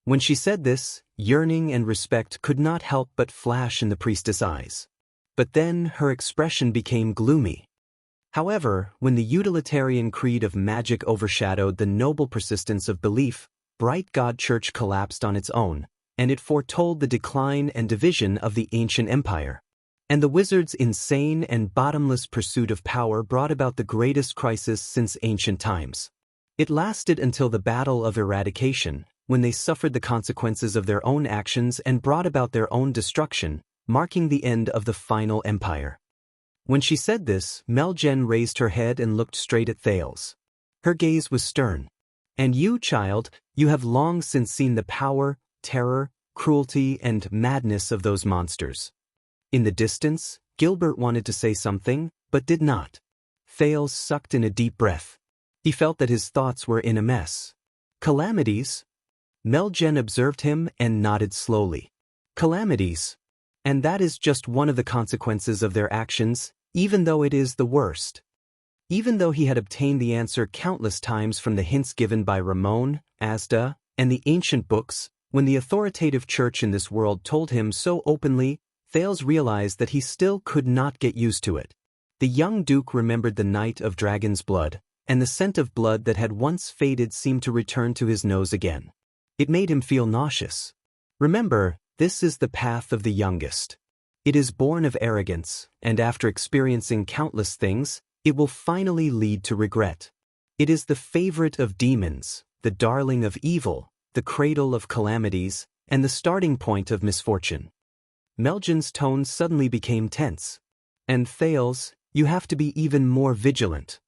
When she said this, yearning and respect could not help but flash in the priestess' eyes. But then her expression became gloomy. However, when the utilitarian creed of magic overshadowed the noble persistence of belief, Bright God Church collapsed on its own, and it foretold the decline and division of the ancient empire. And the wizards' insane and bottomless pursuit of power brought about the greatest crisis since ancient times. It lasted until the Battle of Eradication, when they suffered the consequences of their own actions and brought about their own destruction, marking the end of the final empire. When she said this, Meljan raised her head and looked straight at Thales. Her gaze was stern. And you, child, you have long since seen the power, terror, cruelty, and madness of those monsters. In the distance, Gilbert wanted to say something, but did not. Thales sucked in a deep breath. He felt that his thoughts were in a mess. Calamities? Meljan observed him and nodded slowly. Calamities. And that is just one of the consequences of their actions, even though it is the worst. Even though he had obtained the answer countless times from the hints given by Ramon, Asda, and the ancient books, when the authoritative church in this world told him so openly, Thales realized that he still could not get used to it. The young duke remembered the night of dragon's blood, and the scent of blood that had once faded seemed to return to his nose again. It made him feel nauseous. Remember, this is the path of the youngest. It is born of arrogance, and after experiencing countless things, it will finally lead to regret. It is the favorite of demons, the darling of evil, the cradle of calamities, and the starting point of misfortune. Meljan's tone suddenly became tense. And Thales, you have to be even more vigilant.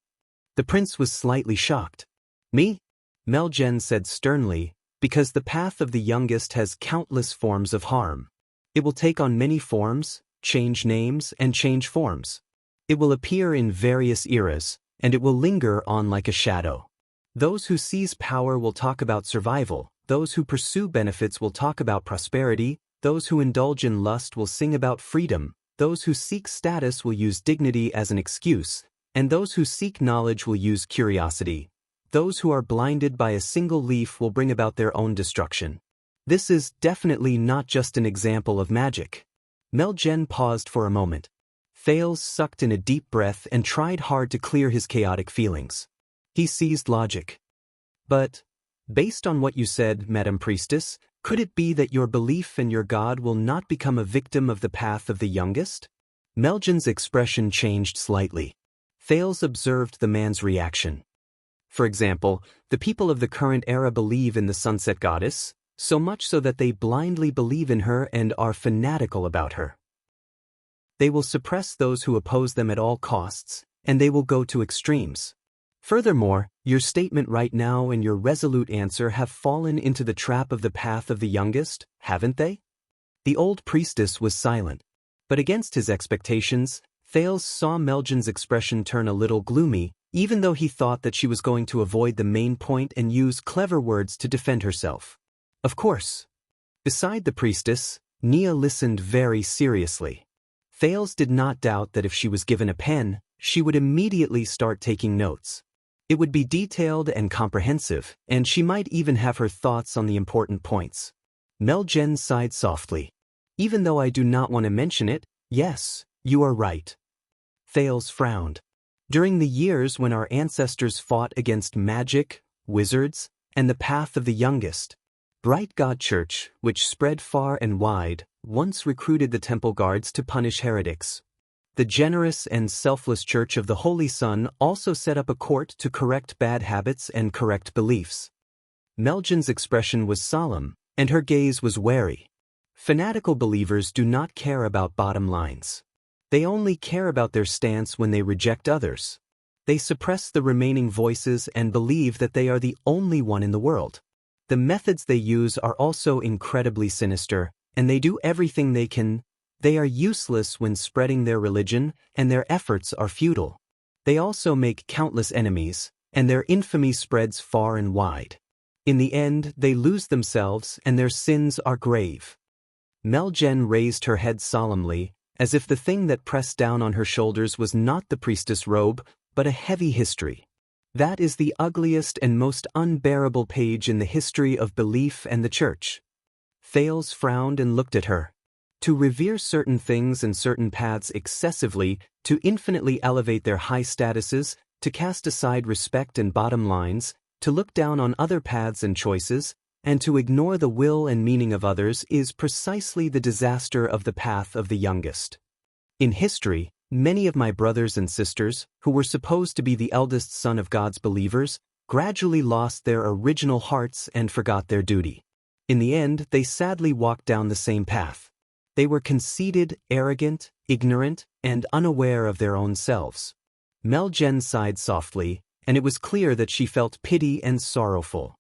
The prince was slightly shocked. Me? Meljan said sternly, because the path of the youngest has countless forms of harm. It will take on many forms, change names, and change forms. It will appear in various eras, and it will linger on like a shadow. Those who seize power will talk about survival, those who pursue benefits will talk about prosperity, those who indulge in lust will sing about freedom, those who seek status will use dignity as an excuse, and those who seek knowledge will use curiosity. Those who are blinded by a single leaf will bring about their own destruction. This is definitely not just an example of magic. Meljan paused for a moment. Thales sucked in a deep breath and tried hard to clear his chaotic feelings. He seized logic. But, based on what you said, Madam Priestess, Could it be that your belief in your god will not become a victim of the path of the youngest? Meljan's expression changed slightly. Thales observed the man's reaction. For example, the people of the current era believe in the sunset goddess, so much so that they blindly believe in her and are fanatical about her. They will suppress those who oppose them at all costs, and they will go to extremes. Furthermore, your statement right now and your resolute answer have fallen into the trap of the path of the youngest, haven't they? The old priestess was silent. But against his expectations, Thales saw Meljan's expression turn a little gloomy, even though he thought that she was going to avoid the main point and use clever words to defend herself. Of course. Beside the priestess, Nia listened very seriously. Thales did not doubt that if she was given a pen, she would immediately start taking notes. It would be detailed and comprehensive, and she might even have her thoughts on the important points. Meljan sighed softly. Even though I do not want to mention it, yes, you are right. Thales frowned. During the years when our ancestors fought against magic, wizards, and the path of the youngest, Bright God Church, which spread far and wide, once recruited the temple guards to punish heretics. The generous and selfless Church of the Holy Sun also set up a court to correct bad habits and correct beliefs. Meljan's expression was solemn, and her gaze was wary. Fanatical believers do not care about bottom lines. They only care about their stance when they reject others. They suppress the remaining voices and believe that they are the only one in the world. The methods they use are also incredibly sinister, and they do everything they can. They are useless when spreading their religion, and their efforts are futile. They also make countless enemies, and their infamy spreads far and wide. In the end, they lose themselves, and their sins are grave. Meljan raised her head solemnly, as if the thing that pressed down on her shoulders was not the priestess robe, but a heavy history. That is the ugliest and most unbearable page in the history of belief and the Church. Thales frowned and looked at her. To revere certain things and certain paths excessively, to infinitely elevate their high statuses, to cast aside respect and bottom lines, to look down on other paths and choices, and to ignore the will and meaning of others is precisely the disaster of the path of the youngest. In history, many of my brothers and sisters, who were supposed to be the eldest son of God's believers, gradually lost their original hearts and forgot their duty. In the end, they sadly walked down the same path. They were conceited, arrogant, ignorant, and unaware of their own selves. Meljan sighed softly, and it was clear that she felt pity and sorrowful.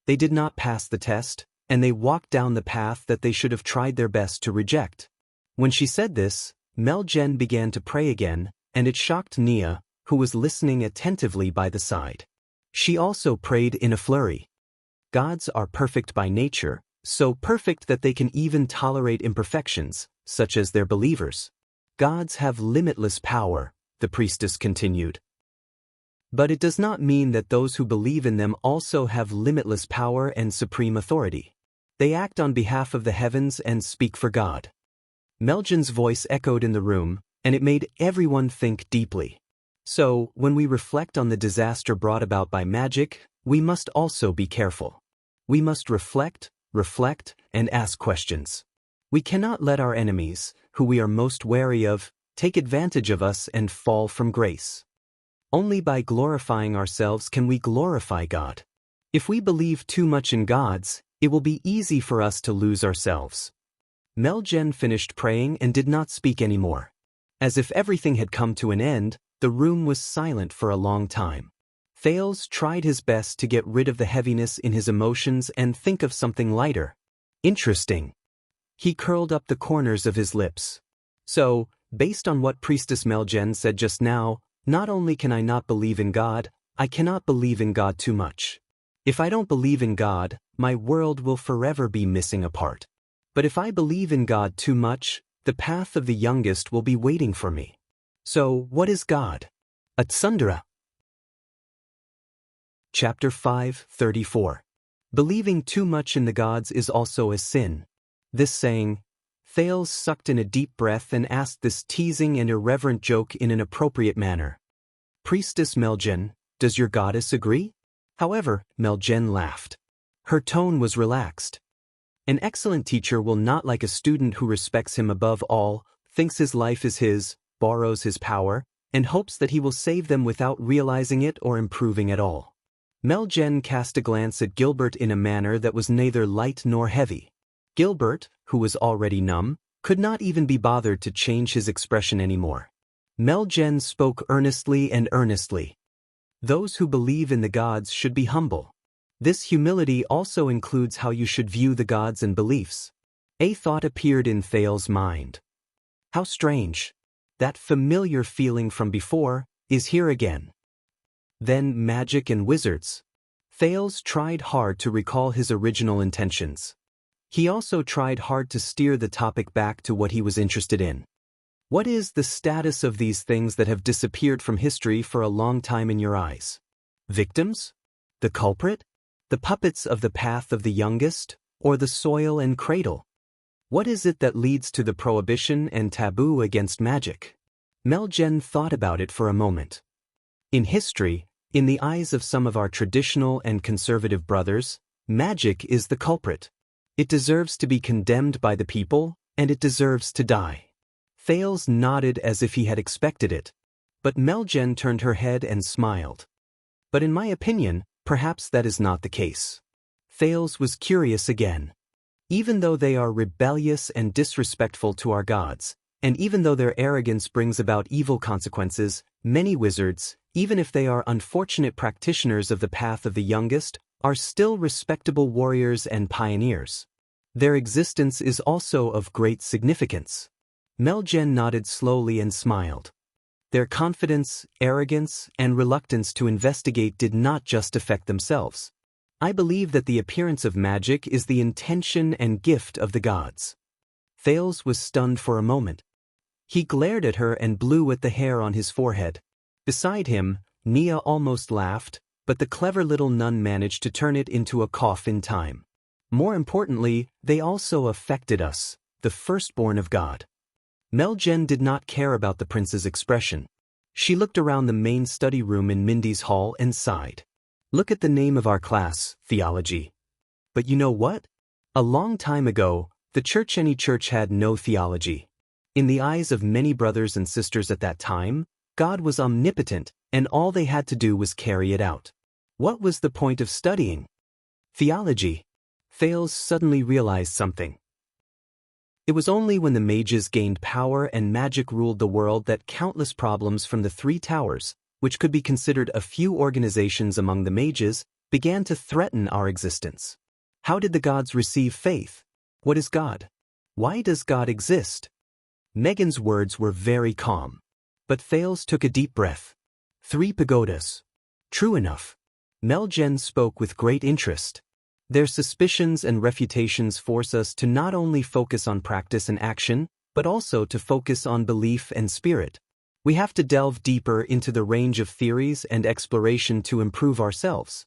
They did not pass the test, and they walked down the path that they should have tried their best to reject. When she said this, Meljan began to pray again, and it shocked Nia, who was listening attentively by the side. She also prayed in a flurry. Gods are perfect by nature, so perfect that they can even tolerate imperfections, such as their believers. Gods have limitless power, the priestess continued. But it does not mean that those who believe in them also have limitless power and supreme authority. They act on behalf of the heavens and speak for God. Meljan's voice echoed in the room, and it made everyone think deeply. So, when we reflect on the disaster brought about by magic, we must also be careful. We must reflect, and ask questions. We cannot let our enemies, who we are most wary of, take advantage of us and fall from grace. Only by glorifying ourselves can we glorify God. If we believe too much in gods, it will be easy for us to lose ourselves. Meljan finished praying and did not speak anymore. As if everything had come to an end, the room was silent for a long time. Thales tried his best to get rid of the heaviness in his emotions and think of something lighter. Interesting. He curled up the corners of his lips. So, based on what Priestess Meljan said just now, not only can I not believe in God, I cannot believe in God too much. If I don't believe in God, my world will forever be missing a part. But if I believe in God too much, the path of the youngest will be waiting for me. So, what is God? A tsundere. Chapter 5:34. Believing too much in the gods is also a sin. This saying, Thales sucked in a deep breath and asked this teasing and irreverent joke in an appropriate manner. Priestess Meljan, does your goddess agree? However, Meljan laughed. Her tone was relaxed. An excellent teacher will not like a student who respects him above all, thinks his life is his, borrows his power, and hopes that he will save them without realizing it or improving at all. Meljen cast a glance at Gilbert in a manner that was neither light nor heavy. Gilbert, who was already numb, could not even be bothered to change his expression anymore. Meljen spoke earnestly and earnestly. Those who believe in the gods should be humble. This humility also includes how you should view the gods and beliefs. A thought appeared in Thales's mind. How strange. That familiar feeling from before is here again. Then magic and wizards. Thales tried hard to recall his original intentions. He also tried hard to steer the topic back to what he was interested in. What is the status of these things that have disappeared from history for a long time in your eyes? Victims? The culprit? The puppets of the path of the youngest? Or the soil and cradle? What is it that leads to the prohibition and taboo against magic? Meljen thought about it for a moment. In history, in the eyes of some of our traditional and conservative brothers, magic is the culprit. It deserves to be condemned by the people, and it deserves to die. Thales nodded as if he had expected it, but Meljen turned her head and smiled. But in my opinion, perhaps that is not the case. Thales was curious again. Even though they are rebellious and disrespectful to our gods, and even though their arrogance brings about evil consequences, many wizards, even if they are unfortunate practitioners of the path of the youngest, are still respectable warriors and pioneers. Their existence is also of great significance. Meljen nodded slowly and smiled. Their confidence, arrogance, and reluctance to investigate did not just affect themselves. I believe that the appearance of magic is the intention and gift of the gods. Thales was stunned for a moment. He glared at her and blew at the hair on his forehead. Beside him, Nia almost laughed, but the clever little nun managed to turn it into a cough in time. More importantly, they also affected us, the firstborn of God. Meljen did not care about the prince's expression. She looked around the main study room in Mindy's hall and sighed. Look at the name of our class, theology. But you know what? A long time ago, any church had no theology. In the eyes of many brothers and sisters at that time, God was omnipotent, and all they had to do was carry it out. What was the point of studying theology? Thales suddenly realized something. It was only when the mages gained power and magic ruled the world that countless problems from the Three Towers, which could be considered a few organizations among the mages, began to threaten our existence. How did the gods receive faith? What is God? Why does God exist? Megan's words were very calm. But Thales took a deep breath. 3 pagodas. True enough. Meljen spoke with great interest. Their suspicions and refutations force us to not only focus on practice and action, but also to focus on belief and spirit. We have to delve deeper into the range of theories and exploration to improve ourselves.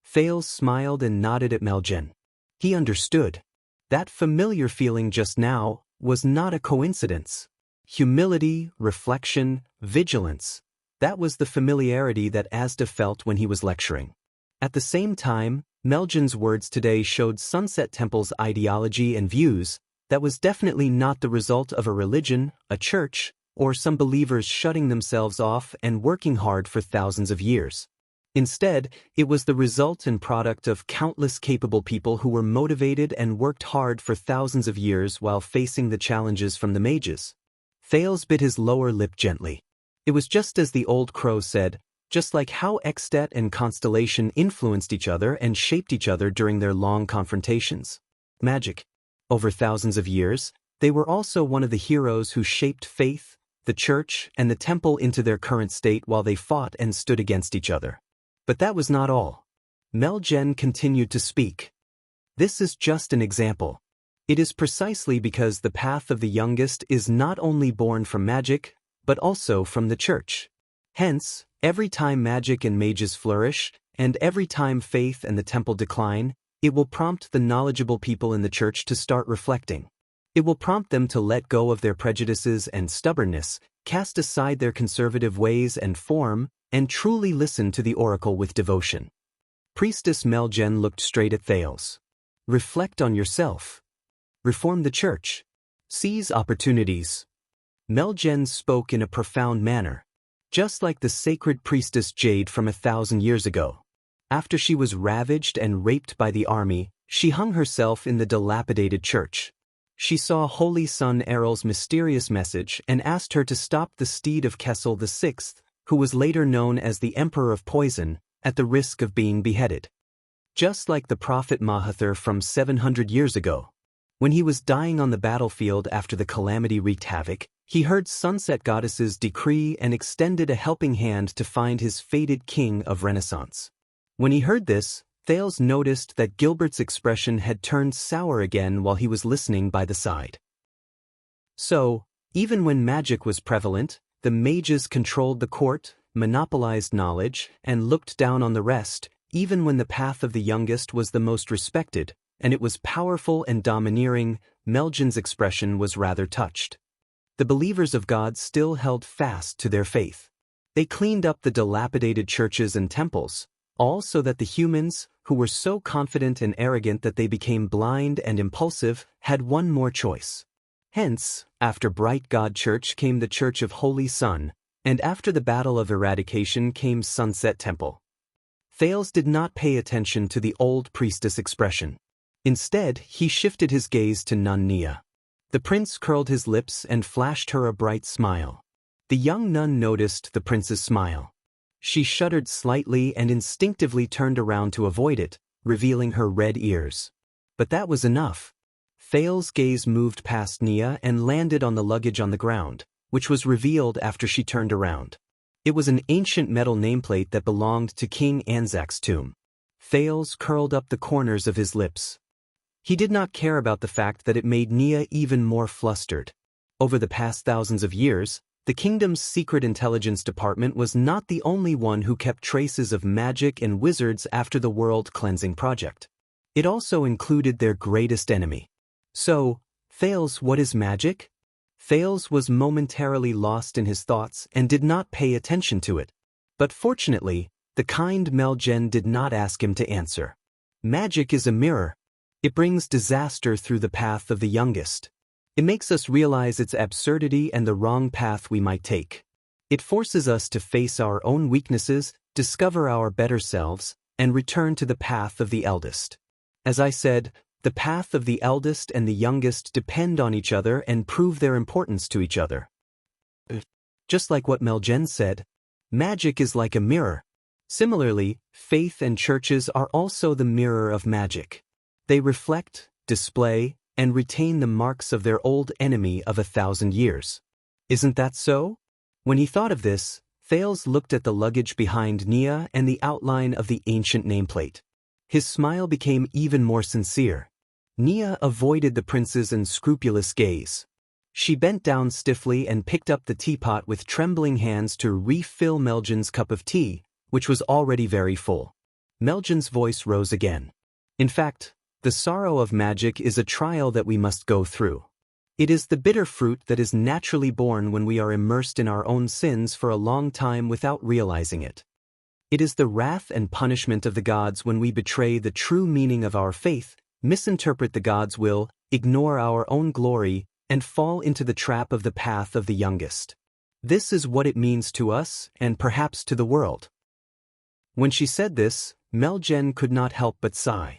Thales smiled and nodded at Meljen. He understood. That familiar feeling just now was not a coincidence. Humility, reflection, vigilance. That was the familiarity that Asda felt when he was lecturing. At the same time, Meljen's words today showed Sunset Temple's ideology and views. That was definitely not the result of a religion, a church, or some believers shutting themselves off and working hard for thousands of years. Instead, it was the result and product of countless capable people who were motivated and worked hard for thousands of years while facing the challenges from the mages. Thales bit his lower lip gently. It was just as the old crow said, just like how Extet and Constellation influenced each other and shaped each other during their long confrontations. Magic. Over thousands of years, they were also one of the heroes who shaped faith, the church, and the temple into their current state while they fought and stood against each other. But that was not all. Meljen continued to speak. This is just an example. It is precisely because the path of the youngest is not only born from magic, but also from the church. Hence, every time magic and mages flourish, and every time faith and the temple decline, it will prompt the knowledgeable people in the church to start reflecting. It will prompt them to let go of their prejudices and stubbornness, cast aside their conservative ways and form, and truly listen to the oracle with devotion. Priestess Meljen looked straight at Thales. Reflect on yourself. Reform the church. Seize opportunities. Meljen spoke in a profound manner. Just like the sacred priestess Jade from 1,000 years ago. After she was ravaged and raped by the army, she hung herself in the dilapidated church. She saw Holy Son Errol's mysterious message and asked her to stop the steed of Kessel VI, who was later known as the Emperor of Poison, at the risk of being beheaded. Just like the prophet Mahathir from 700 years ago. When he was dying on the battlefield after the calamity wreaked havoc, he heard sunset goddesses decree and extended a helping hand to find his fated king of Renaissance. When he heard this, Thales noticed that Gilbert's expression had turned sour again while he was listening by the side. So, even when magic was prevalent, the mages controlled the court, monopolized knowledge, and looked down on the rest, even when the path of the youngest was the most respected, and it was powerful and domineering, Meljen's expression was rather touched. The believers of God still held fast to their faith. They cleaned up the dilapidated churches and temples, all so that the humans, who were so confident and arrogant that they became blind and impulsive, had one more choice. Hence, after Bright God Church came the Church of Holy Sun, and after the Battle of Eradication came Sunset Temple. Thales did not pay attention to the old priestess expression. Instead, he shifted his gaze to Nun Nia. The prince curled his lips and flashed her a bright smile. The young nun noticed the prince's smile. She shuddered slightly and instinctively turned around to avoid it, revealing her red ears. But that was enough. Thales' gaze moved past Nia and landed on the luggage on the ground, which was revealed after she turned around. It was an ancient metal nameplate that belonged to King Anzac's tomb. Thales curled up the corners of his lips. He did not care about the fact that it made Nia even more flustered. Over the past thousands of years, the kingdom's secret intelligence department was not the only one who kept traces of magic and wizards after the world cleansing project. It also included their greatest enemy. So, Thales, what is magic? Thales was momentarily lost in his thoughts and did not pay attention to it. But fortunately, the kind Meljen did not ask him to answer. Magic is a mirror. It brings disaster through the path of the youngest. It makes us realize its absurdity and the wrong path we might take. It forces us to face our own weaknesses, discover our better selves, and return to the path of the eldest. As I said, the path of the eldest and the youngest depend on each other and prove their importance to each other. Just like what Meljen said, magic is like a mirror. Similarly, faith and churches are also the mirror of magic. They reflect, display, and retain the marks of their old enemy of 1,000 years. Isn't that so? When he thought of this, Thales looked at the luggage behind Nia and the outline of the ancient nameplate. His smile became even more sincere. Nia avoided the prince's unscrupulous gaze. She bent down stiffly and picked up the teapot with trembling hands to refill Meljen's cup of tea, which was already very full. Meljen's voice rose again. In fact, the sorrow of magic is a trial that we must go through. It is the bitter fruit that is naturally born when we are immersed in our own sins for a long time without realizing it. It is the wrath and punishment of the gods when we betray the true meaning of our faith, misinterpret the God's will, ignore our own glory, and fall into the trap of the path of the youngest. This is what it means to us and perhaps to the world. When she said this, Meljen could not help but sigh.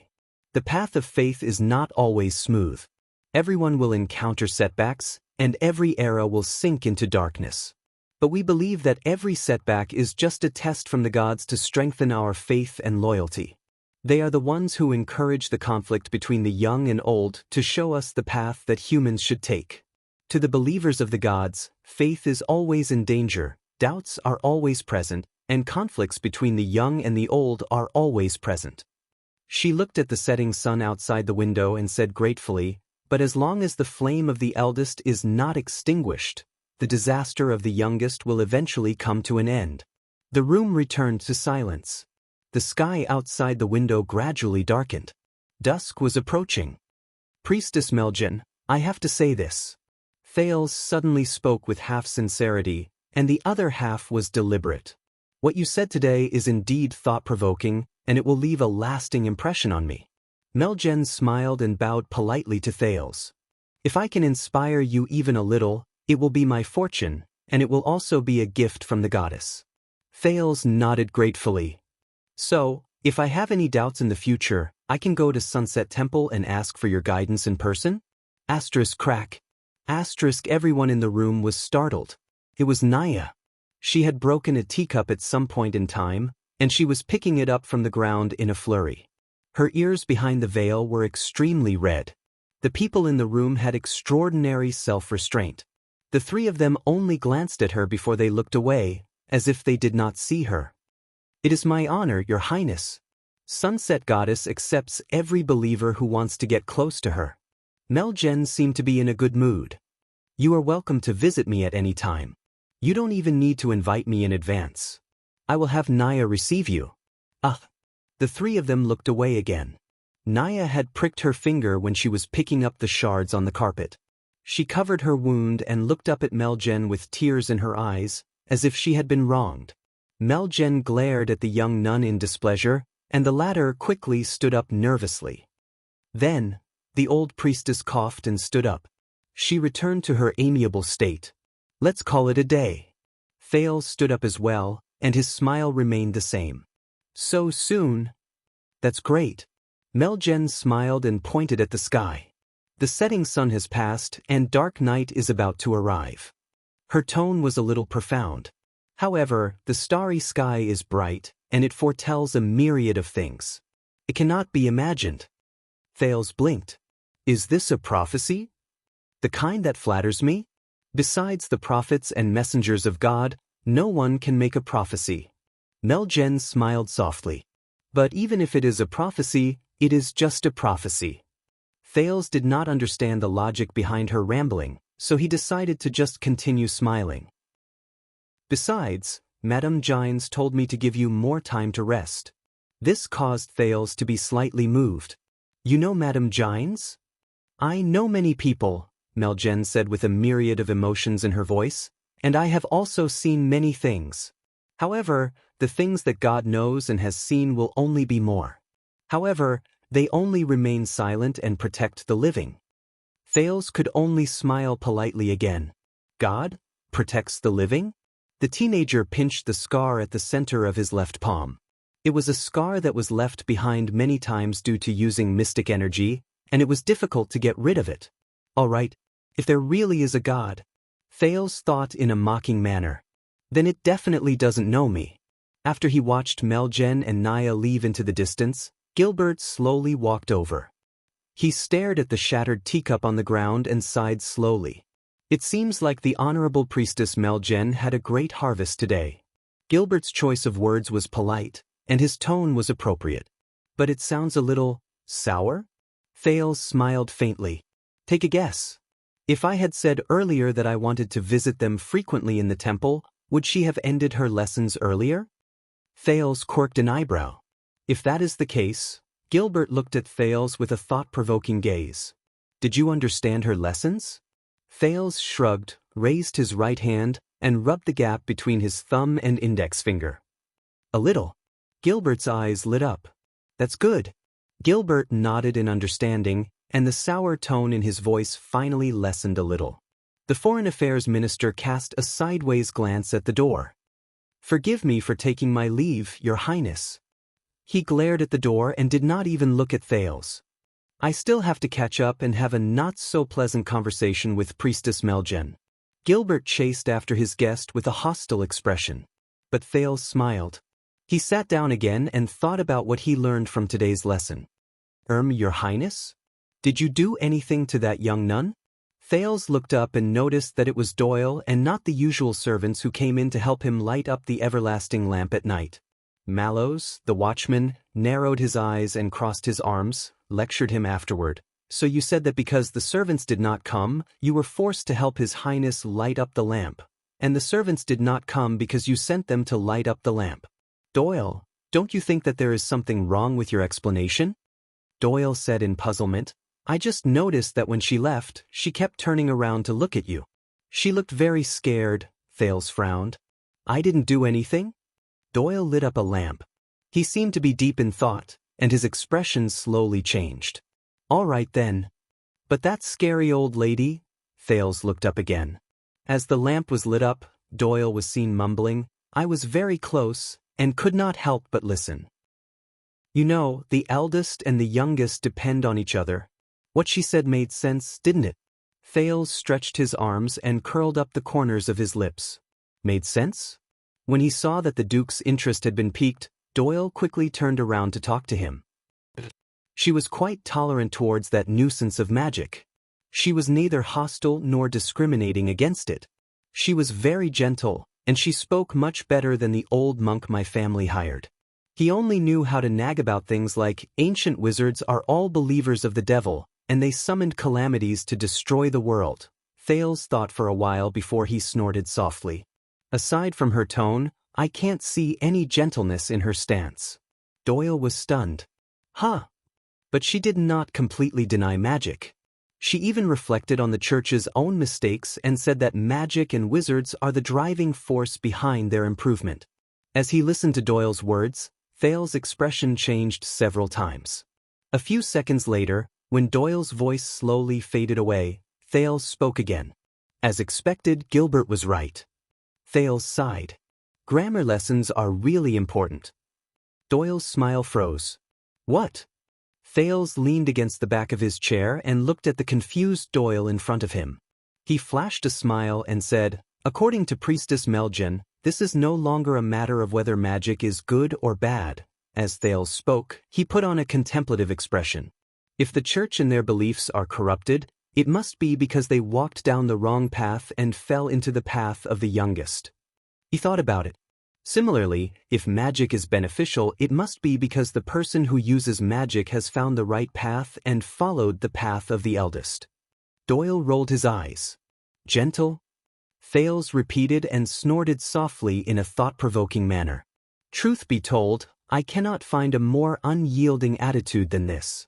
The path of faith is not always smooth. Everyone will encounter setbacks, and every era will sink into darkness. But we believe that every setback is just a test from the gods to strengthen our faith and loyalty. They are the ones who encourage the conflict between the young and old to show us the path that humans should take. To the believers of the gods, faith is always in danger, doubts are always present, and conflicts between the young and the old are always present. She looked at the setting sun outside the window and said gratefully, "But as long as the flame of the eldest is not extinguished, the disaster of the youngest will eventually come to an end." The room returned to silence. The sky outside the window gradually darkened. Dusk was approaching. "Priestess Meljen, I have to say this." Thales suddenly spoke with half sincerity, and the other half was deliberate. "What you said today is indeed thought-provoking, and it will leave a lasting impression on me. Meljen smiled and bowed politely to Thales. If I can inspire you even a little, it will be my fortune, and it will also be a gift from the goddess. Thales nodded gratefully. So, if I have any doubts in the future, I can go to Sunset Temple and ask for your guidance in person? Asterisk crack. Asterisk everyone in the room was startled. It was Naya. She had broken a teacup at some point in time, and she was picking it up from the ground in a flurry. Her ears behind the veil were extremely red. The people in the room had extraordinary self-restraint. The three of them only glanced at her before they looked away, as if they did not see her. It is my honor, Your Highness. Sunset Goddess accepts every believer who wants to get close to her. Meljen seemed to be in a good mood. You are welcome to visit me at any time. You don't even need to invite me in advance. I will have Naya receive you. The three of them looked away again. Naya had pricked her finger when she was picking up the shards on the carpet. She covered her wound and looked up at Meljen with tears in her eyes, as if she had been wronged. Meljen glared at the young nun in displeasure, and the latter quickly stood up nervously. Then, the old priestess coughed and stood up. She returned to her amiable state. Let's call it a day. Thales stood up as well, and his smile remained the same. So soon? That's great. Meljen smiled and pointed at the sky. The setting sun has passed, and dark night is about to arrive. Her tone was a little profound. However, the starry sky is bright, and it foretells a myriad of things. It cannot be imagined. Thales blinked. Is this a prophecy? The kind that flatters me? Besides the prophets and messengers of God, no one can make a prophecy. Meljen smiled softly. But even if it is a prophecy, it is just a prophecy. Thales did not understand the logic behind her rambling, so he decided to just continue smiling. Besides, Madame Gines told me to give you more time to rest. This caused Thales to be slightly moved. You know Madame Gines? I know many people, Meljen said with a myriad of emotions in her voice, and I have also seen many things. However, the things that God knows and has seen will only be more. However, they only remain silent and protect the living. Thales could only smile politely again. God protects the living? The teenager pinched the scar at the center of his left palm. It was a scar that was left behind many times due to using mystic energy, and it was difficult to get rid of it. All right, if there really is a God, Thales thought in a mocking manner, then it definitely doesn't know me. After he watched Meljen and Naya leave into the distance, Gilbert slowly walked over. He stared at the shattered teacup on the ground and sighed slowly. It seems like the honorable priestess Meljen had a great harvest today. Gilbert's choice of words was polite, and his tone was appropriate. But it sounds a little sour? Thales smiled faintly. Take a guess. If I had said earlier that I wanted to visit them frequently in the temple, would she have ended her lessons earlier? Thales quirked an eyebrow. If that is the case, Gilbert looked at Thales with a thought-provoking gaze. Did you understand her lessons? Thales shrugged, raised his right hand, and rubbed the gap between his thumb and index finger. A little. Gilbert's eyes lit up. That's good. Gilbert nodded in understanding, and the sour tone in his voice finally lessened a little. The Foreign Affairs Minister cast a sideways glance at the door. Forgive me for taking my leave, Your Highness. He glared at the door and did not even look at Thales. I still have to catch up and have a not-so-pleasant conversation with Priestess Meljen. Gilbert chased after his guest with a hostile expression. But Thales smiled. He sat down again and thought about what he learned from today's lesson. Your Highness? Did you do anything to that young nun? Thales looked up and noticed that it was Doyle and not the usual servants who came in to help him light up the everlasting lamp at night. Mallows, the watchman, narrowed his eyes and crossed his arms, lectured him afterward. So you said that because the servants did not come, you were forced to help His Highness light up the lamp, and the servants did not come because you sent them to light up the lamp. Doyle, don't you think that there is something wrong with your explanation? Doyle said in puzzlement. I just noticed that when she left, she kept turning around to look at you. She looked very scared, Thales frowned. I didn't do anything? Doyle lit up a lamp. He seemed to be deep in thought, and his expression slowly changed. "All right then. But that scary old lady?" Thales looked up again. As the lamp was lit up, Doyle was seen mumbling, "I was very close, and could not help but listen. You know, the eldest and the youngest depend on each other." What she said made sense, didn't it? Thales stretched his arms and curled up the corners of his lips. Made sense? When he saw that the Duke's interest had been piqued, Doyle quickly turned around to talk to him. She was quite tolerant towards that nuisance of magic. She was neither hostile nor discriminating against it. She was very gentle, and she spoke much better than the old monk my family hired. He only knew how to nag about things like, "Ancient wizards are all believers of the devil, and they summoned calamities to destroy the world." Thales thought for a while before he snorted softly. "Aside from her tone, I can't see any gentleness in her stance." Doyle was stunned. "Huh." But she did not completely deny magic. She even reflected on the church's own mistakes and said that magic and wizards are the driving force behind their improvement. As he listened to Doyle's words, Thales' expression changed several times. A few seconds later, when Doyle's voice slowly faded away, Thales spoke again. "As expected, Gilbert was right." Thales sighed. "Grammar lessons are really important." Doyle's smile froze. "What?" Thales leaned against the back of his chair and looked at the confused Doyle in front of him. He flashed a smile and said, "According to Priestess Melgen, this is no longer a matter of whether magic is good or bad." As Thales spoke, he put on a contemplative expression. "If the church and their beliefs are corrupted, it must be because they walked down the wrong path and fell into the path of the youngest." He thought about it. Similarly, if magic is beneficial, it must be because the person who uses magic has found the right path and followed the path of the eldest. Doyle rolled his eyes. "Gentle?" Thales repeated and snorted softly in a thought-provoking manner. "Truth be told, I cannot find a more unyielding attitude than this."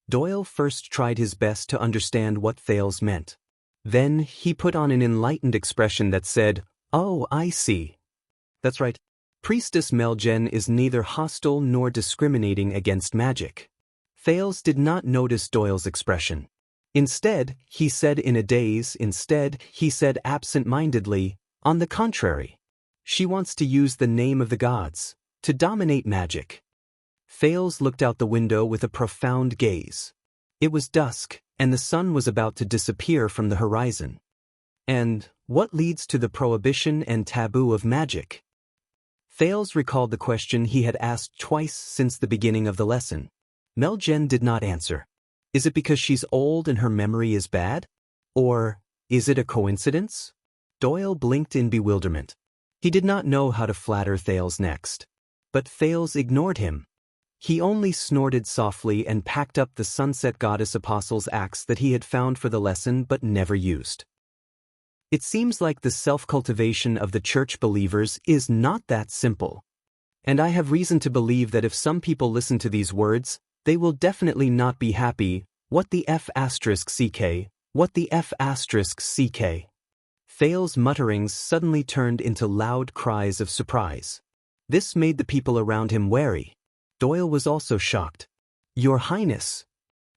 Doyle first tried his best to understand what Thales meant. Then he put on an enlightened expression that said, "Oh, I see. That's right. Priestess Melgen is neither hostile nor discriminating against magic." Thales did not notice Doyle's expression. Instead, he said absent-mindedly, "On the contrary. She wants to use the name of the gods, to dominate magic." Thales looked out the window with a profound gaze. It was dusk, and the sun was about to disappear from the horizon. "And what leads to the prohibition and taboo of magic?" Thales recalled the question he had asked twice since the beginning of the lesson. Melgen did not answer. Is it because she's old and her memory is bad? Or is it a coincidence? Doyle blinked in bewilderment. He did not know how to flatter Thales next. But Thales ignored him. He only snorted softly and packed up the Sunset Goddess Apostle's axe that he had found for the lesson but never used. It seems like the self-cultivation of the church believers is not that simple. And I have reason to believe that if some people listen to these words, they will definitely not be happy. What the F***ck? What the F***ck? Thales' mutterings suddenly turned into loud cries of surprise. This made the people around him wary. Doyle was also shocked. "Your Highness!"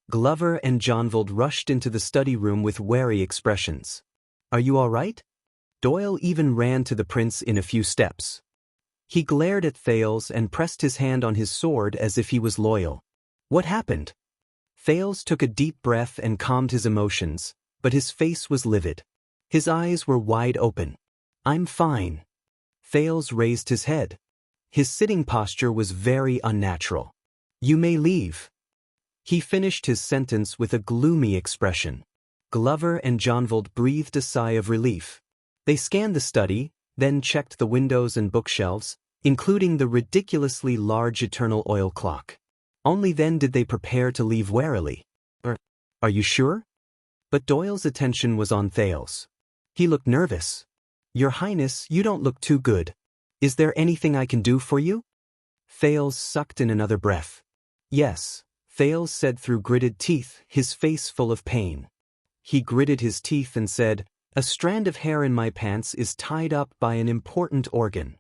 Glover and Jonvald rushed into the study room with wary expressions. "Are you all right?" Doyle even ran to the prince in a few steps. He glared at Thales and pressed his hand on his sword as if he was loyal. "What happened?" Thales took a deep breath and calmed his emotions, but his face was livid. His eyes were wide open. "I'm fine." Thales raised his head. His sitting posture was very unnatural. "You may leave." He finished his sentence with a gloomy expression. Glover and Jonvald breathed a sigh of relief. They scanned the study, then checked the windows and bookshelves, including the ridiculously large eternal oil clock. Only then did they prepare to leave warily. Are you sure?" But Doyle's attention was on Thales. He looked nervous. "Your Highness, you don't look too good. Is there anything I can do for you?" Thales sucked in another breath. "Yes," Thales said through gritted teeth, his face full of pain. He gritted his teeth and said, "A strand of hair in my pants is tied up by an important organ.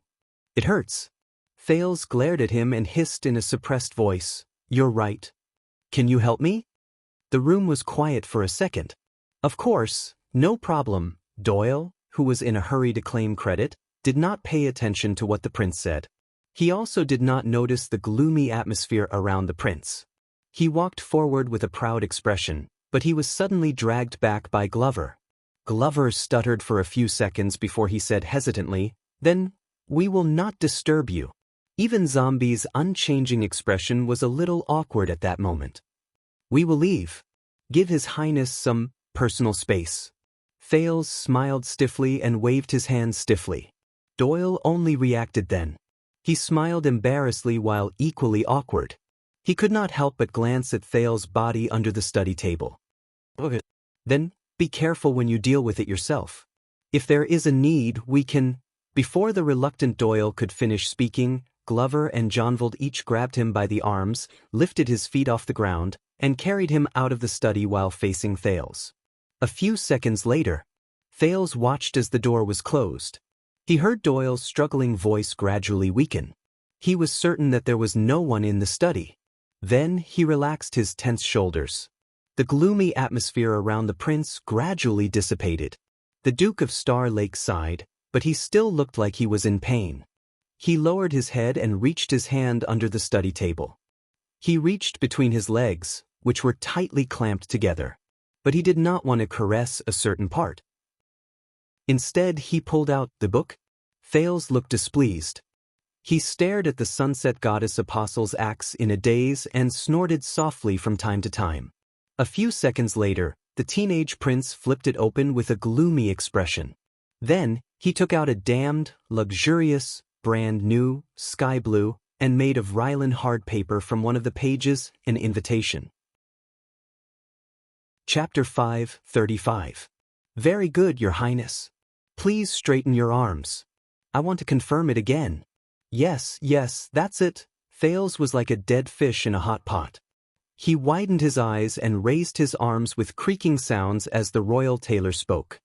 It hurts." Thales glared at him and hissed in a suppressed voice, You're right. Can you help me? The room was quiet for a second. Of course, no problem. Doyle, who was in a hurry to claim credit, did not pay attention to what the prince said. He also did not notice the gloomy atmosphere around the prince. He walked forward with a proud expression, but he was suddenly dragged back by Glover. Glover stuttered for a few seconds before he said hesitantly, "Then, we will not disturb you." Even Zombie's unchanging expression was a little awkward at that moment. "We will leave. Give His Highness some personal space." Thales smiled stiffly and waved his hand stiffly. Doyle only reacted then. He smiled embarrassedly while equally awkward. He could not help but glance at Thales' body under the study table. "Okay. Then, be careful when you deal with it yourself. If there is a need, we can—" Before the reluctant Doyle could finish speaking, Glover and Jonvald each grabbed him by the arms, lifted his feet off the ground, and carried him out of the study while facing Thales. A few seconds later, Thales watched as the door was closed. He heard Doyle's struggling voice gradually weaken. He was certain that there was no one in the study. Then he relaxed his tense shoulders. The gloomy atmosphere around the prince gradually dissipated. The Duke of Star Lake sighed, but he still looked like he was in pain. He lowered his head and reached his hand under the study table. He reached between his legs, which were tightly clamped together. But he did not want to caress a certain part. Instead, he pulled out the book. Thales looked displeased. He stared at the sunset goddess apostle's axe in a daze and snorted softly from time to time. A few seconds later, the teenage prince flipped it open with a gloomy expression. Then, he took out a damned, luxurious, brand new, sky blue, and made of Rylan hard paper from one of the pages, an invitation. Chapter 5:35. Very good, Your Highness. Please straighten your arms. I want to confirm it again. Yes, that's it. Thales was like a dead fish in a hot pot. He widened his eyes and raised his arms with creaking sounds as the royal tailor spoke.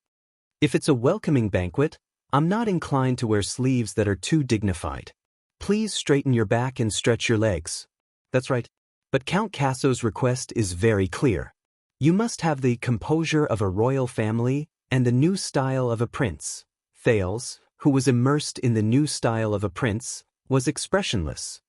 If it's a welcoming banquet, I'm not inclined to wear sleeves that are too dignified. Please straighten your back and stretch your legs. That's right. But Count Casso's request is very clear. You must have the composure of a royal family and the new style of a prince. Thales, who was immersed in the new style of a prince, was expressionless.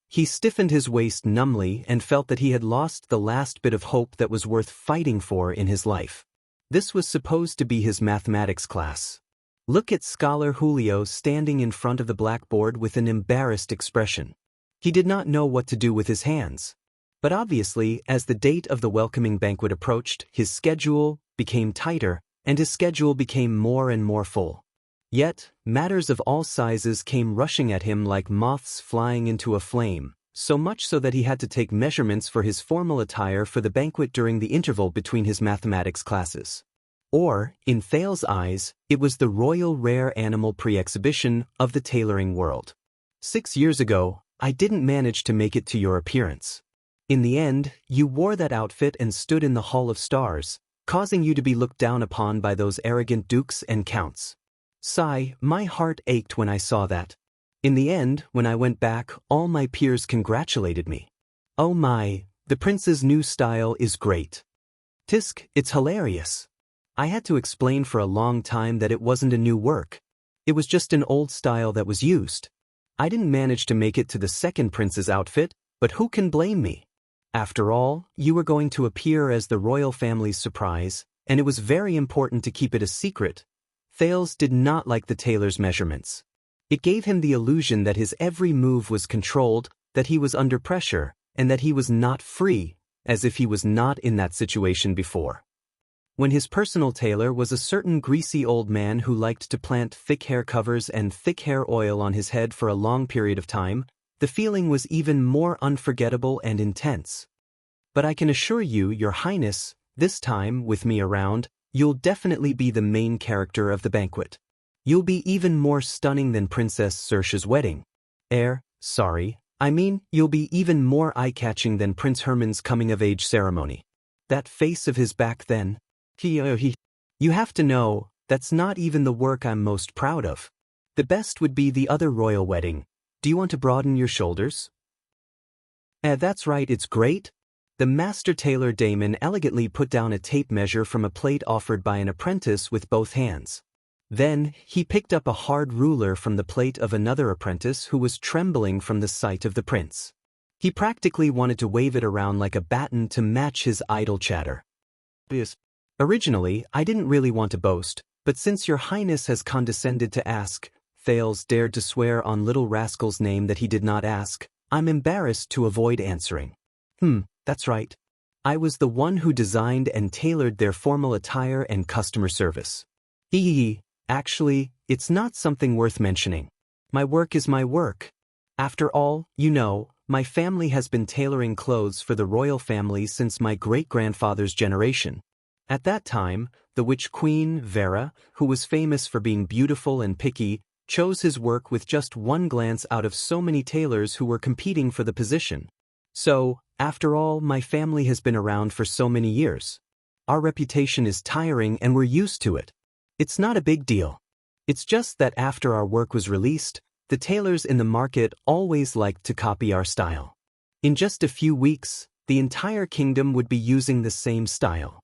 He stiffened his waist numbly and felt that he had lost the last bit of hope that was worth fighting for in his life. This was supposed to be his mathematics class. Look at Scholar Julio standing in front of the blackboard with an embarrassed expression. He did not know what to do with his hands. But obviously, as the date of the welcoming banquet approached, his schedule became tighter, and his schedule became more and more full. Yet, matters of all sizes came rushing at him like moths flying into a flame, so much so that he had to take measurements for his formal attire for the banquet during the interval between his mathematics classes. Or, in Thales' eyes, it was the royal rare animal pre-exhibition of the tailoring world. 6 years ago, I didn't manage to make it to your appearance. In the end, you wore that outfit and stood in the Hall of Stars, causing you to be looked down upon by those arrogant dukes and counts. Sigh, my heart ached when I saw that. In the end, when I went back, all my peers congratulated me. Oh my, the prince's new style is great. Tisk, it's hilarious. I had to explain for a long time that it wasn't a new work. It was just an old style that was used. I didn't manage to make it to the second prince's outfit, but who can blame me? After all, you were going to appear as the royal family's surprise, and it was very important to keep it a secret. Thales did not like the tailor's measurements. It gave him the illusion that his every move was controlled, that he was under pressure, and that he was not free, as if he was not in that situation before. When his personal tailor was a certain greasy old man who liked to plant thick hair covers and thick hair oil on his head for a long period of time, the feeling was even more unforgettable and intense. But I can assure you, Your Highness, this time, with me around, you'll definitely be the main character of the banquet. You'll be even more stunning than Princess Saoirse's wedding. You'll be even more eye-catching than Prince Herman's coming-of-age ceremony. That face of his back then. You have to know, that's not even the work I'm most proud of. The best would be the other royal wedding. Do you want to broaden your shoulders? That's right, it's great. The master tailor Damon elegantly put down a tape measure from a plate offered by an apprentice with both hands. Then, he picked up a hard ruler from the plate of another apprentice who was trembling from the sight of the prince. He practically wanted to wave it around like a baton to match his idle chatter. Originally, I didn't really want to boast, but since your highness has condescended to ask, Thales dared to swear on little rascal's name that he did not ask, I'm embarrassed to avoid answering. That's right. I was the one who designed and tailored their formal attire and customer service. Actually, it's not something worth mentioning. My work is my work. After all, you know, my family has been tailoring clothes for the royal family since my great-grandfather's generation. At that time, the witch queen, Vera, who was famous for being beautiful and picky, chose his work with just one glance out of so many tailors who were competing for the position. So, after all, my family has been around for so many years. Our reputation is tiring and we're used to it. It's not a big deal. It's just that after our work was released, the tailors in the market always liked to copy our style. In just a few weeks, the entire kingdom would be using the same style.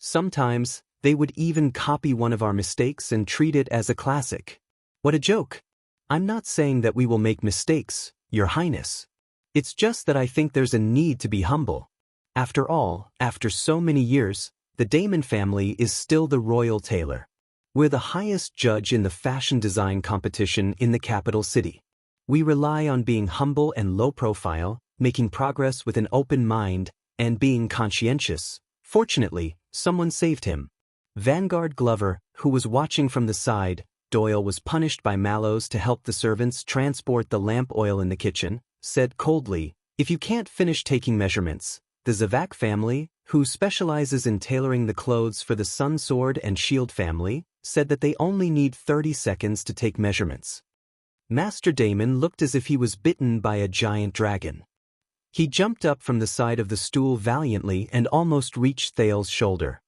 Sometimes, they would even copy one of our mistakes and treat it as a classic. What a joke. I'm not saying that we will make mistakes, Your Highness. It's just that I think there's a need to be humble. After all, after so many years, the Damon family is still the royal tailor. We're the highest judge in the fashion design competition in the capital city. We rely on being humble and low profile, making progress with an open mind, and being conscientious. Fortunately, someone saved him. Vanguard Glover, who was watching from the side, Doyle was punished by Mallows to help the servants transport the lamp oil in the kitchen, said coldly, if you can't finish taking measurements. The Zavak family, who specializes in tailoring the clothes for the Sun Sword and Shield family, said that they only need 30 seconds to take measurements. Master Damon looked as if he was bitten by a giant dragon. He jumped up from the side of the stool valiantly and almost reached Thales' shoulder.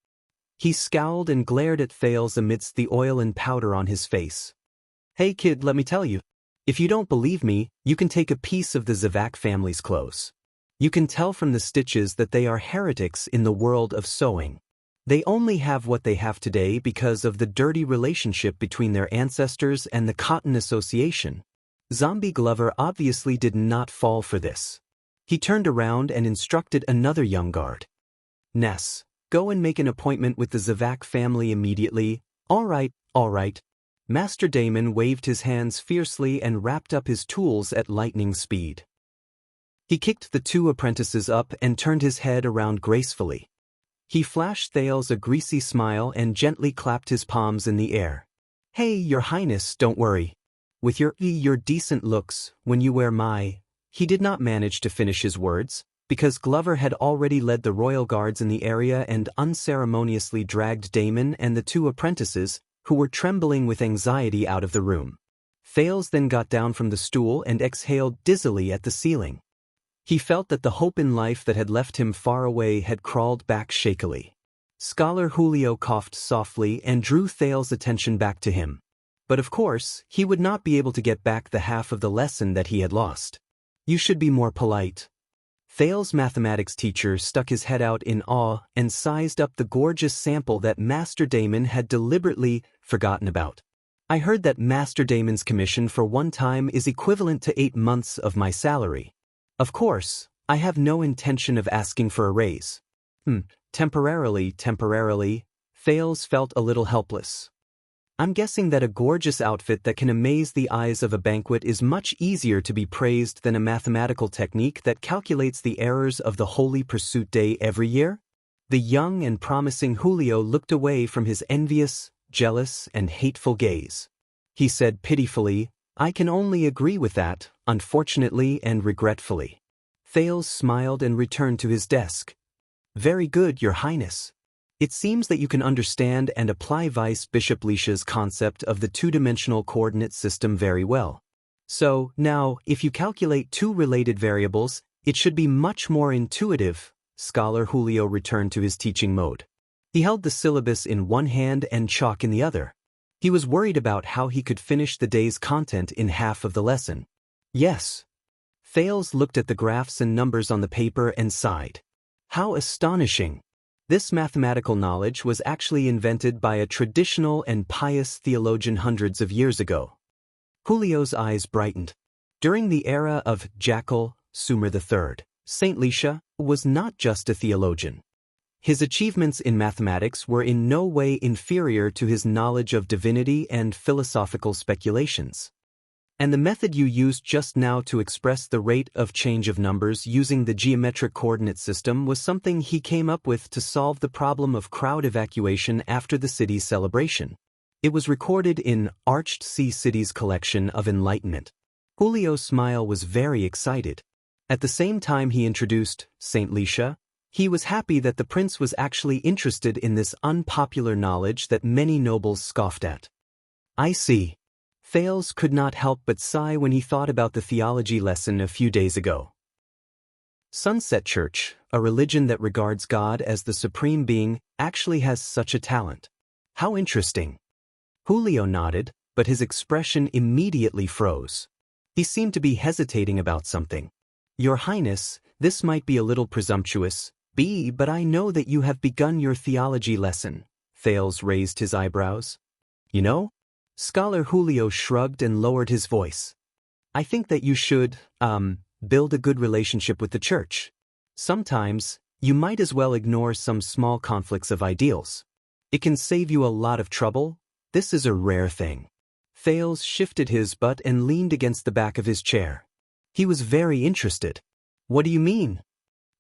He scowled and glared at Thales amidst the oil and powder on his face. Hey kid, let me tell you. If you don't believe me, you can take a piece of the Zavak family's clothes. You can tell from the stitches that they are heretics in the world of sewing. They only have what they have today because of the dirty relationship between their ancestors and the Cotton Association. Zombie Glover obviously did not fall for this. He turned around and instructed another young guard. Ness, go and make an appointment with the Zavak family immediately. All right. Master Damon waved his hands fiercely and wrapped up his tools at lightning speed. He kicked the two apprentices up and turned his head around gracefully. He flashed Thales a greasy smile and gently clapped his palms in the air. Hey, Your Highness, don't worry. With your decent looks, when you wear my... He did not manage to finish his words, because Glover had already led the royal guards in the area and unceremoniously dragged Damon and the two apprentices, who were trembling with anxiety, out of the room. Thales then got down from the stool and exhaled dizzily at the ceiling. He felt that the hope in life that had left him far away had crawled back shakily. Scholar Julio coughed softly and drew Thales' attention back to him. But of course, he would not be able to get back the half of the lesson that he had lost. You should be more polite. Thales' mathematics teacher stuck his head out in awe and sized up the gorgeous sample that Master Damon had deliberately forgotten about. I heard that Master Damon's commission for one time is equivalent to 8 months of my salary. Of course, I have no intention of asking for a raise. Temporarily, Thales felt a little helpless. I'm guessing that a gorgeous outfit that can amaze the eyes of a banquet is much easier to be praised than a mathematical technique that calculates the errors of the Holy Pursuit Day every year? The young and promising Julio looked away from his envious, jealous, and hateful gaze. He said pitifully, I can only agree with that, unfortunately and regretfully. Thales smiled and returned to his desk. Very good, Your Highness. It seems that you can understand and apply Vice Bishop Lisha's concept of the two-dimensional coordinate system very well. So, now, if you calculate two related variables, it should be much more intuitive. Scholar Julio returned to his teaching mode. He held the syllabus in one hand and chalk in the other. He was worried about how he could finish the day's content in half of the lesson. Yes. Thales looked at the graphs and numbers on the paper and sighed. How astonishing! This mathematical knowledge was actually invented by a traditional and pious theologian hundreds of years ago. Julio's eyes brightened. During the era of Jackal, Sumer III, Xianxia was not just a theologian. His achievements in mathematics were in no way inferior to his knowledge of divinity and philosophical speculations. And the method you used just now to express the rate of change of numbers using the geometric coordinate system was something he came up with to solve the problem of crowd evacuation after the city's celebration. It was recorded in Arched Sea Cities collection of Enlightenment. Julio's smile was very excited. At the same time he introduced Xianxia, he was happy that the prince was actually interested in this unpopular knowledge that many nobles scoffed at. I see. Thales could not help but sigh when he thought about the theology lesson a few days ago. Sunset Church, a religion that regards God as the supreme being, actually has such a talent. How interesting. Julio nodded, but his expression immediately froze. He seemed to be hesitating about something. Your Highness, this might be a little presumptuous, but I know that you have begun your theology lesson. Thales raised his eyebrows. You know? Scholar Julio shrugged and lowered his voice. I think that you should, build a good relationship with the church. Sometimes, you might as well ignore some small conflicts of ideals. It can save you a lot of trouble. This is a rare thing. Thales shifted his butt and leaned against the back of his chair. He was very interested. What do you mean?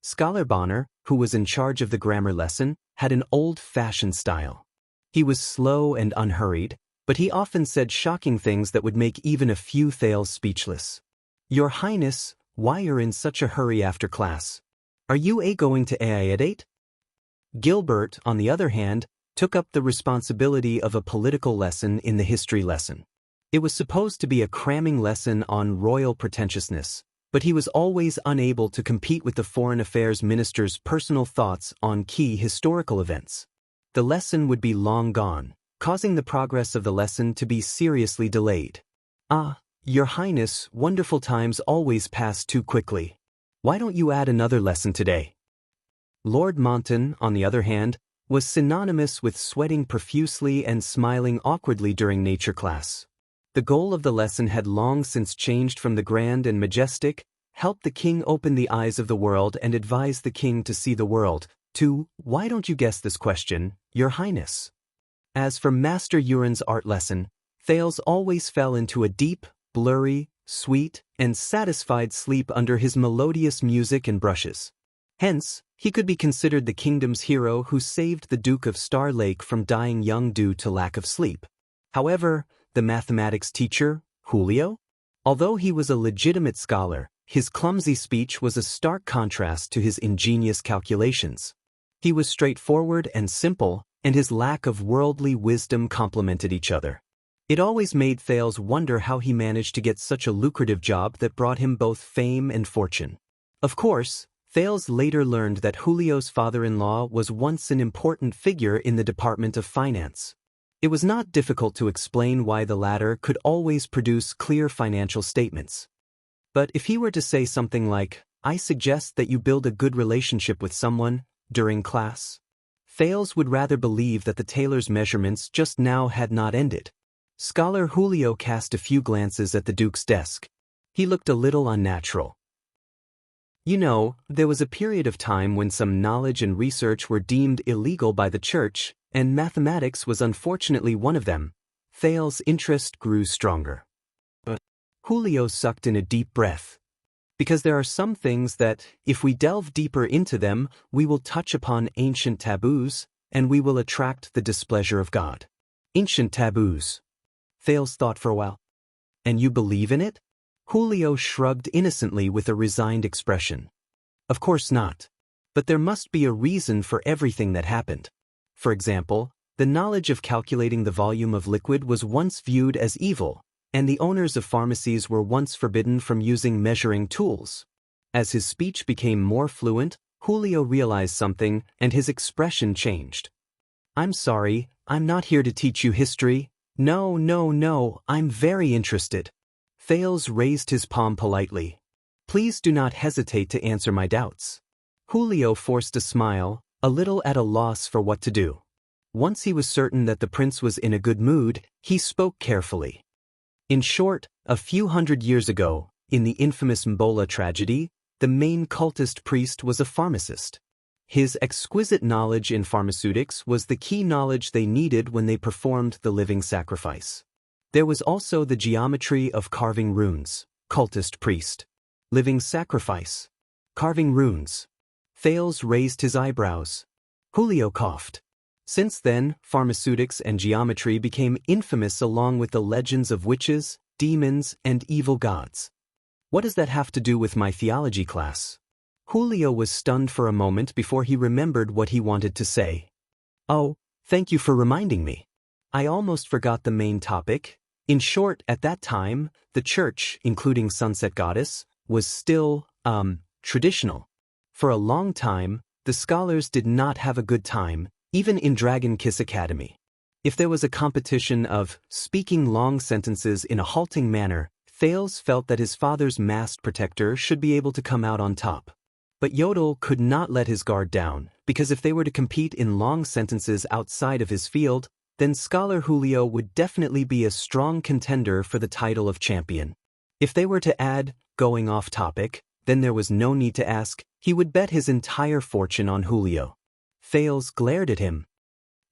Scholar Bonner, who was in charge of the grammar lesson, had an old-fashioned style. He was slow and unhurried, but he often said shocking things that would make even a few Thales speechless. Your Highness, why you're in such a hurry after class? Are you going to at 8? Gilbert, on the other hand, took up the responsibility of a political lesson in the history lesson. It was supposed to be a cramming lesson on royal pretentiousness, but he was always unable to compete with the foreign affairs minister's personal thoughts on key historical events. The lesson would be long gone, causing the progress of the lesson to be seriously delayed. Your Highness, wonderful times always pass too quickly. Why don't you add another lesson today? Lord Monton, on the other hand, was synonymous with sweating profusely and smiling awkwardly during nature class. The goal of the lesson had long since changed from the grand and majestic, help the king open the eyes of the world and advise the king to see the world, to, why don't you guess this question, Your Highness? As for Master Urin's art lesson, Thales always fell into a deep, blurry, sweet, and satisfied sleep under his melodious music and brushes. Hence, he could be considered the kingdom's hero who saved the Duke of Star Lake from dying young due to lack of sleep. However, the mathematics teacher, Julio? Although he was a legitimate scholar, his clumsy speech was a stark contrast to his ingenious calculations. He was straightforward and simple, and his lack of worldly wisdom complemented each other. It always made Thales wonder how he managed to get such a lucrative job that brought him both fame and fortune. Of course, Thales later learned that Julio's father-in-law was once an important figure in the Department of Finance. It was not difficult to explain why the latter could always produce clear financial statements. But if he were to say something like, I suggest that you build a good relationship with someone, during class, Thales would rather believe that the tailor's measurements just now had not ended. Scholar Julio cast a few glances at the Duke's desk. He looked a little unnatural. You know, there was a period of time when some knowledge and research were deemed illegal by the church, and mathematics was unfortunately one of them. Thales' interest grew stronger. But Julio sucked in a deep breath. Because there are some things that, if we delve deeper into them, we will touch upon ancient taboos, and we will attract the displeasure of God. Ancient taboos. Thales thought for a while. And you believe in it? Julio shrugged innocently with a resigned expression. Of course not. But there must be a reason for everything that happened. For example, the knowledge of calculating the volume of liquid was once viewed as evil, and the owners of pharmacies were once forbidden from using measuring tools. As his speech became more fluent, Julio realized something, and his expression changed. I'm sorry, I'm not here to teach you history. No, I'm very interested. Thales raised his palm politely. Please do not hesitate to answer my doubts. Julio forced a smile, a little at a loss for what to do. Once he was certain that the prince was in a good mood, he spoke carefully. In short, a few hundred years ago, in the infamous Mbola tragedy, the main cultist priest was a pharmacist. His exquisite knowledge in pharmaceutics was the key knowledge they needed when they performed the living sacrifice. There was also the geometry of carving runes, cultist priest. Living sacrifice. Carving runes. Thales raised his eyebrows. Julio coughed. Since then, pharmaceutics and geometry became infamous along with the legends of witches, demons, and evil gods. What does that have to do with my theology class? Julio was stunned for a moment before he remembered what he wanted to say. Oh, thank you for reminding me. I almost forgot the main topic. In short, at that time, the church, including Sunset Goddess, was still, traditional. For a long time, the scholars did not have a good time, even in Dragon Kiss Academy. If there was a competition of speaking long sentences in a halting manner, Thales felt that his father's masked protector should be able to come out on top. But Yodel could not let his guard down, because if they were to compete in long sentences outside of his field, then Scholar Julio would definitely be a strong contender for the title of champion. If they were to add, going off topic, then there was no need to ask, he would bet his entire fortune on Julio. Thales glared at him.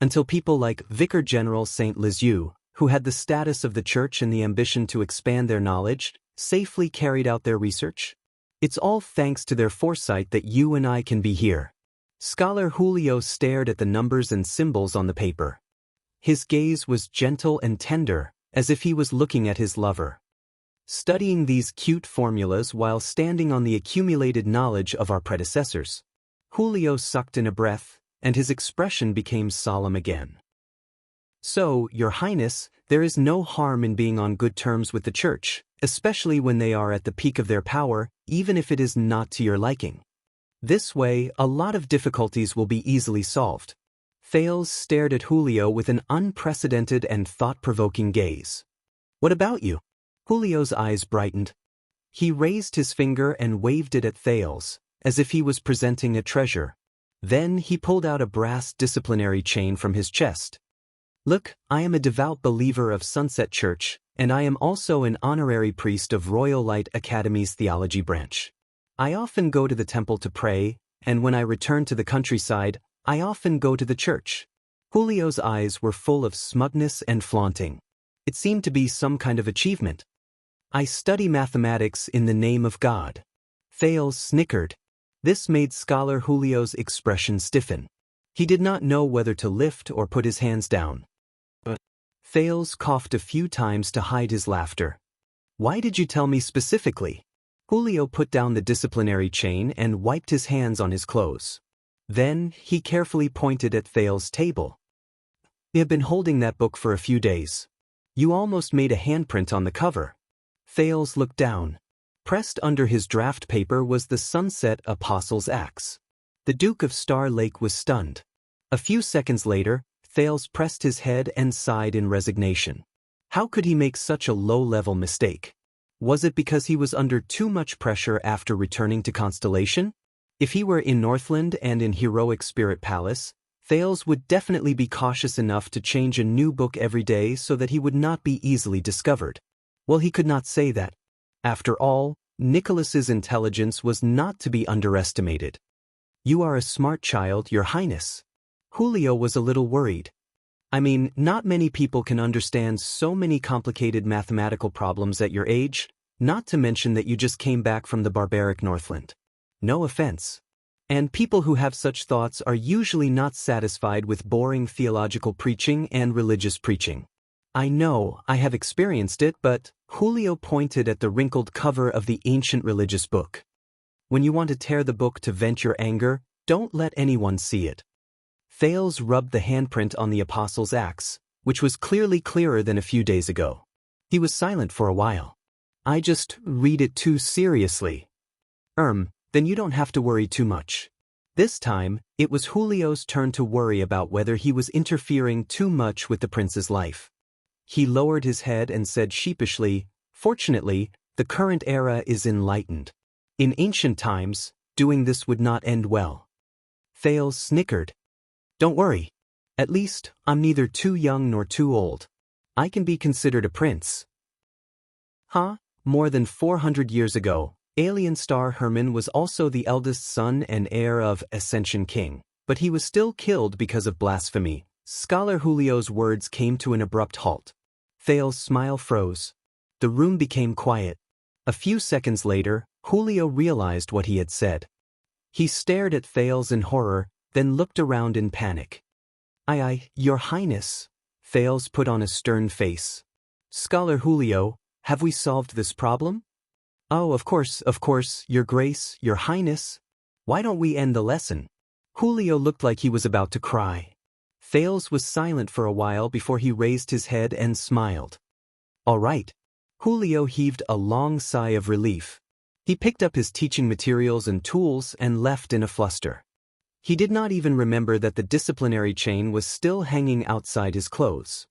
Until people like Vicar General Saint Lisieux, who had the status of the church and the ambition to expand their knowledge, safely carried out their research. It's all thanks to their foresight that you and I can be here. Scholar Julio stared at the numbers and symbols on the paper. His gaze was gentle and tender, as if he was looking at his lover. Studying these cute formulas while standing on the accumulated knowledge of our predecessors. Julio sucked in a breath, and his expression became solemn again. So, Your Highness, there is no harm in being on good terms with the church, especially when they are at the peak of their power, even if it is not to your liking. This way, a lot of difficulties will be easily solved. Thales stared at Julio with an unprecedented and thought-provoking gaze. What about you? Julio's eyes brightened. He raised his finger and waved it at Thales, as if he was presenting a treasure. Then he pulled out a brass disciplinary chain from his chest. Look, I am a devout believer of Sunset Church, and I am also an honorary priest of Royal Light Academy's theology branch. I often go to the temple to pray, and when I return to the countryside, I often go to the church. Julio's eyes were full of smugness and flaunting. It seemed to be some kind of achievement. I study mathematics in the name of God. Thales snickered. This made Scholar Julio's expression stiffen. He did not know whether to lift or put his hands down. But Thales coughed a few times to hide his laughter. Why did you tell me specifically? Julio put down the disciplinary chain and wiped his hands on his clothes. Then, he carefully pointed at Thales' table. You have been holding that book for a few days. You almost made a handprint on the cover. Thales looked down. Pressed under his draft paper was the Sunset Apostle's Axe. The Duke of Star Lake was stunned. A few seconds later, Thales pressed his head and sighed in resignation. How could he make such a low-level mistake? Was it because he was under too much pressure after returning to Constellation? If he were in Northland and in Heroic Spirit Palace, Thales would definitely be cautious enough to change a new book every day so that he would not be easily discovered. Well, he could not say that. After all, Nicholas's intelligence was not to be underestimated. You are a smart child, Your Highness. Julio was a little worried. I mean, not many people can understand so many complicated mathematical problems at your age, not to mention that you just came back from the barbaric Northland. No offense. And people who have such thoughts are usually not satisfied with boring theological preaching and religious preaching. I know, I have experienced it, but Julio pointed at the wrinkled cover of the ancient religious book. When you want to tear the book to vent your anger, don't let anyone see it. Thales rubbed the handprint on the Apostle's Axe, which was clearly clearer than a few days ago. He was silent for a while. I just read it too seriously. Then you don't have to worry too much. This time, it was Julio's turn to worry about whether he was interfering too much with the prince's life. He lowered his head and said sheepishly, Fortunately, the current era is enlightened. In ancient times, doing this would not end well. Thales snickered. Don't worry. At least, I'm neither too young nor too old. I can be considered a prince. Huh? More than 400 years ago, alien star Herman was also the eldest son and heir of Ascension King, but he was still killed because of blasphemy. Scholar Julio's words came to an abrupt halt. Thales' smile froze. The room became quiet. A few seconds later, Julio realized what he had said. He stared at Thales in horror, then looked around in panic. Your Highness. Thales put on a stern face. Scholar Julio, have we solved this problem? Oh, of course, Your Grace, Your Highness. Why don't we end the lesson? Julio looked like he was about to cry. Thales was silent for a while before he raised his head and smiled. All right. Julio heaved a long sigh of relief. He picked up his teaching materials and tools and left in a fluster. He did not even remember that the disciplinary chain was still hanging outside his clothes.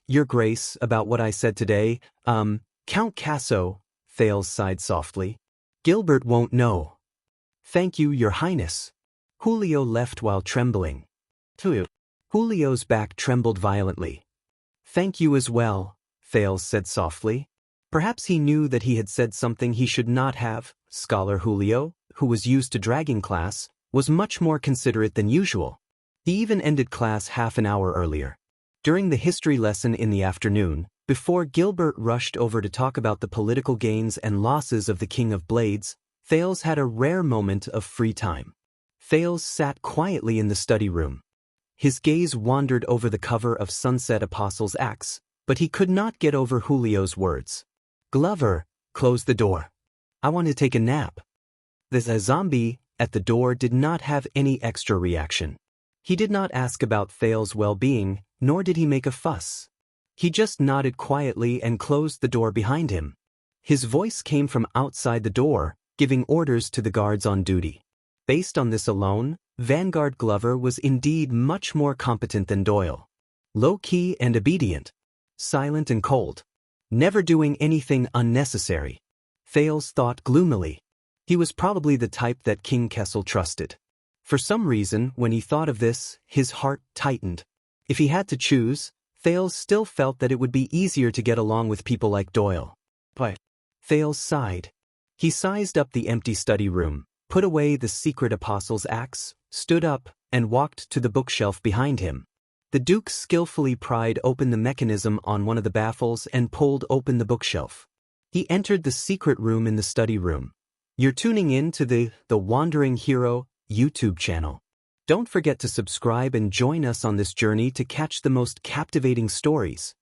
Your Grace, about what I said today, Count Casso, Thales sighed softly. Gilbert won't know. Thank you, Your Highness. Julio left while trembling. Julio's back trembled violently. Thank you as well, Thales said softly. Perhaps he knew that he had said something he should not have. Scholar Julio, who was used to dragging class, was much more considerate than usual. He even ended class half an hour earlier. During the history lesson in the afternoon, before Gilbert rushed over to talk about the political gains and losses of the King of Blades, Thales had a rare moment of free time. Thales sat quietly in the study room. His gaze wandered over the cover of Sunset Apostle's Acts, but he could not get over Julio's words. Glover, close the door. I want to take a nap. The zombie at the door did not have any extra reaction. He did not ask about Thales' well-being, nor did he make a fuss. He just nodded quietly and closed the door behind him. His voice came from outside the door, giving orders to the guards on duty. Based on this alone, Vanguard Glover was indeed much more competent than Doyle. Low-key and obedient. Silent and cold. Never doing anything unnecessary. Thales thought gloomily. He was probably the type that King Kessel trusted. For some reason, when he thought of this, his heart tightened. If he had to choose, Thales still felt that it would be easier to get along with people like Doyle. But Thales sighed. He sized up the empty study room, put away the secret apostle's axe, stood up, and walked to the bookshelf behind him. The Duke skillfully pried open the mechanism on one of the baffles and pulled open the bookshelf. He entered the secret room in the study room. You're tuning in to the Wandering Hero YouTube channel. Don't forget to subscribe and join us on this journey to catch the most captivating stories.